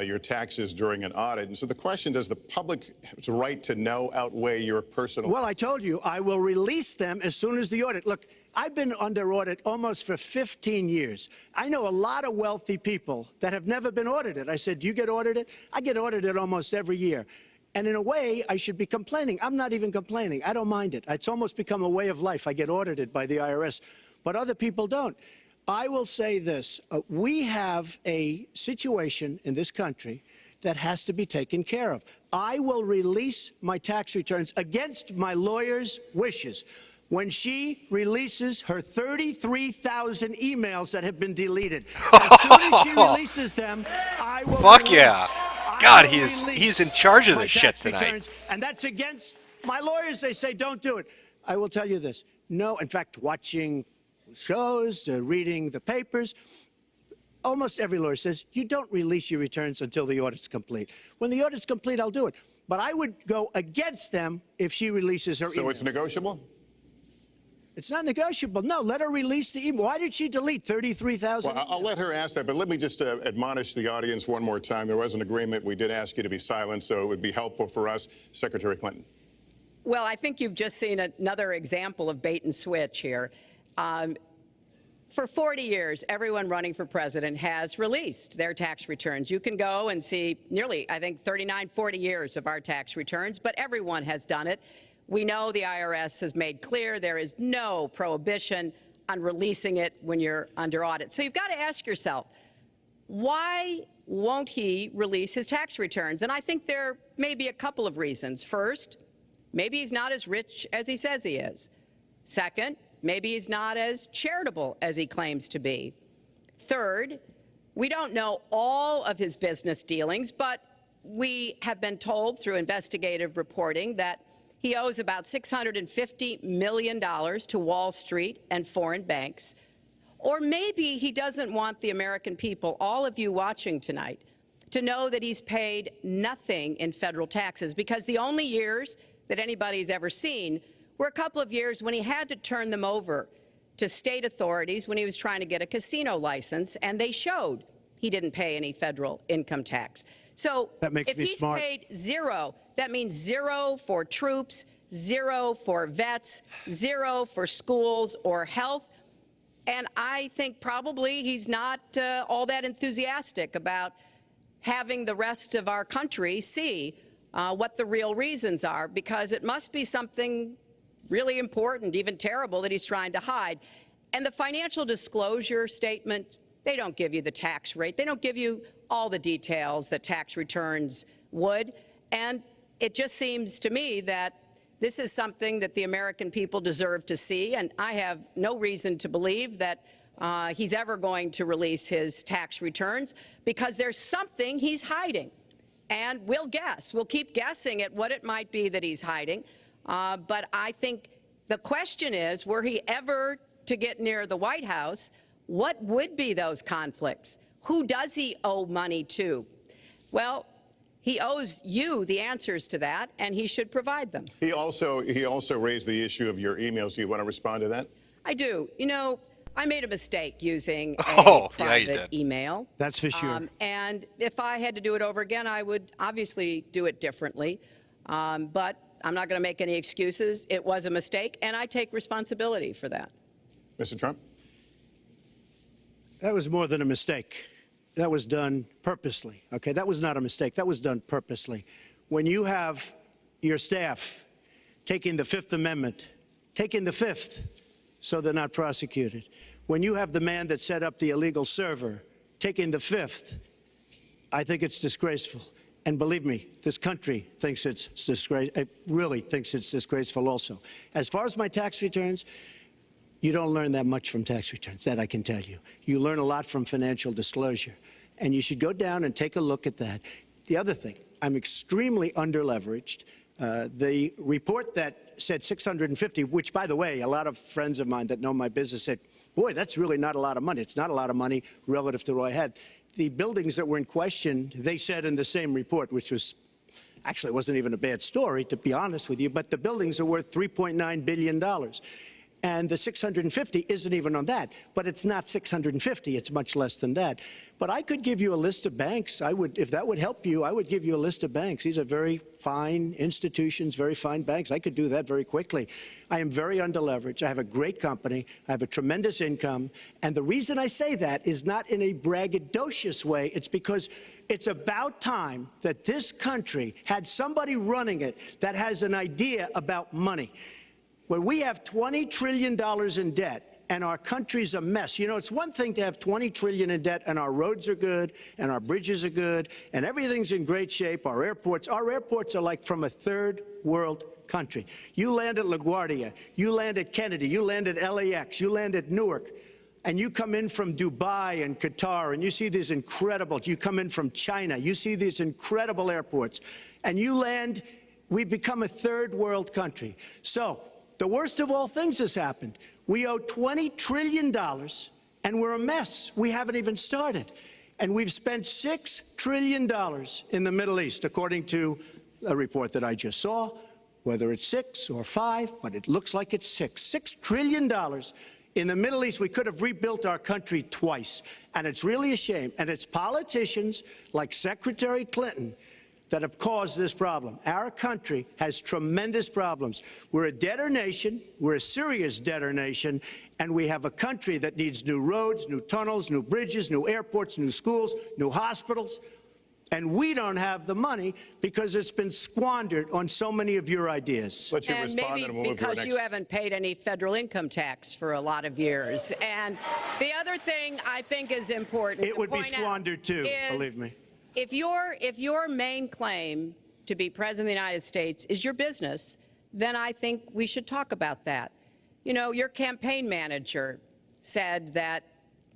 your taxes during an audit. And so the question, does the public's right to know outweigh your personal? Well, I told you, I will release them as soon as the audit. Look, I've been under audit almost for 15 years. I know a lot of wealthy people that have never been audited. I said, do you get audited? I get audited almost every year. And in a way, I should be complaining. I'm not even complaining. I don't mind it. It's almost become a way of life. I get audited by the IRS, but other people don't. I will say this. We have a situation in this country that has to be taken care of. I will release my tax returns against my lawyer's wishes when she releases her 33,000 emails that have been deleted. As soon as she releases them, I will Fuck release, yeah. God, he's in charge of this shit tonight. Returns, and that's against my lawyers. They say don't do it. I will tell you this. No, in fact, watching shows, reading the papers, almost every lawyer says you don't release your returns until the audit's complete. When the audit's complete, I'll do it. But I would go against them if she releases her email. So it's negotiable? It's not negotiable. No, let her release the email. Why did she delete 33,000? Well, I'll let her ask that, but let me just admonish the audience one more time. There was an agreement. We did ask you to be silent, so it would be helpful for us. Secretary Clinton. Well, I think you've just seen another example of bait and switch here. For 40 years, everyone running for president has released their tax returns. You can go and see nearly, I think, 39, 40 years of our tax returns, but everyone has done it. We know the IRS has made clear there is no prohibition on releasing it when you're under audit. So you've got to ask yourself, why won't he release his tax returns? And I think there may be a couple of reasons. First, maybe he's not as rich as he says he is. Second, maybe he's not as charitable as he claims to be. Third, we don't know all of his business dealings, but we have been told through investigative reporting that he owes about $650 million to Wall Street and foreign banks. Or maybe he doesn't want the American people, all of you watching tonight, to know that he's paid nothing in federal taxes, because the only years that anybody's ever seen were a couple of years when he had to turn them over to state authorities when he was trying to get a casino license, and they showed he didn't pay any federal income tax. So if he's paid zero, that means zero for troops, zero for vets, zero for schools or health. And I think probably he's not all that enthusiastic about having the rest of our country see what the real reasons are, because it must be something really important, even terrible, that he's trying to hide. And the financial disclosure statement, they don't give you the tax rate. They don't give you all the details that tax returns would. And it just seems to me that this is something that the American people deserve to see. And I have no reason to believe that he's ever going to release his tax returns, because there's something he's hiding. And we'll guess. We'll keep guessing at what it might be that he's hiding. But I think the question is, were he ever to get near the White House, what would be those conflicts? Who does he owe money to? Well, he owes you the answers to that, and he should provide them. He also raised the issue of your emails. Do you want to respond to that? I do. You know, I made a mistake using a private email. That's for sure. And if I had to do it over again, I would obviously do it differently. But I'm not going to make any excuses. It was a mistake, and I take responsibility for that. Mr. Trump? That was more than a mistake. That was done purposely, okay? That was not a mistake. That was done purposely. When you have your staff taking the Fifth Amendment, taking the Fifth, so they're not prosecuted. When you have the man that set up the illegal server taking the Fifth, I think it's disgraceful. And believe me, this country thinks it's disgraceful. It really thinks it's disgraceful also. As far as my tax returns, you don't learn that much from tax returns, that I can tell you. You learn a lot from financial disclosure. And you should go down and take a look at that. The other thing, I'm extremely underleveraged. The report that said 650, which, by the way, a lot of friends of mine that know my business said, boy, that's really not a lot of money. It's not a lot of money relative to what I had. The buildings that were in question, they said in the same report, which was, actually, it wasn't even a bad story, to be honest with you, but the buildings are worth $3.9 billion. And the 650 isn't even on that. But it's not 650, it's much less than that. But I could give you a list of banks. I would, if that would help you, I would give you a list of banks. These are very fine institutions, very fine banks. I could do that very quickly. I am very underleveraged. I have a great company. I have a tremendous income. And the reason I say that is not in a braggadocious way. It's because it's about time that this country had somebody running it that has an idea about money. When we have $20 trillion in debt and our country's a mess, you know, it's one thing to have $20 trillion in debt and our roads are good and our bridges are good and everything's in great shape. Our airports are like from a third world country. You land at LaGuardia, you land at Kennedy, you land at LAX, you land at Newark, and you come in from Dubai and Qatar and you see these incredible, you come in from China, you see these incredible airports, and you land, we've become a third world country. So, the worst of all things has happened. We owe $20 trillion, and we're a mess. We haven't even started. And we've spent $6 trillion in the Middle East, according to a report that I just saw, whether it's 6 or 5, but it looks like it's 6. $6 trillion in the Middle East. We could have rebuilt our country twice. And it's really a shame. And it's politicians like Secretary Clinton that have caused this problem. Our country has tremendous problems. We're a debtor nation, we're a serious debtor nation, and we have a country that needs new roads, new tunnels, new bridges, new airports, new schools, new hospitals, and we don't have the money because it's been squandered on so many of your ideas. Let you respond, and we'll move to our because you haven't paid any federal income tax for a lot of years. And the other thing I think is important It would be squandered too, believe me. If your main claim to be president of the United States is your business, then I think we should talk about that. You know, your campaign manager said that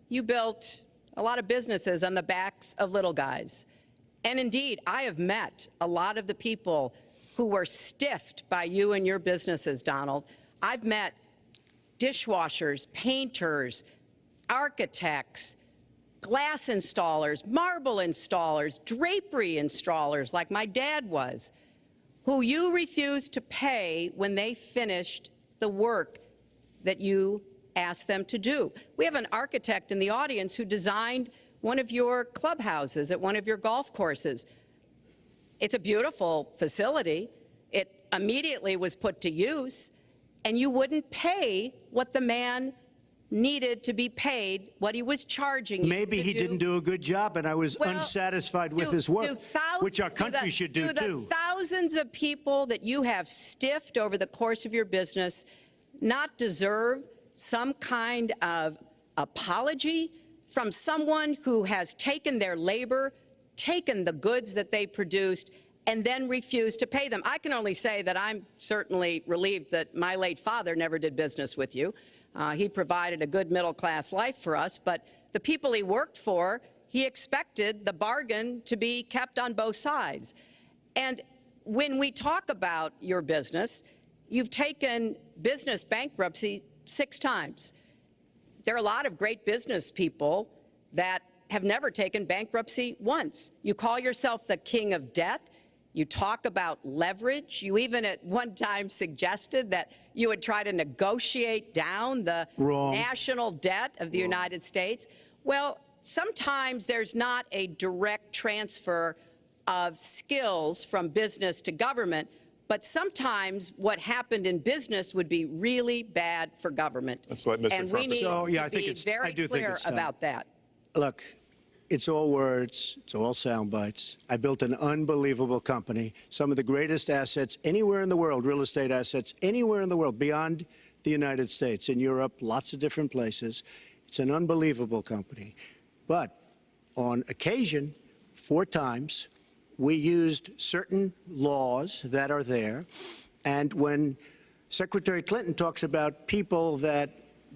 you built a lot of businesses on the backs of little guys. And indeed, I have met a lot of the people who were stiffed by you and your businesses, Donald. I've met dishwashers, painters, architects, glass installers, marble installers, drapery installers, like my dad was, who you refused to pay when they finished the work that you asked them to do. We have an architect in the audience who designed one of your clubhouses at one of your golf courses. It's a beautiful facility. It immediately was put to use, and you wouldn't pay what the man needed to be paid, what he was charging you. Maybe he didn't do a good job, and I was unsatisfied with his work, which our country should do too. The thousands of people that you have stiffed over the course of your business not deserve some kind of apology from someone who has taken their labor, taken the goods that they produced, and then refused to pay them? I can only say that I'm certainly relieved that my late father never did business with you. He provided a good middle-class life for us, but the people he worked for, he expected the bargain to be kept on both sides. And when we talk about your business, you've taken business bankruptcy 6 times. There are a lot of great business people that have never taken bankruptcy once. You call yourself the king of debt. You talk about leverage. You even at one time suggested that you would try to negotiate down the national debt of the United States. Well, sometimes there's not a direct transfer of skills from business to government, but sometimes what happened in business would be really bad for government. Let's let Mr. And Trump. we need to be very clear about that. Look, it's all words, it's all sound bites. I built an unbelievable company, some of the greatest assets anywhere in the world, real estate assets anywhere in the world, beyond the United States, in Europe, lots of different places. It's an unbelievable company. But on occasion, 4 times, we used certain laws that are there. And when Secretary Clinton talks about people that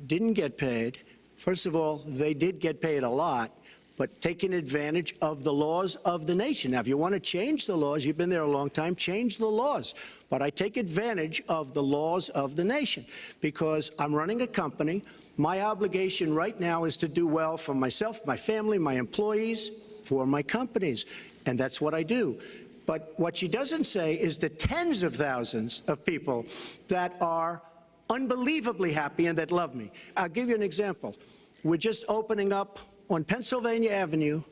didn't get paid, first of all, they did get paid a lot, but taking advantage of the laws of the nation. Now, if you want to change the laws, you've been there a long time, change the laws. But I take advantage of the laws of the nation because I'm running a company. My obligation right now is to do well for myself, my family, my employees, for my companies. And that's what I do. But what she doesn't say is the tens of thousands of people that are unbelievably happy and that love me. I'll give you an example. We're just opening up on Pennsylvania Avenue,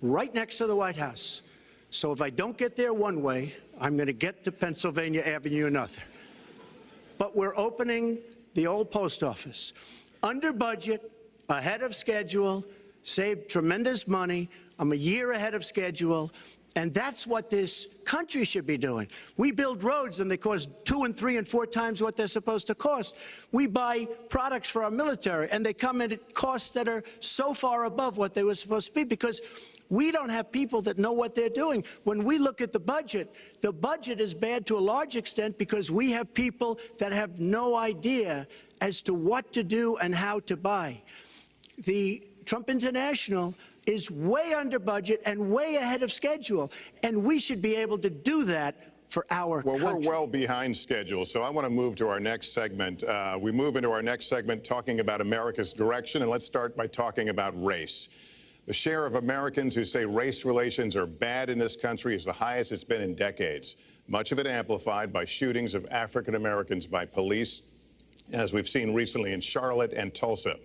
right next to the White House. So if I don't get there one way, I'm going to get to Pennsylvania Avenue another. But we're opening the old post office. Under budget, ahead of schedule, saved tremendous money. I'm a year ahead of schedule. And that's what this country should be doing. We build roads and they cost 2 and 3 and 4 times what they're supposed to cost. We buy products for our military and they come in at costs that are so far above what they were supposed to be because we don't have people that know what they're doing. When we look at the budget is bad to a large extent because we have people that have no idea as to what to do and how to buy. The Trump International is way under budget and way ahead of schedule, and we should be able to do that for our country. We're well behind schedule, so I want to move to our next segment. We move into our next segment talking about America's direction, and let's start by talking about race. The share of Americans who say race relations are bad in this country is the highest it's been in decades, much of it amplified by shootings of African Americans by police, as we've seen recently in Charlotte and Tulsa.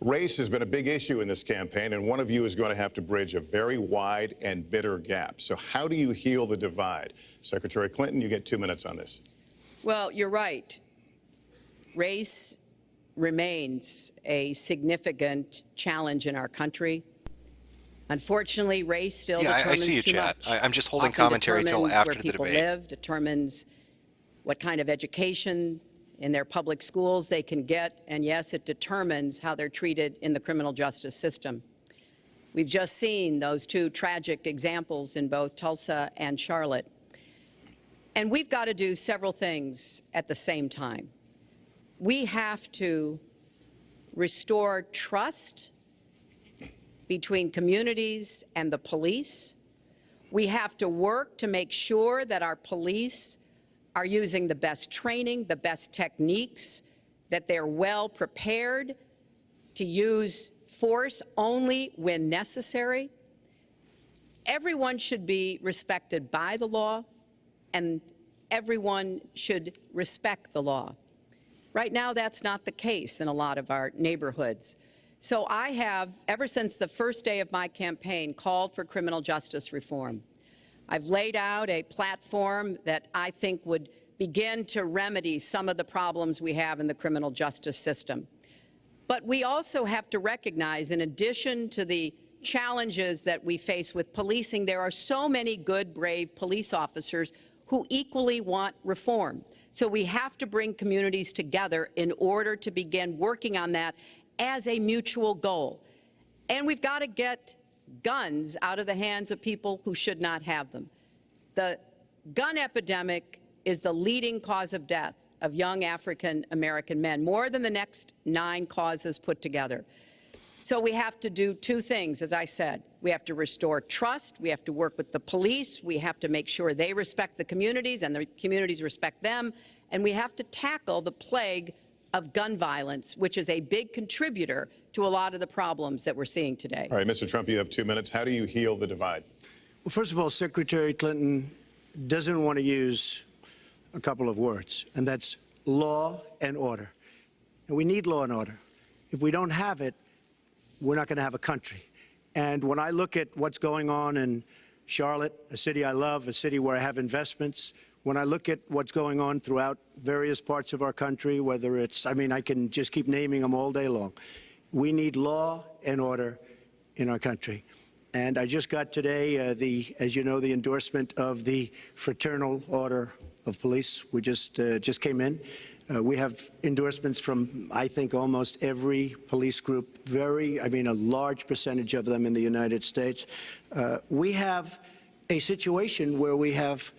Race has been a big issue in this campaign, and one of you is going to have to bridge a very wide and bitter gap. So how do you heal the divide? Secretary Clinton, you get 2 minutes on this. Well, you're right. Race remains a significant challenge in our country. Unfortunately, race still determines I see you, too Chad. much. I'm just holding Often commentary till determines after where the people debate. live, determines what kind of education in their public schools they can get, and yes, it determines how they're treated in the criminal justice system. We've just seen those 2 tragic examples in both Tulsa and Charlotte. And we've got to do several things at the same time. We have to restore trust between communities and the police. We have to work to make sure that our police are using the best training, the best techniques, that they're well prepared to use force only when necessary. Everyone should be respected by the law, and everyone should respect the law. Right now, that's not the case in a lot of our neighborhoods. So I have, ever since the first day of my campaign, called for criminal justice reform. I've laid out a platform that I think would begin to remedy some of the problems we have in the criminal justice system. But we also have to recognize, in addition to the challenges that we face with policing, there are so many good, brave police officers who equally want reform. So we have to bring communities together in order to begin working on that as a mutual goal. And we've got to get guns out of the hands of people who should not have them. The gun epidemic is the leading cause of death of young African American men, more than the next 9 causes put together. So we have to do 2 things, as I said. We have to restore trust. We have to work with the police. We have to make sure they respect the communities and the communities respect them. And we have to tackle the plague of gun violence, which is a big contributor to a lot of the problems that we're seeing today. All right, Mr. Trump, you have 2 minutes. How do you heal the divide? Well, first of all, Secretary Clinton doesn't want to use a couple of words, and that's law and order. And we need law and order. If we don't have it, we're not going to have a country. And when I look at what's going on in Charlotte, a city I love, a city where I have investments, when I look at what's going on throughout various parts of our country, whether it's, I mean, I can just keep naming them all day long. We need law and order in our country. And I just got today, as you know, the endorsement of the Fraternal Order of Police. We just came in. We have endorsements from, I think, almost every police group, a large percentage of them in the United States. We have a situation where we have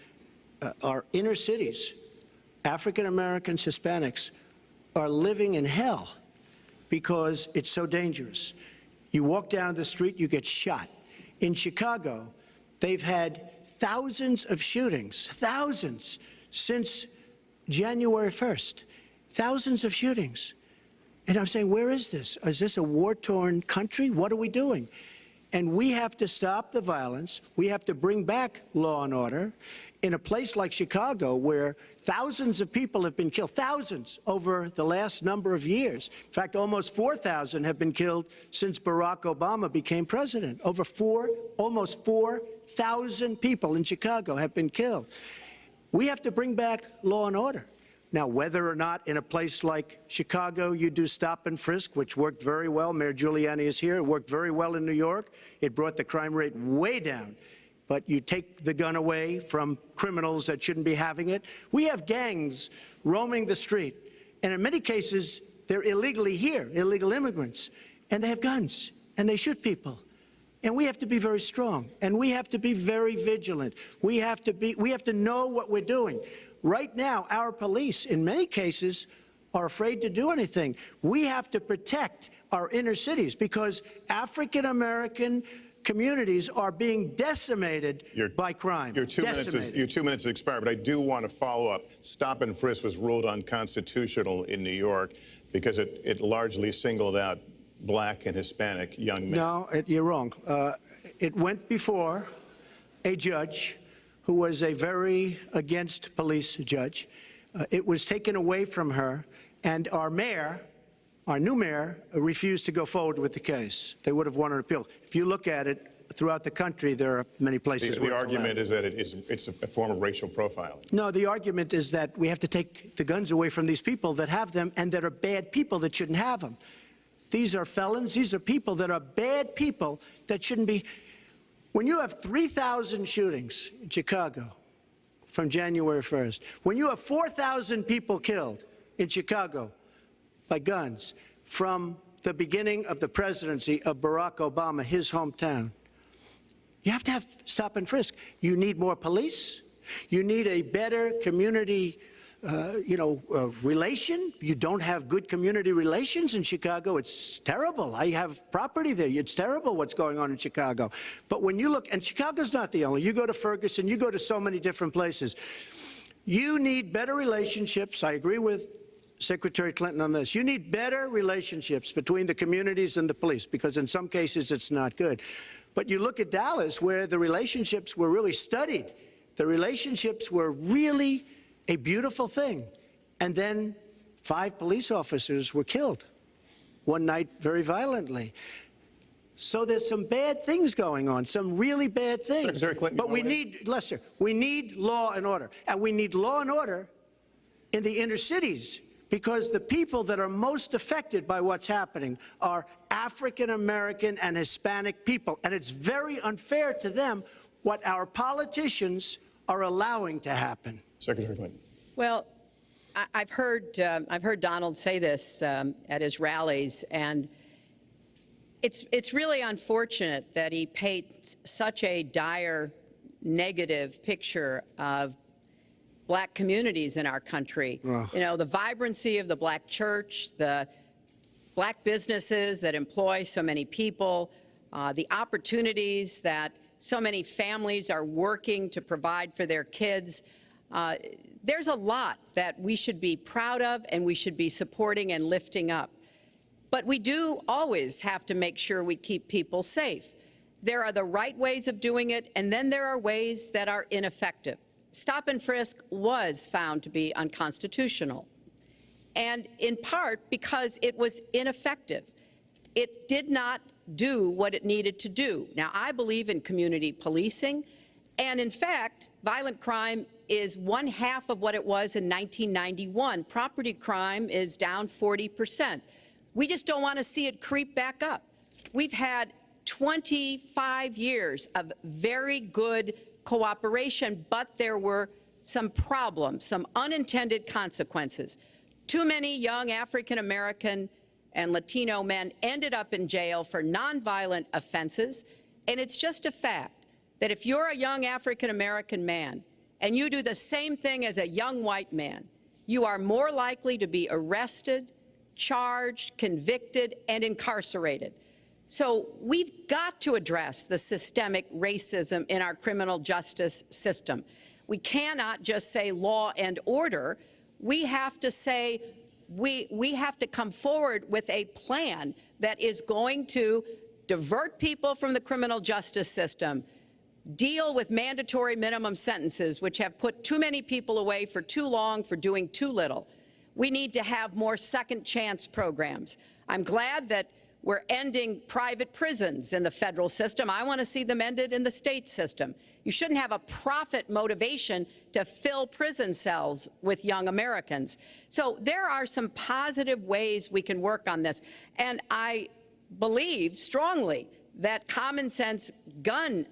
our inner cities, African Americans, Hispanics, are living in hell because it's so dangerous. You walk down the street, you get shot. In Chicago, they've had thousands of shootings, thousands, since January 1st. Thousands of shootings. And I'm saying, where is this? Is this a war-torn country? What are we doing? And we have to stop the violence. We have to bring back law and order. In a place like Chicago, where thousands of people have been killed, thousands over the last number of years. In fact, almost 4,000 have been killed since Barack Obama became president. Almost 4,000 people in Chicago have been killed. We have to bring back law and order. Now, whether or not in a place like Chicago you do stop and frisk, which worked very well, Mayor Giuliani is here, it worked very well in New York, it brought the crime rate way down. But you take the gun away from criminals that shouldn't be having it. We have gangs roaming the street, and in many cases, they're illegally here, illegal immigrants, and they have guns, and they shoot people. And we have to be very strong, and we have to be very vigilant. We have to know what we're doing. Right now, our police, in many cases, are afraid to do anything. We have to protect our inner cities because African-American communities are being decimated by crime. Your 2 minutes expired, but I do want to follow up. Stop and frisk was ruled unconstitutional in New York because it largely singled out Black and Hispanic young men. No, you're wrong. It went before a judge who was a very against police judge. It was taken away from her, and our new mayor, refused to go forward with the case. They would have won an appeal. If you look at it throughout the country, there are many places where the argument is that it's a form of racial profiling. No, the argument is that we have to take the guns away from these people that have them and that are bad people that shouldn't have them. These are felons. These are people that are bad people that shouldn't be. When you have 3,000 shootings in Chicago from January 1st, when you have 4,000 people killed in Chicago by guns from the beginning of the presidency of Barack Obama, his hometown, you have to have stop and frisk. You need more police. You need a better community relation. You don't have good community relations in Chicago. It's terrible. I have property there. It's terrible what's going on in Chicago. But when you look, and Chicago's not the only, you go to Ferguson, you go to so many different places. You need better relationships. I agree with Secretary Clinton on this. You need better relationships between the communities and the police, because in some cases it's not good. But you look at Dallas, where the relationships were really studied. The relationships were really a beautiful thing. And then 5 police officers were killed one night very violently. So there's some bad things going on, some really bad things. Secretary Clinton, but we need, Lester, we need law and order. And we need law and order in the inner cities, because the people that are most affected by what's happening are African American and Hispanic people. And it's very unfair to them what our politicians are allowing to happen. Secretary Clinton. Well, I've heard Donald say this at his rallies, and it's really unfortunate that he paints such a dire, negative picture of Black communities in our country. You know, the vibrancy of the Black church, the Black businesses that employ so many people, the opportunities that so many families are working to provide for their kids. There's a lot that we should be proud of and we should be supporting and lifting up. But we do always have to make sure we keep people safe. There are the right ways of doing it, and then there are ways that are ineffective. Stop and frisk was found to be unconstitutional, and in part because it was ineffective. It did not do what it needed to do. Now, I believe in community policing, and in fact, violent crime is 1/2 of what it was in 1991. Property crime is down 40%. We just don't want to see it creep back up. We've had 25 years of very good cooperation, but there were some problems, some unintended consequences. Too many young African American and Latino men ended up in jail for nonviolent offenses, and it's just a fact that if you're a young African American man and you do the same thing as a young white man, you are more likely to be arrested, charged, convicted, and incarcerated. So we've got to address the systemic racism in our criminal justice system. We cannot just say law and order. We have to say we have to come forward with a plan that is going to divert people from the criminal justice system, deal with mandatory minimum sentences, which have put too many people away for too long for doing too little. We need to have more second chance programs. I'm glad that we're ending private prisons in the federal system. I want to see them ended in the state system. You shouldn't have a profit motivation to fill prison cells with young Americans. So there are some positive ways we can work on this. And I believe strongly that common sense gun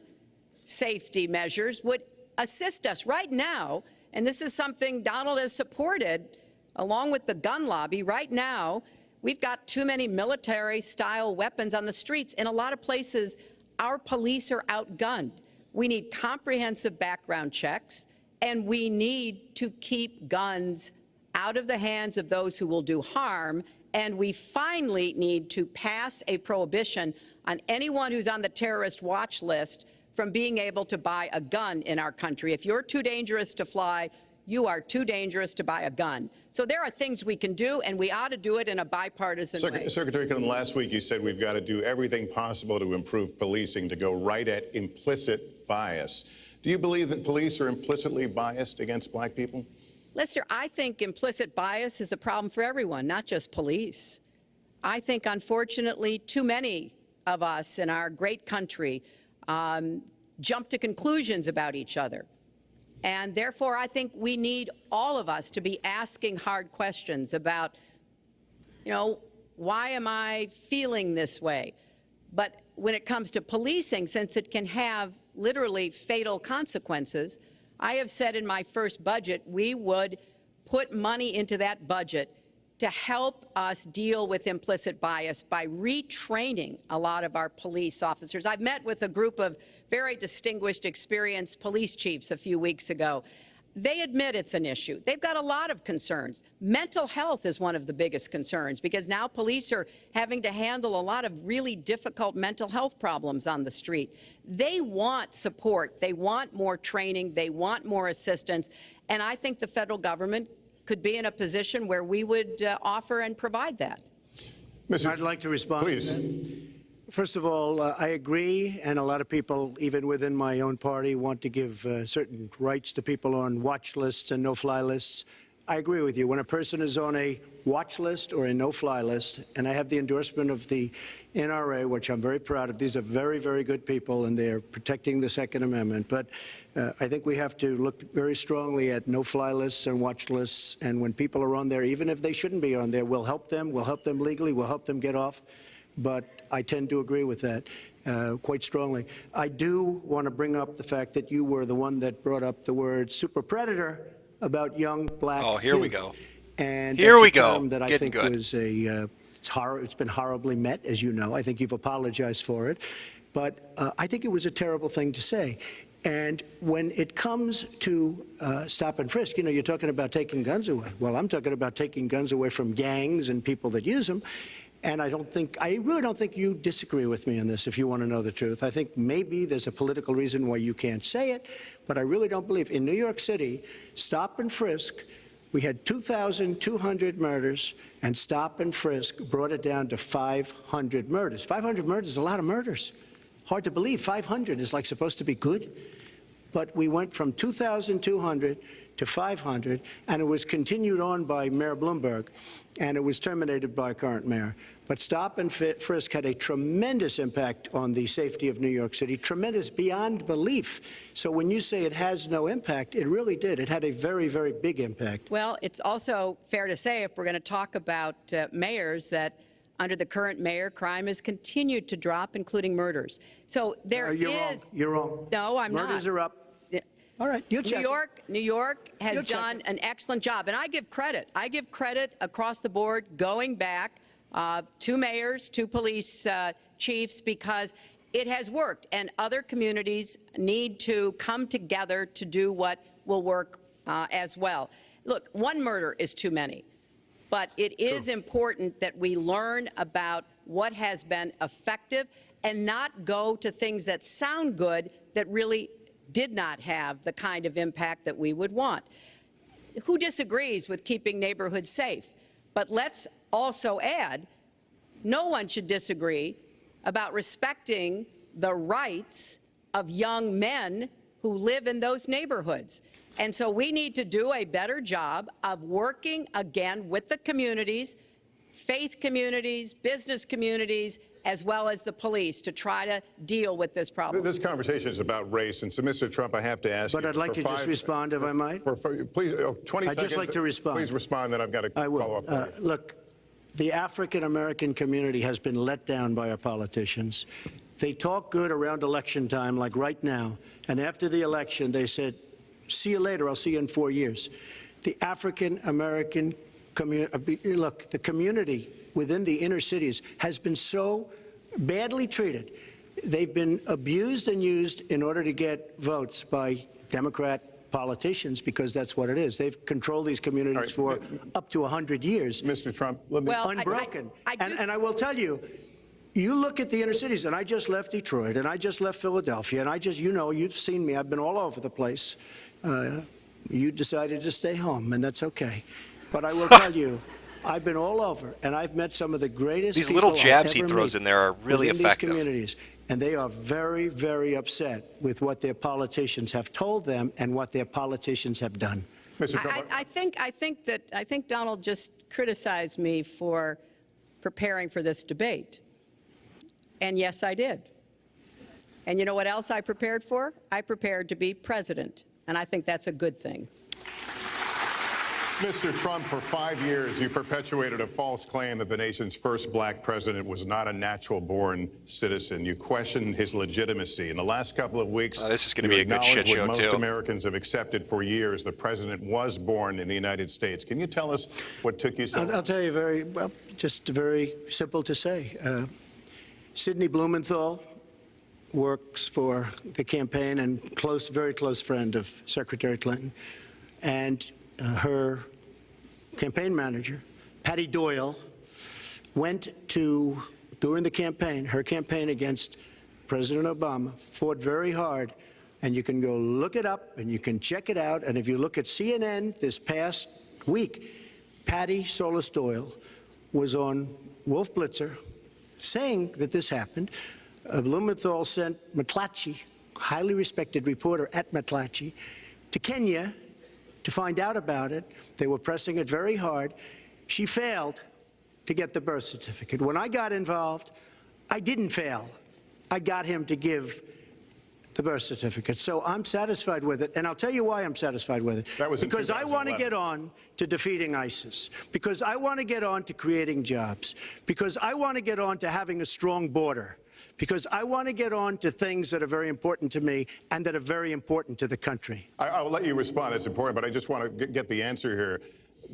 safety measures would assist us right now. And this is something Donald has supported along with the gun lobby. Right now, we've got too many military-style weapons on the streets. In a lot of places, our police are outgunned. We need comprehensive background checks, and we need to keep guns out of the hands of those who will do harm, and we finally need to pass a prohibition on anyone who's on the terrorist watch list from being able to buy a gun in our country. If you're too dangerous to fly, you are too dangerous to buy a gun. So there are things we can do, and we ought to do it in a bipartisan way. Secretary Clinton, last week you said we've got to do everything possible to improve policing, to go right at implicit bias. Do you believe that police are implicitly biased against black people? Lester, I think implicit bias is a problem for everyone, not just police. I think, unfortunately, too many of us in our great country jump to conclusions about each other. And therefore, I think we need all of us to be asking hard questions about, why am I feeling this way? But when it comes to policing, since it can have literally fatal consequences, I have said in my first budget we would put money into that budget to help us deal with implicit bias by retraining a lot of our police officers. I've met with a group of very distinguished, experienced police chiefs a few weeks ago. They admit it's an issue. They've got a lot of concerns. Mental health is one of the biggest concerns because now police are having to handle a lot of really difficult mental health problems on the street. They want support. They want more training. They want more assistance. And I think the federal government could be in a position where we would offer and provide that. I'd like to respond. Please. First of all, I agree, and a lot of people, even within my own party, want to give certain rights to people on watch lists and no-fly lists. I agree with you. When a person is on a watch list or a no-fly list, and I have the endorsement of the NRA, which I'm very proud of. These are very, very good people, and they're protecting the Second Amendment. But I think we have to look very strongly at no-fly lists and watch lists. And when people are on there, even if they shouldn't be on there, we'll help them. We'll help them legally. We'll help them get off. But I tend to agree with that quite strongly. I do want to bring up the fact that you were the one that brought up the word super predator about young black Oh, here youth. we go. And here we that's a go. term that I Getting think good. was it's been horribly met, as you know. I think you've apologized for it. But I think it was a terrible thing to say. And when it comes to stop and frisk, you're talking about taking guns away. Well, I'm talking about taking guns away from gangs and people that use them. And I really don't think you disagree with me on this, if you want to know the truth. I think maybe there's a political reason why you can't say it, but I really don't believe. In New York City, stop and frisk, we had 2,200 murders, and stop and frisk brought it down to 500 murders. 500 murders is a lot of murders. Hard to believe. 500 is like supposed to be good. But we went from 2,200 to 500, and it was continued on by Mayor Bloomberg, and it was terminated by current mayor. But stop and frisk had a tremendous impact on the safety of New York City, tremendous beyond belief. So when you say it has no impact, it really did. It had a very, very big impact. Well, it's also fair to say, if we're going to talk about mayors, that under the current mayor, crime has continued to drop, including murders. So there You're is. wrong. You're wrong. No, I'm not. Murders are up. All right, you check. New York has done an excellent job, and I give credit. I give credit across the board, going back to mayors, to police chiefs, because it has worked, and other communities need to come together to do what will work as well. Look, one murder is too many, but it is important that we learn about what has been effective and not go to things that sound good that really did not have the kind of impact that we would want. Who disagrees with keeping neighborhoods safe? But let's also add, no one should disagree about respecting the rights of young men who live in those neighborhoods. And so we need to do a better job of working again with the communities, faith communities, business communities, as well as the police, to try to deal with this problem. This conversation is about race, and so, Mr. Trump, I have to ask you. But I'd like to just respond, if I might. Please, 20 seconds. I'd just like to respond. Please respond, then I've got to follow up. Look, the African-American community has been let down by our politicians. They talk good around election time, like right now, and after the election, they said, see you later, I'll see you in 4 years. The African-American community, look, the community within the inner cities has been so badly treated. They've been abused and used in order to get votes by Democrat politicians, because that's what it is. They've controlled these communities for up to 100 years. Mr. Trump, let me... Unbroken. And I will tell you, you look at the inner cities, and I just left Detroit, and I just left Philadelphia, and I just, you know, you've seen me. I've been all over the place. You decided to stay home, and that's okay. But I will tell you, I've been all over, and I've met some of the greatest These people little jabs I've he ever throws met in there are really within effective. These communities, and they are very, very upset with what their politicians have told them and what their politicians have done. Mr. Trump, I think Donald just criticized me for preparing for this debate. And yes, I did. And you know what else I prepared for? I prepared to be president. And I think that's a good thing. Mr. Trump, for 5 years, you perpetuated a false claim that the nation's first black president was not a natural-born citizen. You questioned his legitimacy. In the last couple of weeks, this is going to be a good shit show, what most too. Americans have accepted for years, the president was born in the United States. Can you tell us what took you so long? I'll tell you just very simple to say. Sidney Blumenthal works for the campaign and very close friend of Secretary Clinton. And her campaign manager, Patty Doyle, went to, during the campaign, her campaign against President Obama, fought very hard. And you can go look it up and you can check it out. And if you look at CNN this past week, Patty Solis Doyle was on Wolf Blitzer saying that this happened. Blumenthal sent McClatchy, highly respected reporter at McClatchy, to Kenya to find out about it. They were pressing it very hard. She failed to get the birth certificate. When I got involved, I didn't fail. I got him to give the birth certificate. So I'm satisfied with it, and I'll tell you why I'm satisfied with it. That was in because I want to 2011. get on to defeating ISIS, because I want to get on to creating jobs, because I want to get on to having a strong border, because I want to get on to things that are very important to me and that are very important to the country. I will let you respond. It's important, but I just want to get the answer here.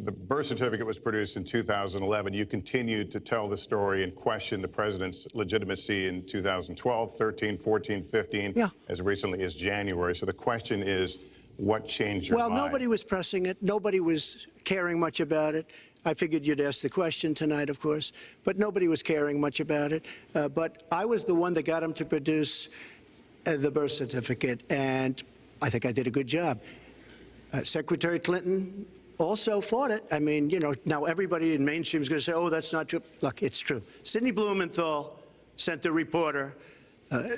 The birth certificate was produced in 2011. You continued to tell the story and question the president's legitimacy in 2012, 13, 14, 15, as recently as January. So the question is, what changed your mind? Well, nobody was pressing it. Nobody was caring much about it. I figured you'd ask the question tonight, of course, but nobody was caring much about it. But I was the one that got him to produce the birth certificate, and I think I did a good job. Secretary Clinton also fought it. I mean, you know, now everybody in mainstream is going to say, oh, that's not true. Look, it's true. Sidney Blumenthal sent a reporter.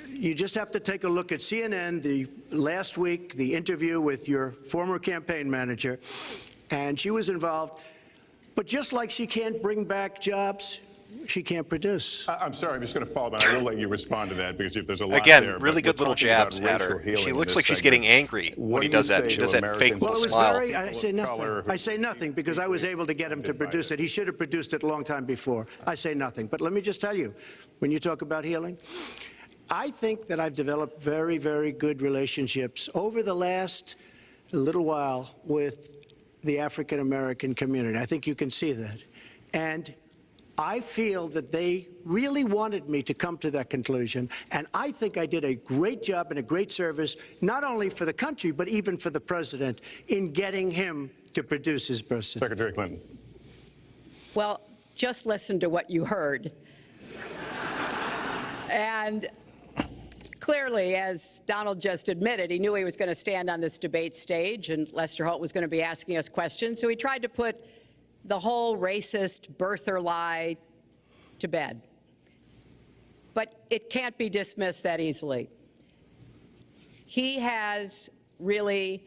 You just have to take a look at CNN last week, the interview with your former campaign manager, and she was involved. But just like she can't bring back jobs, she can't produce. I'm sorry, I'm just going to follow up, and I will let you respond to that because if there's a lot Again, there. really good little jabs at her. She looks like she's getting angry when he does that. She does that fake little smile. I say nothing. I say nothing because I was able to get him to produce it. He should have produced it a long time before. I say nothing. But let me just tell you, when you talk about healing, I think that I've developed very, very good relationships over the last little while with the African American community. I think you can see that. And I feel that they really wanted me to come to that conclusion, and I think I did a great job and a great service, not only for the country, but even for the president, in getting him to produce his birth certificate. Secretary Clinton. Well, just listen to what you heard. And clearly, as Donald just admitted, he knew he was going to stand on this debate stage and Lester Holt was going to be asking us questions, so he tried to put the whole racist birther lie to bed. But it can't be dismissed that easily. He has really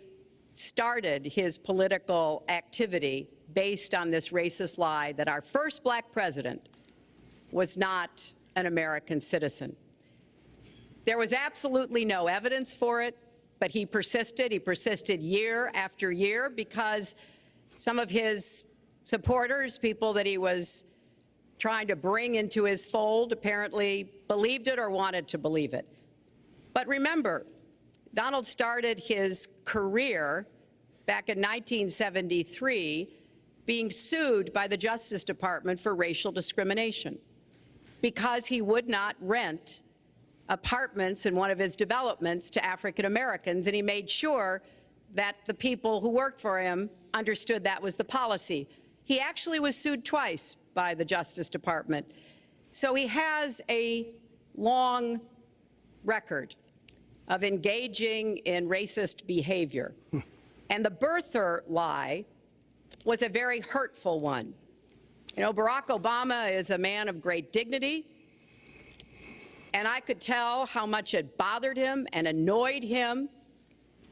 started his political activity based on this racist lie that our first black president was not an American citizen. There was absolutely no evidence for it, but he persisted. He persisted year after year because some of his supporters, people that he was trying to bring into his fold, apparently believed it or wanted to believe it. But remember, Donald started his career back in 1973 being sued by the Justice Department for racial discrimination because he would not rent apartments in one of his developments to African Americans, and he made sure that the people who worked for him understood that was the policy. He actually was sued twice by the Justice Department. So he has a long record of engaging in racist behavior. And the birther lie was a very hurtful one. You know, Barack Obama is a man of great dignity, and I could tell how much it bothered him and annoyed him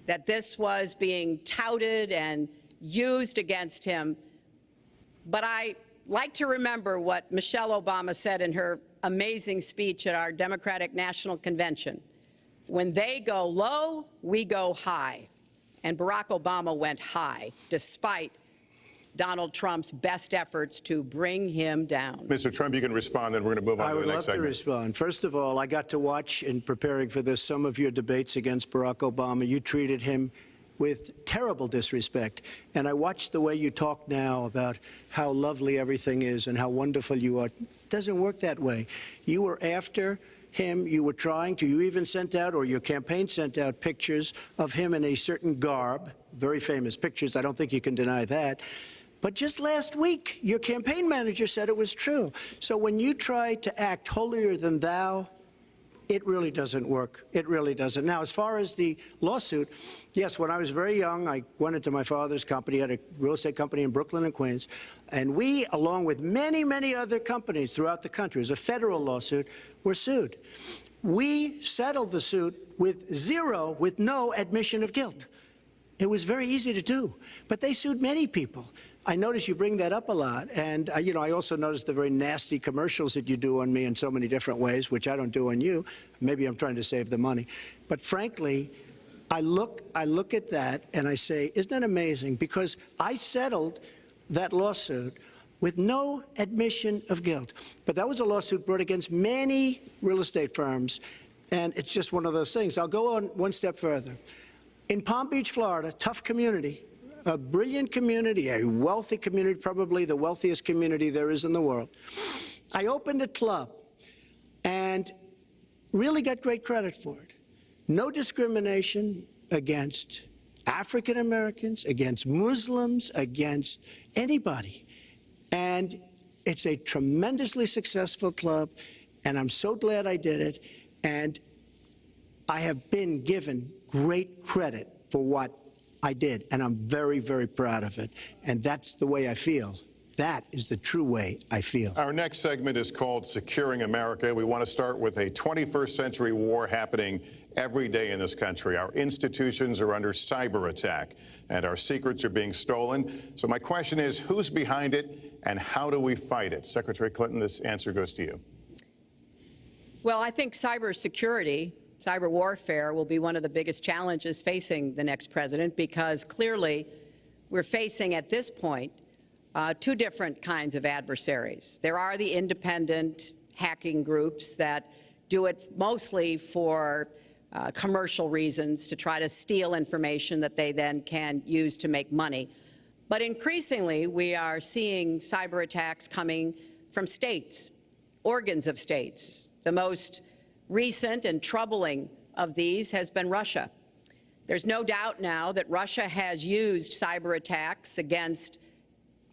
that this was being touted and used against him. But I like to remember what Michelle Obama said in her amazing speech at our Democratic National Convention. When they go low, we go high. And Barack Obama went high, despite Donald Trump's best efforts to bring him down. Mr. Trump, you can respond, then we're going to move on to the next segment. I would love to respond. First of all, I got to watch, in preparing for this, some of your debates against Barack Obama. You treated him with terrible disrespect. And I watched the way you talk now about how lovely everything is and how wonderful you are. It doesn't work that way. You were after him. You were trying to. You even sent out, or your campaign sent out, pictures of him in a certain garb, very famous pictures. I don't think you can deny that. But just last week, your campaign manager said it was true. So when you try to act holier than thou, it really doesn't work. It really doesn't. Now, as far as the lawsuit, yes, when I was very young, I went into my father's company, had a real estate company in Brooklyn and Queens, and we, along with many, many other companies throughout the country, it was a federal lawsuit, were sued. We settled the suit with no admission of guilt. It was very easy to do, but they sued many people. I notice you bring that up a lot, and you know, I also notice the very nasty commercials that you do on me in so many different ways, which I don't do on you. Maybe I'm trying to save the money, but frankly, I look at that and I say, isn't that amazing? Because I settled that lawsuit with no admission of guilt. But that was a lawsuit brought against many real estate firms, and it's just one of those things. I'll go on one step further. In Palm Beach, Florida, tough community, a brilliant community, a wealthy community, probably the wealthiest community there is in the world. I opened a club and really got great credit for it. No discrimination against African Americans, against Muslims, against anybody. And it's a tremendously successful club, and I'm so glad I did it. And I have been given great credit for what I did, and I'm very, very proud of it. And that's the way I feel. That is the true way I feel. Our next segment is called Securing America. We want to start with a 21st century war happening every day in this country. Our institutions are under cyber attack, and our secrets are being stolen. So my question is, who's behind it, and how do we fight it? Secretary Clinton, this answer goes to you. Well, I think cybersecurity, cyber warfare will be one of the biggest challenges facing the next president, because clearly we're facing at this point two different kinds of adversaries. There are the independent hacking groups that do it mostly for commercial reasons, to try to steal information that they then can use to make money. But increasingly, we are seeing cyber attacks coming from states, organs of states. The most recent and troubling of these has been Russia. There's no doubt now that Russia has used cyber attacks against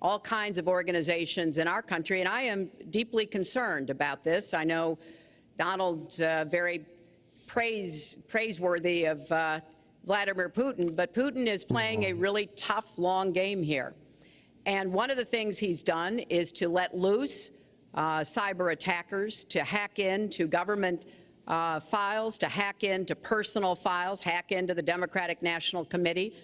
all kinds of organizations in our country, and I am deeply concerned about this. I know Donald's very praiseworthy of Vladimir Putin, but Putin is playing a really tough, long game here. And one of the things he's done is to let loose cyber attackers to hack into government files, to hack into personal files, hack into the Democratic National Committee.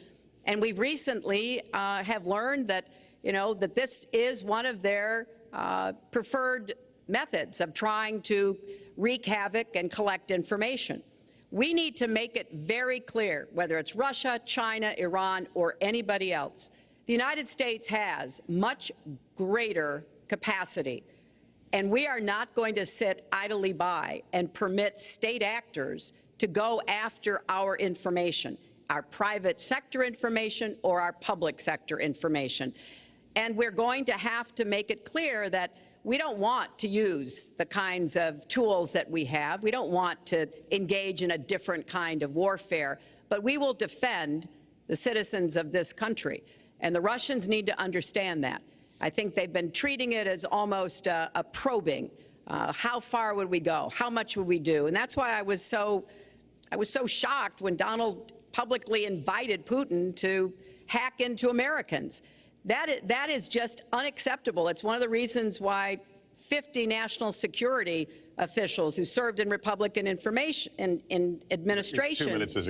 And we recently have learned that that this is one of their preferred methods of trying to wreak havoc and collect information. We need to make it very clear, whether it's Russia, China, Iran, or anybody else, the United States has much greater capacity, and we are not going to sit idly by and permit state actors to go after our information, our private sector information or our public sector information. And we're going to have to make it clear that we don't want to use the kinds of tools that we have. We don't want to engage in a different kind of warfare, but we will defend the citizens of this country. And the Russians need to understand that. I think they've been treating it as almost a probing. How far would we go? How much would we do? And that's why I was so shocked when Donald publicly invited Putin to hack into Americans. That is just unacceptable. It's one of the reasons why 50 national security officials who served in Republican administration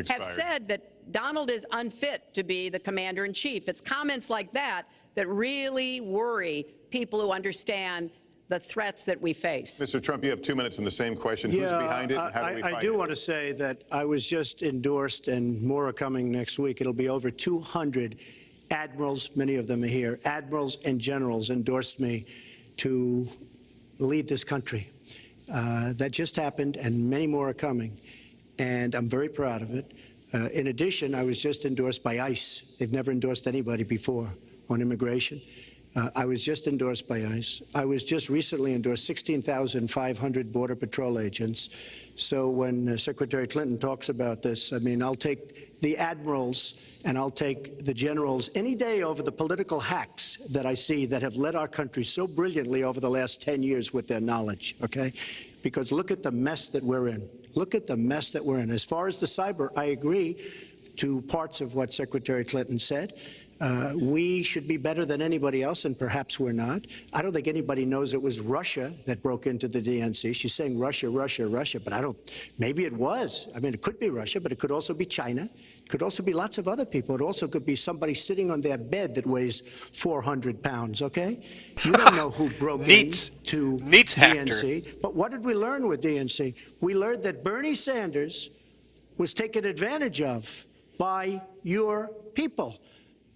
have said that Donald is unfit to be the commander-in-chief. It's comments like that that really worry people who understand the threats that we face. Mr. Trump, you have 2 minutes in the same question. Who's behind it, and how do we fight it? I do want to say that I was just endorsed, and more are coming next week. It'll be over 200 admirals, many of them are here, admirals and generals endorsed me to lead this country. That just happened, and many more are coming, and I'm very proud of it. In addition, I was just endorsed by ICE. They've never endorsed anybody before on immigration. I was just endorsed by ICE. I was just recently endorsed 16,500 Border Patrol agents. So when Secretary Clinton talks about this, I mean, I'll take the admirals and I'll take the generals any day over the political hacks that I see that have led our country so brilliantly over the last 10 years with their knowledge, okay? Because look at the mess that we're in. Look at the mess that we're in. As far as the cyber, I agree to parts of what Secretary Clinton said. We should be better than anybody else, and perhaps we're not. I don't think anybody knows it was Russia that broke into the DNC. She's saying Russia, Russia, Russia, but maybe it was. I mean, it could be Russia, but it could also be China. It could also be lots of other people. It also could be somebody sitting on their bed that weighs 400 pounds, okay? You don't know who broke into DNC. But what did we learn with DNC? We learned that Bernie Sanders was taken advantage of by your people,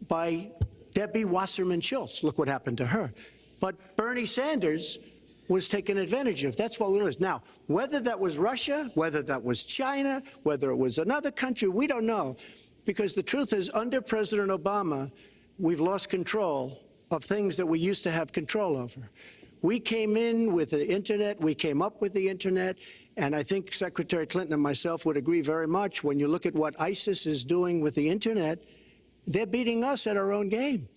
by Debbie Wasserman Schultz. Look what happened to her. But Bernie Sanders was taken advantage of. That's what we learned. Now, whether that was Russia, whether that was China, whether it was another country, we don't know. Because the truth is, under President Obama, we've lost control of things that we used to have control over. We came in with the Internet. We came up with the Internet. And I think Secretary Clinton and myself would agree very much when you look at what ISIS is doing with the Internet. They're beating us at our own game,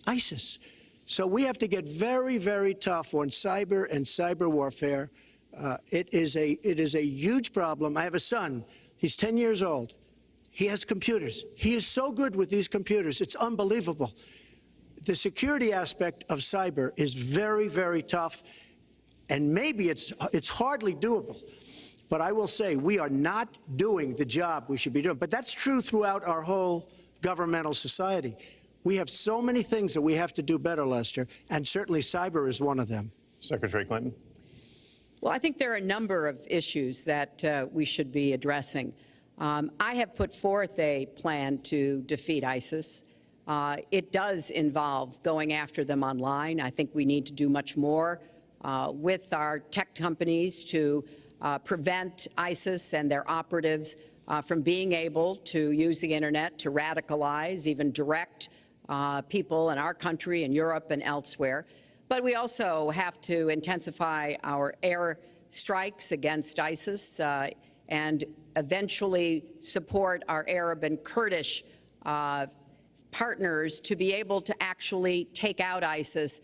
ISIS. So we have to get very, very tough on cyber and cyber warfare. It is a huge problem. I have a son. He's 10 years old. He has computers. He is so good with these computers. It's unbelievable. The security aspect of cyber is very, very tough, and maybe it's hardly doable. But I will say we are not doing the job we should be doing. But that's true throughout our whole governmental society. We have so many things that we have to do better, Lester, and certainly cyber is one of them. Secretary Clinton. Well, I think there are a number of issues that we should be addressing. I have put forth a plan to defeat ISIS. It does involve going after them online. I think we need to do much more with our tech companies to prevent ISIS and their operatives from being able to use the internet to radicalize, even direct people in our country and Europe and elsewhere. But we also have to intensify our air strikes against ISIS and eventually support our Arab and Kurdish partners to be able to actually take out ISIS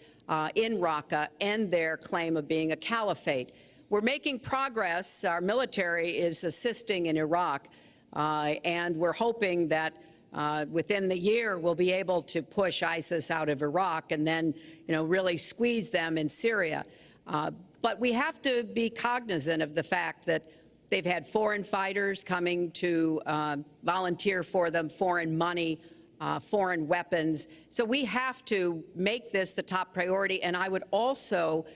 in Raqqa and their claim of being a caliphate. We're making progress. Our military is assisting in Iraq, and we're hoping that within the year we'll be able to push ISIS out of Iraq and then, really squeeze them in Syria. But we have to be cognizant of the fact that they've had foreign fighters coming to volunteer for them, foreign money, foreign weapons. So we have to make this the top priority, and I would also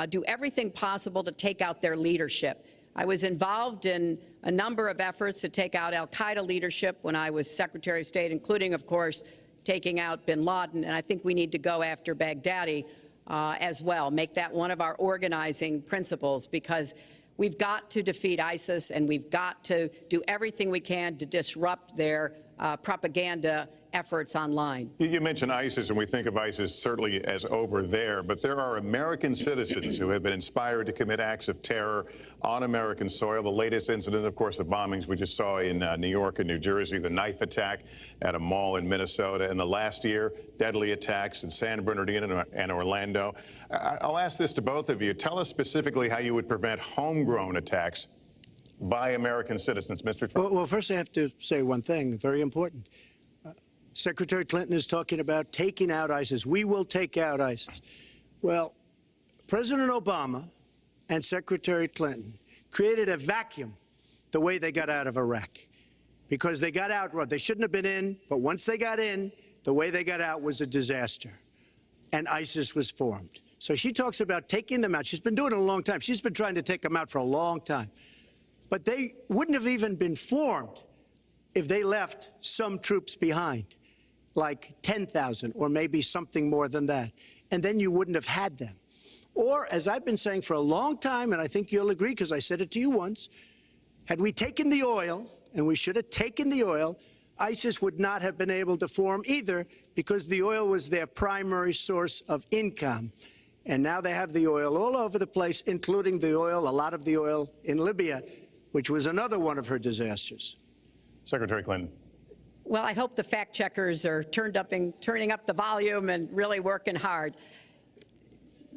do everything possible to take out their leadership. I was involved in a number of efforts to take out al-Qaeda leadership when I was Secretary of State, including, of course, taking out bin Laden, and I think we need to go after Baghdadi as well, make that one of our organizing principles, because we've got to defeat ISIS, and we've got to do everything we can to disrupt their propaganda efforts online. You mentioned ISIS, and we think of ISIS certainly as over there, but there are American citizens who have been inspired to commit acts of terror on American soil. The latest incident, of course, the bombings we just saw in New York and New Jersey, the knife attack at a mall in Minnesota, and the last year, deadly attacks in San Bernardino and Orlando. I'll ask this to both of you. Tell us specifically how you would prevent homegrown attacks by American citizens, Mr. Trump. Well, first I have to say one thing, very important. Secretary Clinton is talking about taking out ISIS. We will take out ISIS. Well, President Obama and Secretary Clinton created a vacuum the way they got out of Iraq, because they got out, they shouldn't have been in, but once they got in, the way they got out was a disaster, and ISIS was formed. So she talks about taking them out. She's been doing it a long time. She's been trying to take them out for a long time. But they wouldn't have even been formed if they left some troops behind, like 10,000 or maybe something more than that. And then you wouldn't have had them. Or, as I've been saying for a long time, and I think you'll agree because I said it to you once, had we taken the oil, and we should have taken the oil, ISIS would not have been able to form either, because the oil was their primary source of income. And now they have the oil all over the place, including the oil, a lot of the oil in Libya, which was another one of her disasters. Secretary Clinton. Well, I hope the fact checkers are turning up the volume and really working hard.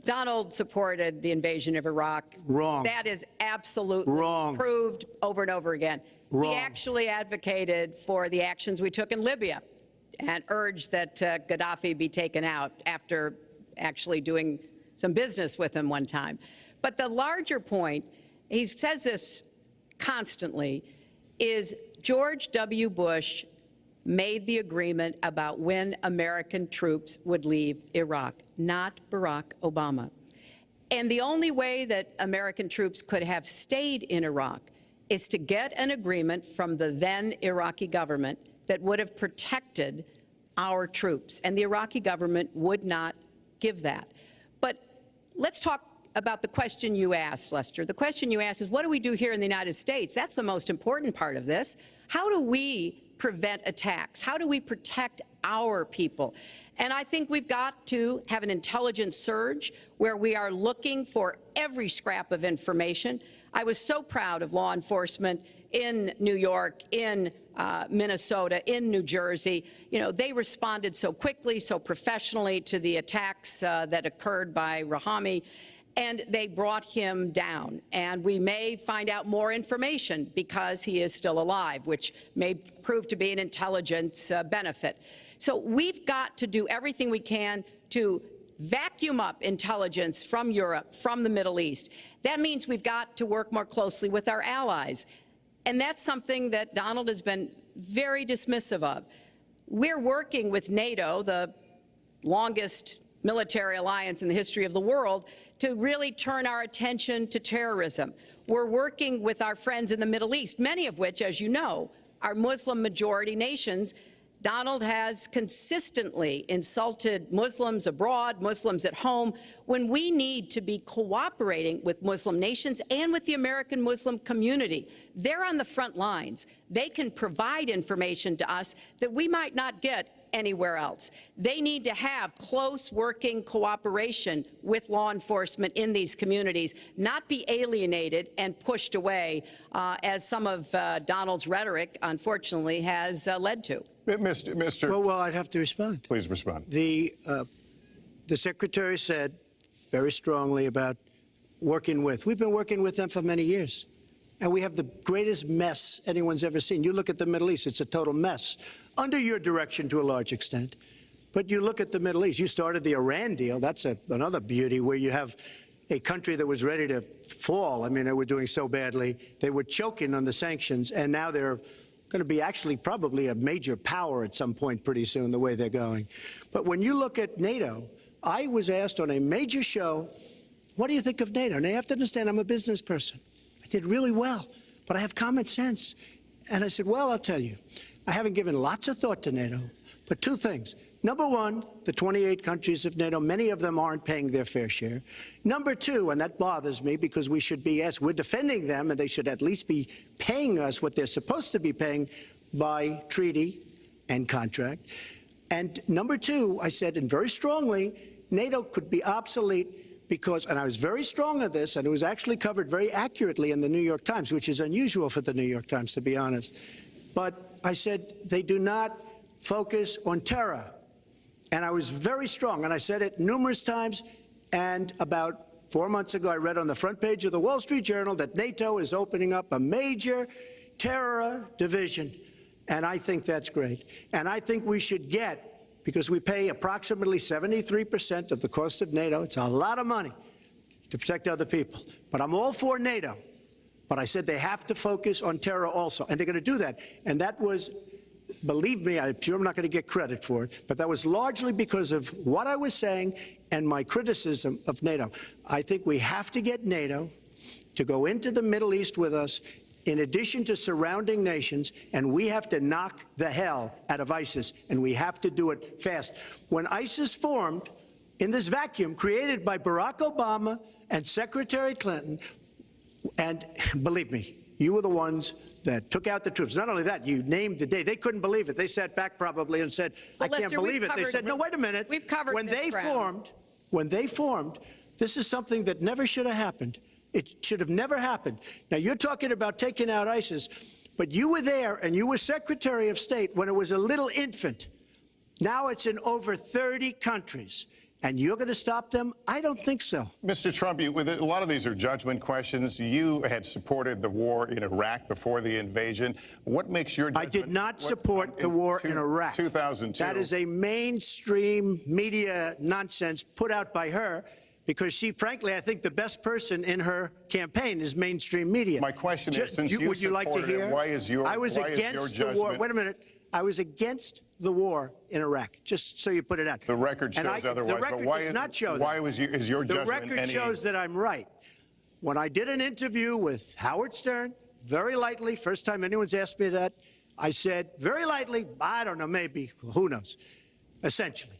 Donald supported the invasion of Iraq. Wrong. That is absolutely wrong. Proved over and over again. Wrong. He actually advocated for the actions we took in Libya and urged that Gaddafi be taken out after actually doing some business with him one time. But the larger point, he says this constantly, is George W. Bush made the agreement about when American troops would leave Iraq, not Barack Obama. And the only way that American troops could have stayed in Iraq is to get an agreement from the then Iraqi government that would have protected our troops. And the Iraqi government would not give that. But let's talk about the question you asked, Lester. The question you asked is, what do we do here in the United States? That's the most important part of this. How do we prevent attacks? How do we protect our people? And I think we've got to have an intelligence surge where we are looking for every scrap of information. I was so proud of law enforcement in New York, in Minnesota, in New Jersey. You know, they responded so quickly, so professionally to the attacks that occurred by Rahami, and they brought him down. And we may find out more information because he is still alive, which may prove to be an intelligence benefit. So we've got to do everything we can to vacuum up intelligence from Europe, from the Middle East. That means we've got to work more closely with our allies. And that's something that Donald has been very dismissive of. We're working with NATO, the longest military alliance in the history of the world, to really turn our attention to terrorism. We're working with our friends in the Middle East, many of which, as you know, are Muslim-majority nations. Donald has consistently insulted Muslims abroad, Muslims at home, when we need to be cooperating with Muslim nations and with the American Muslim community. They're on the front lines. They can provide information to us that we might not get anywhere else. They need to have close working cooperation with law enforcement in these communities, not be alienated and pushed away, as some of Donald's rhetoric, unfortunately, has led to. Mr. Well, I'd have to respond. Please respond. The Secretary said very strongly about working with. We've been working with them for many years. And we have the greatest mess anyone's ever seen. You look at the Middle East, it's a total mess. Under your direction to a large extent. But you look at the Middle East, you started the Iran deal. That's another beauty where you have a country that was ready to fall. I mean, they were doing so badly. They were choking on the sanctions, and now they're going to be actually probably a major power at some point pretty soon, the way they're going. But when you look at NATO, I was asked on a major show, what do you think of NATO? And you have to understand, I'm a business person. I did really well, but I have common sense. And I said, well, I'll tell you, I haven't given lots of thought to NATO, but two things. Number one, the 28 countries of NATO, many of them aren't paying their fair share. Number two, and that bothers me because we should be, yes, we're defending them, and they should at least be paying us what they're supposed to be paying by treaty and contract. And number two, I said, and very strongly, NATO could be obsolete because, and I was very strong on this, and it was actually covered very accurately in the New York Times, which is unusual for the New York Times, to be honest. But I said they do not focus on terror. And I was very strong, and I said it numerous times. And about 4 months ago, I read on the front page of the Wall Street Journal that NATO is opening up a major terror division. And I think that's great. And I think we should get, because we pay approximately 73% of the cost of NATO. It's a lot of money to protect other people. But I'm all for NATO. But I said they have to focus on terror also, and they're going to do that. And that was, believe me, I'm sure I'm not going to get credit for it, but that was largely because of what I was saying and my criticism of NATO. I think we have to get NATO to go into the Middle East with us, in addition to surrounding nations, and we have to knock the hell out of ISIS, and we have to do it fast. When ISIS formed in this vacuum created by Barack Obama and Secretary Clinton, and believe me, you were the ones that took out the troops. Not only that, you named the day. They couldn't believe it. They sat back probably and said, I can't believe it. They said, no, wait a minute. We've covered when they formed, this is something that never should have happened. It should have never happened. Now, you're talking about taking out ISIS, but you were there and you were Secretary of State when it was a little infant. Now it's in over 30 countries. And you're going to stop them? I don't think so. Mr. Trump, a lot of these are judgment questions. You had supported the war in Iraq before the invasion. What makes your judgment? I did not support the war in Iraq. 2002. That is a mainstream media nonsense put out by her, because she, frankly, I think the best person in her campaign is mainstream media. My question is, since would you like to hear? Why is your I was against the war. Wait a minute. I was against the war in Iraq, just so you put it out. The record shows otherwise. The record does not show that. Why is your judgment? The record shows that I'm right. When I did an interview with Howard Stern, very lightly, first time anyone's asked me that, I said, very lightly, I don't know, maybe, who knows, essentially.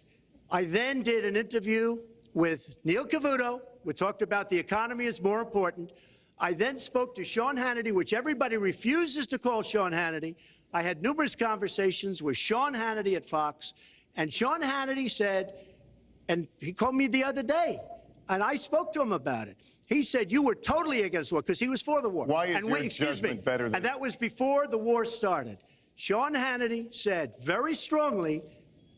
I then did an interview with Neil Cavuto. We talked about the economy is more important. I then spoke to Sean Hannity, which everybody refuses to call Sean Hannity. I had numerous conversations with Sean Hannity at Fox, and Sean Hannity said, and he called me the other day, And I spoke to him about it. He said you were totally against the war because he was for the war. Why is and your excuse judgment me, better than... And that was before the war started. Sean Hannity said very strongly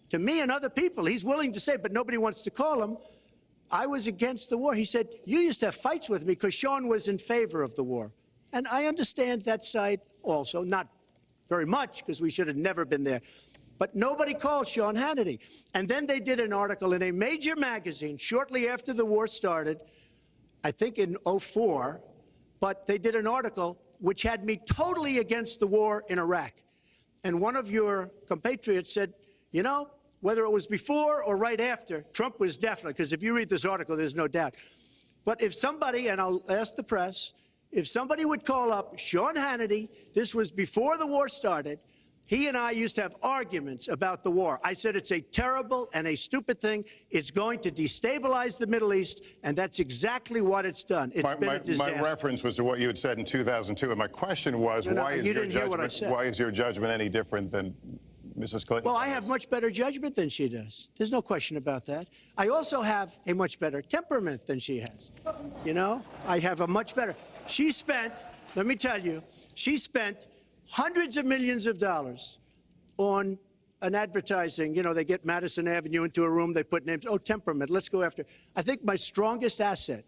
to me and other people, he's willing to say, but nobody wants to call him, I was against the war. He said, you used to have fights with me because Sean was in favor of the war. And I understand that side also, not very much because we should have never been there. But nobody called Sean Hannity. And then they did an article in a major magazine shortly after the war started, I think in '04, but they did an article which had me totally against the war in Iraq. And one of your compatriots said, you know, whether it was before or right after, Trump was definitely, because if you read this article, there's no doubt. But if somebody, and I'll ask the press, if somebody would call up Sean Hannity, this was before the war started, he and I used to have arguments about the war. I said it's a terrible and a stupid thing. It's going to destabilize the Middle East, and that's exactly what it's done. It's been a disaster. My reference was to what you had said in 2002, and my question was, why is your judgment any different than Mrs. Clinton? Well, I have much better judgment than she does. There's no question about that. I also have a much better temperament than she has. You know, I have a much better. She spent, let me tell you, she spent hundreds of millions of dollars on an advertising. You know, they get Madison Avenue into a room, they put names. Oh, temperament, let's go after. I think my strongest asset,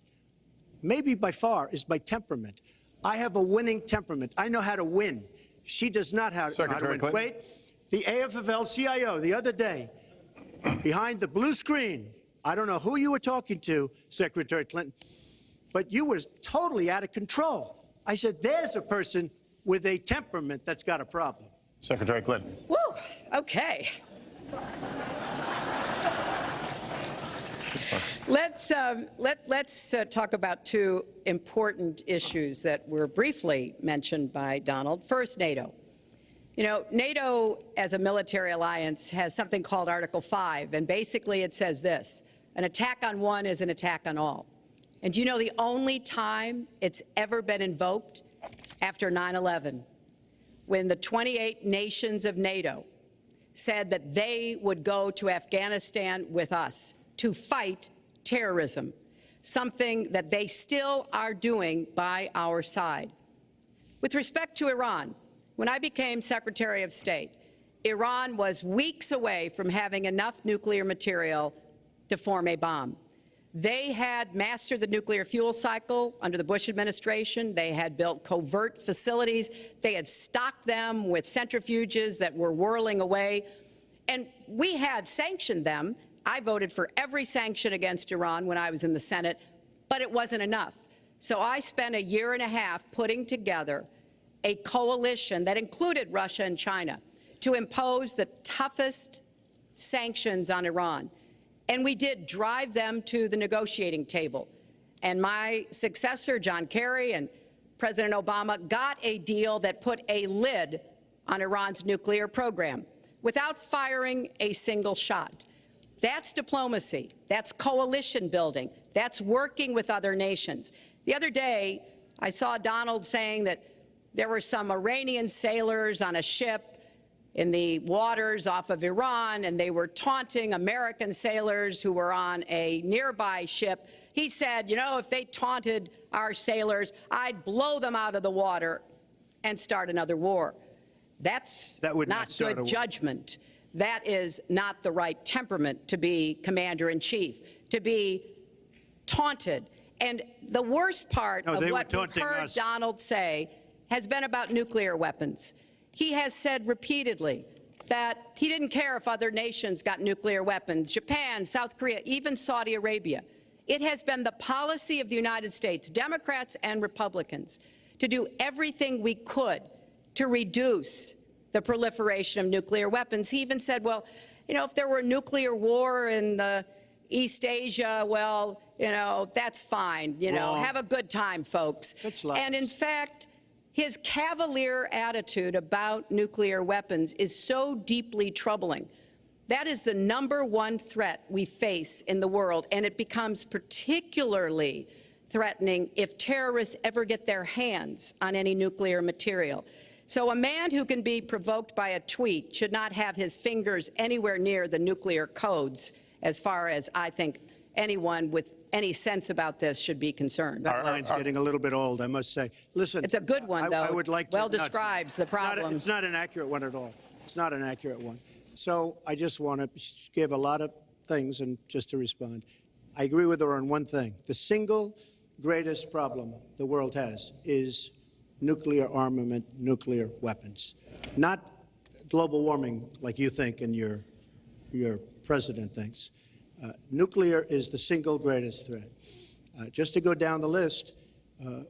maybe by far, is my temperament. I have a winning temperament. I know how to win. She does not know how to win. Clinton. Wait, the AFL-CIO the other day, behind the blue screen, I don't know who you were talking to, Secretary Clinton, but you were totally out of control. I said, there's a person with a temperament that's got a problem. Secretary Clinton. Woo, okay. Let's talk about two important issues that were briefly mentioned by Donald. First, NATO. You know, NATO as a military alliance has something called Article 5, and basically it says this: an attack on one is an attack on all. And do you know the only time it's ever been invoked? After 9/11, when the 28 nations of NATO said that they would go to Afghanistan with us to fight terrorism, something that they still are doing by our side. With respect to Iran, when I became Secretary of State, Iran was weeks away from having enough nuclear material to form a bomb. They had mastered the nuclear fuel cycle under the Bush administration. They had built covert facilities. They had stocked them with centrifuges that were whirling away. And we had sanctioned them. I voted for every sanction against Iran when I was in the Senate, but it wasn't enough. So I spent a year and a half putting together a coalition that included Russia and China to impose the toughest sanctions on Iran. And we did drive them to the negotiating table. And my successor, John Kerry, and President Obama got a deal that put a lid on Iran's nuclear program without firing a single shot. That's diplomacy. That's coalition building. That's working with other nations. The other day, I saw Donald saying that there were some Iranian sailors on a ship in the waters off of Iran, and they were taunting American sailors who were on a nearby ship. He said, you know, if they taunted our sailors, I'd blow them out of the water and start another war. That's not good judgment. That is not the right temperament to be commander-in-chief, to be taunted. And the worst part of what we've heard Donald say has been about nuclear weapons. He has said repeatedly that he didn't care if other nations got nuclear weapons, Japan, South Korea, even Saudi Arabia. It has been the policy of the United States, Democrats and Republicans, to do everything we could to reduce the proliferation of nuclear weapons. He even said, well, you know, if there were a nuclear war in the East Asia, well, you know, that's fine. You know, have a good time, folks. And in fact, his cavalier attitude about nuclear weapons is so deeply troubling. That is the #1 threat we face in the world, and it becomes particularly threatening if terrorists ever get their hands on any nuclear material. So a man who can be provoked by a tweet should not have his fingers anywhere near the nuclear codes, as far as I think anyone with any sense about this should be concerned. That line's getting a little bit old, I must say. Listen, it's a good one, though. I would like to, well describes the problem. It's not an accurate one at all. It's not an accurate one. So I just want to give a lot of things and just to respond. I agree with her on one thing. The single greatest problem the world has is nuclear armament, nuclear weapons. Not global warming like you think and your president thinks. Nuclear is the single greatest threat. Just to go down the list,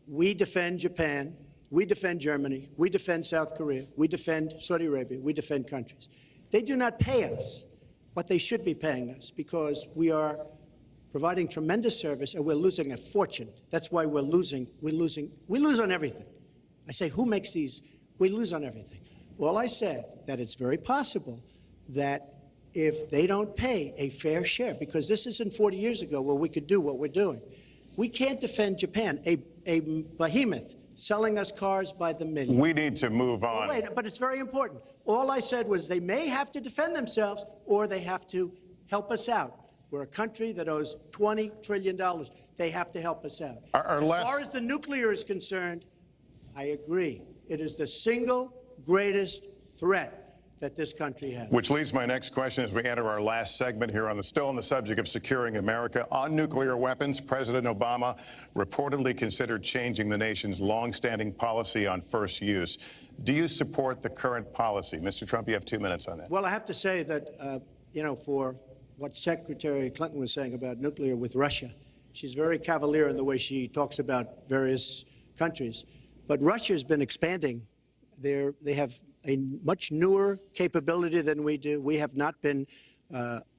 we defend Japan, we defend Germany, we defend South Korea, we defend Saudi Arabia, we defend countries. They do not pay us what they should be paying us because we are providing tremendous service and we're losing a fortune. That's why we're losing. We lose on everything. I say, who makes these? We lose on everything. Well, I said that it's very possible that if they don't pay a fair share, because this isn't 40 years ago where we could do what we're doing. We can't defend Japan, a behemoth selling us cars by the million. We need to move on. Wait, but it's very important. All I said was they may have to defend themselves or they have to help us out. We're a country that owes $20 trillion. They have to help us out. As far as the nuclear is concerned, I agree. It is the single greatest threat that this country has. Which leads my next question as we enter our last segment here still on the subject of securing America. On nuclear weapons, President Obama reportedly considered changing the nation's longstanding policy on first use. Do you support the current policy? Mr. Trump, you have 2 minutes on that. Well, I have to say that, for what Secretary Clinton was saying about nuclear with Russia, she's very cavalier in the way she talks about various countries. But Russia's been expanding. They have a much newer capability than we do. We have not been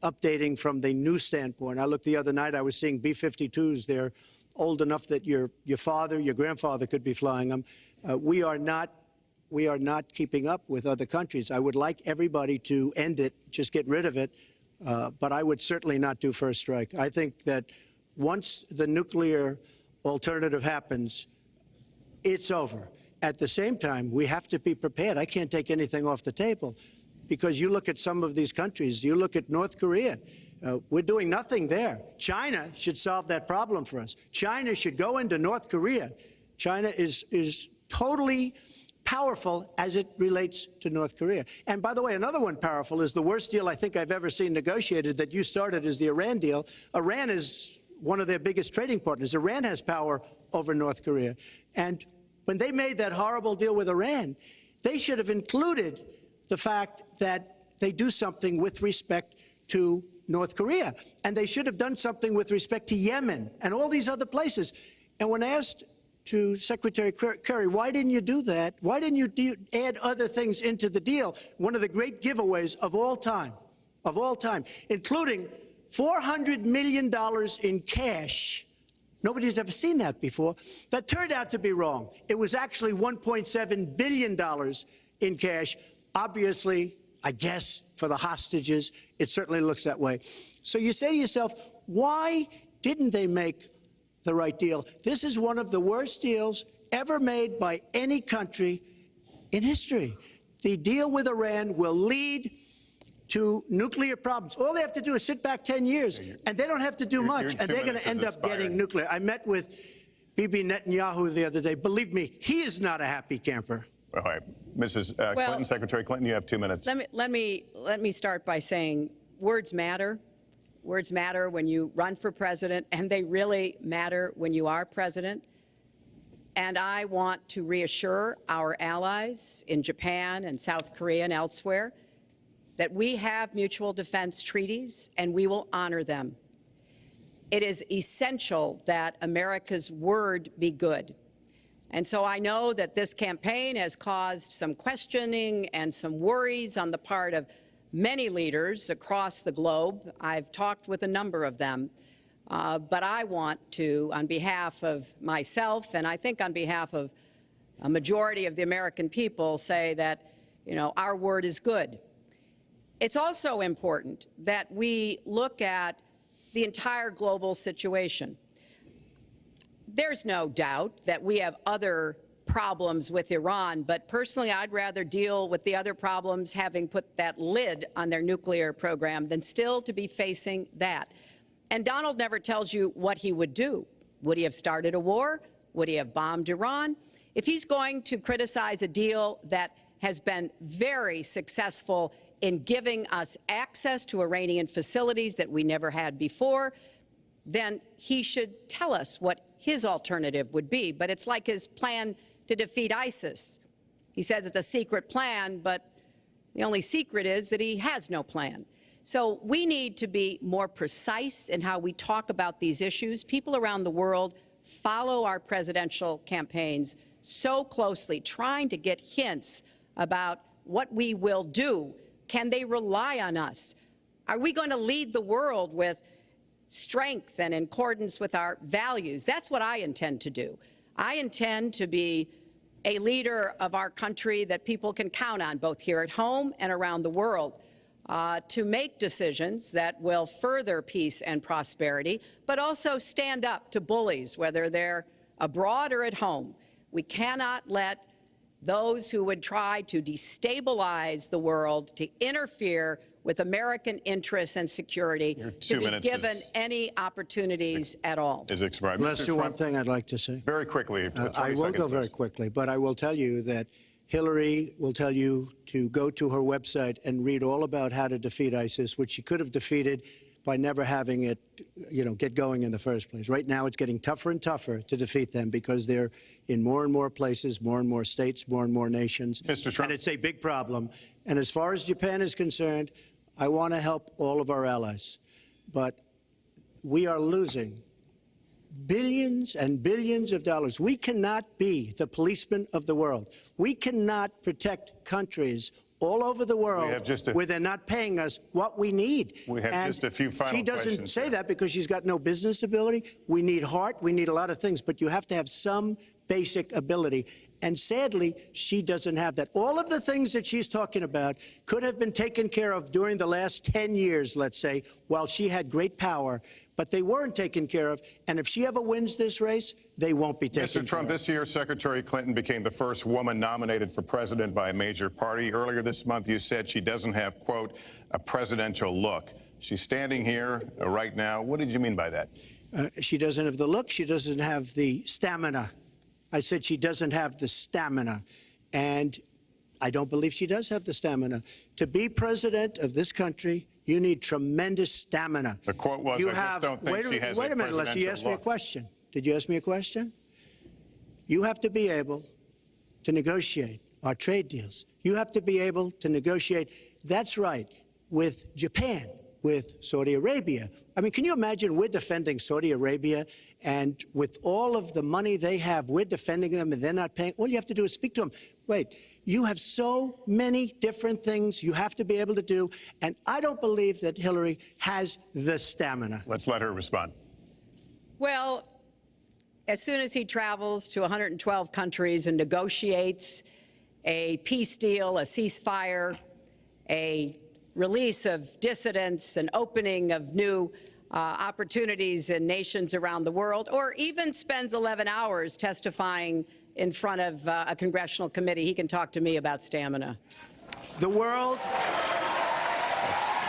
updating from the new standpoint. I looked the other night, I was seeing B-52s. They're old enough that your father, your grandfather could be flying them. We are not keeping up with other countries. I would like everybody to end it, just get rid of it. But I would certainly not do first strike. I think that once the nuclear alternative happens, it's over. At the same time, we have to be prepared. I can't take anything off the table because you look at some of these countries, you look at North Korea, we're doing nothing there. China should solve that problem for us. China should go into North Korea. China is totally powerful as it relates to North Korea. And by the way, another one powerful is the worst deal I think I've ever seen negotiated that you started is the Iran deal. Iran is one of their biggest trading partners. Iran has power over North Korea. And when they made that horrible deal with Iran, they should have included the fact that they do something with respect to North Korea. And they should have done something with respect to Yemen and all these other places. And when asked to Secretary Kerry, why didn't you do that? Why didn't you add other things into the deal? One of the great giveaways of all time, including $400 million in cash. Nobody's ever seen that before. That turned out to be wrong. It was actually $1.7 billion in cash. Obviously, I guess, for the hostages, it certainly looks that way. So you say to yourself, why didn't they make the right deal? This is one of the worst deals ever made by any country in history. The deal with Iran will lead to nuclear problems. All they have to do is sit back 10 years, and they don't have to do much, and they're going to end up getting nuclear. I met with Bibi Netanyahu the other day. Believe me, he is not a happy camper. All right. Mrs. Clinton, Secretary Clinton, you have 2 minutes. Let me start by saying words matter. Words matter when you run for president, and they really matter when you are president. And I want to reassure our allies in Japan and South Korea and elsewhere that we have mutual defense treaties and we will honor them. It is essential that America's word be good. And so I know that this campaign has caused some questioning and some worries on the part of many leaders across the globe. I've talked with a number of them. But I want to, on behalf of myself and I think on behalf of a majority of the American people, say that, our word is good. It's also important that we look at the entire global situation. There's no doubt that we have other problems with Iran, but personally I'd rather deal with the other problems having put that lid on their nuclear program than still to be facing that. And Donald never tells you what he would do. Would he have started a war? Would he have bombed Iran? If he's going to criticize a deal that has been very successful in giving us access to Iranian facilities that we never had before, then he should tell us what his alternative would be. But it's like his plan to defeat ISIS. He says it's a secret plan, but the only secret is that he has no plan. So we need to be more precise in how we talk about these issues. People around the world follow our presidential campaigns so closely, trying to get hints about what we will do. Can they rely on us? Are we going to lead the world with strength and in accordance with our values? That's what I intend to do. I intend to be a leader of our country that people can count on, both here at home and around the world, to make decisions that will further peace and prosperity, but also stand up to bullies, whether they're abroad or at home. We cannot let those who would try to destabilize the world, to interfere with American interests and security, to be given any opportunities at all. Is expired. Lester, one thing I'd like to say. Very quickly. I will go very quickly, but I will tell you that Hillary will tell you to go to her website and read all about how to defeat ISIS, which she could have defeated by never having it, get going in the first place. Right now, it's getting tougher and tougher to defeat them because they're in more and more places, more and more states, more and more nations. Mr. Trump. And it's a big problem. And as far as Japan is concerned, I want to help all of our allies. But we are losing billions and billions of dollars. We cannot be the policeman of the world. We cannot protect countries all over the world where they're not paying us what we need. We have just a few final questions. She doesn't say that because she's got no business ability. We need heart. We need a lot of things. But you have to have some basic ability. And sadly, she doesn't have that. All of the things that she's talking about could have been taken care of during the last 10 years, let's say, while she had great power. But they weren't taken care of. And if she ever wins this race, they won't be taken care of. Mr. Trump, this year, Secretary Clinton became the first woman nominated for president by a major party. Earlier this month, you said she doesn't have, quote, a presidential look. She's standing here right now. What did you mean by that? She doesn't have the look. She doesn't have the stamina. I said she doesn't have the stamina. And I don't believe she does have the stamina. To be president of this country, you need tremendous stamina. The quote was, I just don't think she has a presidential look. Wait a minute, Leslie, you asked me a question. Did you ask me a question? You have to be able to negotiate our trade deals. You have to be able to negotiate, that's right, with Japan, with Saudi Arabia. I mean, can you imagine we're defending Saudi Arabia, and with all of the money they have, we're defending them and they're not paying? All you have to do is speak to them. Wait, you have so many different things you have to be able to do, and I don't believe that Hillary has the stamina. Let's let her respond. Well, as soon as he travels to 112 countries and negotiates a peace deal, a ceasefire, a release of dissidents, an opening of new opportunities in nations around the world, or even spends 11 hours testifying in front of a congressional committee, he can talk to me about stamina. The world,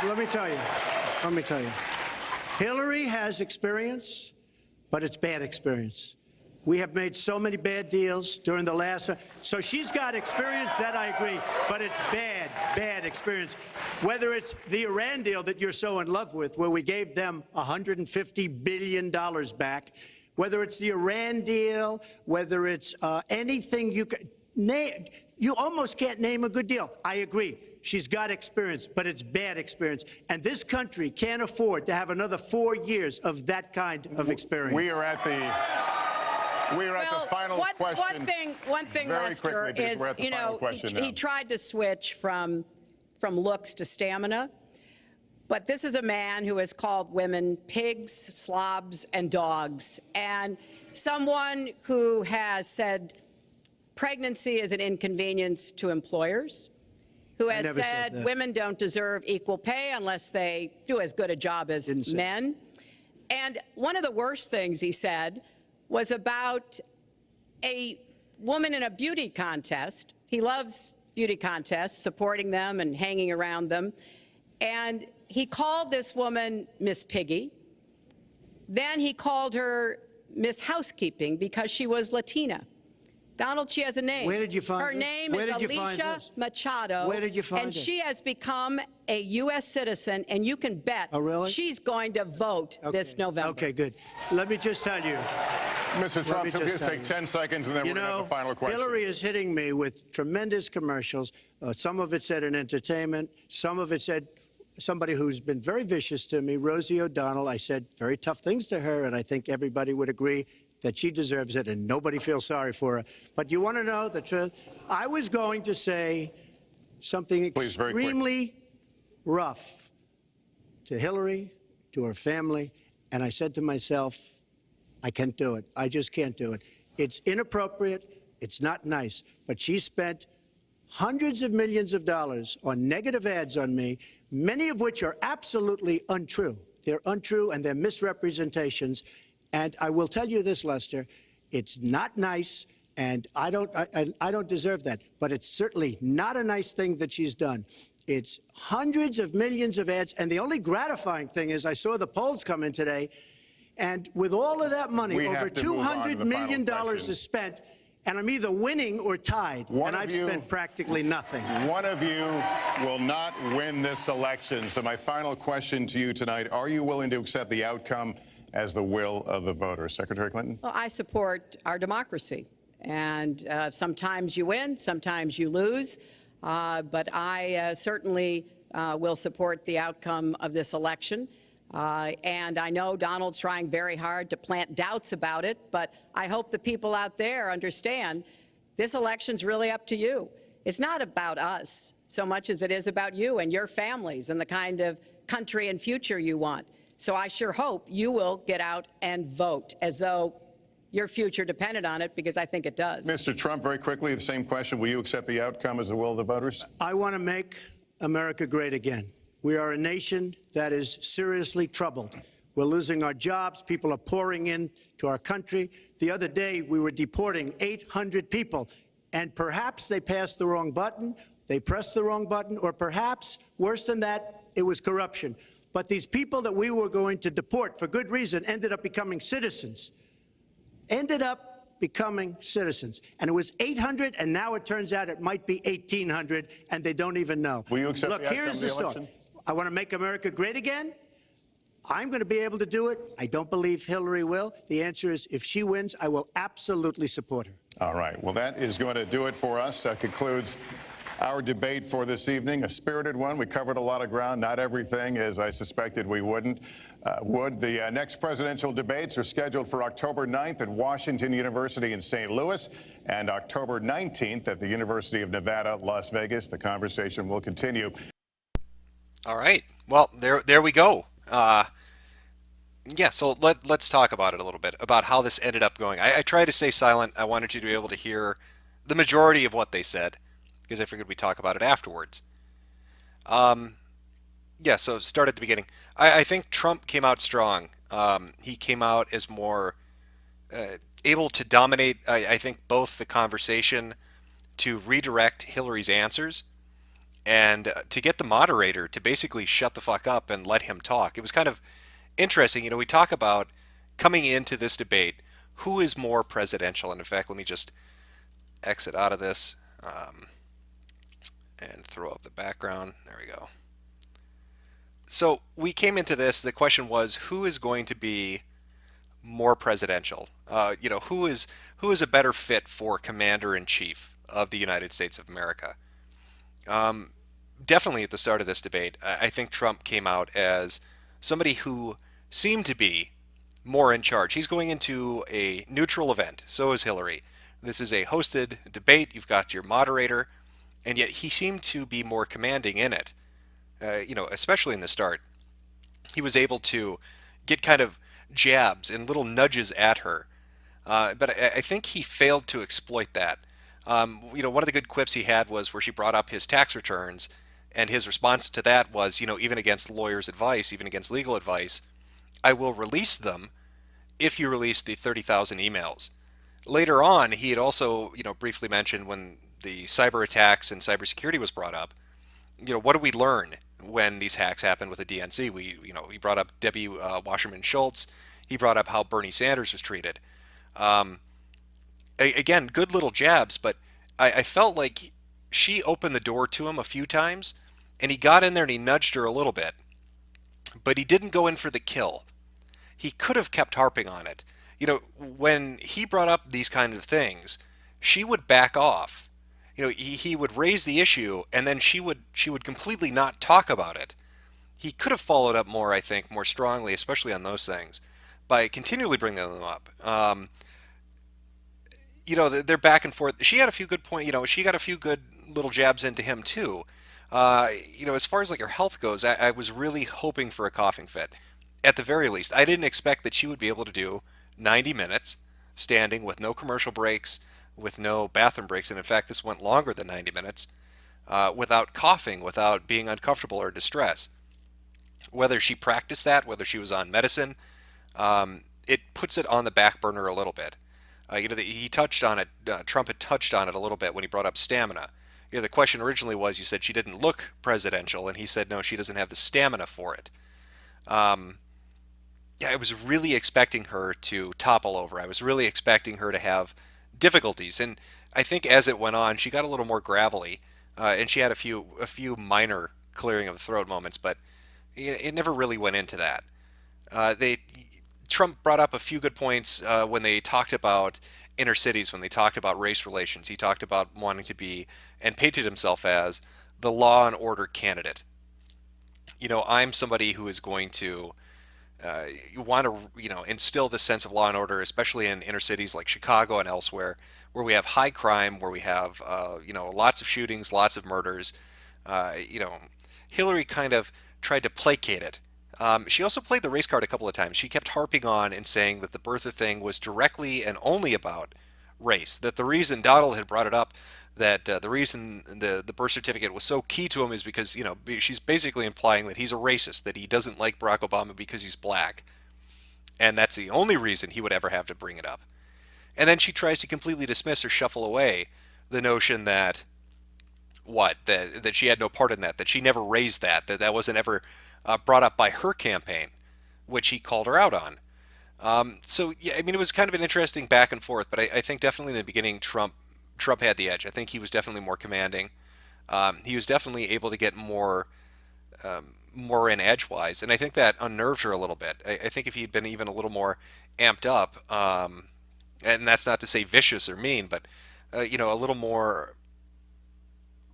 let me tell you, Hillary has experience, but it's bad experience. We have made so many bad deals during the last, so she's got experience, that I agree, but it's bad experience. Whether it's the Iran deal that you're so in love with, where we gave them $150 billion back, whether it's the Iran deal, whether it's anything you can name, you almost can't name a good deal. I agree. She's got experience, but it's bad experience. And this country can't afford to have another 4 years of that kind of experience. We are at the final question. One thing, Lester, is, he tried to switch from looks to stamina. But this is a man who has called women pigs, slobs, and dogs, and someone who has said pregnancy is an inconvenience to employers, who has said women don't deserve equal pay unless they do as good a job as men. And one of the worst things he said was about a woman in a beauty contest. He loves beauty contests, supporting them and hanging around them. And he called this woman Miss Piggy, Then he called her Miss Housekeeping because she was Latina. Donald, she has a name. Where did you find her this? name Where is did you find Alicia this? Machado. Where did you find and it? she has become a U.S. citizen, and you can bet she's going to vote this November. Okay, good. Let me just tell you. Mr. Trump, if you take 10 seconds and then we're going to have a final question. Hillary is hitting me with tremendous commercials. Some of it said in entertainment. Some of it said somebody who's been very vicious to me, Rosie O'Donnell. I said very tough things to her, and I think everybody would agree that she deserves it, and nobody feels sorry for her. But you want to know the truth? I was going to say something extremely rough to Hillary, to her family, and I said to myself, I can't do it. I just can't do it. It's inappropriate. It's not nice. But she spent hundreds of millions of dollars on negative ads on me, many of which are absolutely untrue. They're untrue and they're misrepresentations. And I will tell you this, Lester, it's not nice, and I don't deserve that. But it's certainly not a nice thing that she's done. It's hundreds of millions of ads, and the only gratifying thing is I saw the polls come in today, and with all of that money, over $200 million is spent, and I'm either winning or tied, and I've spent practically nothing. One of you will not win this election. So my final question to you tonight, are you willing to accept the outcome as the will of the voters? Secretary Clinton? Well, I support our democracy. And sometimes you win, sometimes you lose. But I certainly will support the outcome of this election. And I know Donald's trying very hard to plant doubts about it, but I hope the people out there understand this election's really up to you. It's not about us so much as it is about you and your families and the kind of country and future you want. So I sure hope you will get out and vote as though your future depended on it, because I think it does. Mr. Trump, very quickly, the same question. Will you accept the outcome as the will of the voters? I want to make America great again. We are a nation that is seriously troubled. We're losing our jobs. People are pouring into our country. The other day, we were deporting 800 people, and perhaps they passed the wrong button, they pressed the wrong button, or perhaps, worse than that, it was corruption. But these people that we were going to deport for good reason ended up becoming citizens. And it was 800, and now it turns out it might be 1,800, and they don't even know. Will you accept Look, the outcome here's of the the story. election? I want to make America great again. I'm going to be able to do it. I don't believe Hillary will. The answer is, if she wins, I will absolutely support her. All right. Well, that is going to do it for us. That concludes our debate for this evening, a spirited one. We covered a lot of ground, not everything, as I suspected we would. The next presidential debates are scheduled for October 9th at Washington University in St. Louis and October 19th at the University of Nevada, Las Vegas. The conversation will continue. All right. Well, there we go. Yeah, so let's talk about it a little bit, about how this ended up going. I tried to stay silent. I wanted you to be able to hear the majority of what they said, because I figured we'd talk about it afterwards. Yeah, so start at the beginning. I think Trump came out strong. He came out as more able to dominate, I think, both the conversation, to redirect Hillary's answers, and to get the moderator to basically shut the fuck up and let him talk. It was kind of interesting. You know, we talk about, coming into this debate, who is more presidential. And in fact, let me just exit out of this and throw up the background. There we go. So we came into this, the question was, who is going to be more presidential? You know, who is a better fit for commander-in-chief of the United States of America? Definitely at the start of this debate, I think Trump came out as somebody who seemed to be more in charge. He's going into a neutral event. So is Hillary. This is a hosted debate. You've got your moderator, and yet he seemed to be more commanding in it. You know, especially in the start, he was able to get kind of jabs and little nudges at her. But I think he failed to exploit that. You know, one of the good quips he had was where she brought up his tax returns, and his response to that was, you know, even against lawyers' advice, even against legal advice, I will release them if you release the 30,000 emails. Later on, he had also, you know, briefly mentioned, when the cyber attacks and cybersecurity was brought up, you know, what do we learn when these hacks happen with the DNC? We brought up Debbie Wasserman Schultz. He brought up how Bernie Sanders was treated. Again, good little jabs, but I felt like she opened the door to him a few times, and he got in there and he nudged her a little bit. But he didn't go in for the kill. He could have kept harping on it. When he brought up these kind of things, she would back off. He would raise the issue, and then she would completely not talk about it. He could have followed up more, I think, more strongly, especially on those things, by continually bringing them up. They're back and forth. She had a few good points. She got a few good little jabs into him too. As far as like her health goes, I was really hoping for a coughing fit. At the very least, I didn't expect that she would be able to do 90 minutes standing with no commercial breaks, with no bathroom breaks, and in fact, this went longer than 90 minutes, without coughing, without being uncomfortable or distress. Whether she practiced that, whether she was on medicine, it puts it on the back burner a little bit. He touched on it. Trump had touched on it a little bit when he brought up stamina. The question originally was, you said she didn't look presidential, and he said no, she doesn't have the stamina for it. I was really expecting her to topple over. I was really expecting her to have difficulties, and I think as it went on, she got a little more gravelly, and she had a few minor clearing of the throat moments, but it never really went into that. Trump brought up a few good points when they talked about inner cities, when they talked about race relations. He talked about wanting to be, and painted himself as, the law and order candidate. I'm somebody who is going to want to, instill this sense of law and order, especially in inner cities like Chicago and elsewhere, where we have high crime, where we have, lots of shootings, lots of murders. Hillary kind of tried to placate it. She also played the race card a couple of times. She kept harping on and saying that the birther thing was directly and only about race, that the reason Donald had brought it up, that the reason the birth certificate was so key to him is because, she's basically implying that he's a racist, that he doesn't like Barack Obama because he's black. And that's the only reason he would ever have to bring it up. And then she tries to completely dismiss or shuffle away the notion that, that she had no part in that she never raised that wasn't ever brought up by her campaign, which he called her out on. It was kind of an interesting back and forth, but I think definitely in the beginning, Trump had the edge. I think he was definitely more commanding. He was definitely able to get more in edgewise, and I think that unnerved her a little bit. I think if he'd been even a little more amped up, and that's not to say vicious or mean, but a little more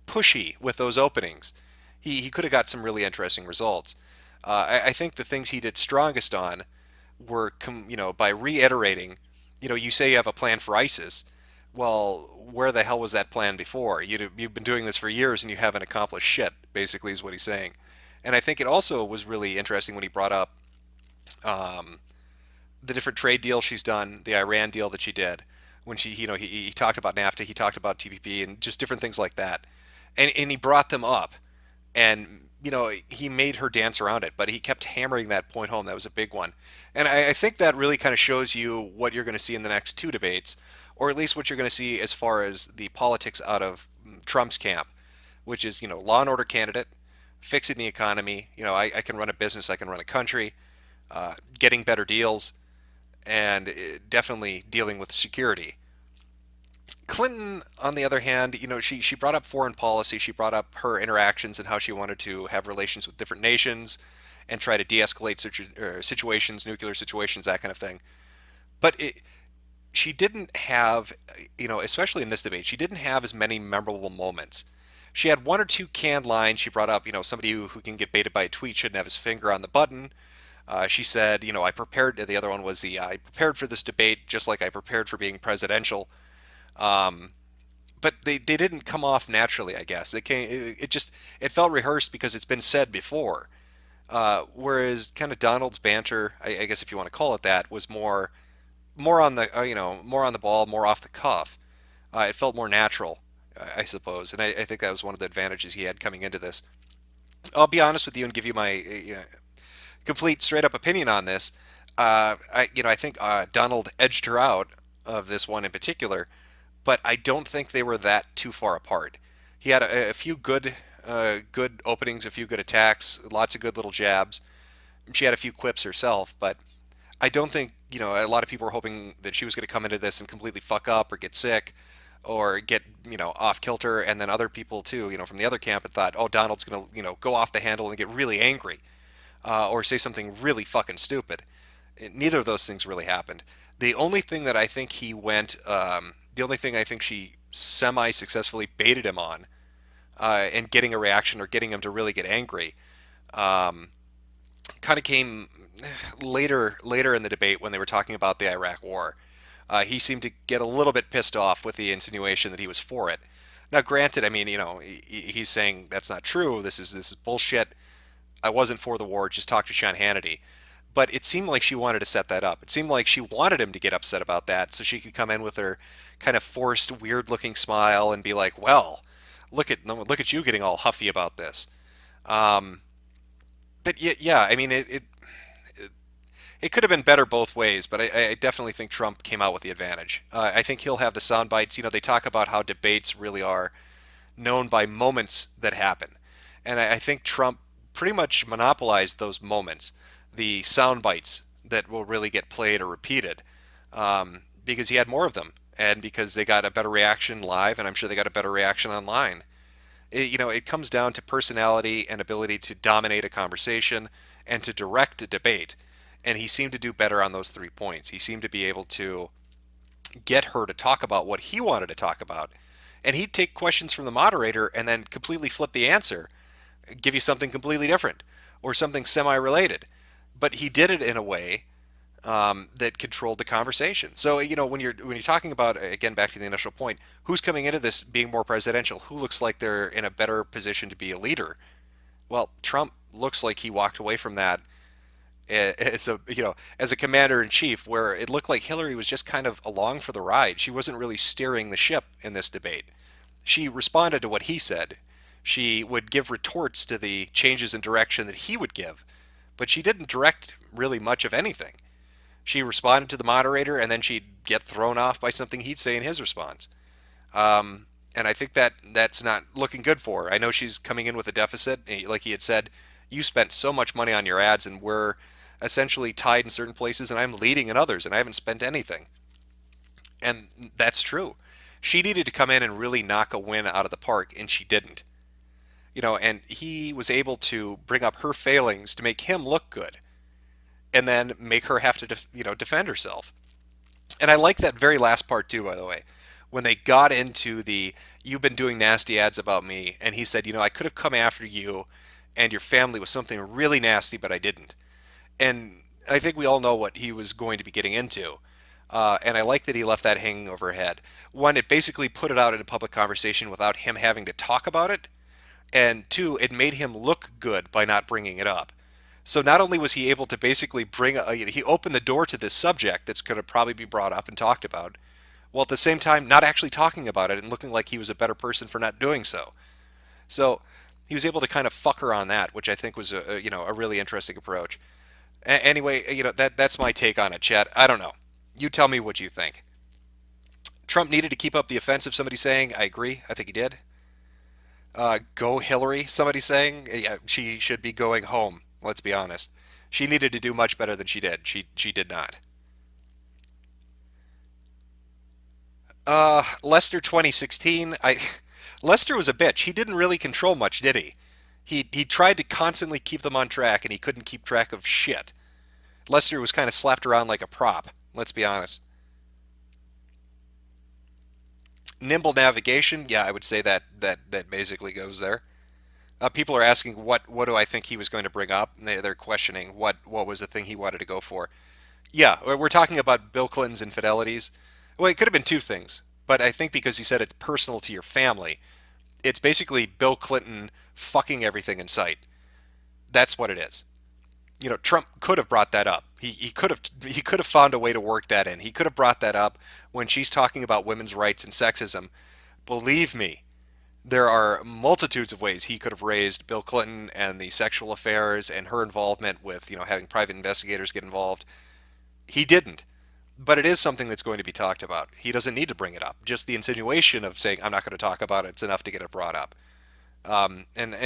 pushy with those openings, he could have got some really interesting results. I think the things he did strongest on were, by reiterating, you say you have a plan for ISIS. Well, where the hell was that plan before? You've been doing this for years and you haven't accomplished shit, basically, is what he's saying. And I think it also was really interesting when he brought up the different trade deals she's done, the Iran deal that she did. When he talked about NAFTA, he talked about TPP, and just different things like that. And he brought them up. And, he made her dance around it, but he kept hammering that point home. That was a big one. And I think that really kind of shows you what you're going to see in the next two debates, or at least what you're going to see as far as the politics out of Trump's camp, which is, law and order candidate, fixing the economy. I can run a business, I can run a country, getting better deals, and definitely dealing with security. Clinton, on the other hand, she brought up foreign policy. She brought up her interactions and how she wanted to have relations with different nations and try to de-escalate situations, nuclear situations, that kind of thing. But she didn't have, especially in this debate, she didn't have as many memorable moments. She had one or two canned lines. She brought up, somebody who can get baited by a tweet shouldn't have his finger on the button. She said, I prepared. The other one was I prepared for this debate just like I prepared for being presidential. But they didn't come off naturally, I guess. It felt rehearsed because it's been said before. Whereas kind of Donald's banter, I guess if you want to call it that, was more on the ball, more off the cuff. It felt more natural, I suppose, and I think that was one of the advantages he had coming into this. I'll be honest with you and give you my complete, straight-up opinion on this. I think Donald edged her out of this one in particular, but I don't think they were that too far apart. He had a few good openings, a few good attacks, lots of good little jabs. She had a few quips herself, but I don't think, a lot of people were hoping that she was going to come into this and completely fuck up or get sick or get, off kilter. And then other people too, from the other camp had thought, oh, Donald's going to, go off the handle and get really angry or say something really fucking stupid. Neither of those things really happened. The only thing that I think the only thing I think she semi-successfully baited him on and getting a reaction or getting him to really get angry kind of came later in the debate when they were talking about the Iraq War. He seemed to get a little bit pissed off with the insinuation that he was for it. Now, granted, I mean, he's saying that's not true. This is bullshit. I wasn't for the war. Just talk to Sean Hannity. But it seemed like she wanted to set that up. It seemed like she wanted him to get upset about that so she could come in with her kind of forced, weird-looking smile and be like, "Well, look at you getting all huffy about this." But yeah, I mean, it could have been better both ways, but I definitely think Trump came out with the advantage. I think he'll have the sound bites. They talk about how debates really are known by moments that happen. And I think Trump pretty much monopolized those moments, the sound bites that will really get played or repeated, because he had more of them and because they got a better reaction live, and I'm sure they got a better reaction online. It comes down to personality and ability to dominate a conversation and to direct a debate. And he seemed to do better on those 3 points. He seemed to be able to get her to talk about what he wanted to talk about. And he'd take questions from the moderator and then completely flip the answer, give you something completely different or something semi-related. But he did it in a way that controlled the conversation. So, when you're talking about, again, back to the initial point, who's coming into this being more presidential? Who looks like they're in a better position to be a leader? Well, Trump looks like he walked away from that as a commander in chief, where it looked like Hillary was just kind of along for the ride. She wasn't really steering the ship in this debate. She responded to what he said. She would give retorts to the changes in direction that he would give, but she didn't direct really much of anything. She responded to the moderator, and then she'd get thrown off by something he'd say in his response. And I think that's not looking good for her. I know she's coming in with a deficit. Like he had said, you spent so much money on your ads, and we're essentially tied in certain places, and I'm leading in others, and I haven't spent anything. And that's true. She needed to come in and really knock a win out of the park, and she didn't. And he was able to bring up her failings to make him look good, and then make her have to defend herself. And I like that very last part too, by the way, when they got into the "you've been doing nasty ads about me," and he said, I could have come after you and your family with something really nasty, but I didn't. And I think we all know what he was going to be getting into. And I like that he left that hanging over her head. One, it basically put it out in a public conversation without him having to talk about it. And two, it made him look good by not bringing it up. So not only was he able to basically he opened the door to this subject that's going to probably be brought up and talked about, while at the same time not actually talking about it and looking like he was a better person for not doing so. So he was able to kind of fuck her on that, which I think was a really interesting approach. Anyway, that's my take on it, Chet. I don't know. You tell me what you think. Trump needed to keep up the offensive, somebody saying. I agree. I think he did. Go Hillary, somebody saying. Yeah, she should be going home. Let's be honest. She needed to do much better than she did. She did not. Lester 2016. Lester was a bitch. He didn't really control much, did he? He tried to constantly keep them on track, and he couldn't keep track of shit. Lester was kind of slapped around like a prop. Let's be honest. Nimble navigation. Yeah, I would say that basically goes there. People are asking what do I think he was going to bring up. They're questioning what was the thing he wanted to go for. Yeah, we're talking about Bill Clinton's infidelities. Well, it could have been two things, but I think because he said it's personal to your family, it's basically Bill Clinton fucking everything in sight. That's what it is. Trump could have brought that up. He could have found a way to work that in. He could have brought that up when she's talking about women's rights and sexism. Believe me, there are multitudes of ways he could have raised Bill Clinton and the sexual affairs and her involvement with, having private investigators get involved. He didn't. But it is something that's going to be talked about. He doesn't need to bring it up. Just the insinuation of saying, I'm not going to talk about it, it's enough to get it brought up. And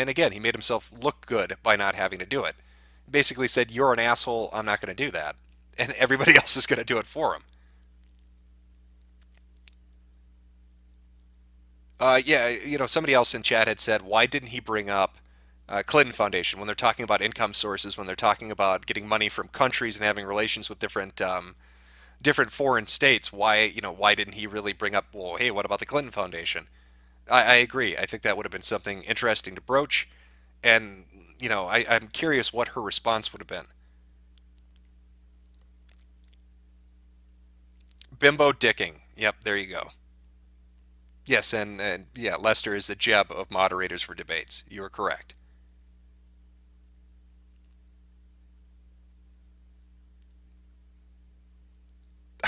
again, he made himself look good by not having to do it. Basically said, you're an asshole, I'm not going to do that. and everybody else is going to do it for him. Yeah, somebody else in chat had said, why didn't he bring up Clinton Foundation when they're talking about income sources, when they're talking about getting money from countries and having relations with different foreign states? Why didn't he really bring up, well, hey, what about the Clinton Foundation? I agree. I think that would have been something interesting to broach, and I'm curious what her response would have been. Bimbo dicking. Yep, there you go. Yes, and yeah, Lester is the Jeb of moderators for debates. You are correct.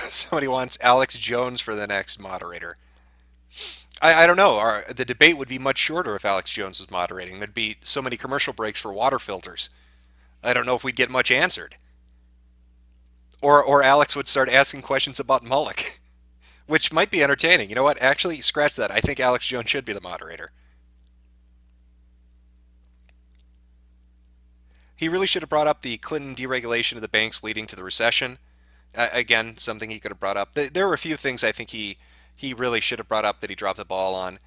Somebody wants Alex Jones for the next moderator. I don't know. The debate would be much shorter if Alex Jones was moderating. There'd be so many commercial breaks for water filters. I don't know if we'd get much answered. Or Alex would start asking questions about Mullock, which might be entertaining. You know what? Actually, scratch that. I think Alex Jones should be the moderator. He really should have brought up the Clinton deregulation of the banks leading to the recession. Again, something he could have brought up. There were a few things I think he really should have brought up that he dropped the ball on.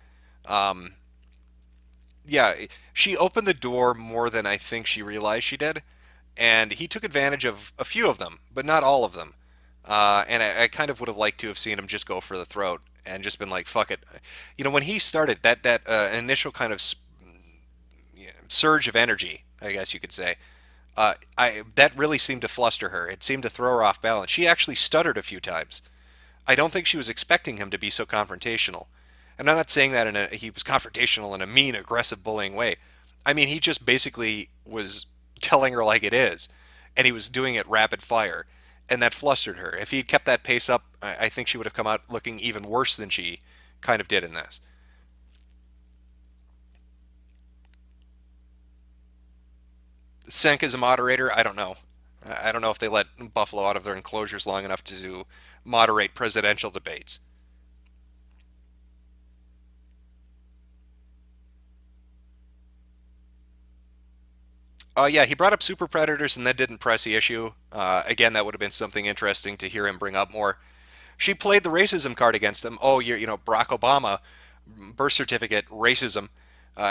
Yeah, she opened the door more than I think she realized she did, and he took advantage of a few of them, but not all of them. And I kind of would have liked to have seen him just go for the throat and just been like, fuck it. When he started, that initial kind of surge of energy, I guess you could say, that really seemed to fluster her. It seemed to throw her off balance. She actually stuttered a few times. I don't think she was expecting him to be so confrontational. And I'm not saying that he was confrontational in a mean, aggressive, bullying way. I mean, he just basically was telling her like it is, and he was doing it rapid fire, and that flustered her. If he had kept that pace up, I think she would have come out looking even worse than she kind of did in this. Senk as a moderator, I don't know. I don't know if they let Buffalo out of their enclosures long enough to moderate presidential debates. Yeah, he brought up super predators and then didn't press the issue. Again, that would have been something interesting to hear him bring up more. She played the racism card against him. Oh, Barack Obama, birth certificate, racism.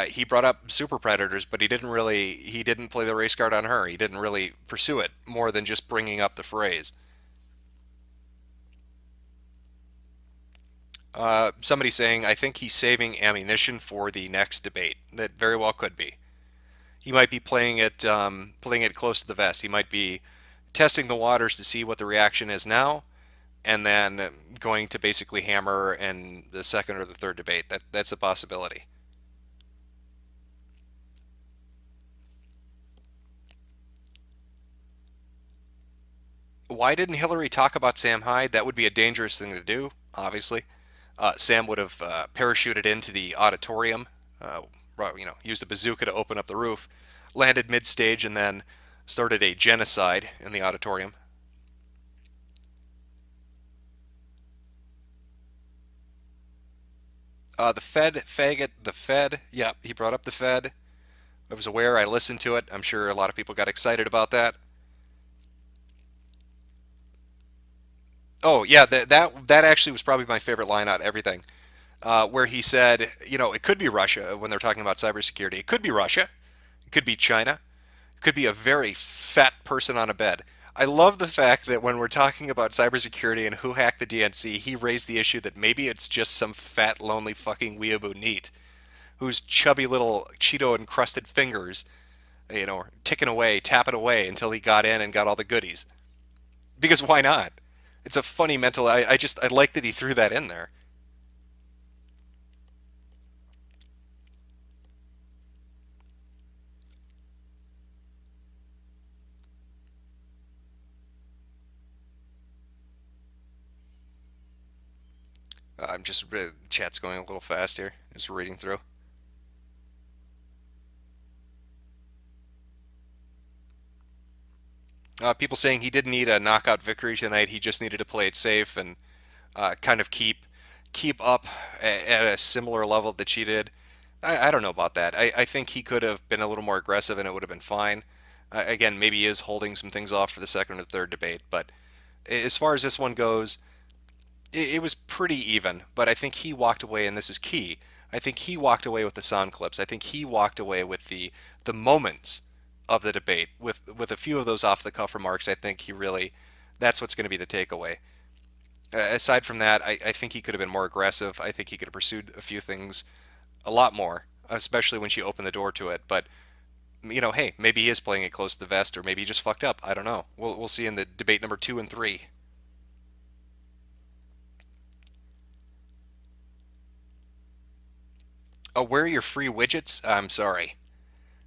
He brought up super predators, but he didn't play the race card on her. He didn't really pursue it more than just bringing up the phrase. Somebody saying, I think he's saving ammunition for the next debate. That very well could be. He might be playing it close to the vest. He might be testing the waters to see what the reaction is now, and then going to basically hammer in the second or the third debate. That's a possibility. Why didn't Hillary talk about Sam Hyde? That would be a dangerous thing to do, obviously. Sam would have parachuted into the auditorium, used a bazooka to open up the roof, landed mid-stage, and then started a genocide in the auditorium. The Fed, faggot, the Fed. Yeah, he brought up the Fed. I was aware, I listened to it. I'm sure a lot of people got excited about that. Oh, yeah, that actually was probably my favorite line out of everything. Where he said, it could be Russia when they're talking about cybersecurity. It could be Russia. It could be China. It could be a very fat person on a bed. I love the fact that when we're talking about cybersecurity and who hacked the DNC, he raised the issue that maybe it's just some fat, lonely fucking weeaboo neat whose chubby little Cheeto-encrusted fingers, ticking away, tapping away until he got in and got all the goodies. Because why not? It's a funny mental... I like that he threw that in there. Chat's going a little fast here. Just reading through. People saying he didn't need a knockout victory tonight. He just needed to play it safe and kind of keep up at a similar level that she did. I don't know about that. I think he could have been a little more aggressive and it would have been fine. Again, maybe he is holding some things off for the second or third debate, but as far as this one goes, it was pretty even. But I think he walked away, and this is key. I think he walked away with the sound clips. I think he walked away with the moments of the debate with a few of those off the cuff remarks. I think he really that's what's going to be the takeaway. Aside from that, I think he could have been more aggressive. I think he could have pursued a few things a lot more, especially when she opened the door to it. But hey, maybe he is playing it close to the vest, or maybe he just fucked up. I don't know. We'll see in the debate number 2 and 3. Oh, where are your free widgets? I'm sorry.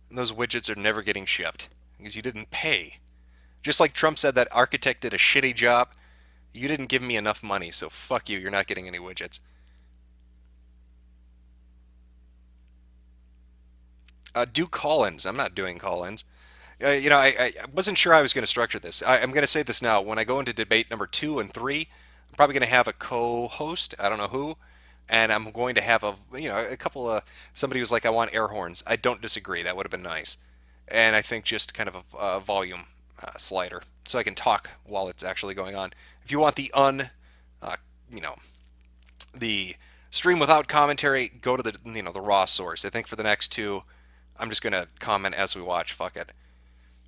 Those widgets are never getting shipped because you didn't pay. Just like Trump said that architect did a shitty job, you didn't give me enough money, so fuck you. You're not getting any widgets. Do call-ins. I'm not doing call-ins. I wasn't sure how I was going to structure this. I'm going to say this now. When I go into debate number 2 and 3, I'm probably going to have a co-host. I don't know who. And I'm going to have a couple of, somebody was like, I want air horns. I don't disagree. That would have been nice. And I think just kind of a volume slider so I can talk while it's actually going on. If you want the stream without commentary, go to the raw source. I think for the next 2, I'm just going to comment as we watch. Fuck it.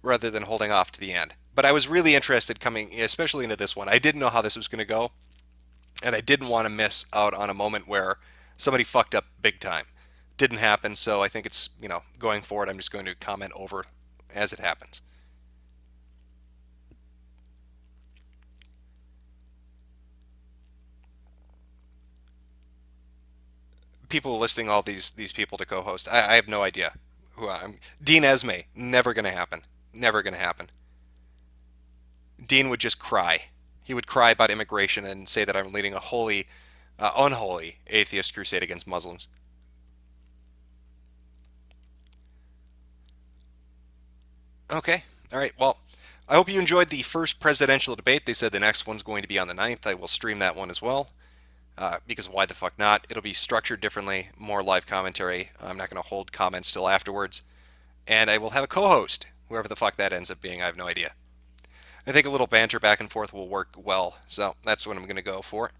Rather than holding off to the end. But I was really interested coming, especially into this one. I didn't know how this was going to go. And I didn't want to miss out on a moment where somebody fucked up big time. Didn't happen, so I think it's, going forward, I'm just going to comment over as it happens. People listing all these people to co-host. I have no idea who I'm. Dean Esme, never going to happen. Never going to happen. Dean would just cry. He would cry about immigration and say that I'm leading a unholy atheist crusade against Muslims. Okay. All right. Well, I hope you enjoyed the first presidential debate. They said the next one's going to be on the 9th. I will stream that one as well. Because why the fuck not? It'll be structured differently, more live commentary. I'm not going to hold comments till afterwards. And I will have a co-host, whoever the fuck that ends up being. I have no idea. I think a little banter back and forth will work well, so that's what I'm going to go for.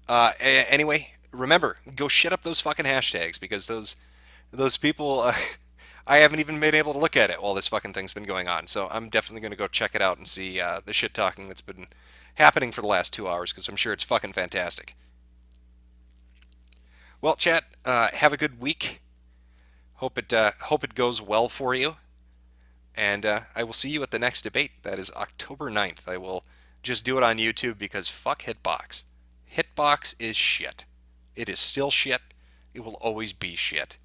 Anyway, remember, go shit up those fucking hashtags, because those people, I haven't even been able to look at it while this fucking thing's been going on, so I'm definitely going to go check it out and see the shit talking that's been happening for the last 2 hours, because I'm sure it's fucking fantastic. Well, chat, have a good week. Hope it goes well for you. And I will see you at the next debate. That is October 9th. I will just do it on YouTube because fuck Hitbox. Hitbox is shit. It is still shit. It will always be shit.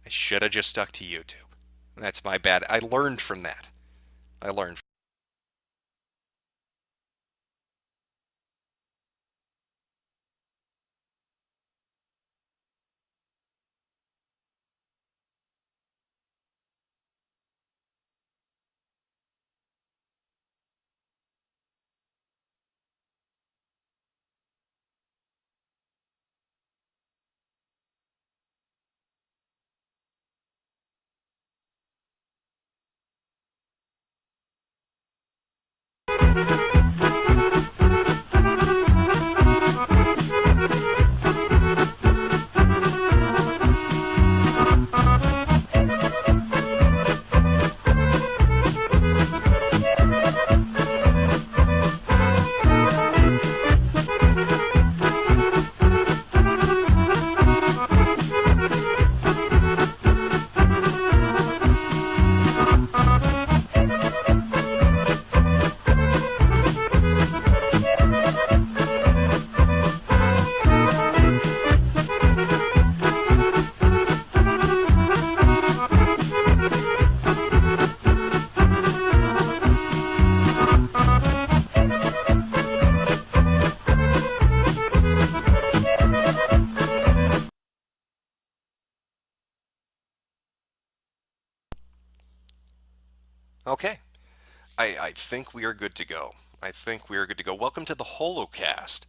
I should have just stuck to YouTube. That's my bad. I learned from that. Okay. I think we are good to go. Welcome to the HoleOCast.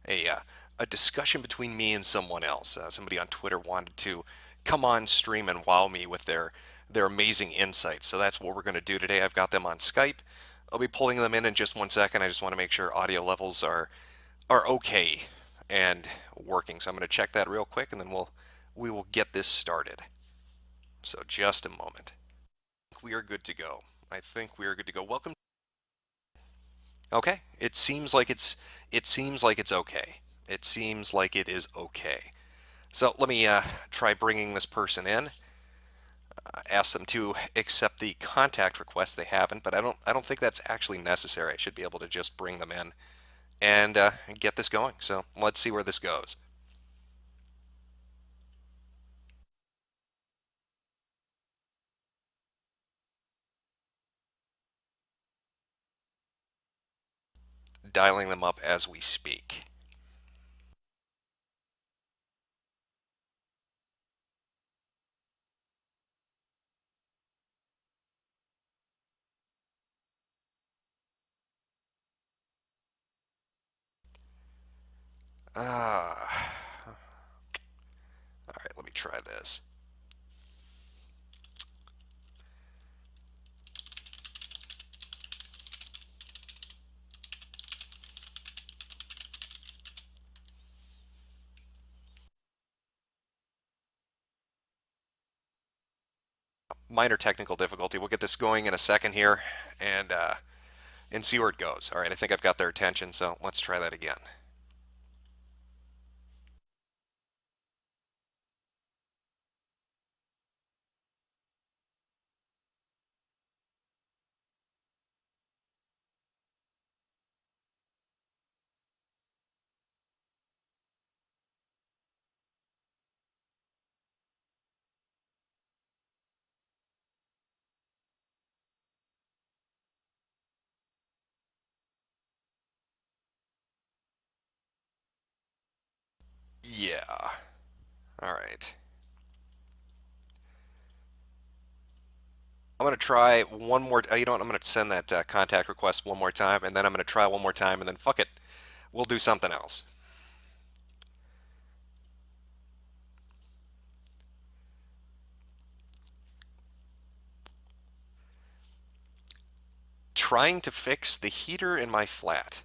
A discussion between me and someone else. Somebody on Twitter wanted to come on stream and wow me with their their amazing insights. So that's what we're going to do today. I've got them on Skype. I'll be pulling them in just 1 second. I just want to make sure audio levels are okay and working. So I'm going to check that real quick, and then we will get this started. So just a moment. We are good to go. I think we are good to go. Welcome. Okay. It seems like it's okay. It seems like it is okay. So let me try bringing this person in. Ask them to accept the contact request. They haven't, but I don't think that's actually necessary. I should be able to just bring them in and get this going. So let's see where this goes. Dialing them up as we speak. All right, let me try this. Minor technical difficulty. We'll get this going in a second here and see where it goes. All right, I think I've got their attention, so let's try that again. Yeah. All right. I'm going to try one more. You know what? I'm going to send that contact request one more time, and then I'm going to try one more time, and then fuck it. We'll do something else. Trying to fix the heater in my flat.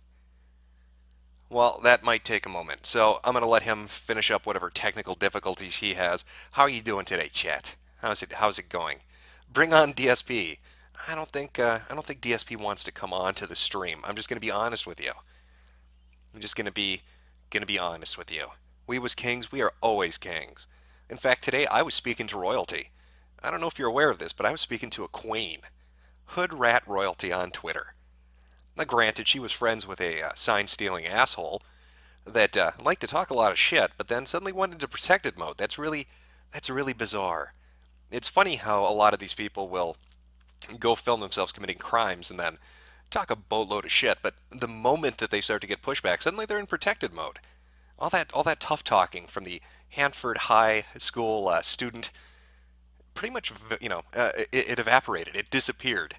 Well, that might take a moment, so I'm going to let him finish up whatever technical difficulties he has. How are you doing today, chat? How's it going? Bring on DSP. I don't think DSP wants to come on to the stream. I'm just going to be honest with you. I'm just going to be honest with you. We was kings, we are always kings. In fact, today I was speaking to royalty. I don't know if you're aware of this, but I was speaking to a queen. Hood rat royalty on Twitter. Now, granted, she was friends with a sign-stealing asshole that liked to talk a lot of shit, but then suddenly went into protected mode. That's really bizarre. It's funny how a lot of these people will go film themselves committing crimes and then talk a boatload of shit, but the moment that they start to get pushback, suddenly they're in protected mode. All that tough talking from the Hanford High School student, pretty much, it evaporated. It disappeared.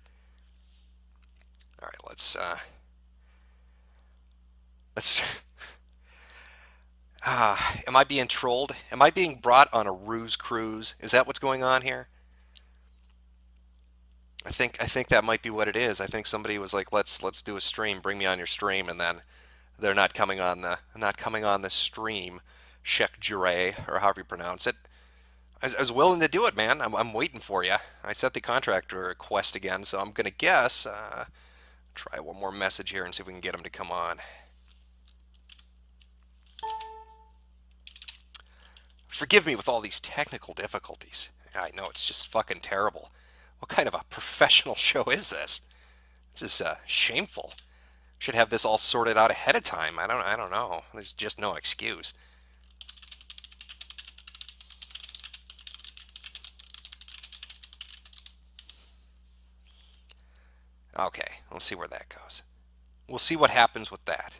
All right, let's am I being trolled? Am I being brought on a ruse cruise? Is that what's going on here? I think that might be what it is. I think somebody was like, let's do a stream. Bring me on your stream, and then they're not coming on the stream. Shek Jure, or however you pronounce it. I was willing to do it, man. I'm waiting for you. I set the contract request again, so I'm gonna guess. Try one more message here and see if we can get him to come on. Forgive me with all these technical difficulties. I know it's just fucking terrible. What kind of a professional show is this? This is shameful. Should have this all sorted out ahead of time. I don't know. There's just no excuse. Okay, let's see where that goes. We'll see what happens with that.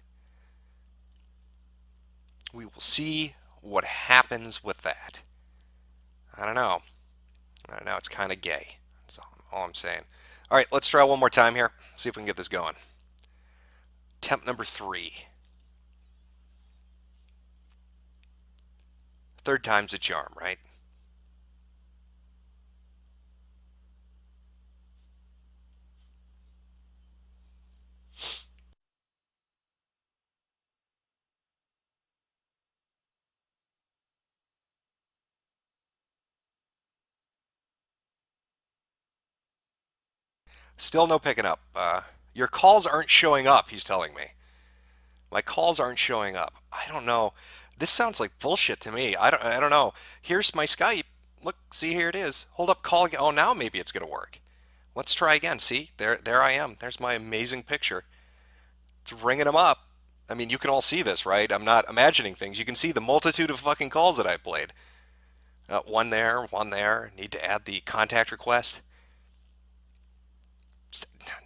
We will see what happens with that. I don't know. It's kind of gay. That's all I'm saying. All right, let's try one more time here. See if we can get this going. Attempt number 3. Third time's a charm, right? Still no picking up. Your calls aren't showing up, he's telling me. My calls aren't showing up. I don't know. This sounds like bullshit to me. I don't know. Here's my Skype. Look, see, here it is. Hold up, call again. Oh, now maybe it's going to work. Let's try again. See, there I am. There's my amazing picture. It's ringing them up. I mean, you can all see this, right? I'm not imagining things. You can see the multitude of fucking calls that I played. One there, one there. Need to add the contact request.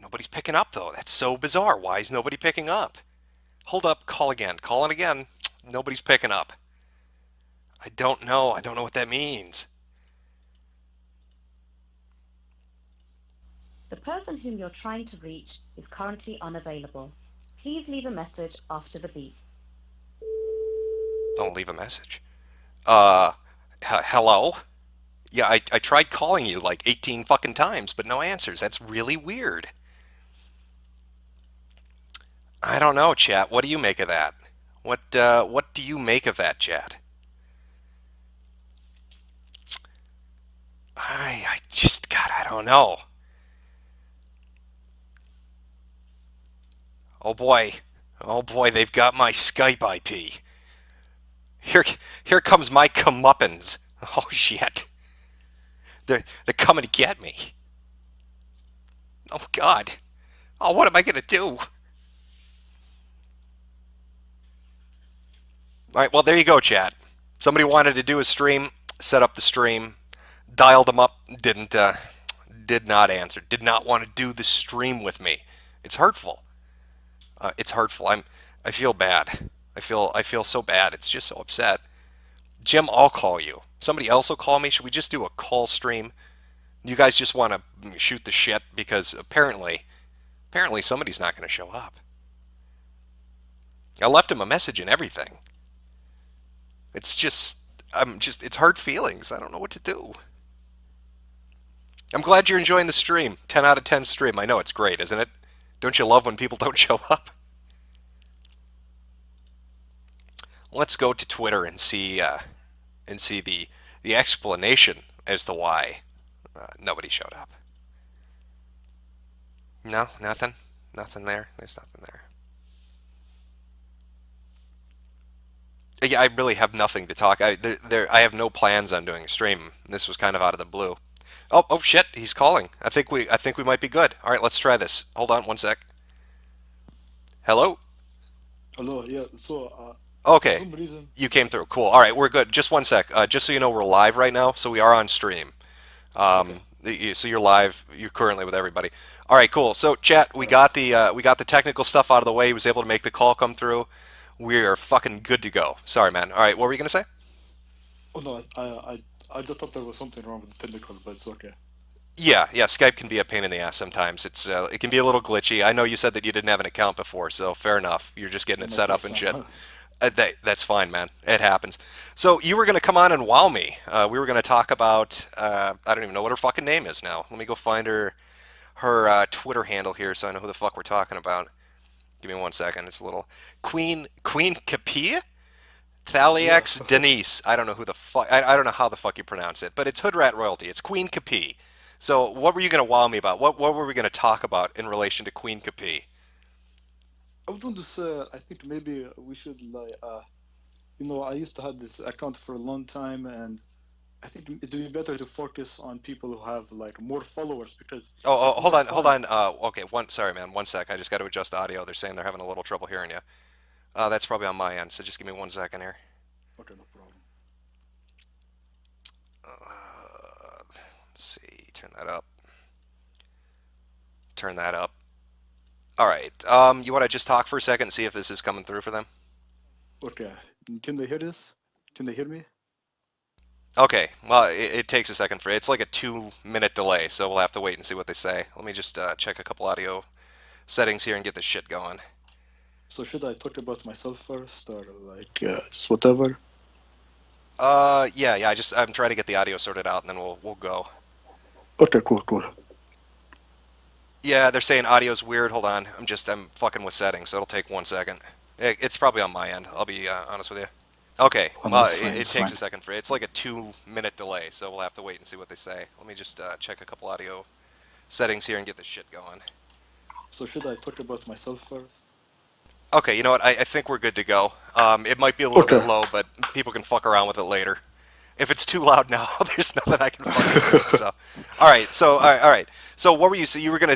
Nobody's picking up, though. That's so bizarre. Why is nobody picking up? Hold up, call again. Calling again. Nobody's picking up. I don't know. I don't know what that means. The person whom you're trying to reach is currently unavailable. Please leave a message after the beep. Don't leave a message. Hello? Yeah, I tried calling you like 18 fucking times, but no answers. That's really weird. I don't know, chat. What do you make of that? What do you make of that, chat? I just, God, I don't know. Oh boy, they've got my Skype IP. Here comes my comeuppance. Oh shit. They're coming to get me. Oh God. Oh, what am I gonna do? Alright, well there you go, chat. Somebody wanted to do a stream, set up the stream, dialed them up, did not answer, did not want to do the stream with me. It's hurtful. It's hurtful. I feel bad. I feel so bad. It's just so upset. Jim, I'll call you. Somebody else will call me. Should we just do a call stream? You guys just want to shoot the shit because apparently somebody's not going to show up. I left him a message and everything. It's it's hard feelings. I don't know what to do. I'm glad you're enjoying the stream. 10 out of 10 stream. I know it's great, isn't it? Don't you love when people don't show up? Let's go to Twitter and see the explanation as to why nobody showed up. No, nothing there. There's nothing there. Yeah, I really have nothing to talk. I have no plans on doing a stream. This was kind of out of the blue. Oh shit, he's calling. I think we might be good. All right, let's try this. Hold on one sec. Hello? Hello, yeah. So okay. For some reason, you came through. Cool. All right, we're good. Just one sec. Just so you know, we're live right now, so we are on stream. So you're live. You're currently with everybody. All right, cool. So chat, we got the technical stuff out of the way. He was able to make the call come through. We're fucking good to go. Sorry, man. All right, what were you gonna say? oh no, I just thought there was something wrong with the technical, but it's okay. Yeah. Skype can be a pain in the ass sometimes. It can be a little glitchy. I know you said that you didn't have an account before, so fair enough. You're just getting it set up and shit. That's fine, man. It happens. So you were gonna come on and wow me. We were gonna talk about I don't even know what her fucking name is now. Let me go find her Twitter handle here so I know who the fuck we're talking about. Give me 1 second. It's a little Queen Capia? Thaliax Denise. I don't know who the fuck. I don't know how the fuck you pronounce it, but it's Hood Rat Royalty. It's Queen Capie. So what were you gonna wow me about? What were we gonna talk about in relation to Queen Capie? I was going to say, I think maybe we should I used to have this account for a long time, and I think it'd be better to focus on people who have more followers because. Oh, hold on. Okay, sorry, man. 1 sec. I just got to adjust the audio. They're saying they're having a little trouble hearing you. That's probably on my end. So just give me 1 second here. Okay, no problem. Let's see. Turn that up. All right. You want to just talk for a second and see if this is coming through for them? Okay. Can they hear this? Can they hear me? Okay. Well, it takes a second it's like a 2-minute delay, so we'll have to wait and see what they say. Let me just check a couple audio settings here and get this shit going. So should I talk about myself first, or just whatever? Yeah. I'm trying to get the audio sorted out, and then we'll go. Okay, cool. Yeah, they're saying audio's weird. Hold on. I'm fucking with settings, so it'll take 1 second. It's probably on my end. I'll be honest with you. Okay. Well, it takes a second it's like a 2-minute delay, so we'll have to wait and see what they say. Let me just check a couple audio settings here and get this shit going. So should I talk about myself first? Okay, you know what? I think we're good to go. It might be a little bit low, but people can fuck around with it later. If it's too loud now, there's nothing I can fucking do. So, all right. So, what were you? So you were gonna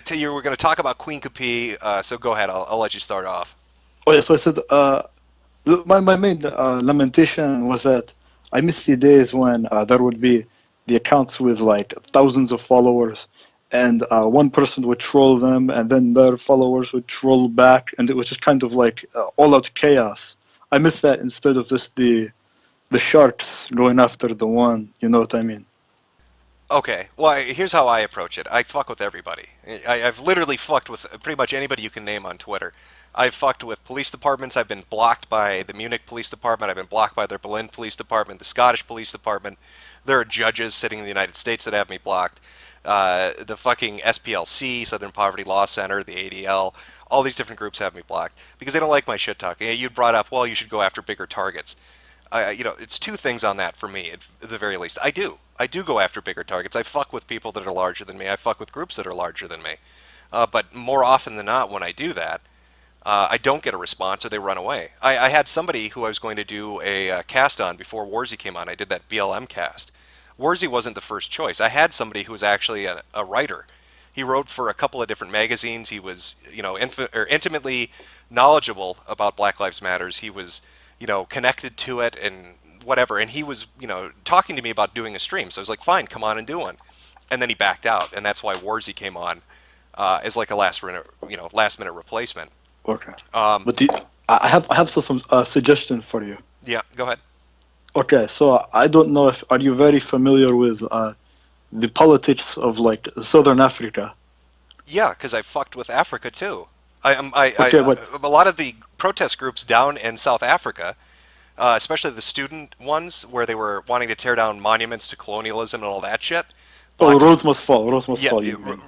talk about Queen Kapi. So go ahead. I'll let you start off. Oh yeah. So I said my main lamentation was that I missed the days when there would be the accounts with like thousands of followers, and one person would troll them, and then their followers would troll back, and it was just kind of like all-out chaos. I miss that instead of just the sharks going after the one. You know what I mean? Okay. Well, here's how I approach it. I fuck with everybody. I've literally fucked with pretty much anybody you can name on Twitter. I've fucked with police departments. I've been blocked by the Munich Police Department. I've been blocked by the Berlin Police Department, the Scottish Police Department. There are judges sitting in the United States that have me blocked. The fucking SPLC, Southern Poverty Law Center, the ADL, all these different groups have me blocked because they don't like my shit talk. You brought up, well, you should go after bigger targets. It's two things on that for me, at the very least. I do go after bigger targets. I fuck with people that are larger than me. I fuck with groups that are larger than me. But more often than not, when I do that, I don't get a response or they run away. I had somebody who I was going to do a cast on before Warzy came on. I did that BLM cast. Warzy wasn't the first choice. I had somebody who was actually a writer. He wrote for a couple of different magazines. He was, intimately knowledgeable about Black Lives Matters. He was, connected to it and whatever. And he was, talking to me about doing a stream. So I was like, fine, come on and do one. And then he backed out, and that's why Warzy came on as like a last minute replacement. Okay. But I have some suggestion for you. Yeah, go ahead. Okay, so I don't know are you very familiar with the politics of like Southern Africa? Yeah, because I fucked with Africa too. A lot of the protest groups down in South Africa, especially the student ones, where they were wanting to tear down monuments to colonialism and all that shit. Roads must fall. Roads must fall.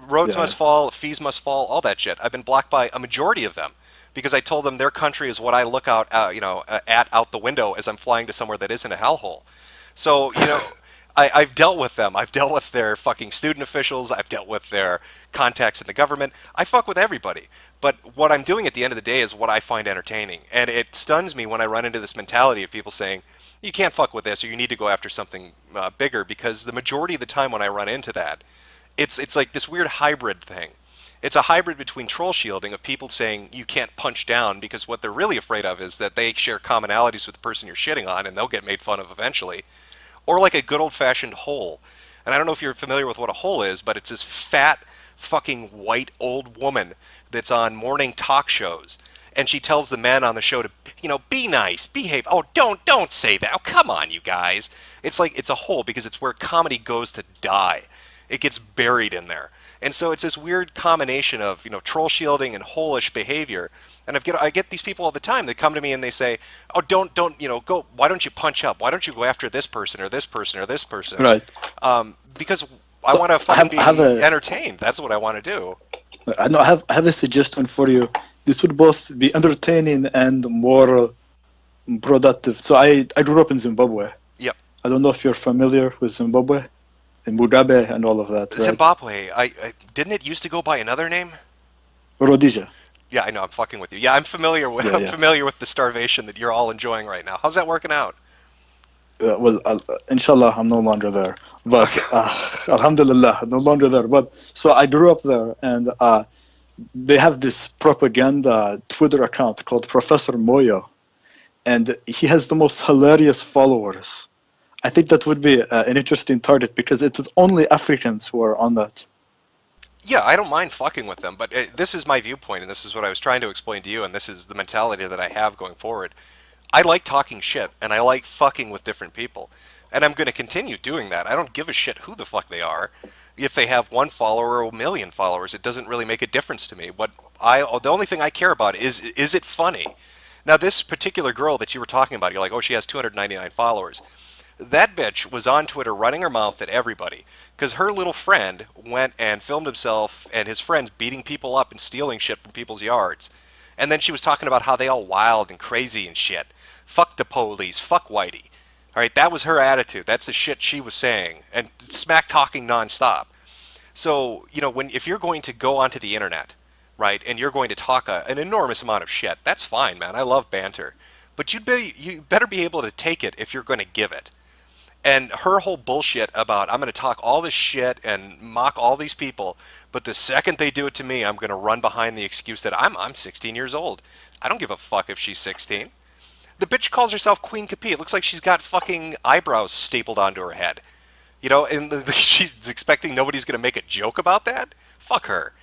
Roads must fall. Fees must fall. All that shit. I've been blocked by a majority of them because I told them their country is what I look out, at out the window as I'm flying to somewhere that isn't a hellhole. So I've dealt with them. I've dealt with their fucking student officials. I've dealt with their contacts in the government. I fuck with everybody. But what I'm doing at the end of the day is what I find entertaining. And it stuns me when I run into this mentality of people saying, you can't fuck with this or you need to go after something bigger, because the majority of the time when I run into that, it's like this weird hybrid thing. It's a hybrid between troll shielding of people saying you can't punch down because what they're really afraid of is that they share commonalities with the person you're shitting on and they'll get made fun of eventually. Or like a good old-fashioned hole. And I don't know if you're familiar with what a hole is, but it's this fat, fucking white old woman that's on morning talk shows. And she tells the men on the show to, be nice, behave. Oh, don't say that. Oh, come on, you guys. It's like, it's a hole because it's where comedy goes to die. It gets buried in there. And so it's this weird combination of, troll shielding and hole-ish behavior. And I get these people all the time. They come to me and they say, "Oh, don't, go. Why don't you punch up? Why don't you go after this person or this person or this person?" Right. Because I want to fucking be entertained. That's what I want to do. I have a suggestion for you. This would both be entertaining and more productive. So I grew up in Zimbabwe. Yep. I don't know if you're familiar with Zimbabwe, and Mugabe and all of that. Right? Zimbabwe. I didn't it used to go by another name? Rhodesia. Yeah, I know. I'm fucking with you. Yeah, I'm familiar with. I'm familiar with the starvation that you're all enjoying right now. How's that working out? Inshallah, I'm no longer there. But alhamdulillah, no longer there. But so I grew up there, and they have this propaganda Twitter account called Professor Moyo, and he has the most hilarious followers. I think that would be an interesting target because it is only Africans who are on that. Yeah, I don't mind fucking with them, but this is my viewpoint, and this is what I was trying to explain to you, and this is the mentality that I have going forward. I like talking shit, and I like fucking with different people, and I'm going to continue doing that. I don't give a shit who the fuck they are. If they have 1 follower or 1 million followers, it doesn't really make a difference to me. The only thing I care about is it funny? Now, this particular girl that you were talking about, you're like, oh, she has 299 followers. That bitch was on Twitter running her mouth at everybody because her little friend went and filmed himself and his friends beating people up and stealing shit from people's yards. And then she was talking about how they all wild and crazy and shit. Fuck the police. Fuck Whitey. All right, that was her attitude. That's the shit she was saying. And smack talking nonstop. So, if you're going to go onto the internet, right, and you're going to talk an enormous amount of shit, that's fine, man. I love banter. But you better be able to take it if you're going to give it. And her whole bullshit about I'm going to talk all this shit and mock all these people, but the second they do it to me, I'm going to run behind the excuse that I'm 16 years old. I don't give a fuck if she's 16. The bitch calls herself Queen Capri. It looks like she's got fucking eyebrows stapled onto her head. And she's expecting nobody's going to make a joke about that? Fuck her.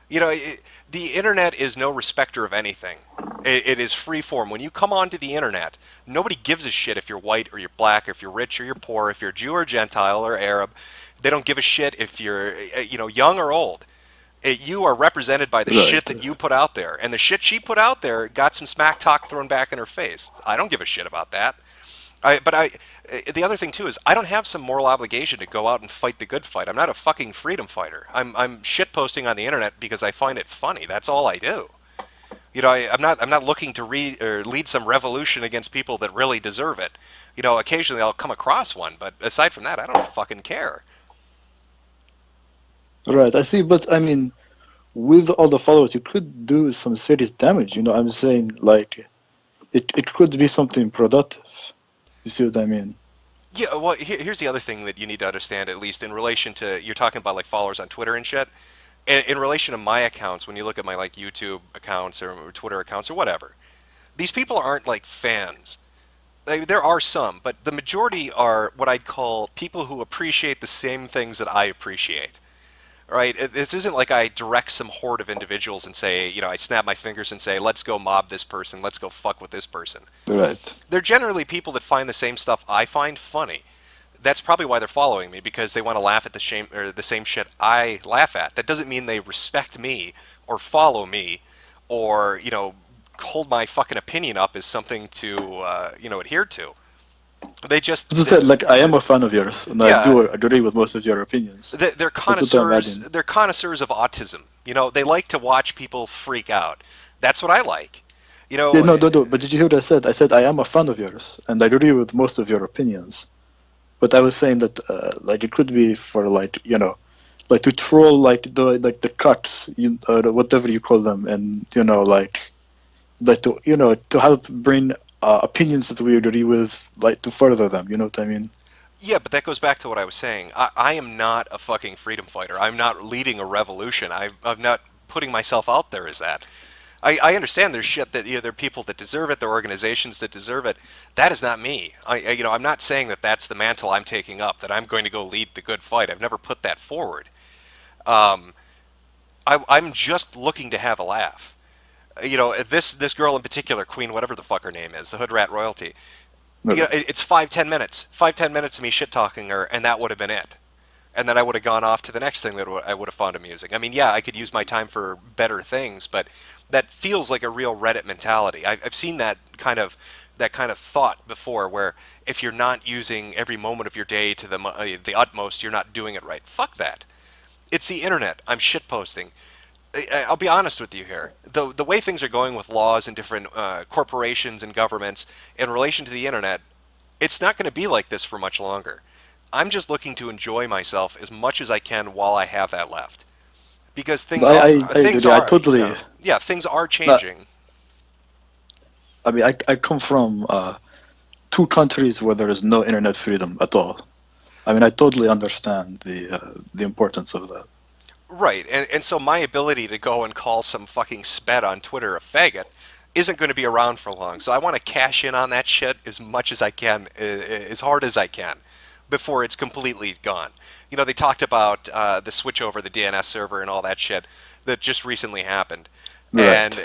The internet is no respecter of anything. It is free form. When you come onto the internet, nobody gives a shit if you're white or you're black, or if you're rich or you're poor, if you're Jew or Gentile or Arab. They don't give a shit if you're, young or old. You are represented by the shit that you put out there. And the shit she put out there got some smack talk thrown back in her face. I don't give a shit about that. The other thing too is I don't have some moral obligation to go out and fight the good fight. I'm not a fucking freedom fighter. I'm shit posting on the internet because I find it funny. That's all I do. I'm not looking to lead some revolution against people that really deserve it. Occasionally I'll come across one, but aside from that, I don't fucking care. Right, I see, but I mean, with all the followers, you could do some serious damage. I'm saying, like, it could be something productive. You see what I mean? Yeah, well, here's the other thing that you need to understand, at least in relation to, you're talking about like followers on Twitter and shit. In relation to my accounts, when you look at my like YouTube accounts or Twitter accounts or whatever, these people aren't like fans. There are some, but the majority are what I'd call people who appreciate the same things that I appreciate. Right? This isn't like I direct some horde of individuals and say, I snap my fingers and say, let's go mob this person, let's go fuck with this person. Right. They're generally people that find the same stuff I find funny. That's probably why they're following me, because they want to laugh at the same shit I laugh at. That doesn't mean they respect me or follow me or, hold my fucking opinion up as something to, adhere to. They just... As I said, like, I am a fan of yours, and I do agree with most of your opinions. They're connoisseurs. They're connoisseurs of autism. They like to watch people freak out. That's what I like. Yeah, no, but did you hear what I said? I said I am a fan of yours, and I agree with most of your opinions. But I was saying that, like, it could be for, like, like to troll, like the cuts, whatever you call them, and to help bring opinions that we agree with, like, to further them. You know what I mean? Yeah, but that goes back to what I was saying. I am not a fucking freedom fighter. I'm not leading a revolution. I'm not putting myself out there as that. I understand there's shit that there are people that deserve it, there are organizations that deserve it. That is not me. I'm not saying that that's the mantle I'm taking up, that I'm going to go lead the good fight. I've never put that forward. I'm just looking to have a laugh. This girl in particular, Queen, whatever the fuck her name is, the hood rat royalty. It's 5-10 minutes. 5-10 minutes of me shit talking her, and that would have been it. And then I would have gone off to the next thing that I would have found amusing. I mean, yeah, I could use my time for better things, but that feels like a real Reddit mentality. I've seen that kind of thought before, where if you're not using every moment of your day to the utmost, you're not doing it right. Fuck that. It's the internet. I'm shitposting. I'll be honest with you here. The way things are going with laws and different corporations and governments in relation to the internet, it's not going to be like this for much longer. I'm just looking to enjoy myself as much as I can while I have that left, because things are changing. I mean, I come from 2 countries where there is no internet freedom at all. I mean, I totally understand the importance of that. Right, and so my ability to go and call some fucking sped on Twitter a faggot isn't going to be around for long. So I want to cash in on that shit as much as I can, as hard as I can, before it's completely gone. They talked about the switch over the DNS server and all that shit that just recently happened. Right. And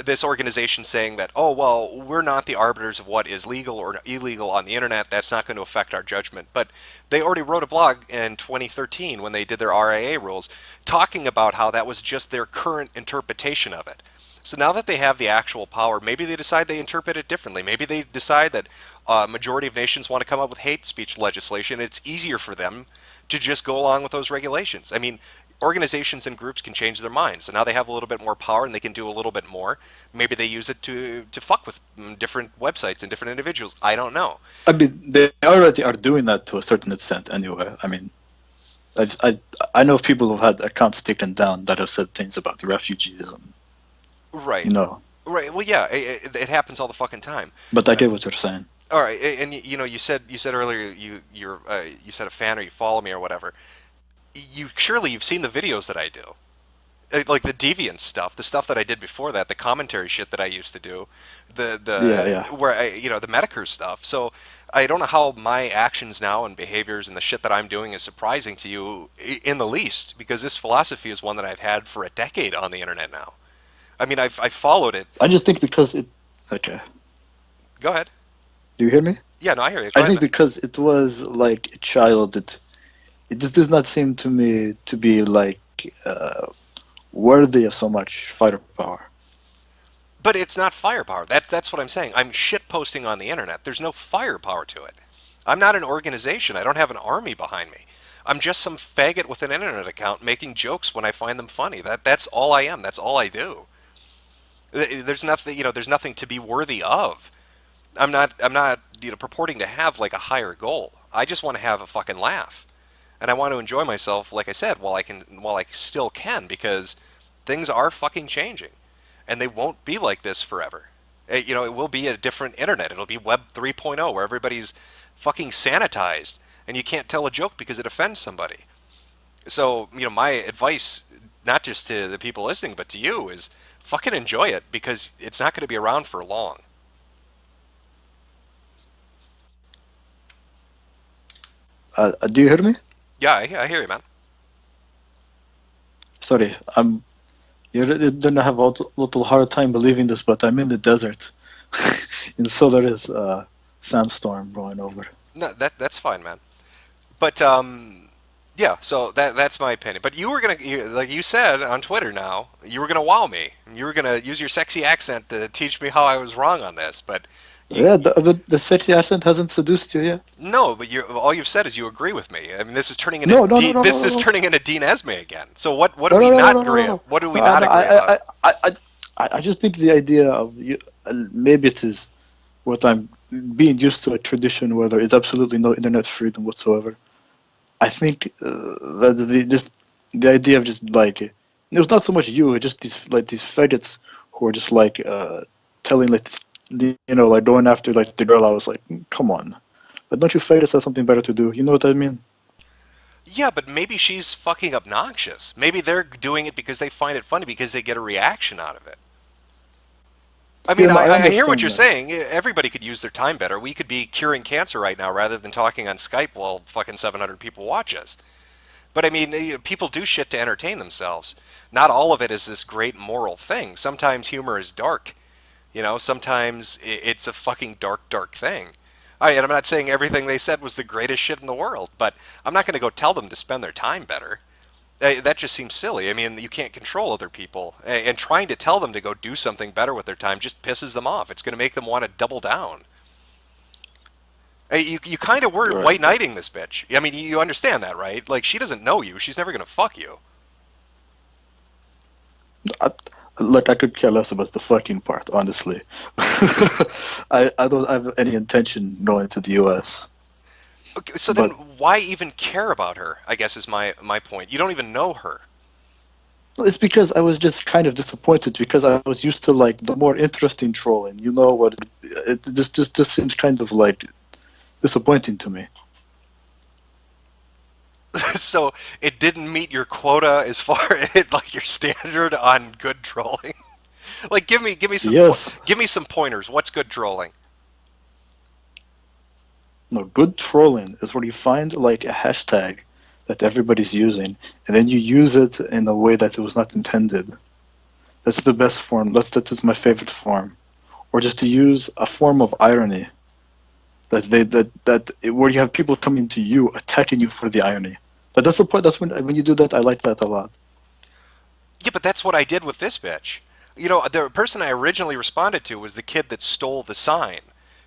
this organization saying that, oh, well, we're not the arbiters of what is legal or illegal on the internet. That's not going to affect our judgment. But they already wrote a blog in 2013 when they did their RIA rules talking about how that was just their current interpretation of it. So now that they have the actual power, maybe they decide they interpret it differently. Maybe they decide that a majority of nations want to come up with hate speech legislation. It's easier for them to just go along with those regulations. I mean, organizations and groups can change their minds. So now they have a little bit more power and they can do a little bit more. Maybe they use it to fuck with different websites and different individuals. I don't know. I mean, they already are doing that to a certain extent anyway. I mean, I know people who've had accounts taken down that have said things about the refugees, and Right. you know. Right. Well, yeah, it happens all the fucking time. But I get what you're saying. All right, and you know, you said earlier you said a fan or you follow me or whatever. You've seen the videos that I do, like the Deviants stuff, the stuff that I did before that, the commentary shit that I used to do, Yeah. where the Metokur stuff. So I don't know how my actions now and behaviors and the shit that I'm doing is surprising to you in the least, because this philosophy is one that I've had for a decade on the internet now. I mean, I've followed it. I just think because it. Okay. Go ahead. Do you hear me? Yeah, no, I hear you. I think because it was like a child, it just does not seem to me to be like worthy of so much firepower. But it's not firepower. That's what I'm saying. I'm shit posting on the internet. There's no firepower to it. I'm not an organization. I don't have an army behind me. I'm just some faggot with an internet account making jokes when I find them funny. That's all I am. That's all I do. There's nothing, there's nothing to be worthy of. I'm not purporting to have like a higher goal. I just want to have a fucking laugh. And I want to enjoy myself, like I said, while I still can, because things are fucking changing. And they won't be like this forever. It will be a different internet. It'll be Web 3.0, where everybody's fucking sanitized and you can't tell a joke because it offends somebody. So, my advice, not just to the people listening, but to you, is fucking enjoy it, because it's not going to be around for long. Do you hear me? Yeah, I hear you, man. Sorry, you're gonna have a little hard time believing this, but I'm in the desert, and so there is a sandstorm blowing over. No, that's fine, man. But yeah. So that's my opinion. But you were like you said on Twitter, now you were gonna wow me. You were gonna use your sexy accent to teach me how I was wrong on this. But the sexy accent hasn't seduced you yet. No, but all you've said is you agree with me. I mean, this is turning into this is turning into Dean Esme again. So what do we not agree? What do we not agree about? I just think the idea of maybe it is what I'm being used to, a tradition where there is absolutely no internet freedom whatsoever. I think that the idea of just like it was not so much you, just these faggots who are just like telling like this, like going after like the girl. I was like, come on, but don't you faggots have something better to do? You know what I mean? Yeah, but maybe she's fucking obnoxious. Maybe they're doing it because they find it funny, because they get a reaction out of it. I mean, I hear what you're saying. Everybody could use their time better. We could be curing cancer right now rather than talking on Skype while fucking 700 people watch us. But I mean, people do shit to entertain themselves. Not all of it is this great moral thing. Sometimes humor is dark. Sometimes it's a fucking dark thing. And I'm not saying everything they said was the greatest shit in the world, but I'm not going to go tell them to spend their time better. That just seems silly. I mean, you can't control other people, and trying to tell them to go do something better with their time just pisses them off. It's going to make them want to double down. You kind of were white knighting this bitch. I mean, you understand that, right? Like, she doesn't know you. She's never going to fuck you. Look, I could care less about the fucking part, honestly. I don't have any intention going to the U.S. Okay, so then why even care about her, I guess, is my point. You don't even know her. It's because I was just kind of disappointed, because I was used to like the more interesting trolling. You know what? It just seems kind of like disappointing to me. So it didn't meet your quota as far as like your standard on good trolling. Like, give me some give me some pointers. What's good trolling? No, good trolling is where you find like a hashtag that everybody's using, and then you use it in a way that it was not intended. That's the best form. That is my favorite form. Or just to use a form of irony where you have people coming to you attacking you for the irony. But that's the point. That's when you do that, I like that a lot. Yeah, but that's what I did with this bitch. The person I originally responded to was the kid that stole the sign.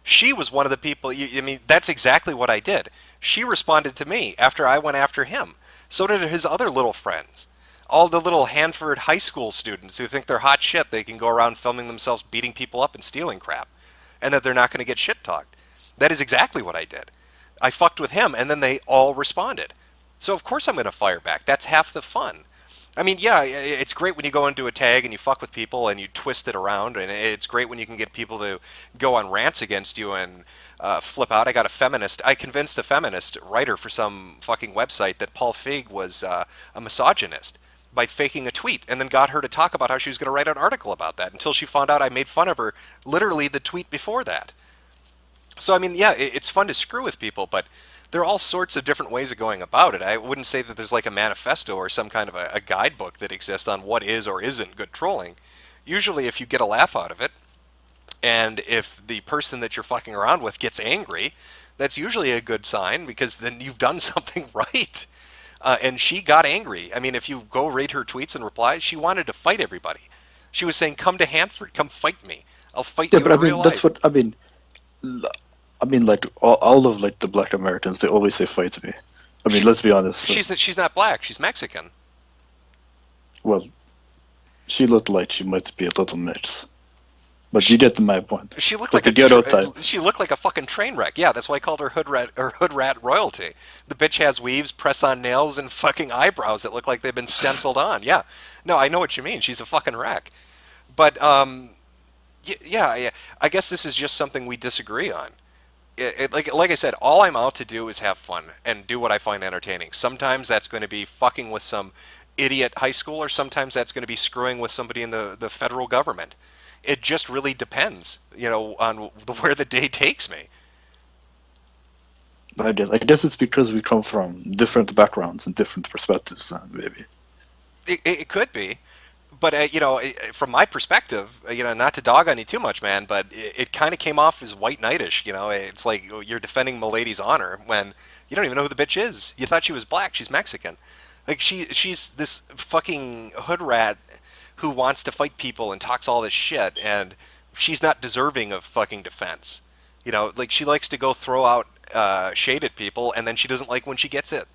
She was one of the people. I mean, that's exactly what I did. She responded to me after I went after him. So did his other little friends. All the little Hanford high school students who think they're hot shit. They can go around filming themselves beating people up and stealing crap, and that they're not going to get shit talked. That is exactly what I did. I fucked with him, and then they all responded. So of course I'm going to fire back. That's half the fun. I mean, yeah, it's great when you go into a tag and you fuck with people and you twist it around, and it's great when you can get people to go on rants against you and flip out. I convinced a feminist writer for some fucking website that Paul Feig was a misogynist by faking a tweet, and then got her to talk about how she was going to write an article about that until she found out I made fun of her literally the tweet before that. So, I mean, yeah, it's fun to screw with people, but there are all sorts of different ways of going about it. I wouldn't say that there's like a manifesto or some kind of a guidebook that exists on what is or isn't good trolling. Usually, if you get a laugh out of it, and if the person that you're fucking around with gets angry, that's usually a good sign, because then you've done something right. And she got angry. I mean, if you go read her tweets and replies, she wanted to fight everybody. She was saying, "Come to Hanford, come fight me. I'll fight you but in real life." that's what I mean. I mean, like all of like the Black Americans, they always say "fight me." I mean, let's be honest. She's not black. She's Mexican. Well, she looked like she might be a little mix, but you get my point. She looked Like like the ghetto type. She looked like a fucking train wreck. Yeah, that's why I called her hood rat royalty. The bitch has weaves, press-on nails, and fucking eyebrows that look like they've been stenciled on. Yeah, no, I know what you mean. She's a fucking wreck. But yeah, I guess this is just something we disagree on. Like I said, all I'm out to do is have fun and do what I find entertaining. Sometimes that's going to be fucking with some idiot high schooler. Sometimes that's going to be screwing with somebody in the federal government. It just really depends, on where the day takes me. I guess it's because we come from different backgrounds and different perspectives, maybe. It could be. But, from my perspective, not to dog on you too much, man, but it kind of came off as white knightish, It's like you're defending Milady's honor when you don't even know who the bitch is. You thought she was black. She's Mexican. Like, she's this fucking hood rat who wants to fight people and talks all this shit, and she's not deserving of fucking defense. Like, she likes to go throw out shade at people, and then she doesn't like when she gets it.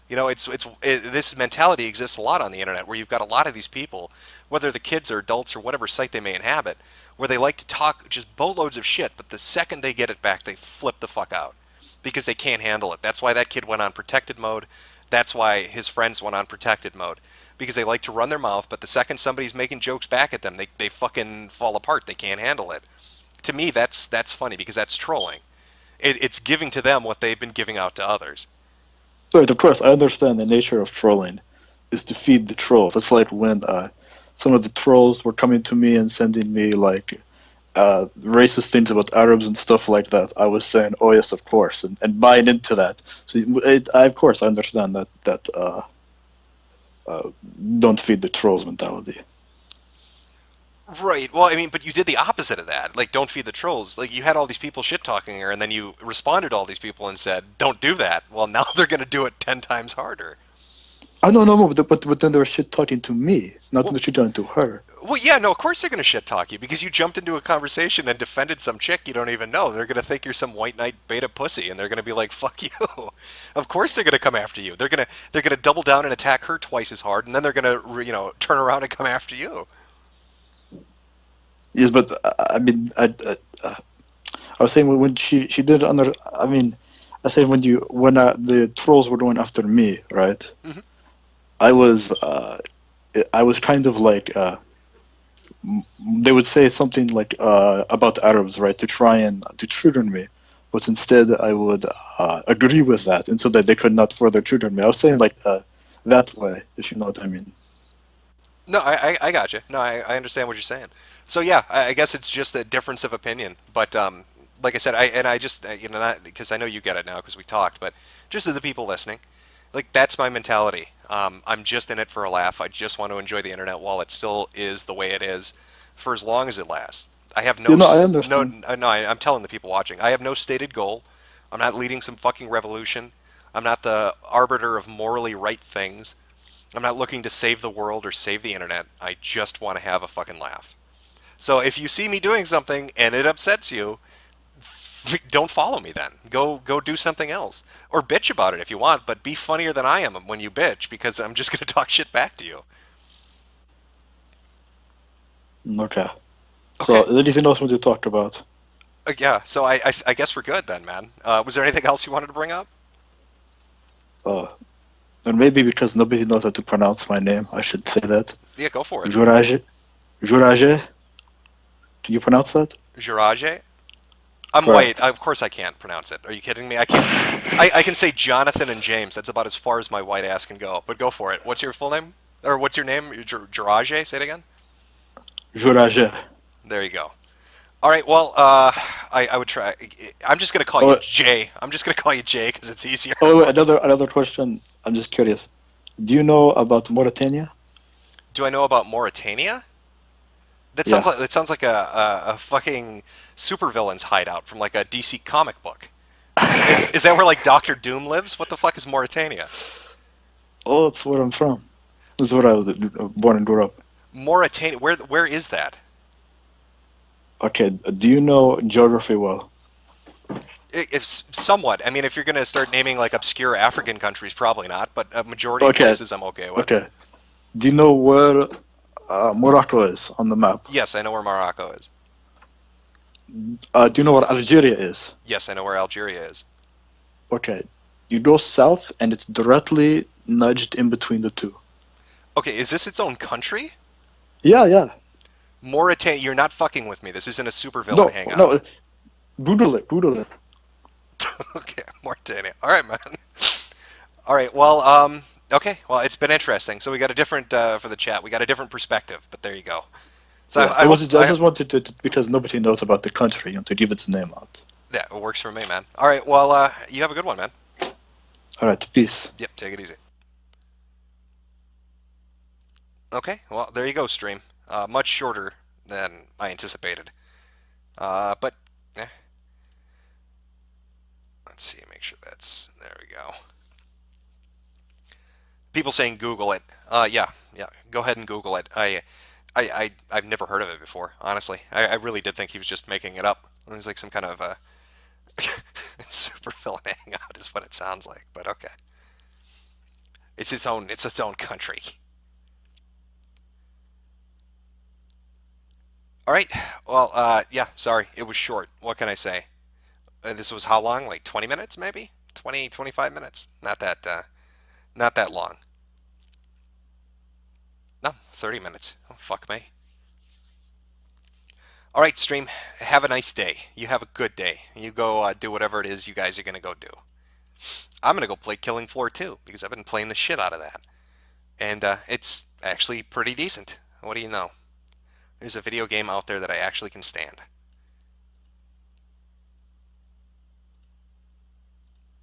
This mentality exists a lot on the internet, where you've got a lot of these people, whether the kids or adults or whatever site they may inhabit, where they like to talk just boatloads of shit, but the second they get it back, they flip the fuck out because they can't handle it. That's why that kid went on protected mode. That's why his friends went on protected mode, because they like to run their mouth, but the second somebody's making jokes back at them, they fucking fall apart. They can't handle it. To me, that's funny, because that's trolling. It's giving to them what they've been giving out to others. Right, of course, I understand the nature of trolling is to feed the trolls. It's like when some of the trolls were coming to me and sending me like racist things about Arabs and stuff like that. I was saying, "Oh yes, of course," and buying into that. So of course, I understand that don't feed the trolls mentality. Right. Well, I mean, but you did the opposite of that. Like, don't feed the trolls. Like, you had all these people shit-talking her, and then you responded to all these people and said, "Don't do that." Well, now they're going to do it 10 times harder. No, but then they were shit-talking to me, not shit-talking to her. Well, yeah, no, of course they're going to shit-talk you, because you jumped into a conversation and defended some chick you don't even know. They're going to think you're some white knight beta pussy, and they're going to be like, "Fuck you." Of course they're going to come after you. They're going to double down and attack her twice as hard, and then they're going to, turn around and come after you. Yes, but I mean, I was saying when she did under. I mean, I said when the trolls were going after me, right? Mm-hmm. I was kind of like they would say something like about Arabs, right, to try and to trigger me, but instead I would agree with that, and so that they could not further trigger me. I was saying like that way, if you know what I mean. No, I got you. No, I understand what you're saying. So yeah, I guess it's just a difference of opinion. But like I said, I just not because I know you get it now because we talked, but just to the people listening, like, that's my mentality. I'm just in it for a laugh. I just want to enjoy the internet while it still is the way it is, for as long as it lasts. I have no. I understand. I'm telling the people watching, I have no stated goal. I'm not leading some fucking revolution. I'm not the arbiter of morally right things. I'm not looking to save the world or save the internet. I just want to have a fucking laugh. So if you see me doing something and it upsets you, don't follow me then. Go do something else. Or bitch about it if you want, but be funnier than I am when you bitch, because I'm just going to talk shit back to you. Okay. So anything else we want to talk about? Yeah, so I guess we're good then, man. Was there anything else you wanted to bring up? Or maybe because nobody knows how to pronounce my name, I should say that. Yeah, go for it. Juraj. Can you pronounce that? Juraj? I'm Correct. white. Of course I can't pronounce it. Are you kidding me? I can't. I can say Jonathan and James. That's about as far as my white ass can go. But go for it. What's your full name? Or what's your name? Juraj? Say it again. Juraj. There you go. All right. Well, I would try. I'm just gonna call you Jay. I'm just gonna call you Jay because it's easier. Oh, wait, another question. I'm just curious. Do you know about Mauritania? Do I know about Mauritania? That sounds like a fucking supervillain's hideout from like a DC comic book. Is that where like Doctor Doom lives? What the fuck is Mauritania? Oh, that's where I'm from. That's where I was born and grew up. Mauritania. Where is that? Okay. Do you know geography well? If somewhat. I mean, if you're gonna start naming like obscure African countries, probably not. But a majority of places I'm okay with. Okay. Do you know where Morocco is on the map? Yes, I know where Morocco is. Do you know where Algeria is? Yes, I know where Algeria is. Okay. You go south, and it's directly nudged in between the two. Okay, is this its own country? Yeah. Mauritania. You're not fucking with me. This isn't a supervillain hangout. No. Google it. Okay, Mauritania. All right, man. All right. Well, okay. Well, it's been interesting. So we got a different for the chat. We got a different perspective. But there you go. So yeah, I just wanted to because nobody knows about the country and to give its name out. Yeah, it works for me, man. All right. Well, you have a good one, man. All right. Peace. Yep. Take it easy. Okay. Well, there you go, stream. Much shorter than I anticipated. But let's see. Make sure that's there. We go. People saying Google it. Yeah. Go ahead and Google it. I've never heard of it before. Honestly, I really did think he was just making it up. It was like some kind of super villain hangout, is what it sounds like. But okay. It's its own country. All right. Well, yeah. Sorry, it was short. What can I say? This was how long? Like 20 minutes, maybe 20, 25 minutes. Not that long. No, 30 minutes. Oh, fuck me. All right, stream. Have a nice day. You have a good day. You go do whatever it is you guys are going to go do. I'm going to go play Killing Floor 2 because I've been playing the shit out of that. And it's actually pretty decent. What do you know? There's a video game out there that I actually can stand.